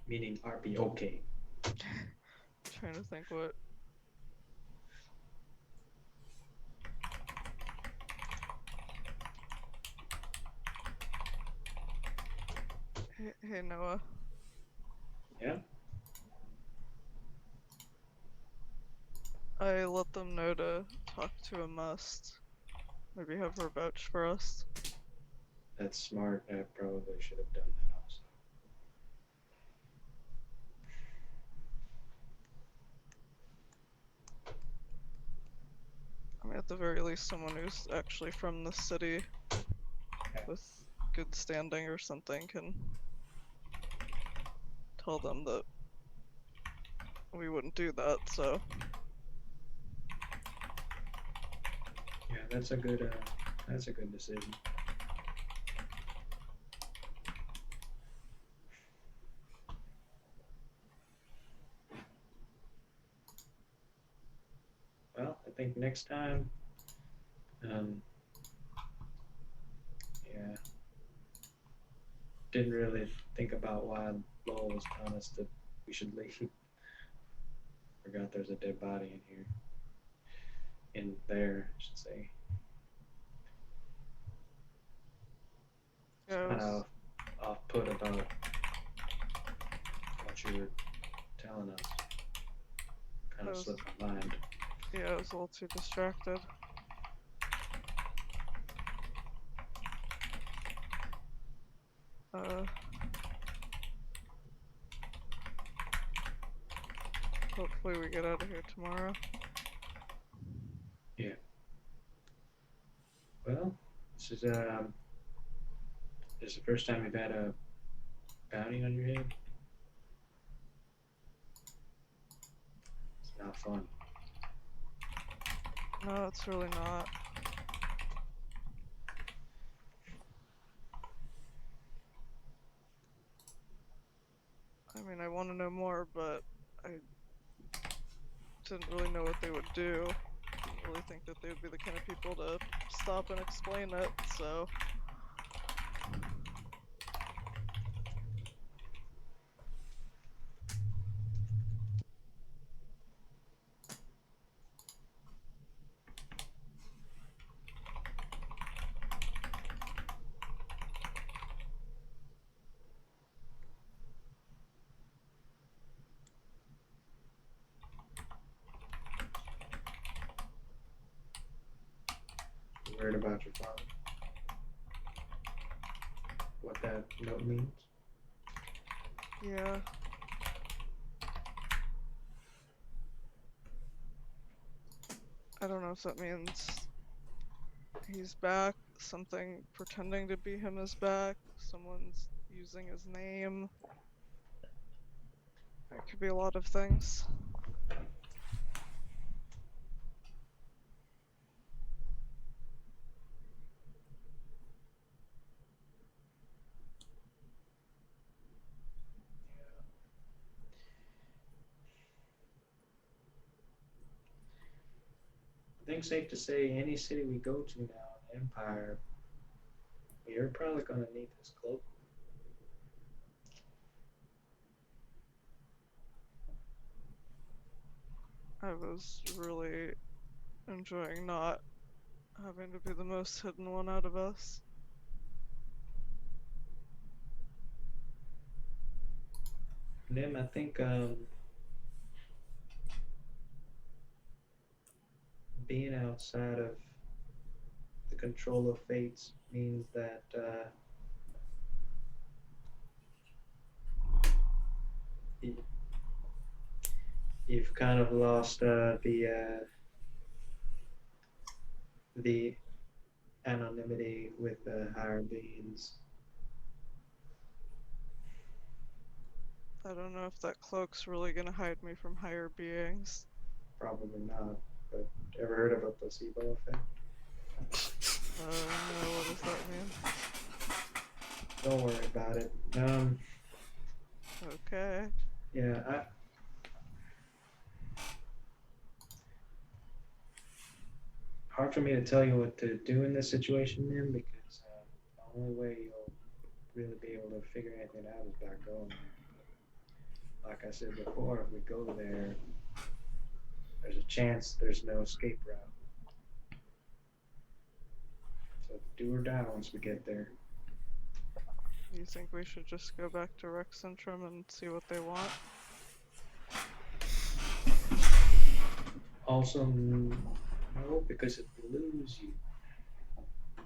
Meaning RP okay. Trying to think what. Hey Noah. Yeah? I let them know to talk to a must. Maybe have her vouch for us. That's smart. I probably should have done that also. I mean, at the very least, someone who's actually from the city with good standing or something can tell them that we wouldn't do that, so. Yeah, that's a good decision. Well, I think next time, yeah, didn't really think about why Lowell was telling us that we should leave. Forgot there's a dead body in here. In there, I should say. Yeah, Kind of off-put about what you were telling us. Kind of was- slipped my mind. yeah, I was a little too distracted. Hopefully we get out of here tomorrow. Yeah. Well, this is the first time you've had a bounty on your head. It's not fun. No, it's really not. I mean, I want to know more, but I didn't really know what they would do. Didn't really think that they would be the kind of people to stop and explain it, so. You worried about your father? What that note means? Yeah. I don't know if that means he's back, something pretending to be him is back, someone's using his name. It could be a lot of things. I think safe to say any city we go to now in Empire, you're probably gonna need this cloak. I was really enjoying not having to be the most hidden one out of us. Nim, I think outside of the control of fates means that you've kind of lost the anonymity with higher beings. I don't know if that cloak's really gonna hide me from higher beings. Probably not, but ever heard of a placebo effect? No, what does that mean? Don't worry about it. Okay. Yeah, hard for me to tell you what to do in this situation, man, because the only way you'll really be able to figure anything out is by going there. Like I said before, if we go there, there's a chance there's no escape route. So do or die once we get there. You think we should just go back to Rex Centrum and see what they want? Also, no, because if we lose you,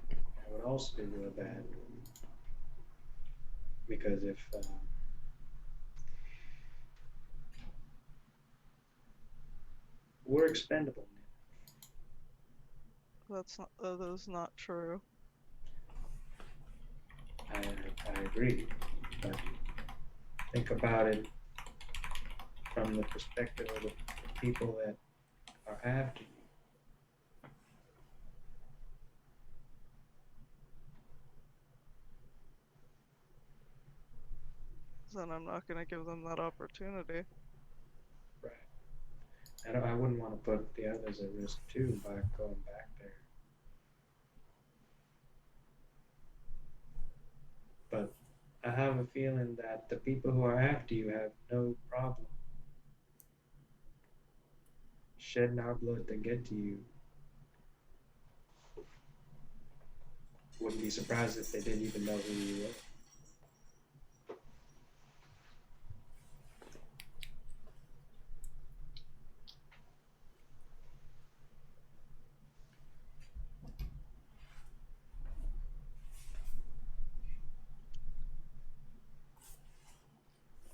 that would also be real bad. Because if we're expendable, That is not true. I agree, but think about it from the perspective of the people that are after you. Then I'm not gonna give them that opportunity. Right. I wouldn't want to put the others at risk too by going back there. But I have a feeling that the people who are after you have no problem shedding our blood to get to you. Wouldn't be surprised if they didn't even know who you were.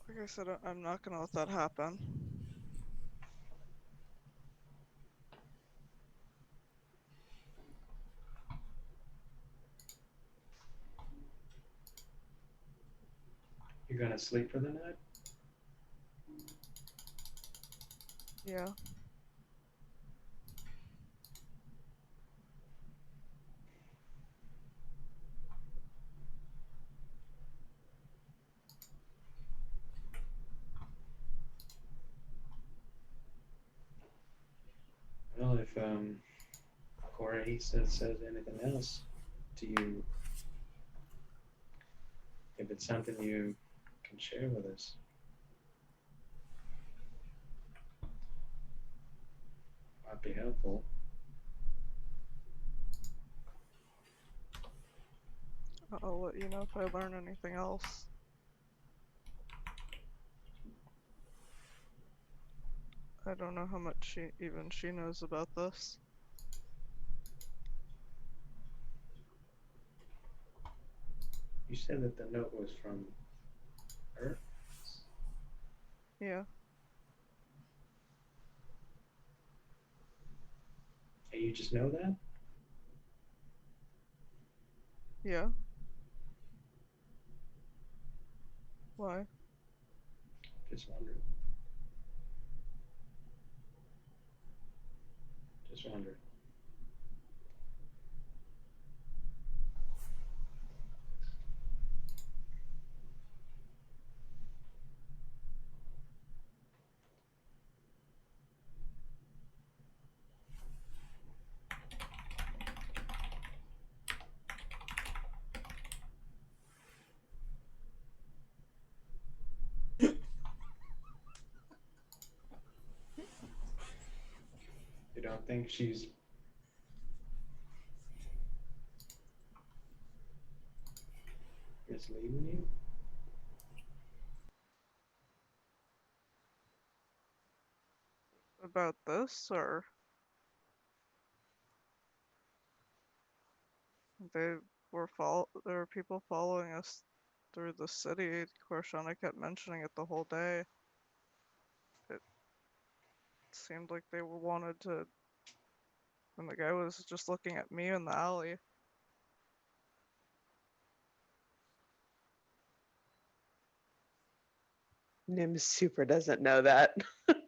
Like I said, I'm not gonna let that happen. You're gonna sleep for the night? Yeah. Well, if Corey says anything else to you, if it's something you can share with us, might be helpful. I'll let you know if I learn anything else. I don't know how much she knows about this. You said that the note was from her? Yeah. And you just know that? Yeah. Why? Just wondering. Just wondering. You don't think she's misleading you? About this, or? There were people following us through the city. Korshana kept mentioning it the whole day. It seemed like they wanted to. And the guy was just looking at me in the alley. Nim super doesn't know that.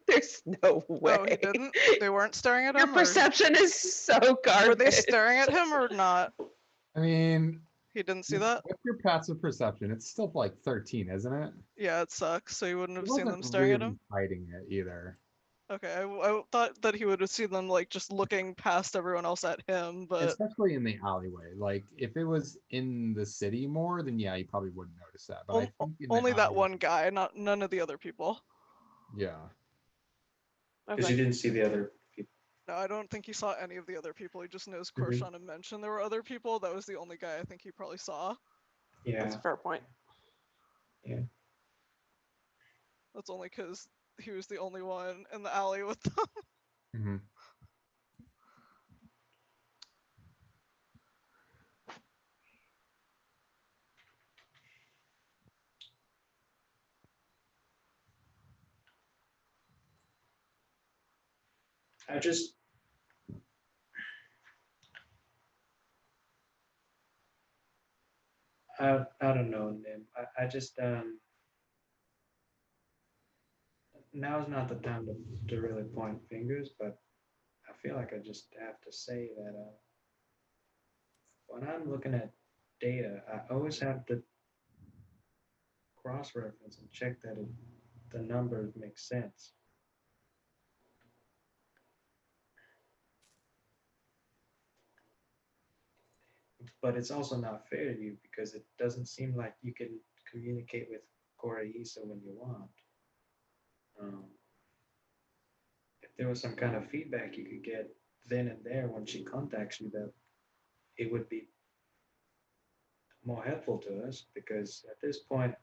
There's no way. Oh, he didn't? They weren't staring at Your him? Or perception is so garbage. were they staring at him or not? I mean, He didn't see that? with your passive perception, it's still like 13, isn't it? Yeah, it sucks. So you wouldn't He have seen wasn't them staring at really him? hiding it either. Okay, I thought that he would have seen them like just looking past everyone else at him, but Especially in the alleyway. Like if it was in the city more, then yeah, you probably wouldn't notice that. But I think in the only that alleyway, one guy, none of the other people. yeah. Because Okay. you didn't see the other people. No, I don't think he saw any of the other people. He just knows Mhm. Korshana mentioned there were other people. That was the only guy I think he probably saw. Yeah. That's a fair point. That's only because he was the only one in the alley with them. hmm I just. I don't know, Nim. I just now's not the time to really point fingers, but I feel like I just have to say that when I'm looking at data, I always have to cross-reference and check that the numbers make sense. But it's also not fair to you because it doesn't seem like you can communicate with Koreisa when you want. If there was some kind of feedback you could get then and there when she contacts you, that it would be more helpful to us because at this point,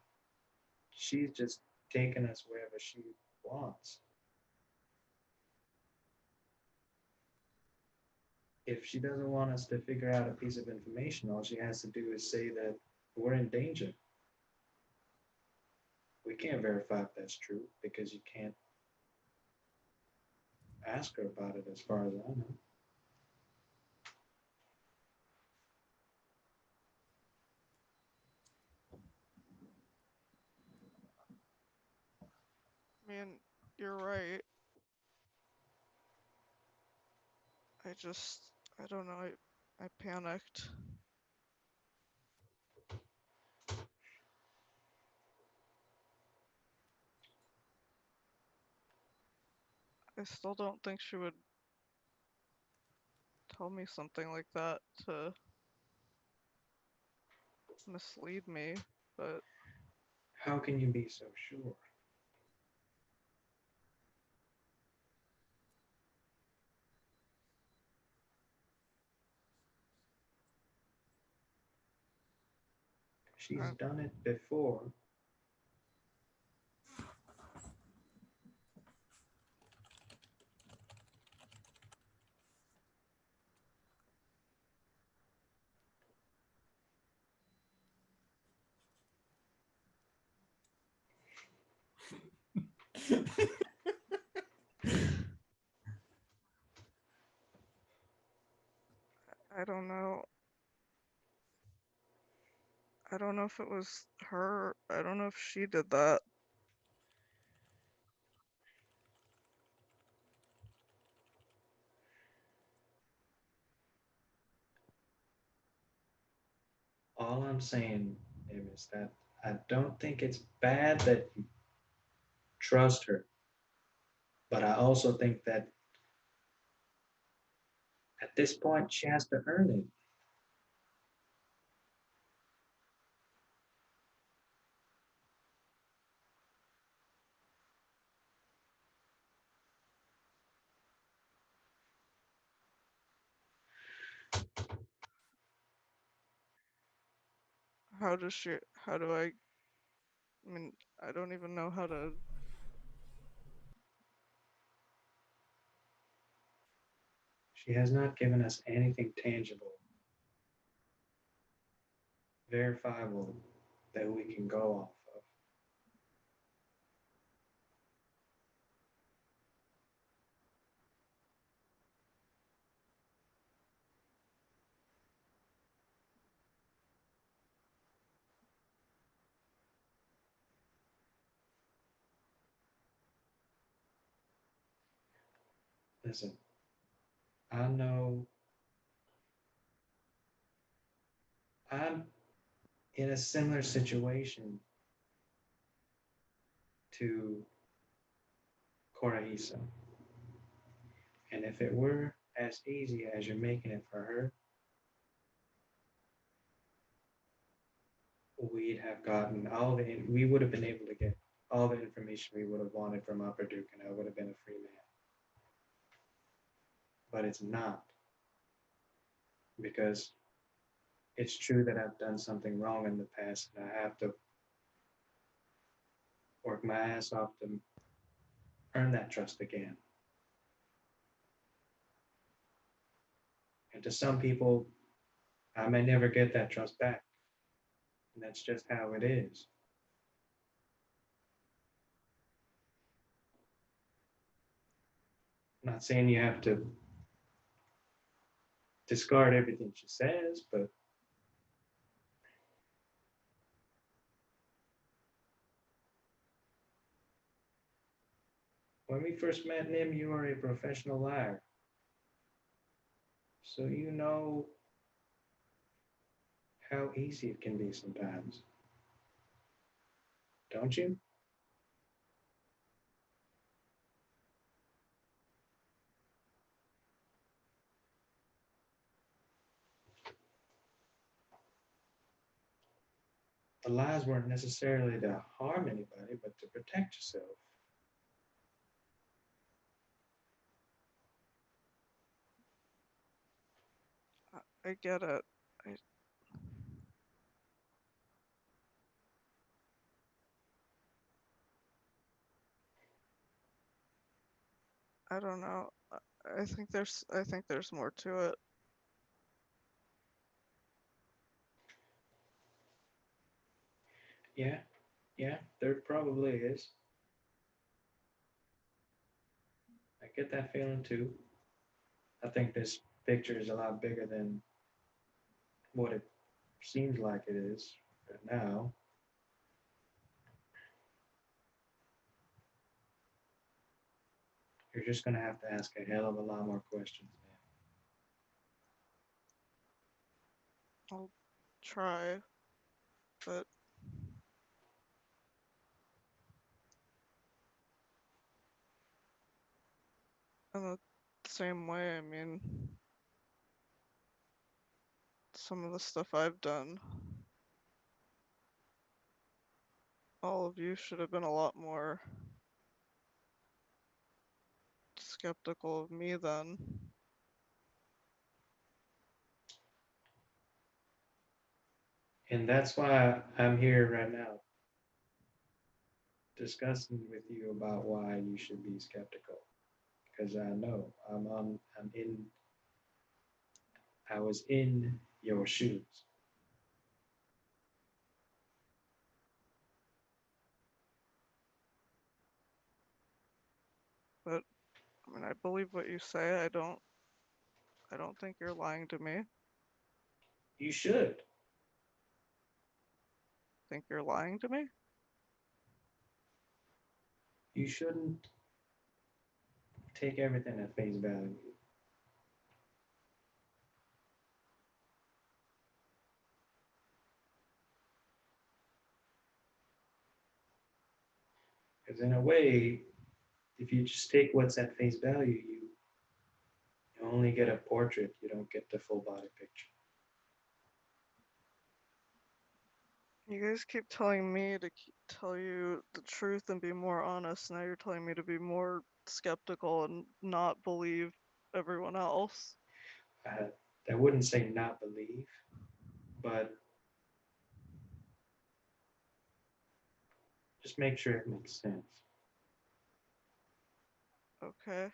she's just taking us wherever she wants. If she doesn't want us to figure out a piece of information, all she has to do is say that we're in danger. We can't verify if that's true because you can't ask her about it as far as I know. I mean, you're right. I don't know. I panicked. I still don't think she would tell me something like that to mislead me, but How can you be so sure? She's done it before. I don't know. I don't know if it was her. I don't know if she did that. All I'm saying is that I don't think it's bad that you trust her, but I also think that at this point she has to earn it. How does she? How do I? I mean, I don't even know how to. She has not given us anything tangible verifiable that we can go off of. Listen, I know I'm in a similar situation to Korahisa. And if it were as easy as you're making it for her, we'd have gotten we would have been able to get all the information we would have wanted from Upper Duke, and I would have been a free man. But it's not, because it's true that I've done something wrong in the past, and I have to work my ass off to earn that trust again. And to some people, I may never get that trust back. And that's just how it is. I'm not saying you have to discard everything she says, but when we first met, Nim, you were a professional liar. So you know how easy it can be sometimes. Don't you? The lies weren't necessarily to harm anybody, but to protect yourself. I get it. I don't know. I think there's more to it. Yeah, there probably is. I get that feeling too. I think this picture is a lot bigger than what it seems like it is right now. You're just going to have to ask a hell of a lot more questions, man. I'll try, but in the same way, I mean, some of the stuff I've done, all of you should have been a lot more skeptical of me then. And that's why I'm here right now, discussing with you about why you should be skeptical. Because I know I was in your shoes. But I mean, I believe what you say. I don't think you're lying to me. You should. Think you're lying to me? You shouldn't take everything at face value. Because in a way, if you just take what's at face value, you only get a portrait, you don't get the full body picture. You guys keep telling me to tell you the truth and be more honest. Now you're telling me to be more skeptical and not believe everyone else. I wouldn't say not believe, but just make sure it makes sense. Okay.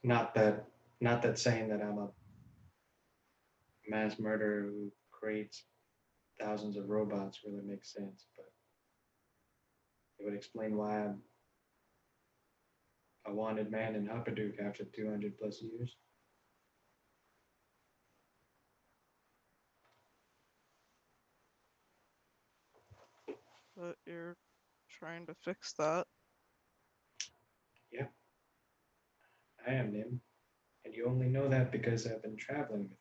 not that saying that I'm a mass murderer who creates thousands of robots really makes sense, but it would explain why I'm a wanted man in Hoppaduke after 200 plus years. But you're trying to fix that. Yeah, I am Nim, and you only know that because I've been traveling with you.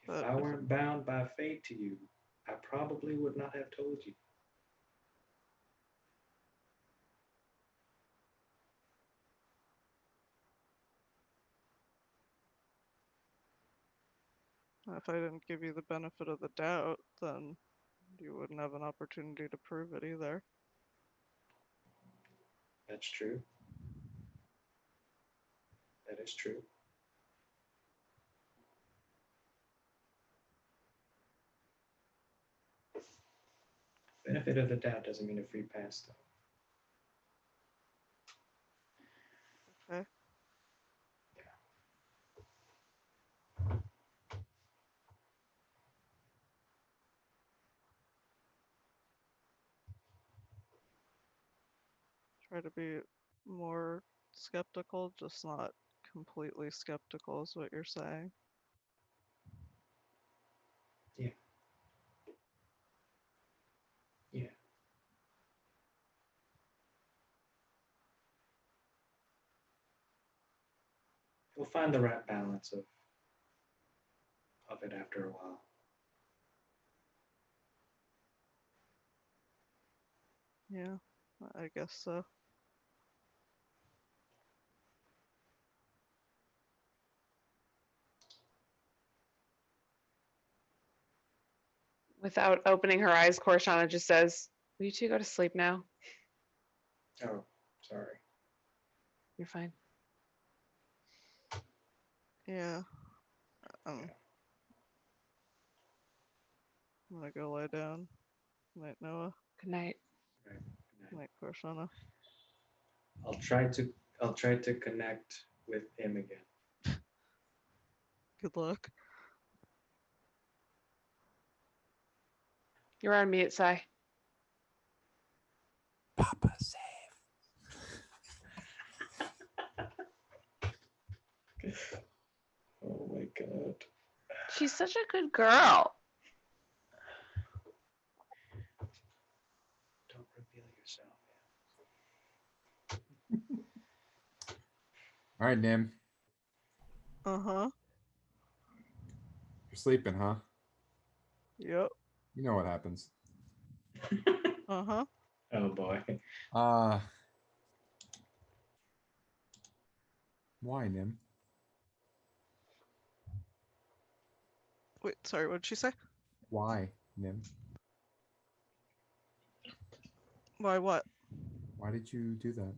If But I if weren't bound by fate to you, I probably would not have told you. if I didn't give you the benefit of the doubt, then you wouldn't have an opportunity to prove it either. That's true. That is true. Benefit of the doubt doesn't mean a free pass, though. Okay. Try to be more skeptical, just not completely skeptical is what you're saying. Yeah. Yeah. You'll find the right balance of it after a while. Yeah, I guess so. Without opening her eyes, Korshana just says, "Will you two go to sleep now? Oh, sorry. You're fine." Yeah. I'm gonna go lie down. Night, Noah. Good night. Right. Night, Korshana. I'll try to connect with him again. Good luck. You're on mute, Sai. Papa save. Oh my god. She's such a good girl. Don't reveal yourself. All right, Nim. Uh-huh. You're sleeping, huh? Yep. You know what happens. Uh-huh. Oh boy. Why, Nim? Wait, sorry, what did she say? Why, Nim? Why what? Why did you do that?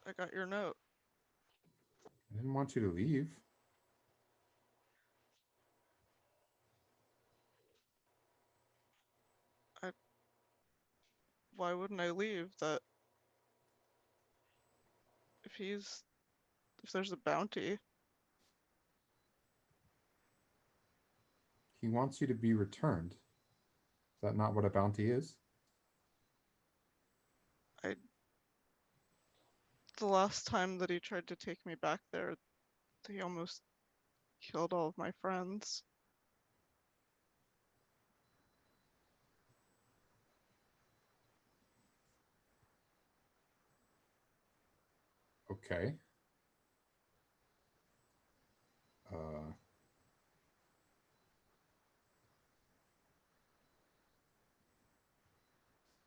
I got your note. I didn't want you to leave. Why wouldn't I leave? That if there's a bounty, He wants you to be returned. Is that not what a bounty is? the last time that he tried to take me back there, he almost killed all of my friends. Okay.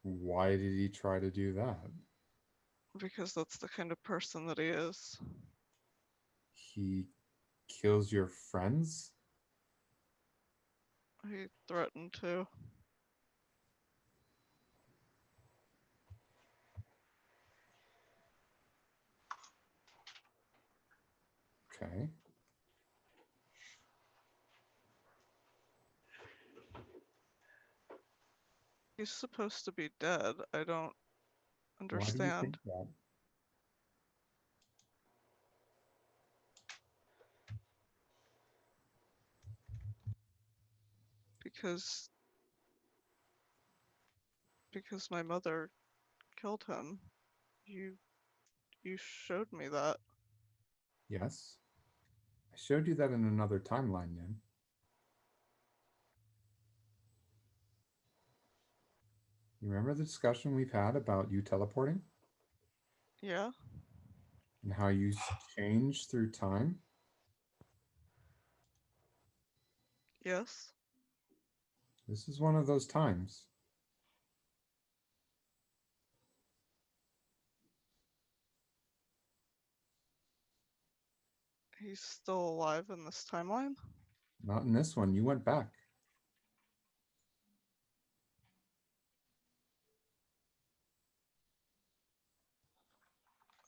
Why did he try to do that? Because that's the kind of person that he is. He kills your friends? He threatened to. Okay. He's supposed to be dead. I don't Why do you understand. think that? Because my mother killed him. You showed me that. Yes. I showed you that in another timeline, Nim. You remember the discussion we've had about you teleporting Yeah. and how you change through time? Yes. This is one of those times. He's still alive in this timeline. Not in this one. You went back.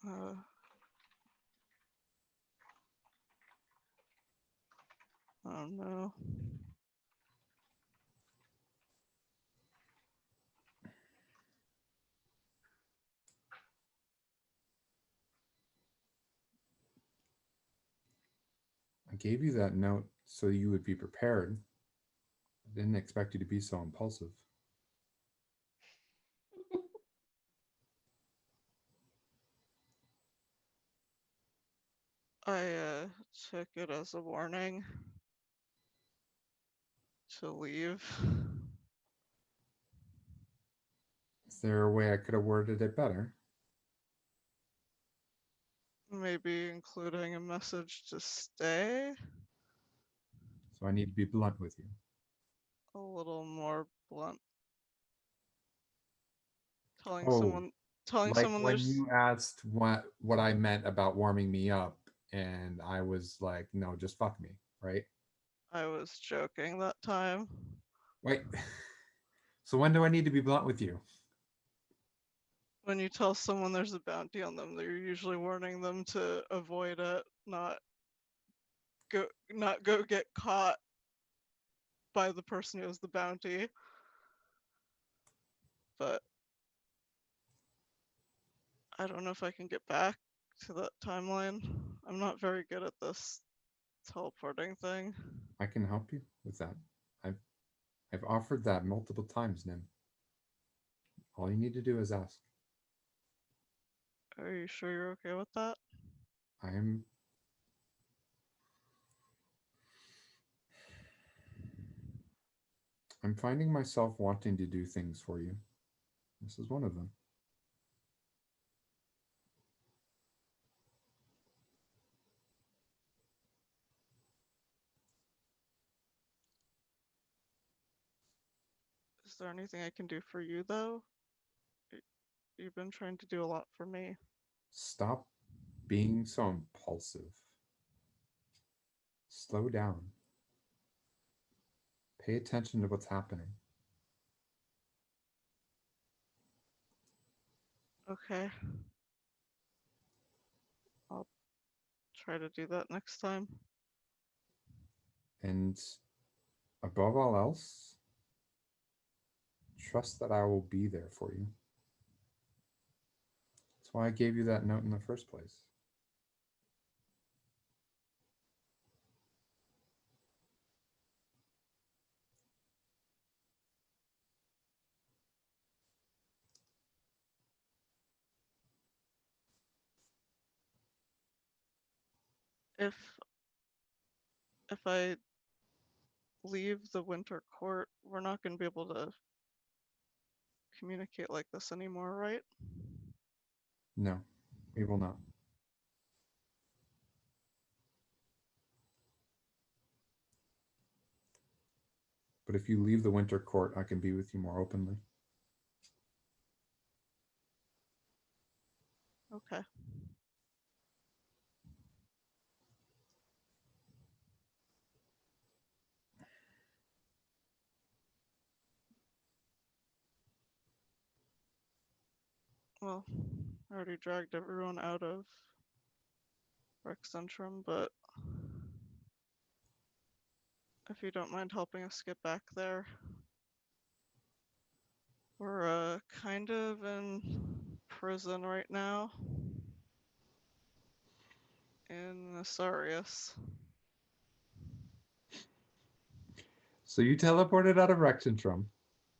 Uh, oh no. I gave you that note so you would be prepared. I didn't expect you to be so impulsive. I took it as a warning to leave. Is there a way I could have worded it better? Maybe including a message to stay. So I need to be blunt with you. A little more blunt. Telling Oh, someone like when there's you asked what I meant about warming me up, and I was like, no, just fuck me, right? I was joking that time. Wait. So when do I need to be blunt with you? When you tell someone there's a bounty on them, they're usually warning them to avoid it, not go get caught by the person who has the bounty. But I don't know if I can get back to that timeline. I'm not very good at this teleporting thing. I can help you with that. I've offered that multiple times, Nim. All you need to do is ask. Are you sure you're okay with that? I'm finding myself wanting to do things for you. This is one of them. Is there anything I can do for you though? You've been trying to do a lot for me. Stop being so impulsive. Slow down. Pay attention to what's happening. Okay. I'll try to do that next time. And above all else, trust that I will be there for you. That's why I gave you that note in the first place. If I leave the winter court, we're not going to be able to communicate like this anymore, right? No, we will not. But if you leave the winter court, I can be with you more openly. Okay. Well, I already dragged everyone out of Rec Centrum, but if you don't mind helping us get back there. We're kind of in prison right now. In Asarius. So you teleported out of Rexentrum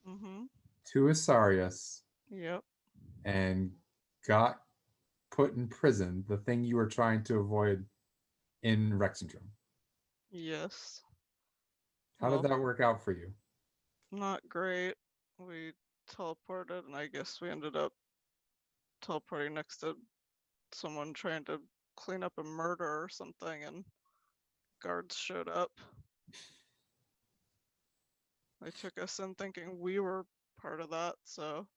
Mm-hmm. to Asarius Yep. and got put in prison, the thing you were trying to avoid in Rexentrum. Yes. How Well, did that work out for you? not great. We teleported, and I guess we ended up teleporting next to someone trying to clean up a murder or something, and guards showed up. They took us in thinking we were part of that, so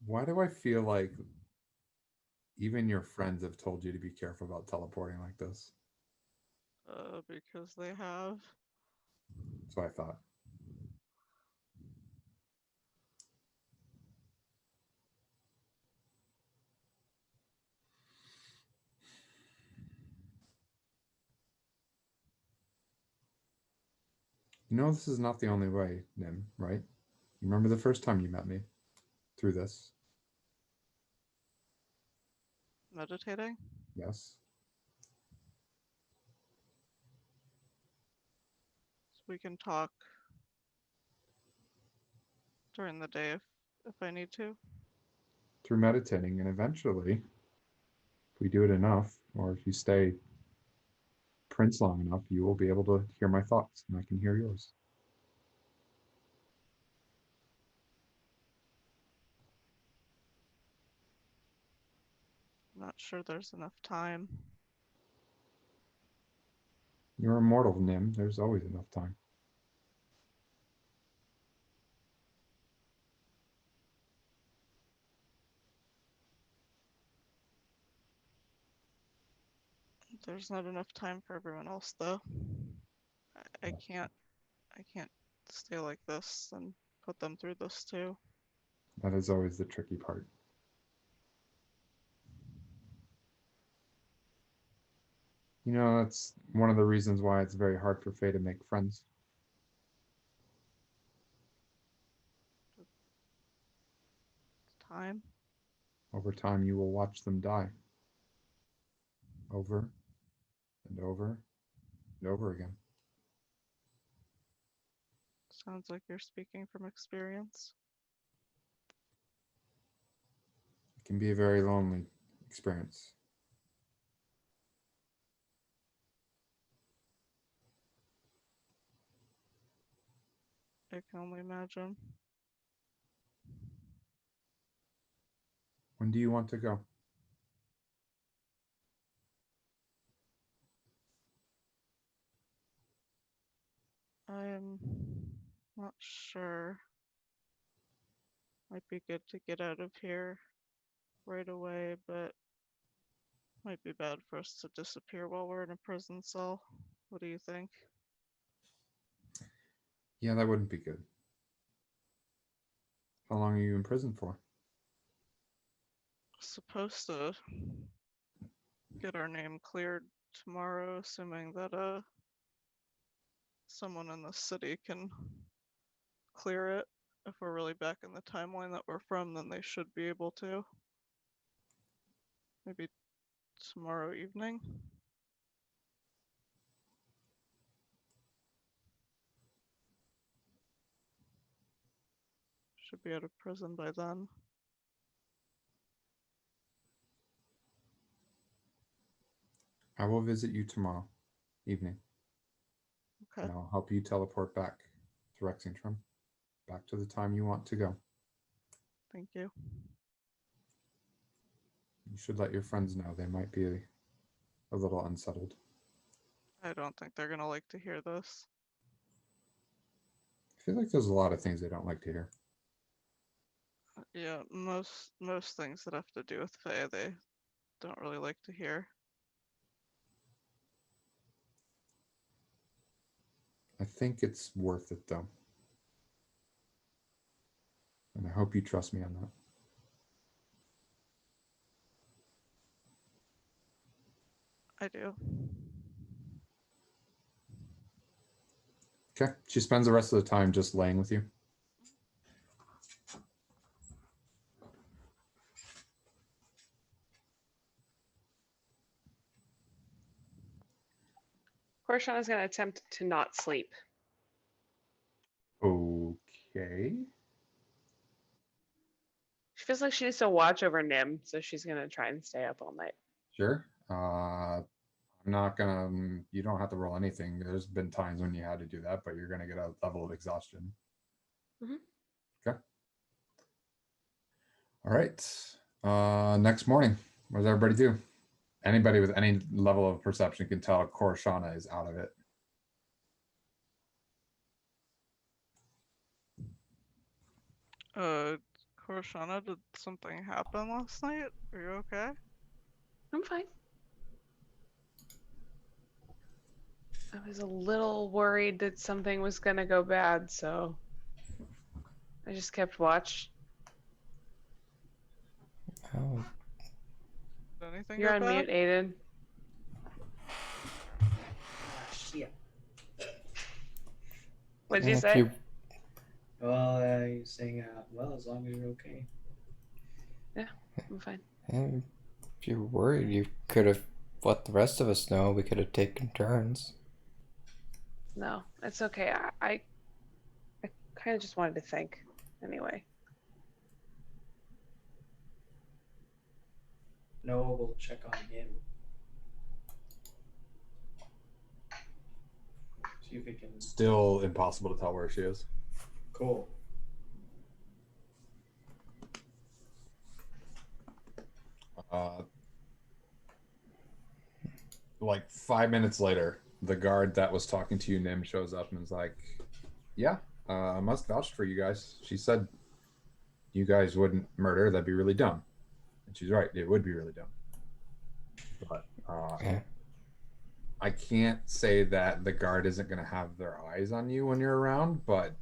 Why do I feel like even your friends have told you to be careful about teleporting like this? because they have. So I thought. You know, this is not the only way, Nim, right? You remember the first time you met me through this? Meditating? Yes. So we can talk during the day if I need to. Through meditating, and eventually, if we do it enough, or if you stay Prince long enough, you will be able to hear my thoughts, and I can hear yours. I'm not sure there's enough time. You're immortal, Nim. There's always enough time. There's not enough time for everyone else though. I can't stay like this and put them through this too. That is always the tricky part. You know, that's one of the reasons why it's very hard for Faye to make friends. Time. Over time, you will watch them die. Over and over and over again. Sounds like you're speaking from experience. It can be a very lonely experience. I can only imagine. When do you want to go? I'm not sure. Might be good to get out of here right away, but might be bad for us to disappear while we're in a prison cell. What do you think? Yeah, that wouldn't be good. How long are you in prison for? Supposed to get our name cleared tomorrow, assuming that someone in the city can clear it. If we're really back in the timeline that we're from, then they should be able to. Maybe tomorrow evening. Should be out of prison by then. I will visit you tomorrow evening. Okay. And I'll help you teleport back to Rexington, back to the time you want to go. Thank you. You should let your friends know. They might be a little unsettled. I don't think they're gonna like to hear this. I feel like there's a lot of things they don't like to hear. Yeah, most things that have to do with Fae, they don't really like to hear. I think it's worth it though. And I hope you trust me on that. I do. Okay. She spends the rest of the time just laying with you. Korshana's gonna attempt to not sleep. Okay. She feels like she needs to watch over Nim, so she's gonna try and stay up all night. Sure. I'm not gonna. You don't have to roll anything. There's been times when you had to do that, but you're gonna get a level of exhaustion. Mhm. Okay. All right. Next morning, what does everybody do? Anybody with any level of perception can tell Korshana is out of it. Korshana, did something happen last night? Are you okay? I'm fine. I was a little worried that something was gonna go bad, so I just kept watch. Oh, Did anything You're go on bad? mute, Aiden. Shit. What'd you if say? you Well, you're saying, well, as long as you're okay. I'm fine. if you're worried, you could have let the rest of us know. We could have taken turns. No, it's okay. I kind of just wanted to think. Anyway. Noah will check on him. See if we can. Still impossible to tell where she is. Cool. Like 5 minutes later, the guard that was talking to you, Nim, shows up and is like, "Yeah, I must vouch for you guys. She said you guys wouldn't murder. That'd be really dumb." And she's right. It would be really dumb. But Yeah. I can't say that the guard isn't going to have their eyes on you when you're around, but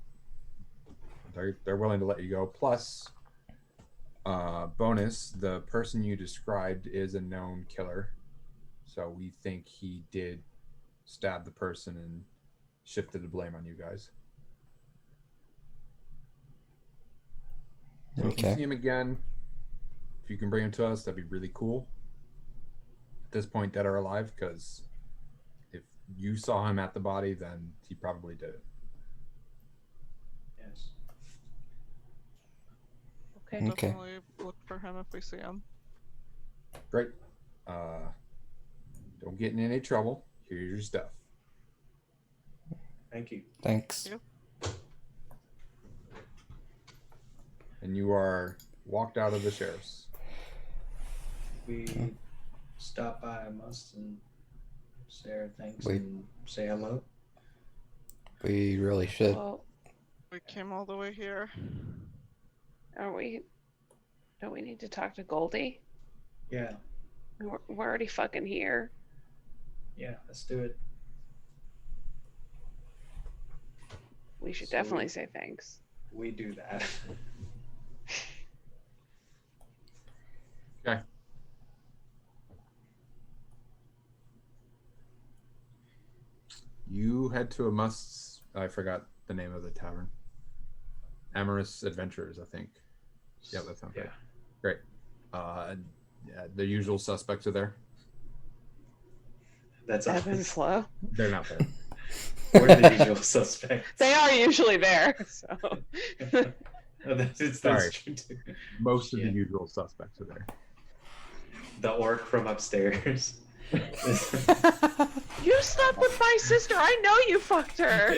they're willing to let you go. Plus, bonus, the person you described is a known killer. So we think he did stab the person and shifted the blame on you guys. So if you Okay. see him again, if you can bring him to us, that'd be really cool. At this point, dead or alive, because if you saw him at the body, then he probably did it. Yes. Okay. Okay. Definitely look for him if we see him. Great. Don't get in any trouble. Here's your stuff. Thank you. Thanks. Yep. And you are walked out of the sheriff's. We stop by Must and say our thanks Wait. and say hello. We really should. Well, We came all the way here. don't we need to talk to Goldie? Yeah. We're already fucking here. Yeah. Let's do it. We should So definitely we- say thanks. We do that. Okay. You head to a I forgot the name of the tavern. Amorous Adventures, I think. Yeah, that sounds right. Great. Yeah, the usual suspects are there. That's Ebb and us. flow. They're not there. We're the usual suspects. They are usually there. So Oh, that's Sorry. true too. Most of the Shit. usual suspects are there. The orc from upstairs. you slept with my sister. I know you fucked her.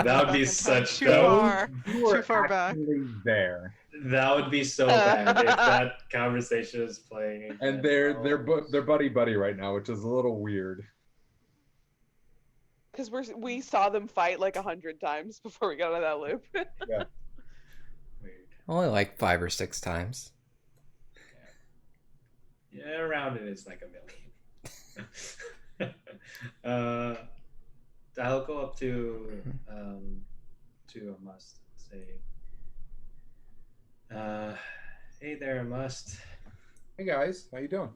That would be Fucking such too that far. You were Too far back. actually there. would be so bad if that conversation is playing. Again. And they're Oh. buddy right now, which is a little weird. Because we saw them fight like 100 times before we got out of that loop. Weird. Only like 5 or 6 times. Yeah, around it is like a million. I'll go up to a Must and say, "Hey there, Must. Hey guys, how you doing?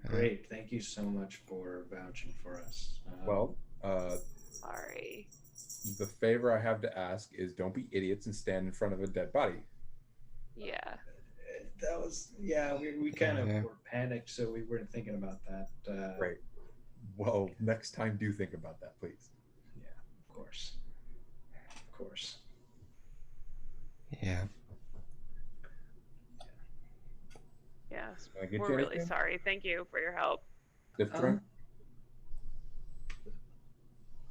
Great, thank you so much for vouching for us." Well, Sorry. the favor I have to ask is don't be idiots and stand in front of a dead body. Yeah. that was we kind of Yeah. were panicked, so we weren't thinking about that. Right. Well, next time, do think about that, please. Yeah, of course. Of course. Yeah. Yes, Can I get we're you really anything? sorry. Thank you for your help. Stiff drink?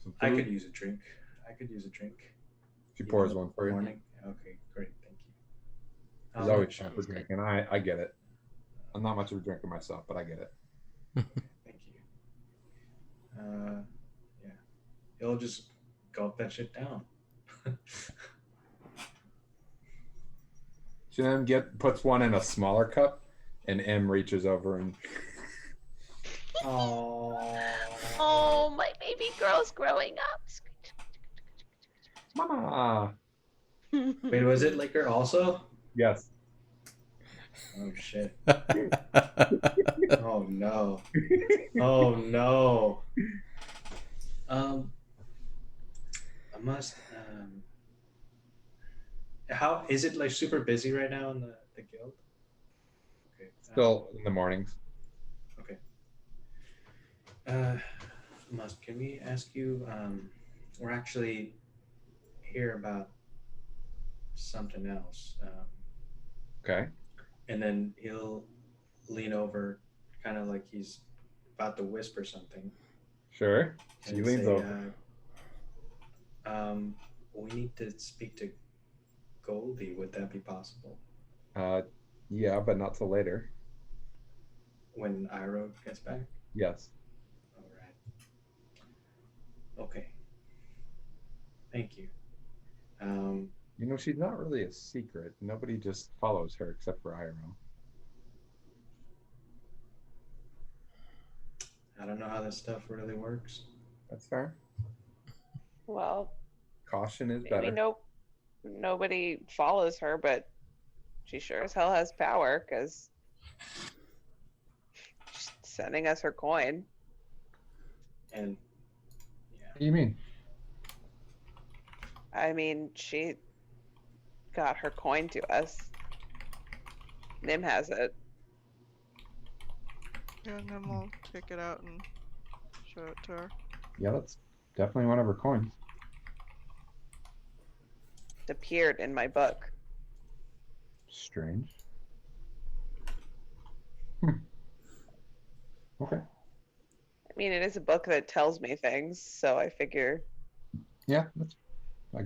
Some I food? could use a drink. I could use a drink. She Even pours though one it's for you. morning. Okay, great. Thank you. There's How always much? time for drinking. I get it. I'm not much of a drinker myself, but I get it. Thank you. Yeah. He'll just gulp that shit down. She then puts one in a smaller cup, and M reaches over and Oh, my baby girl's growing up. Mama. Wait, was it liquor also? Yes. Oh shit. Oh no. Oh no. I must. How is it like super busy right now in the guild? Okay. Still in the mornings. Okay. Must. Can we ask you? We're actually here about something else. Okay. And then he'll lean over, kind of like he's about to whisper something. Sure. She And leans say, over. we need to speak to Goldie. Would that be possible? Yeah, but not till later. When Iroh gets back? Yes. All right. Okay. Thank you. You know, she's not really a secret. Nobody just follows her except for Iroh. I don't know how this stuff really works. That's fair. Well, Caution is maybe better. nobody follows her, but she sure as hell has power because she's sending us her coin. And What do you mean? I mean, she got her coin to us. Nim has it. Yeah, and then we'll take it out and show it to her. Yeah, that's definitely one of her coins. It appeared in my book. Strange. Okay. I mean, it is a book that tells me things, so I figure. Yeah, that's like.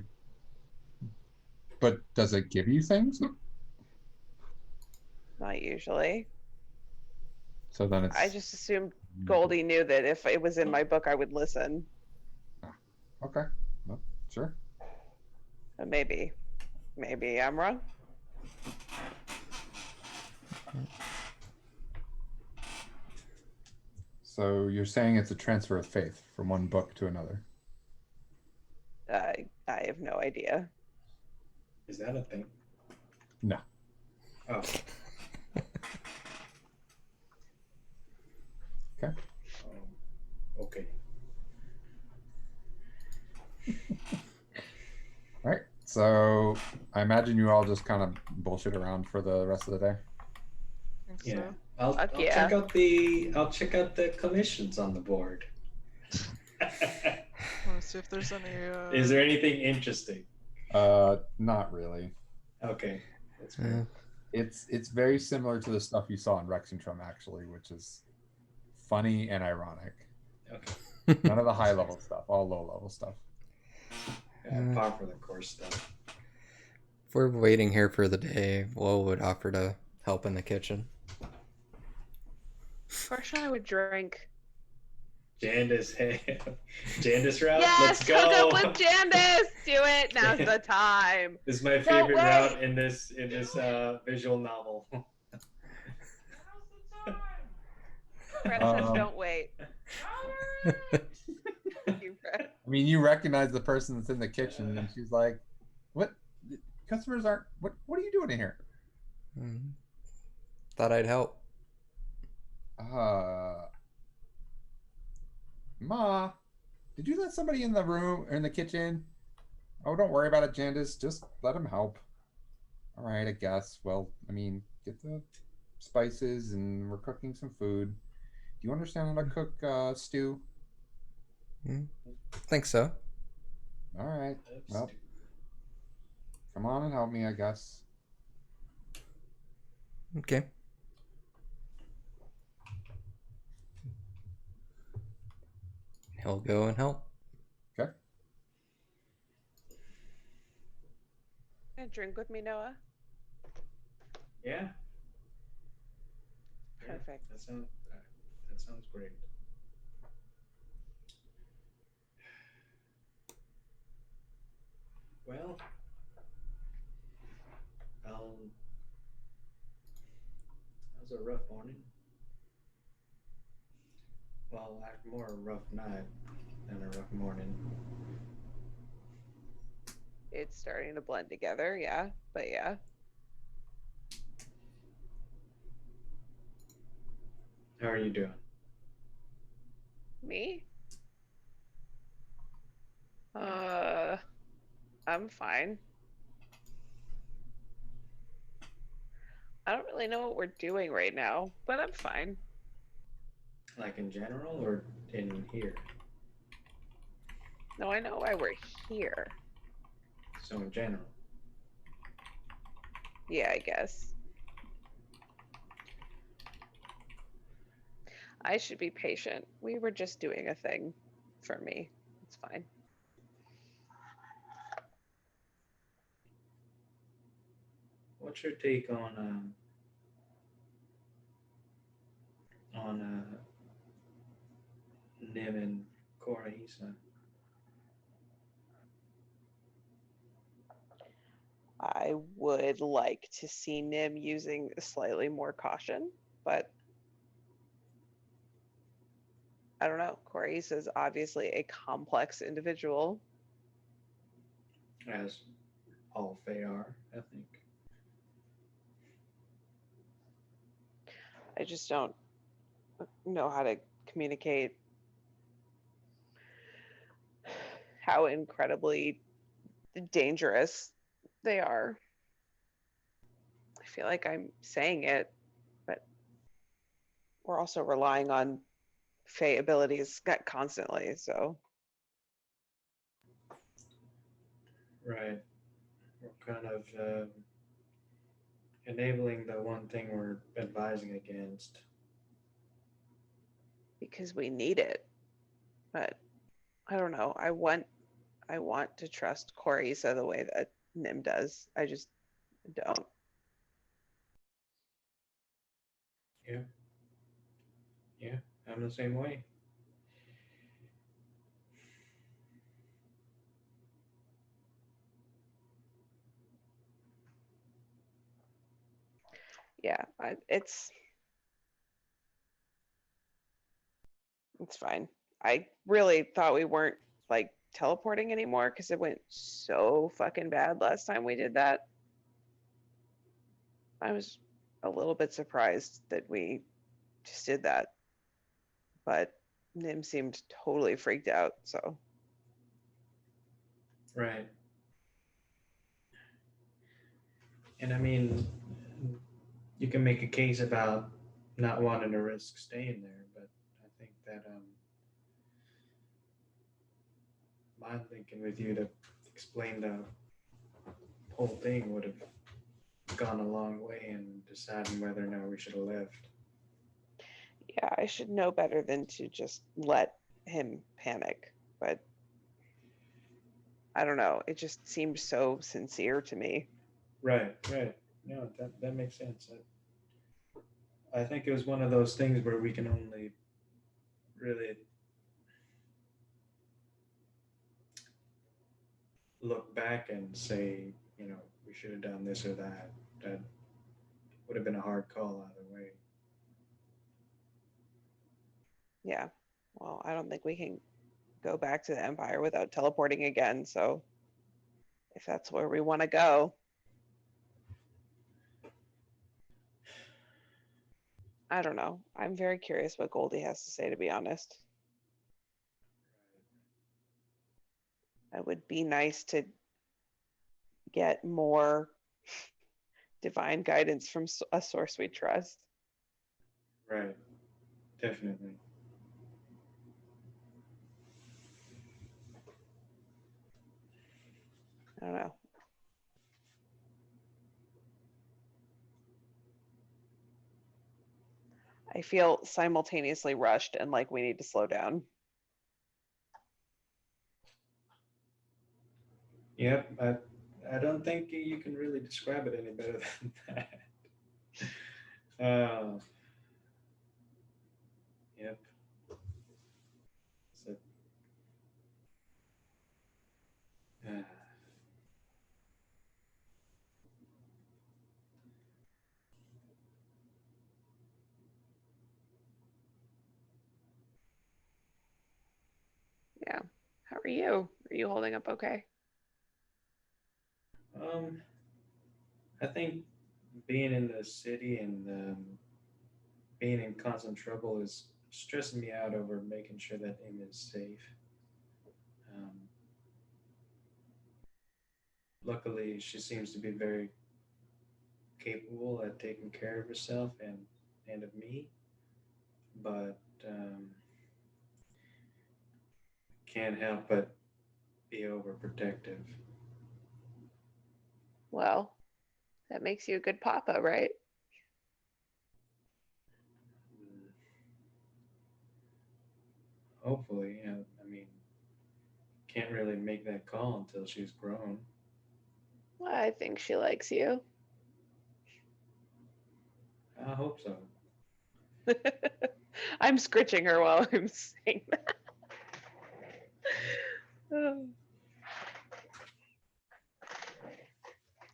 But does it give you things? Not usually. So then it's. I just assumed Goldie knew that if it was in my book, I would listen. Okay. Well, sure. But maybe I'm wrong. So you're saying it's a transfer of faith from one book to another? I have no idea. is that a thing? No. Oh. Okay. Okay. All right. So I imagine you all just kind of bullshit around for the rest of the day. Think Yeah. so. I'll yeah. check out the commissions on the board. Want to see if there's any. Is there anything interesting? Not really. Okay. That's fair. It's very similar to the stuff you saw in Rexentrum, actually, which is funny and ironic. Okay. None of the high level stuff, all low level stuff. Par for the course stuff. If we're waiting here for the day, Will would offer to help in the kitchen. First, I would drink. Jandis, hey, Jandis route. Yes, Let's go. hook up with Jandis. Do it. Now's the time. This is my Don't favorite wait. route in this visual novel. Princess, don't wait. I mean, you recognize the person that's in the kitchen, and she's like, "What? Customers aren't. What are you doing in here?" Thought I'd help. Ma, did you let somebody in the room or in the kitchen? Oh, don't worry about it, Jandis. Just let him help. All right, I guess. Well, I mean, get the spices, and we're cooking some food. Do you understand how to cook stew? Think so. All right. Well, come on and help me, I guess. Okay. He'll go and help. Okay. Gonna drink with me, Noah? Yeah. Perfect. That sounds great. Well, that was a rough morning. Well, more a rough night than a rough morning. It's starting to blend together, yeah. But yeah. How are you doing? Me? I'm fine. I don't really know what we're doing right now, but I'm fine. Like in general or in here? No, I know why we're here. So in general. Yeah, I guess. I should be patient. We were just doing a thing for me. It's fine. What's your take on Nim and Korahisa? I would like to see Nim using slightly more caution, but I don't know. Corey's is obviously a complex individual. As all Fae are, I think. I just don't know how to communicate how incredibly dangerous they are. I feel like I'm saying it, but we're also relying on Fae abilities constantly, so Right. We're kind of enabling the one thing we're advising against. because we need it. But I don't know. I want to trust Corisa the way that Nim does. I just don't. Yeah. Yeah, I'm the same way. Yeah, it's fine. I really thought we weren't like teleporting anymore because it went so fucking bad last time we did that. I was a little bit surprised that we just did that, but Nim seemed totally freaked out. So Right. And I mean, you can make a case about not wanting to risk staying there, but I think that my thinking with you to explain the whole thing would have gone a long way in deciding whether or not we should have left. yeah, I should know better than to just let him panic. But I don't know. It just seemed so sincere to me. Right, right. No, that makes sense. I think it was one of those things where we can only really look back and say, we should have done this or that. That would have been a hard call either way. Yeah. Well, I don't think we can go back to the Empire without teleporting again. So if that's where we want to go, I don't know. I'm very curious what Goldie has to say, to be honest. It would be nice to get more divine guidance from a source we trust. Right. Definitely. I don't know. I feel simultaneously rushed and like we need to slow down. Yep, I don't think you can really describe it any better than that. Yep. So, Yeah. How are you? Are you holding up okay? I think being in the city and being in constant trouble is stressing me out over making sure that Im is safe. Um, Luckily, she seems to be very capable at taking care of herself and of me, but can't help but be overprotective. Well, that makes you a good papa, right? Mm, Hopefully, I mean, can't really make that call until she's grown. Well, I think she likes you. I hope so. I'm scritching her while I'm saying that.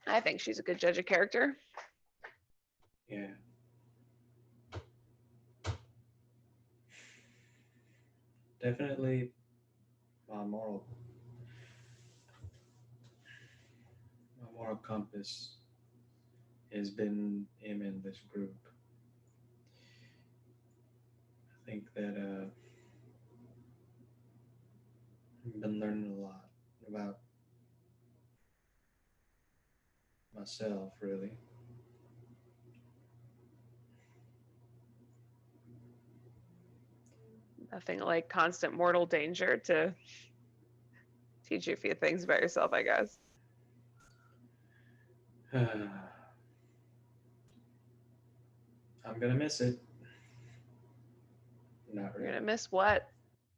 I think she's a good judge of character. Yeah. Definitely my moral compass has been him in this group. I think that I've been learning a lot about myself, really. Nothing like constant mortal danger to teach you a few things about yourself, I guess. I'm gonna miss it. Not You're really. gonna miss what?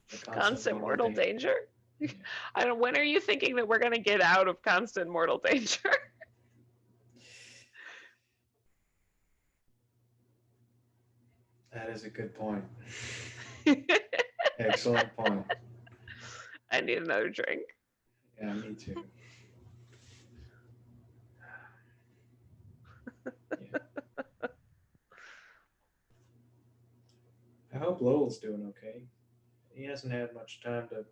The Constant mortal danger? Yeah. I don't. When are you thinking that we're gonna get out of constant mortal danger? That is a good point. Excellent point. I need another drink. Yeah, me too. Yeah. I hope Lowell's doing okay. He hasn't had much time to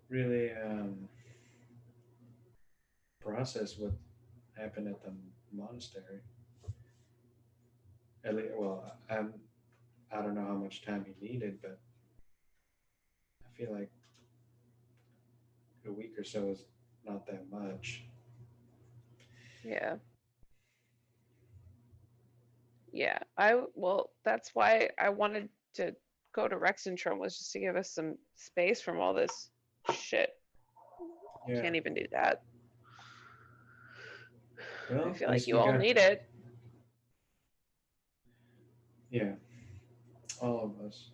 really process what happened at the monastery. At least, well, I don't know how much time he needed, but I feel like a week or so is not that much. Yeah. Yeah. Well, that's why I wanted to go to Rexentrum, was just to give us some space from all this shit. Yeah. Can't even do that. Well, I feel at like least you we all got, need it. yeah, all of us.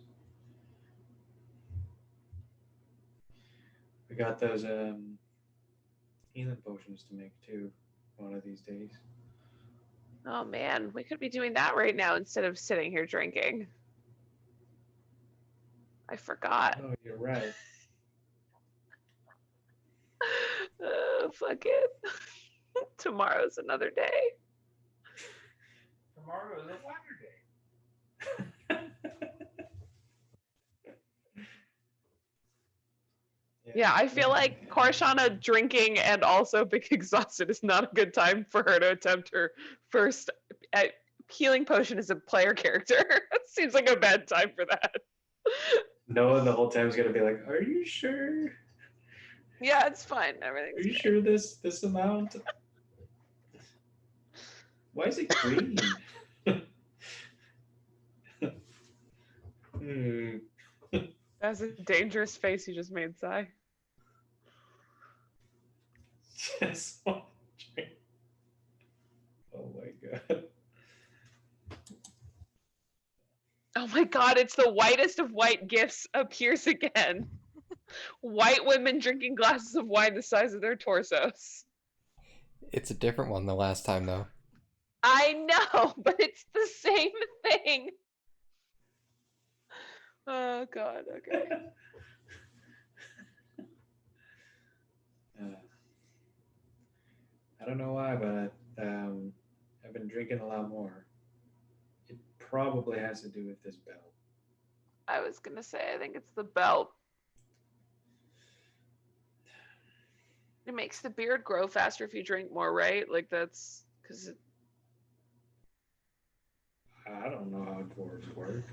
We got those healing potions to make too, one of these days. Oh man, we could be doing that right now instead of sitting here drinking. I forgot. Oh, you're right. Fuck it. Tomorrow's another day. Tomorrow is a Saturday. Yeah, I feel like Korshana drinking and also being exhausted is not a good time for her to attempt her first healing potion as a player character. It seems like a bad time for that. Noah the whole time is gonna be like, "Are you sure? Yeah, it's fine. Everything's Are you great. sure this amount? Why is it green?" Mm. That's a dangerous face you just made, Sai. Just one drink. Oh my god. Oh my god, it's the whitest of white gifts appears again. White women drinking glasses of wine the size of their torsos. It's a different one the last time, though. I know, but it's the same thing. Oh god, okay. I don't know why, but I've been drinking a lot more. It probably has to do with this belt. I was gonna say, I think it's the belt. It makes the beard grow faster if you drink more, right? Like that's because I don't know how dwarves work.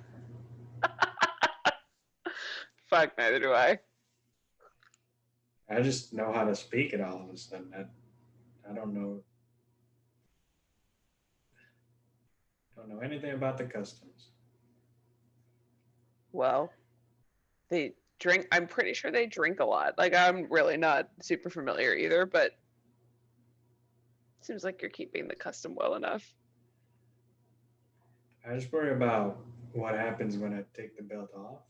fuck, neither do I. I just know how to speak it all of a sudden. I don't know. Don't know anything about the customs. Well, they drink. I'm pretty sure they drink a lot. Like I'm really not super familiar either, but seems like you're keeping the custom well enough. I just worry about what happens when I take the belt off.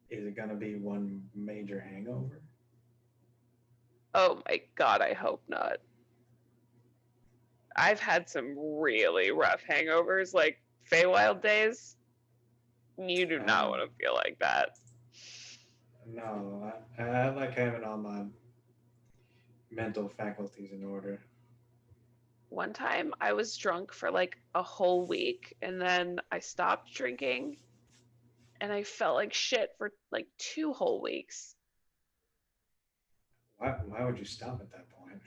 Is it gonna be one major hangover? Oh my god, I hope not. I've had some really rough hangovers, like Feywild days. You do not want to feel like that. No, I like having all my mental faculties in order. One time I was drunk for like a whole week and then I stopped drinking and I felt like shit for like 2 whole weeks. Why would you stop at that point?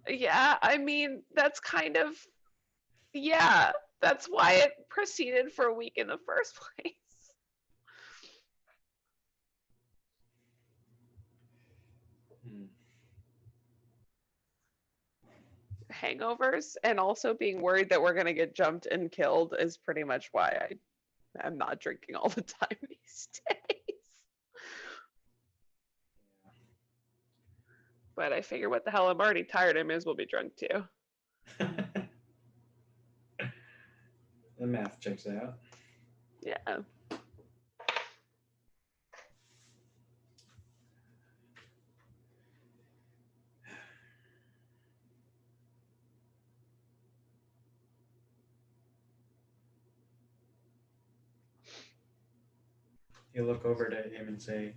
Yeah, I mean, that's kind of, yeah, that's why it proceeded for a week in the first place. Hangovers and also being worried that we're going to get jumped and killed is pretty much why I'm not drinking all the time these days. But I figure what the hell, I'm already tired. I may as well be drunk too. The math checks out. Yeah. You look over to him and say,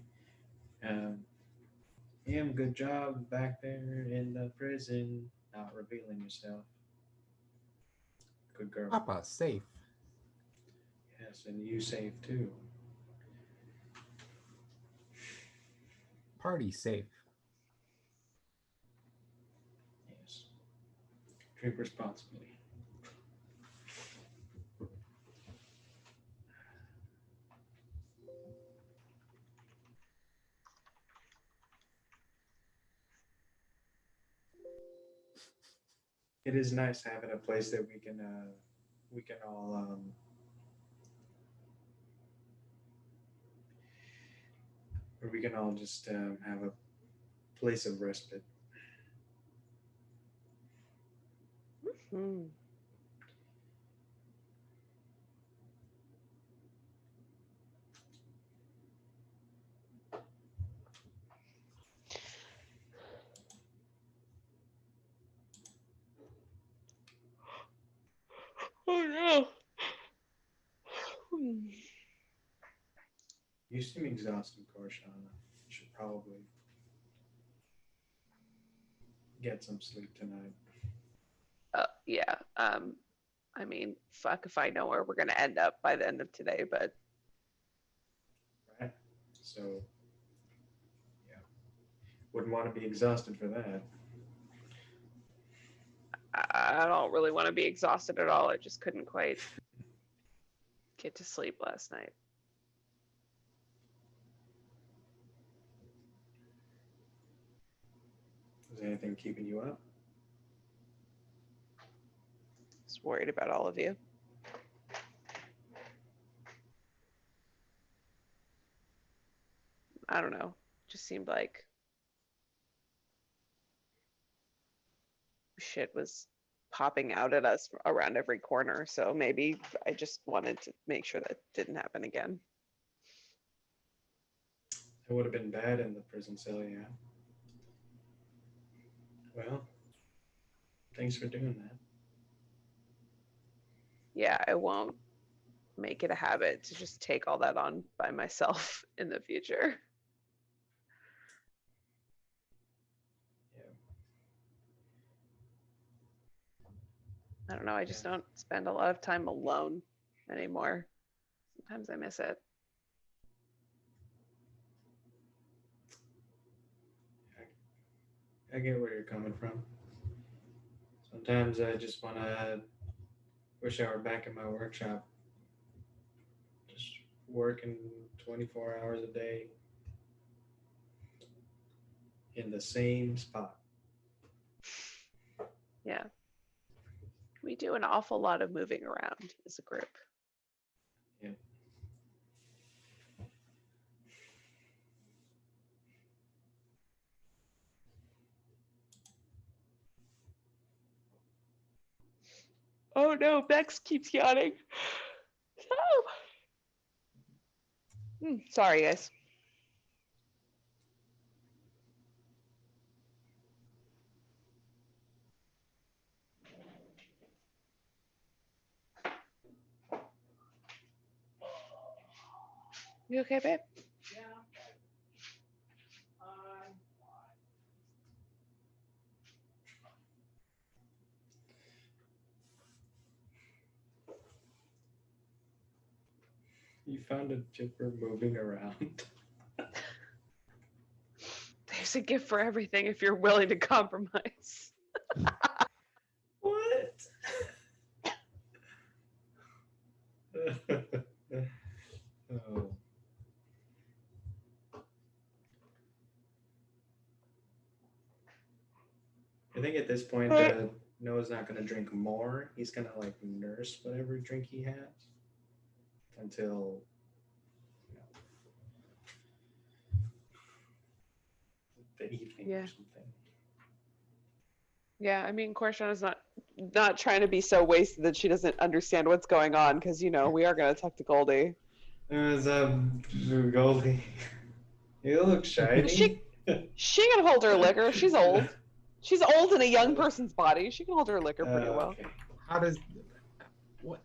Him, good job back there in the prison, not revealing yourself. Good girl. Papa, safe. Yes, and you safe too. Party safe. Yes. Drink responsibly. It is nice having a place that we can all where we can all just have a place of respite. Hmm. Oh no. You seem exhausted, Korshana. You should probably get some sleep tonight. Yeah. I mean, fuck if I know where we're gonna end up by the end of today, but Right? So, yeah. Wouldn't want to be exhausted for that. I don't really want to be exhausted at all. I just couldn't quite get to sleep last night. Is anything keeping you up? Just worried about all of you. I don't know. Just seemed like shit was popping out at us around every corner. So maybe I just wanted to make sure that didn't happen again. It would have been bad in the prison cell, yeah. Well, thanks for doing that. Yeah, I won't make it a habit to just take all that on by myself in the future. Yeah. I don't know. I just don't spend a lot of time alone anymore. Sometimes I miss it. I get where you're coming from. Sometimes I just want to wish I were back in my workshop, just working 24 hours a day in the same spot. Yeah. We do an awful lot of moving around as a group. Yeah. Oh no, Bex keeps yawning. Oh. Sorry, guys. You okay, babe? You found a chipper moving around. There's a gift for everything if you're willing to compromise. What? Oh. I think at this point, Noah's not going to drink more. He's going to like nurse whatever drink he has until the evening or something. Yeah, I mean, Korshana's not trying to be so wasted that she doesn't understand what's going on, because we are gonna talk to Goldie. There's Goldie. You look shiny. She can hold her liquor. She's old. She's old in a young person's body. She can hold her liquor pretty well. Okay. How does what?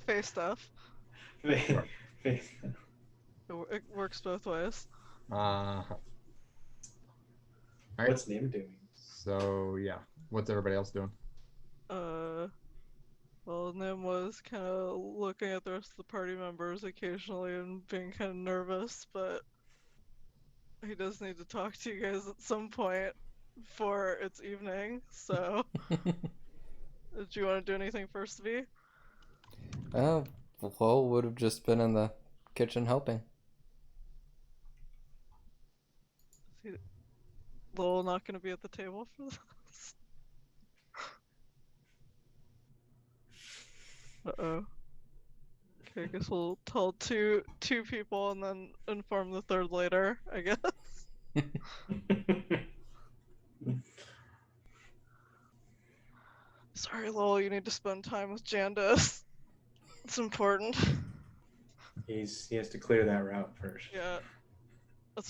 Face stuff. Face. It works both ways. All right. What's Nim doing? So yeah, what's everybody else doing? Well, Nim was kind of looking at the rest of the party members occasionally and being kind of nervous, but he does need to talk to you guys at some point before it's evening. So, did you want to do anything first, V? Lowell would have just been in the kitchen helping. Is Lowell not going to be at the table for this? Uh-oh. Okay, I guess we'll tell two people and then inform the third later, I guess. Sorry, Lowell, you need to spend time with Jandas. It's important. He has to clear that route first. Yeah.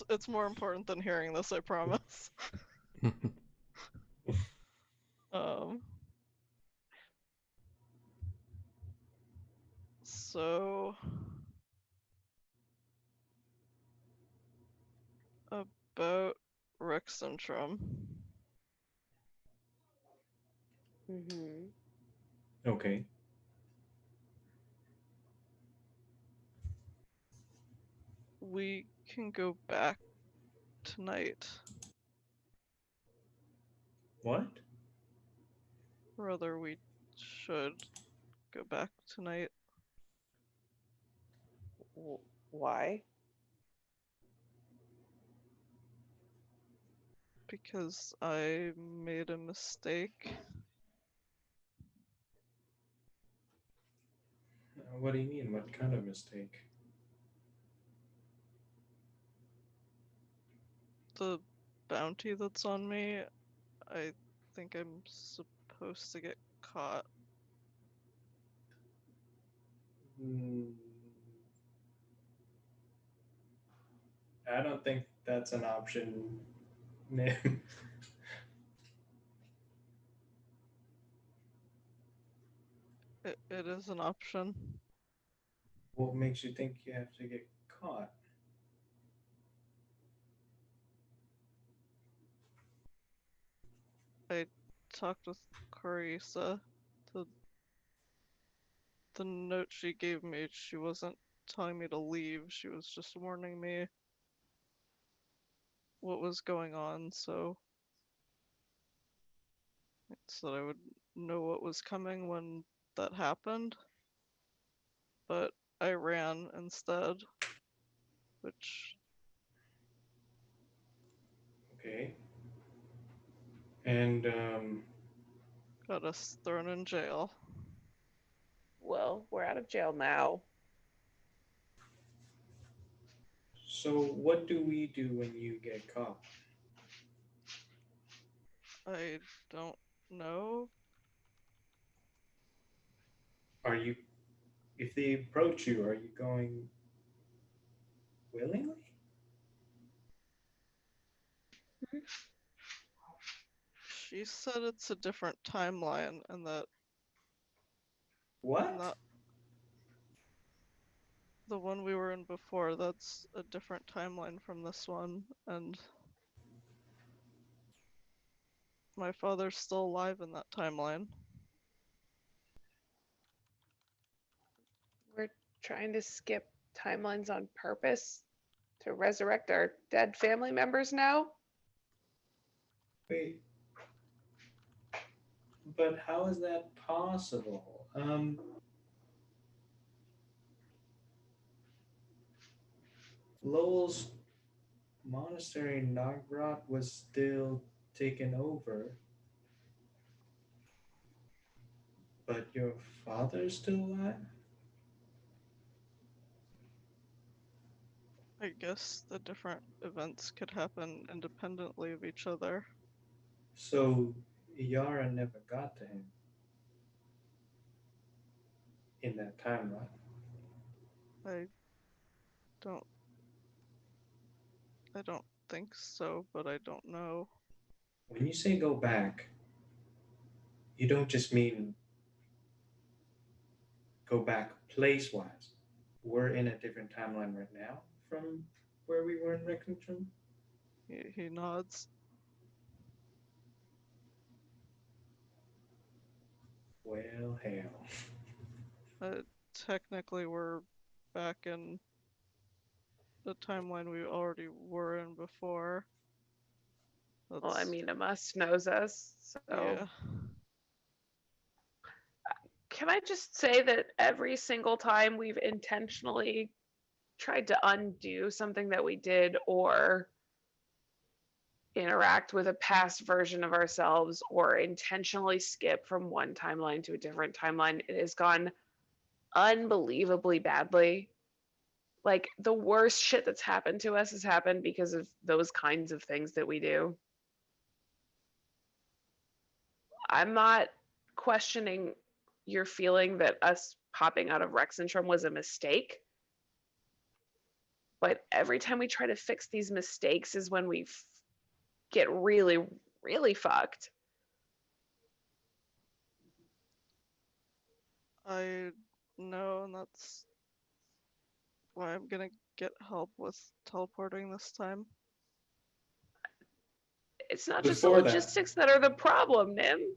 It's more important than hearing this, I promise. So about Rex Syndrome. Okay. We can go back tonight. What? Rather, we should go back tonight. Why? Because I made a mistake. What do you mean? What kind of mistake? the bounty that's on me, I think I'm supposed to get caught. Hmm. I don't think that's an option, Nim. It is an option. What makes you think you have to get caught? I talked with Carissa. The note she gave me, she wasn't telling me to leave, she was just warning me what was going on, so that I would know what was coming when that happened. But I ran instead, which Okay. And got us thrown in jail. Well, we're out of jail now. so what do we do when you get caught? I don't know. Are you, if they approach you, are you going willingly? She said it's a different timeline and that What? not the one we were in before, that's a different timeline from this one, and my father's still alive in that timeline. We're trying to skip timelines on purpose to resurrect our dead family members now? Wait. But how is that possible? Lowell's monastery in Nagrod was still taken over, but your father's still alive? I guess the different events could happen independently of each other. So Yara never got to him in that timeline. I don't I don't think so, but I don't know. When you say go back, you don't just mean go back place wise. We're in a different timeline right now from where we were in Rexington. He nods. Well, hell. Technically we're back in the timeline we already were in before. Well, I That's, mean, Amos knows us, so. yeah. Can I just say that every single time we've intentionally tried to undo something that we did or interact with a past version of ourselves or intentionally skip from one timeline to a different timeline, it has gone unbelievably badly. Like the worst shit that's happened to us has happened because of those kinds of things that we do. I'm not questioning your feeling that us popping out of Rexentrum was a mistake. But every time we try to fix these mistakes is when we get really, really fucked. I know, and that's why I'm gonna get help with teleporting this time. It's not just the Before that, logistics that are the problem, Nim.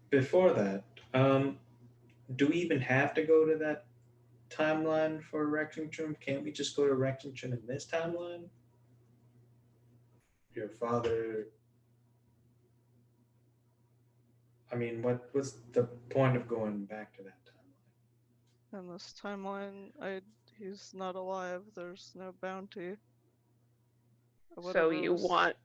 before that, do we even have to go to that timeline for Rexington? Can't we just go to Rexington in this timeline? Your father. I mean, what's the point of going back to that timeline? In this timeline, he's not alive. There's no bounty. So Whatever you was- want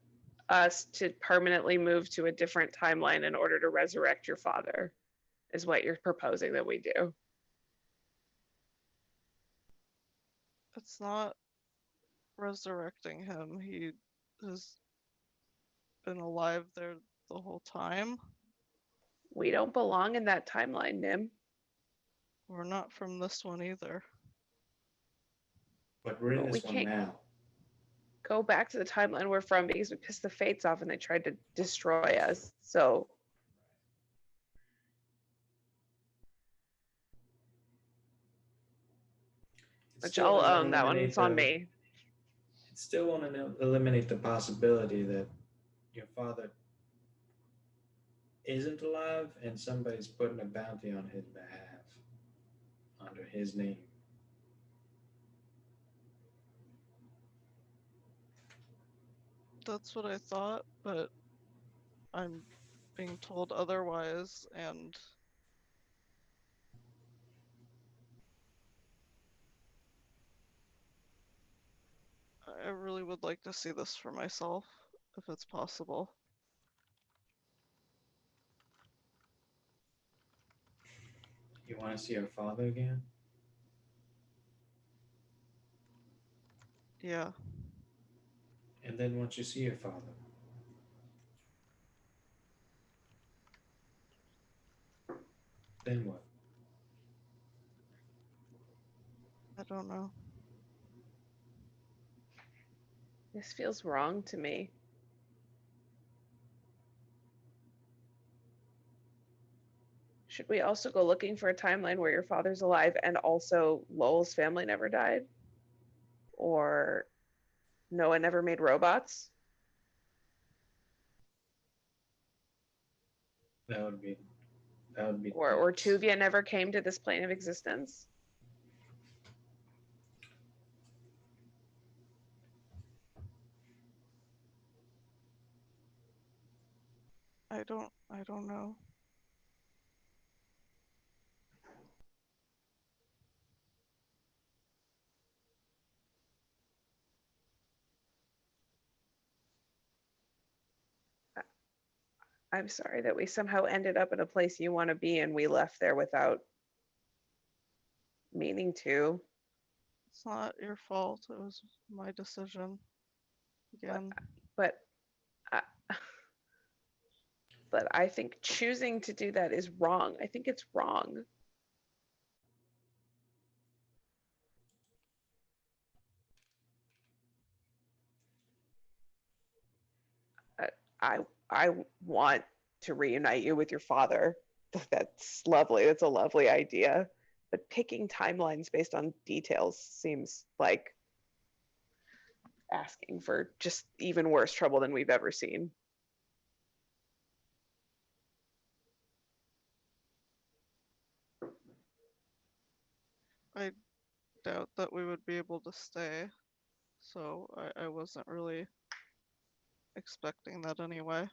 us to permanently move to a different timeline in order to resurrect your father, is what you're proposing that we do. It's not resurrecting him. His been alive there the whole time. We don't belong in that timeline, Nim. We're not from this one either. But we're in But this we one can't now. go back to the timeline we're from because we pissed the fates off and they tried to destroy us. So It which still I'll doesn't own that one. eliminate It's on the- me. It still won't eliminate the possibility that your father isn't alive and somebody's putting a bounty on his behalf under his name. That's what I thought, but I'm being told otherwise, and I really would like to see this for myself, if it's possible. You want to see your father again? Yeah, And then once you see your father, then what? I don't know. This feels wrong to me. Should we also go looking for a timeline where your father's alive and also Lowell's family never died? Or Noah never made robots? That would be Or nuts. Tuvia never came to this plane of existence? I don't know. I'm sorry that we somehow ended up in a place you want to be and we left there without meaning to. It's not your fault. It was my decision. Again, But I, but I think choosing to do that is wrong. I think it's wrong. I I want to reunite you with your father. That's lovely. That's a lovely idea. But picking timelines based on details seems like asking for just even worse trouble than we've ever seen. I doubt that we would be able to stay, so I wasn't really expecting that anyway.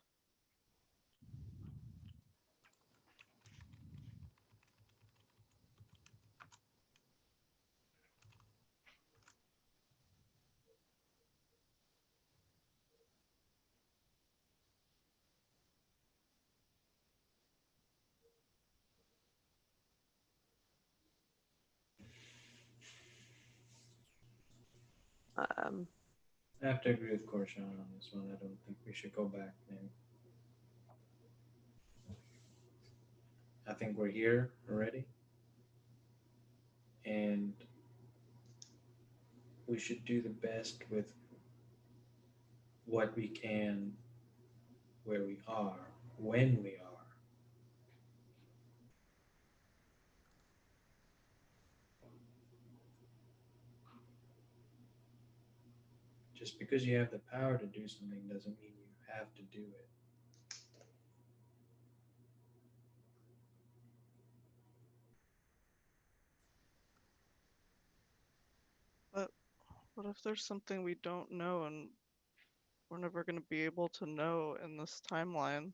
Um, I have to agree with Korshan on this one. I don't think we should go back, man. I think we're here already. And we should do the best with what we can, where we are, when we are. Just because you have the power to do something doesn't mean you have to do it. But what if there's something we don't know and we're never going to be able to know in this timeline?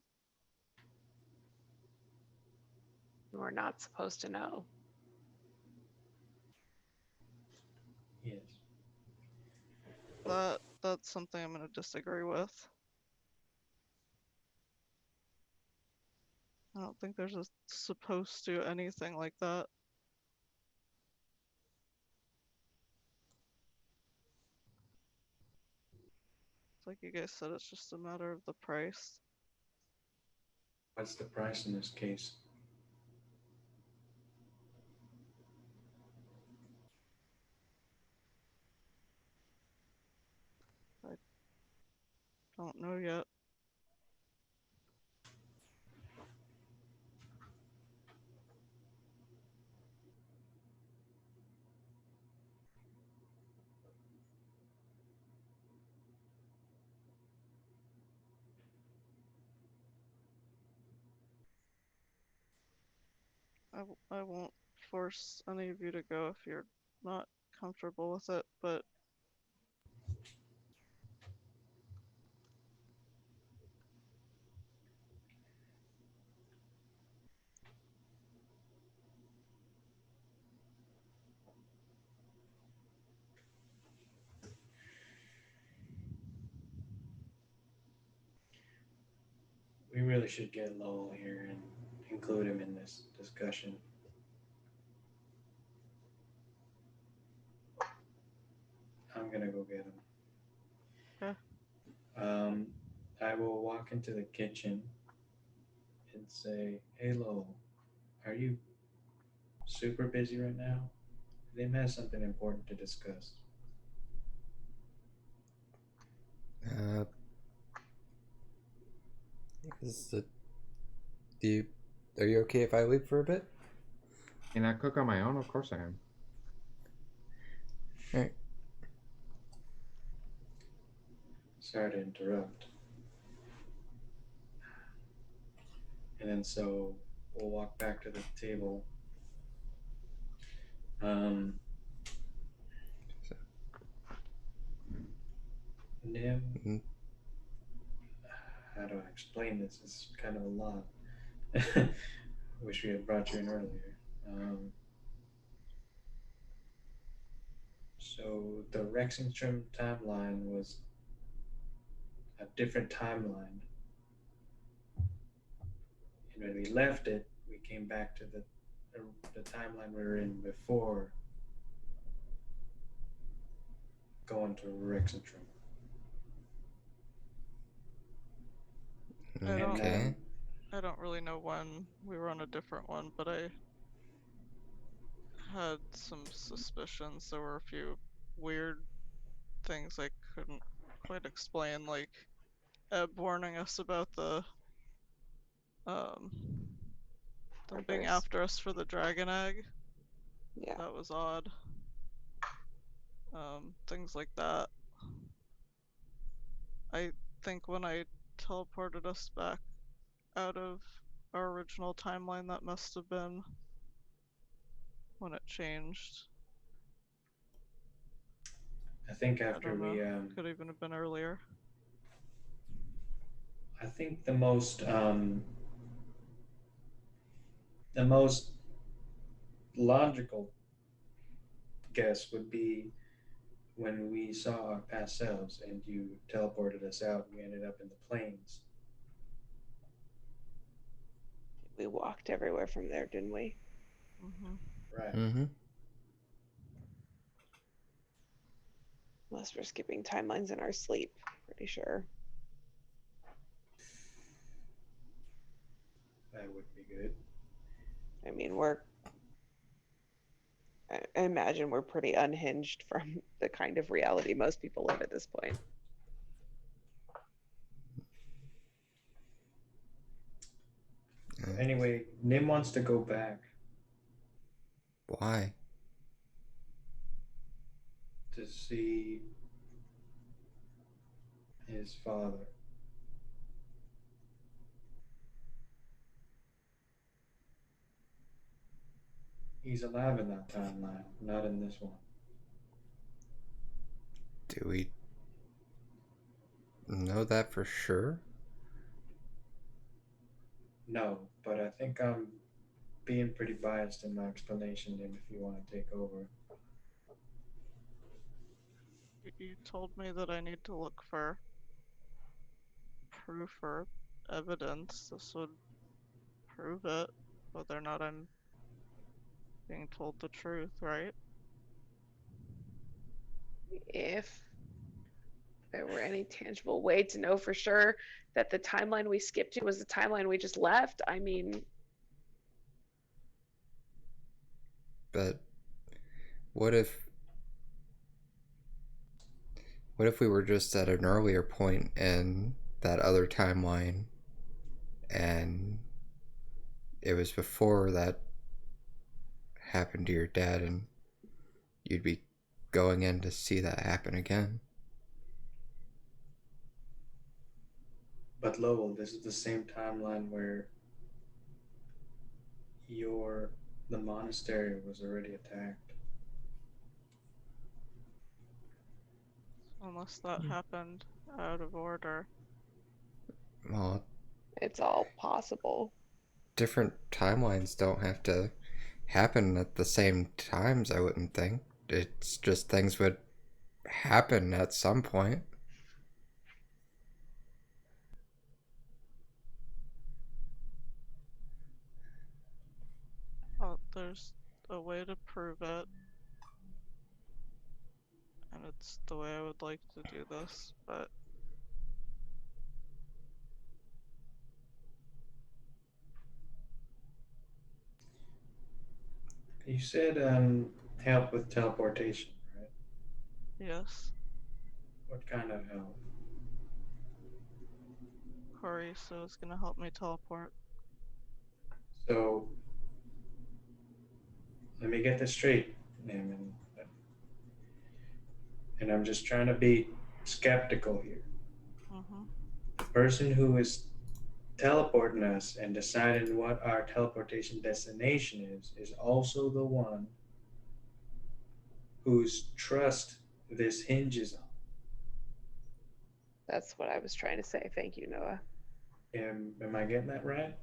we're not supposed to know. Yes. That's something I'm going to disagree with. I don't think there's a supposed to anything like that. Like you guys said, it's just a matter of the price. What's the price in this case? Don't know yet. I won't force any of you to go if you're not comfortable with it, but We really should get Lowell here and include him in this discussion. I'm gonna go get him. Okay. I will walk into the kitchen and say, "Hey, Lowell, are you super busy right now? Lim has something important to discuss." Is it, are you okay if I leave for a bit? Can I cook on my own? Of course I am. Alright. Sorry to interrupt. And then so we'll walk back to the table. Nim, Mhm. how do I explain this? It's kind of a lot. Wish we had brought you in earlier. So the Rexingtrim timeline was a different timeline. And when we left it, we came back to the timeline we were in before going to Rexingtrim. I don't- Okay. I don't really know when we were on a different one, but I had some suspicions. There were a few weird things I couldn't quite explain, like Eb warning us about the them being Rippers. after us for the dragon egg. Yeah. That was odd. Things like that. I think when I teleported us back out of our original timeline, that must have been when it changed. I think I after don't know. we, Could even have been earlier. I think the most logical guess would be when we saw our past selves and you teleported us out and we ended up in the plains. We walked everywhere from there, didn't we? Mm-hmm. Right. Mm-hmm. Unless we're skipping timelines in our sleep. Pretty sure. That would be good. I mean, I imagine we're pretty unhinged from the kind of reality most people live at this point. Anyway, Nim wants to go back Why? to see his father. He's alive in that timeline, not in this one. Do we know that for sure? No, but I think I'm being pretty biased in my explanation, Nim, if you want to take over. You told me that I need to look for proof or evidence. This would prove it, whether or not I'm being told the truth, right? If there were any tangible way to know for sure that the timeline we skipped to was the timeline we just left, I mean, But what if we were just at an earlier point in that other timeline and it was before that happened to your dad and you'd be going in to see that happen again? But Lowell, this is the same timeline where the monastery was already attacked. Unless that happened out of order. Well, It's all possible. different timelines don't have to happen at the same times, I wouldn't think. It's just things would happen at some point. Well, there's a way to prove it. And it's the way I would like to do this, but You said help with teleportation, right? yes, What kind of help? Carissa is gonna help me teleport. So let me get this straight, Naaman. And I'm just trying to be skeptical here. Mm-hmm. The person who is teleporting us and deciding what our teleportation destination is also the one whose trust this hinges on. That's what I was trying to say. Thank you, Noah. Am I getting that right?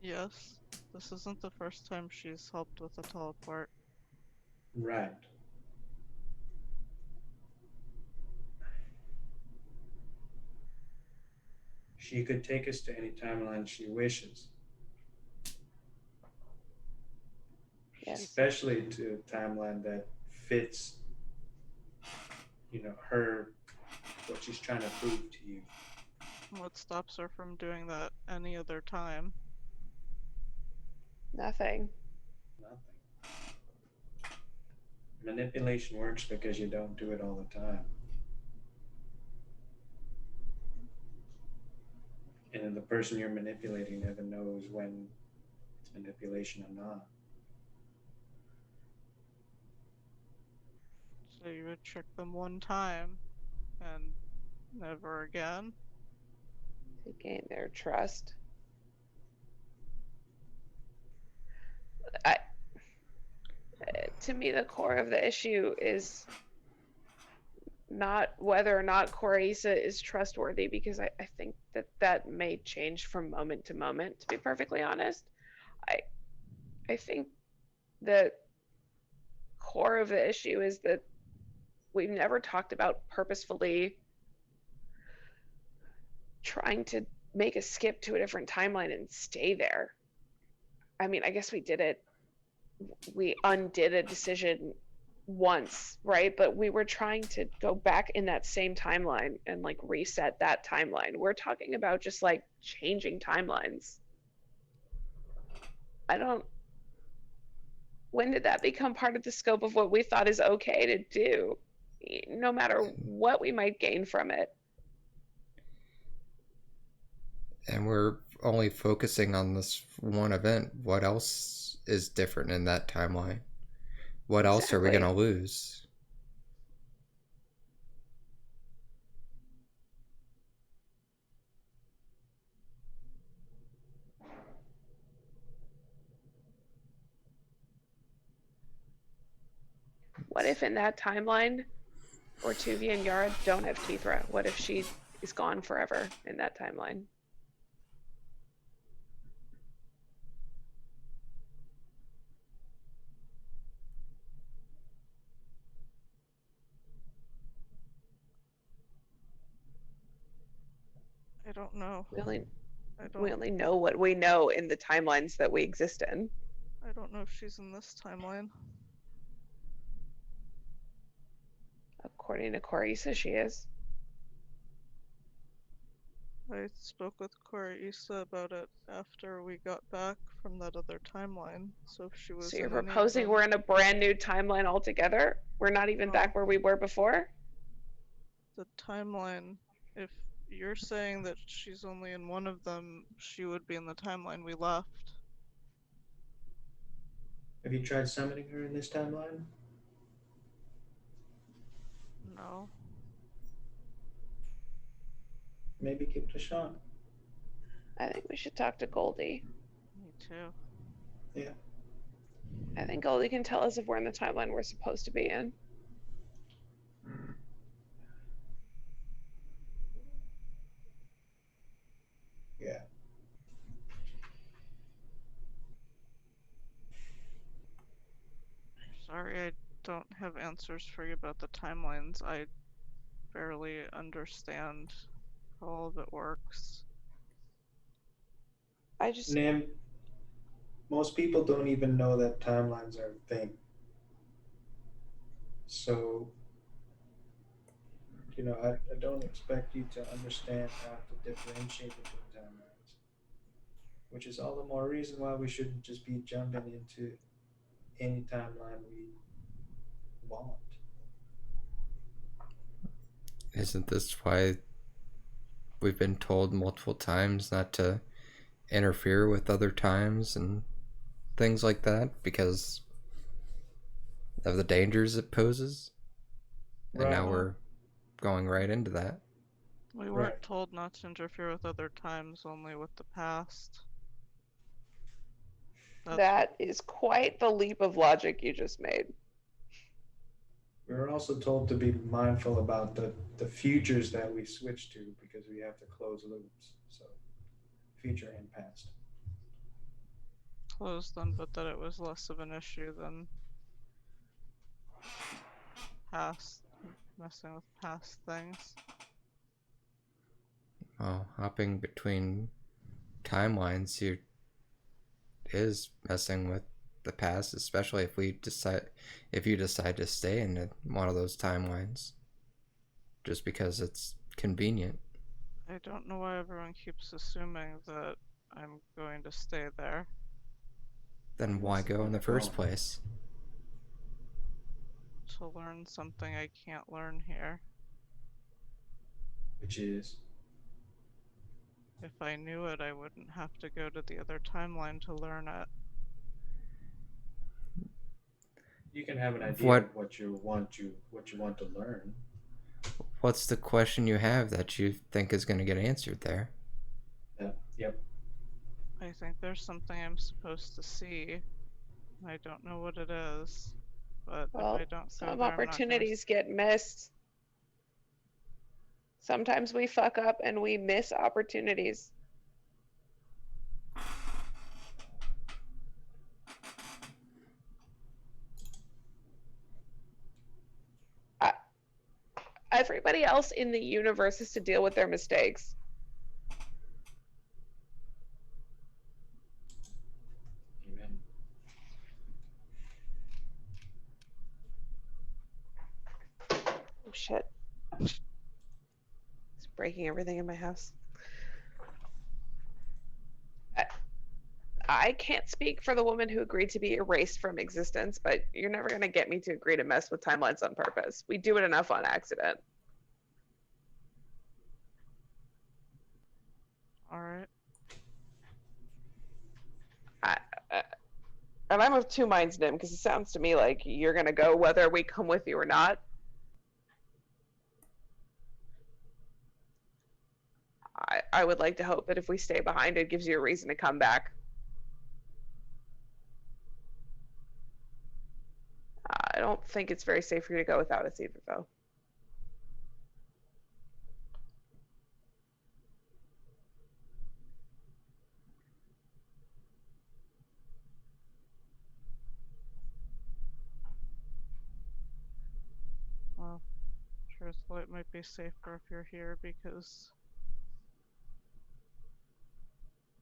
Yes, this isn't the first time she's helped with a teleport. Right. She could take us to any timeline she wishes. Yes. Especially to a timeline that fits, her, what she's trying to prove to you. What stops her from doing that any other time? Nothing. Nothing. Manipulation works because you don't do it all the time. And then the person you're manipulating never knows when it's manipulation or not. So you would trick them one time and never again? To gain their trust. To me, the core of the issue is not whether or not Corisa is trustworthy, because I think that may change from moment to moment, to be perfectly honest. I think the core of the issue is that we've never talked about purposefully trying to make a skip to a different timeline and stay there. I mean, I guess we did it. We undid a decision once, right? But we were trying to go back in that same timeline and like reset that timeline. We're talking about just like changing timelines. When did that become part of the scope of what we thought is okay to do, no matter what we might gain from it? And we're only focusing on this one event. What else is different in that timeline? What else are we Exactly. going to lose? what if in that timeline, Ortuvia and Yara don't have Kithra? What if she is gone forever in that timeline? I don't know. We only I we don't only know what we know in the timelines that we exist in. I don't know if she's in this timeline. Of According to Corisa, she is. I spoke with Isa about it after we got back from that other timeline. So if she was So you're in any of proposing them, we're in a brand new timeline altogether? We're not even back where we were before? the timeline, if you're saying that she's only in one of them, she would be in the timeline we left. Have you tried summoning her in this timeline? No. Maybe give it a shot. I think we should talk to Goldie. Me too. Yeah. I think Goldie can tell us if we're in the timeline we're supposed to be in. Yeah. Sorry, I don't have answers for you about the timelines. I barely understand how all of it works. I just Nim, most people don't even know that timelines are a thing. So, I don't expect you to understand how to differentiate between timelines. Which is all the more reason why we shouldn't just be jumping into any timeline we want. Isn't this why we've been told multiple times not to interfere with other times and things like that because of the dangers it poses? And now Right. we're going right into that. We weren't Right. told not to interfere with other times, only with the past. that is quite the leap of logic you just made. We were also told to be mindful about the futures that we switch to because we have to close loops. So, future and past. Close them, but that it was less of an issue than past, messing with past things. Well, hopping between timelines here is messing with the past, especially if you decide to stay in one of those timelines just because it's convenient. I don't know why everyone keeps assuming that I'm going to stay there. Then why go in the first place? To learn something I can't learn here. Which is? If I knew it, I wouldn't have to go to the other timeline to learn it. You can have an idea What- of what you want to learn. What's the question you have that you think is going to get answered there? Yep. I think there's something I'm supposed to see. I don't know what it is, but Well, if I don't go some there, I'm not gonna opportunities get missed. Sometimes we fuck up and we miss opportunities. Everybody else in the universe has to deal with their mistakes. Amen. Oh shit. It's breaking everything in my house. I can't speak for the woman who agreed to be erased from existence, but you're never going to get me to agree to mess with timelines on purpose. We do it enough on accident. Alright. And I'm of two minds, Nim, because it sounds to me like you're going to go whether we come with you or not. I would like to hope that if we stay behind, it gives you a reason to come back. I don't think it's very safe for you to go without us either, though. Well, truthfully, it might be safer if you're here because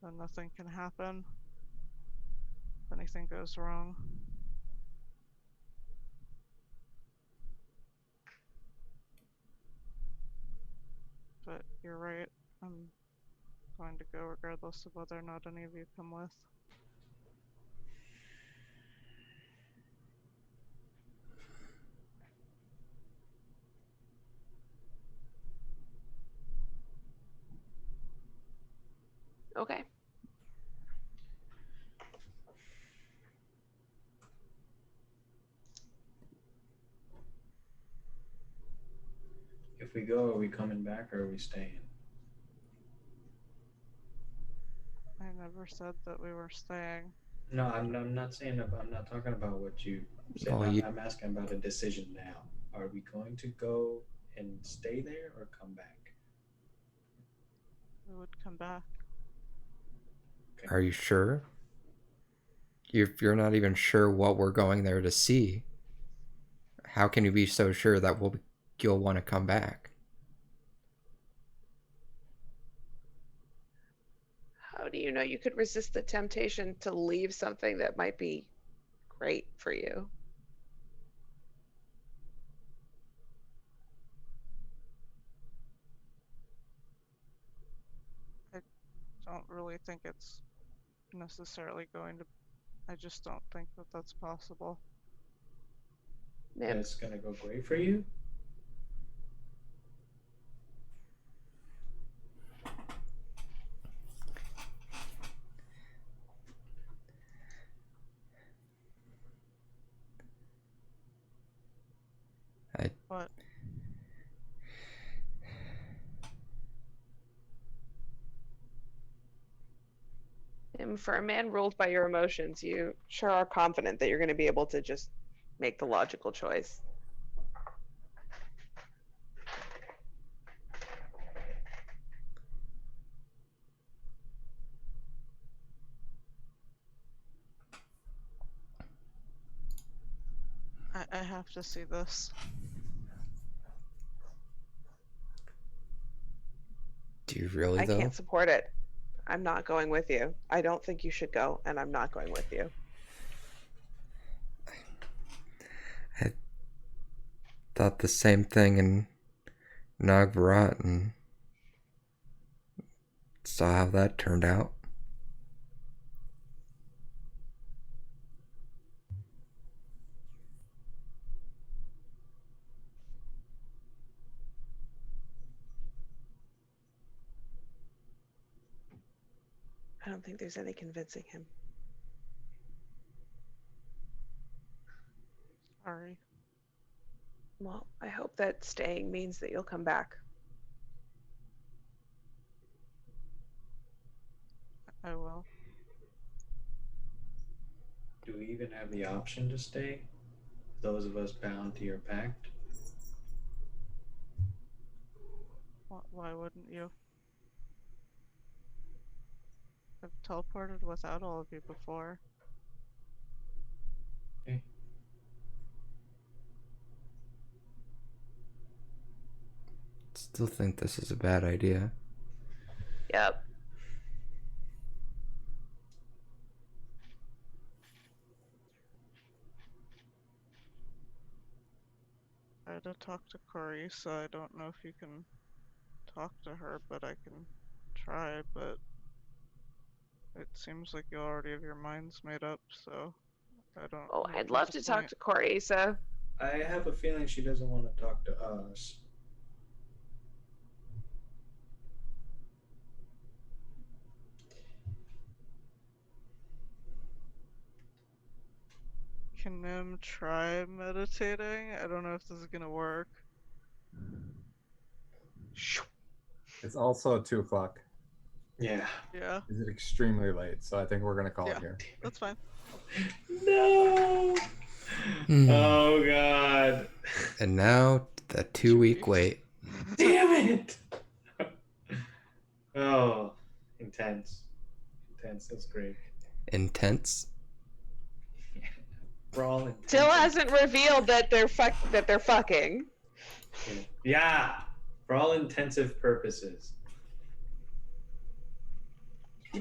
then nothing can happen if anything goes wrong. you're right. I'm going to go regardless of whether or not any of you come with. Okay. If we go, are we coming back or are we staying? I never said that we were staying. No, I'm not saying I'm not talking about what you said. Oh, I'm asking about a decision now. Are we going to go and stay there or come back? We would come back. Are you sure? If you're not even sure what we're going there to see, how can you be so sure that you'll want to come back? How do you know you could resist the temptation to leave something that might be great for you? Don't really think it's necessarily going to. I just don't think that that's possible. Ma'am, That's gonna go great for you? What? ma'am, for a man ruled by your emotions, you sure are confident that you're going to be able to just make the logical choice. I have to see this. Do you really, I though? can't support it. I'm not going with you. I don't think you should go, and I'm not going with you. I thought the same thing in Nagvarat and saw how that turned out. I don't think there's any convincing him. Sorry. Well, I hope that staying means that you'll come back. I will. Do we even have the option to stay? Those of us bound to your pact? Why wouldn't you? I've teleported without all of you before. Okay. Still think this is a bad idea. Yep. I had to talk to Carissa. I don't know if you can talk to her, but I can try, but it seems like you already have your minds made up, so I don't Oh, know I'd what's love the to talk point. to Carissa. I have a feeling she doesn't want to talk to us. Can Nim try meditating? I don't know if this is gonna work. It's also 2:00. Yeah. Yeah, Is it extremely late? So I think we're gonna call Yeah. it here. that's fine. No! Oh god. And now the 2-week wait. Damn it! Oh, intense. Intense, that's great. Intense. For all intents Still and- hasn't revealed that they're fucking. Yeah, for all intensive purposes.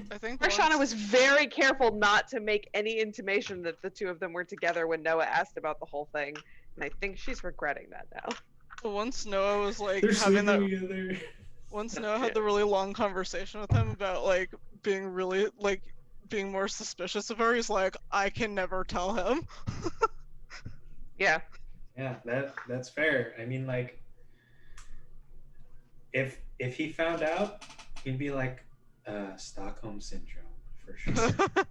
I think Prashana once- was very careful not to make any intimation that the two of them were together when Noah asked about the whole thing, and I think she's regretting that now. once Noah was like They're having sleeping that together. Once Noah had the really long conversation with him about like being really like being more suspicious of her, he's like, I can never tell him. Yeah. Yeah, that's fair. I mean, like, if he found out, he'd be like, Stockholm syndrome for sure.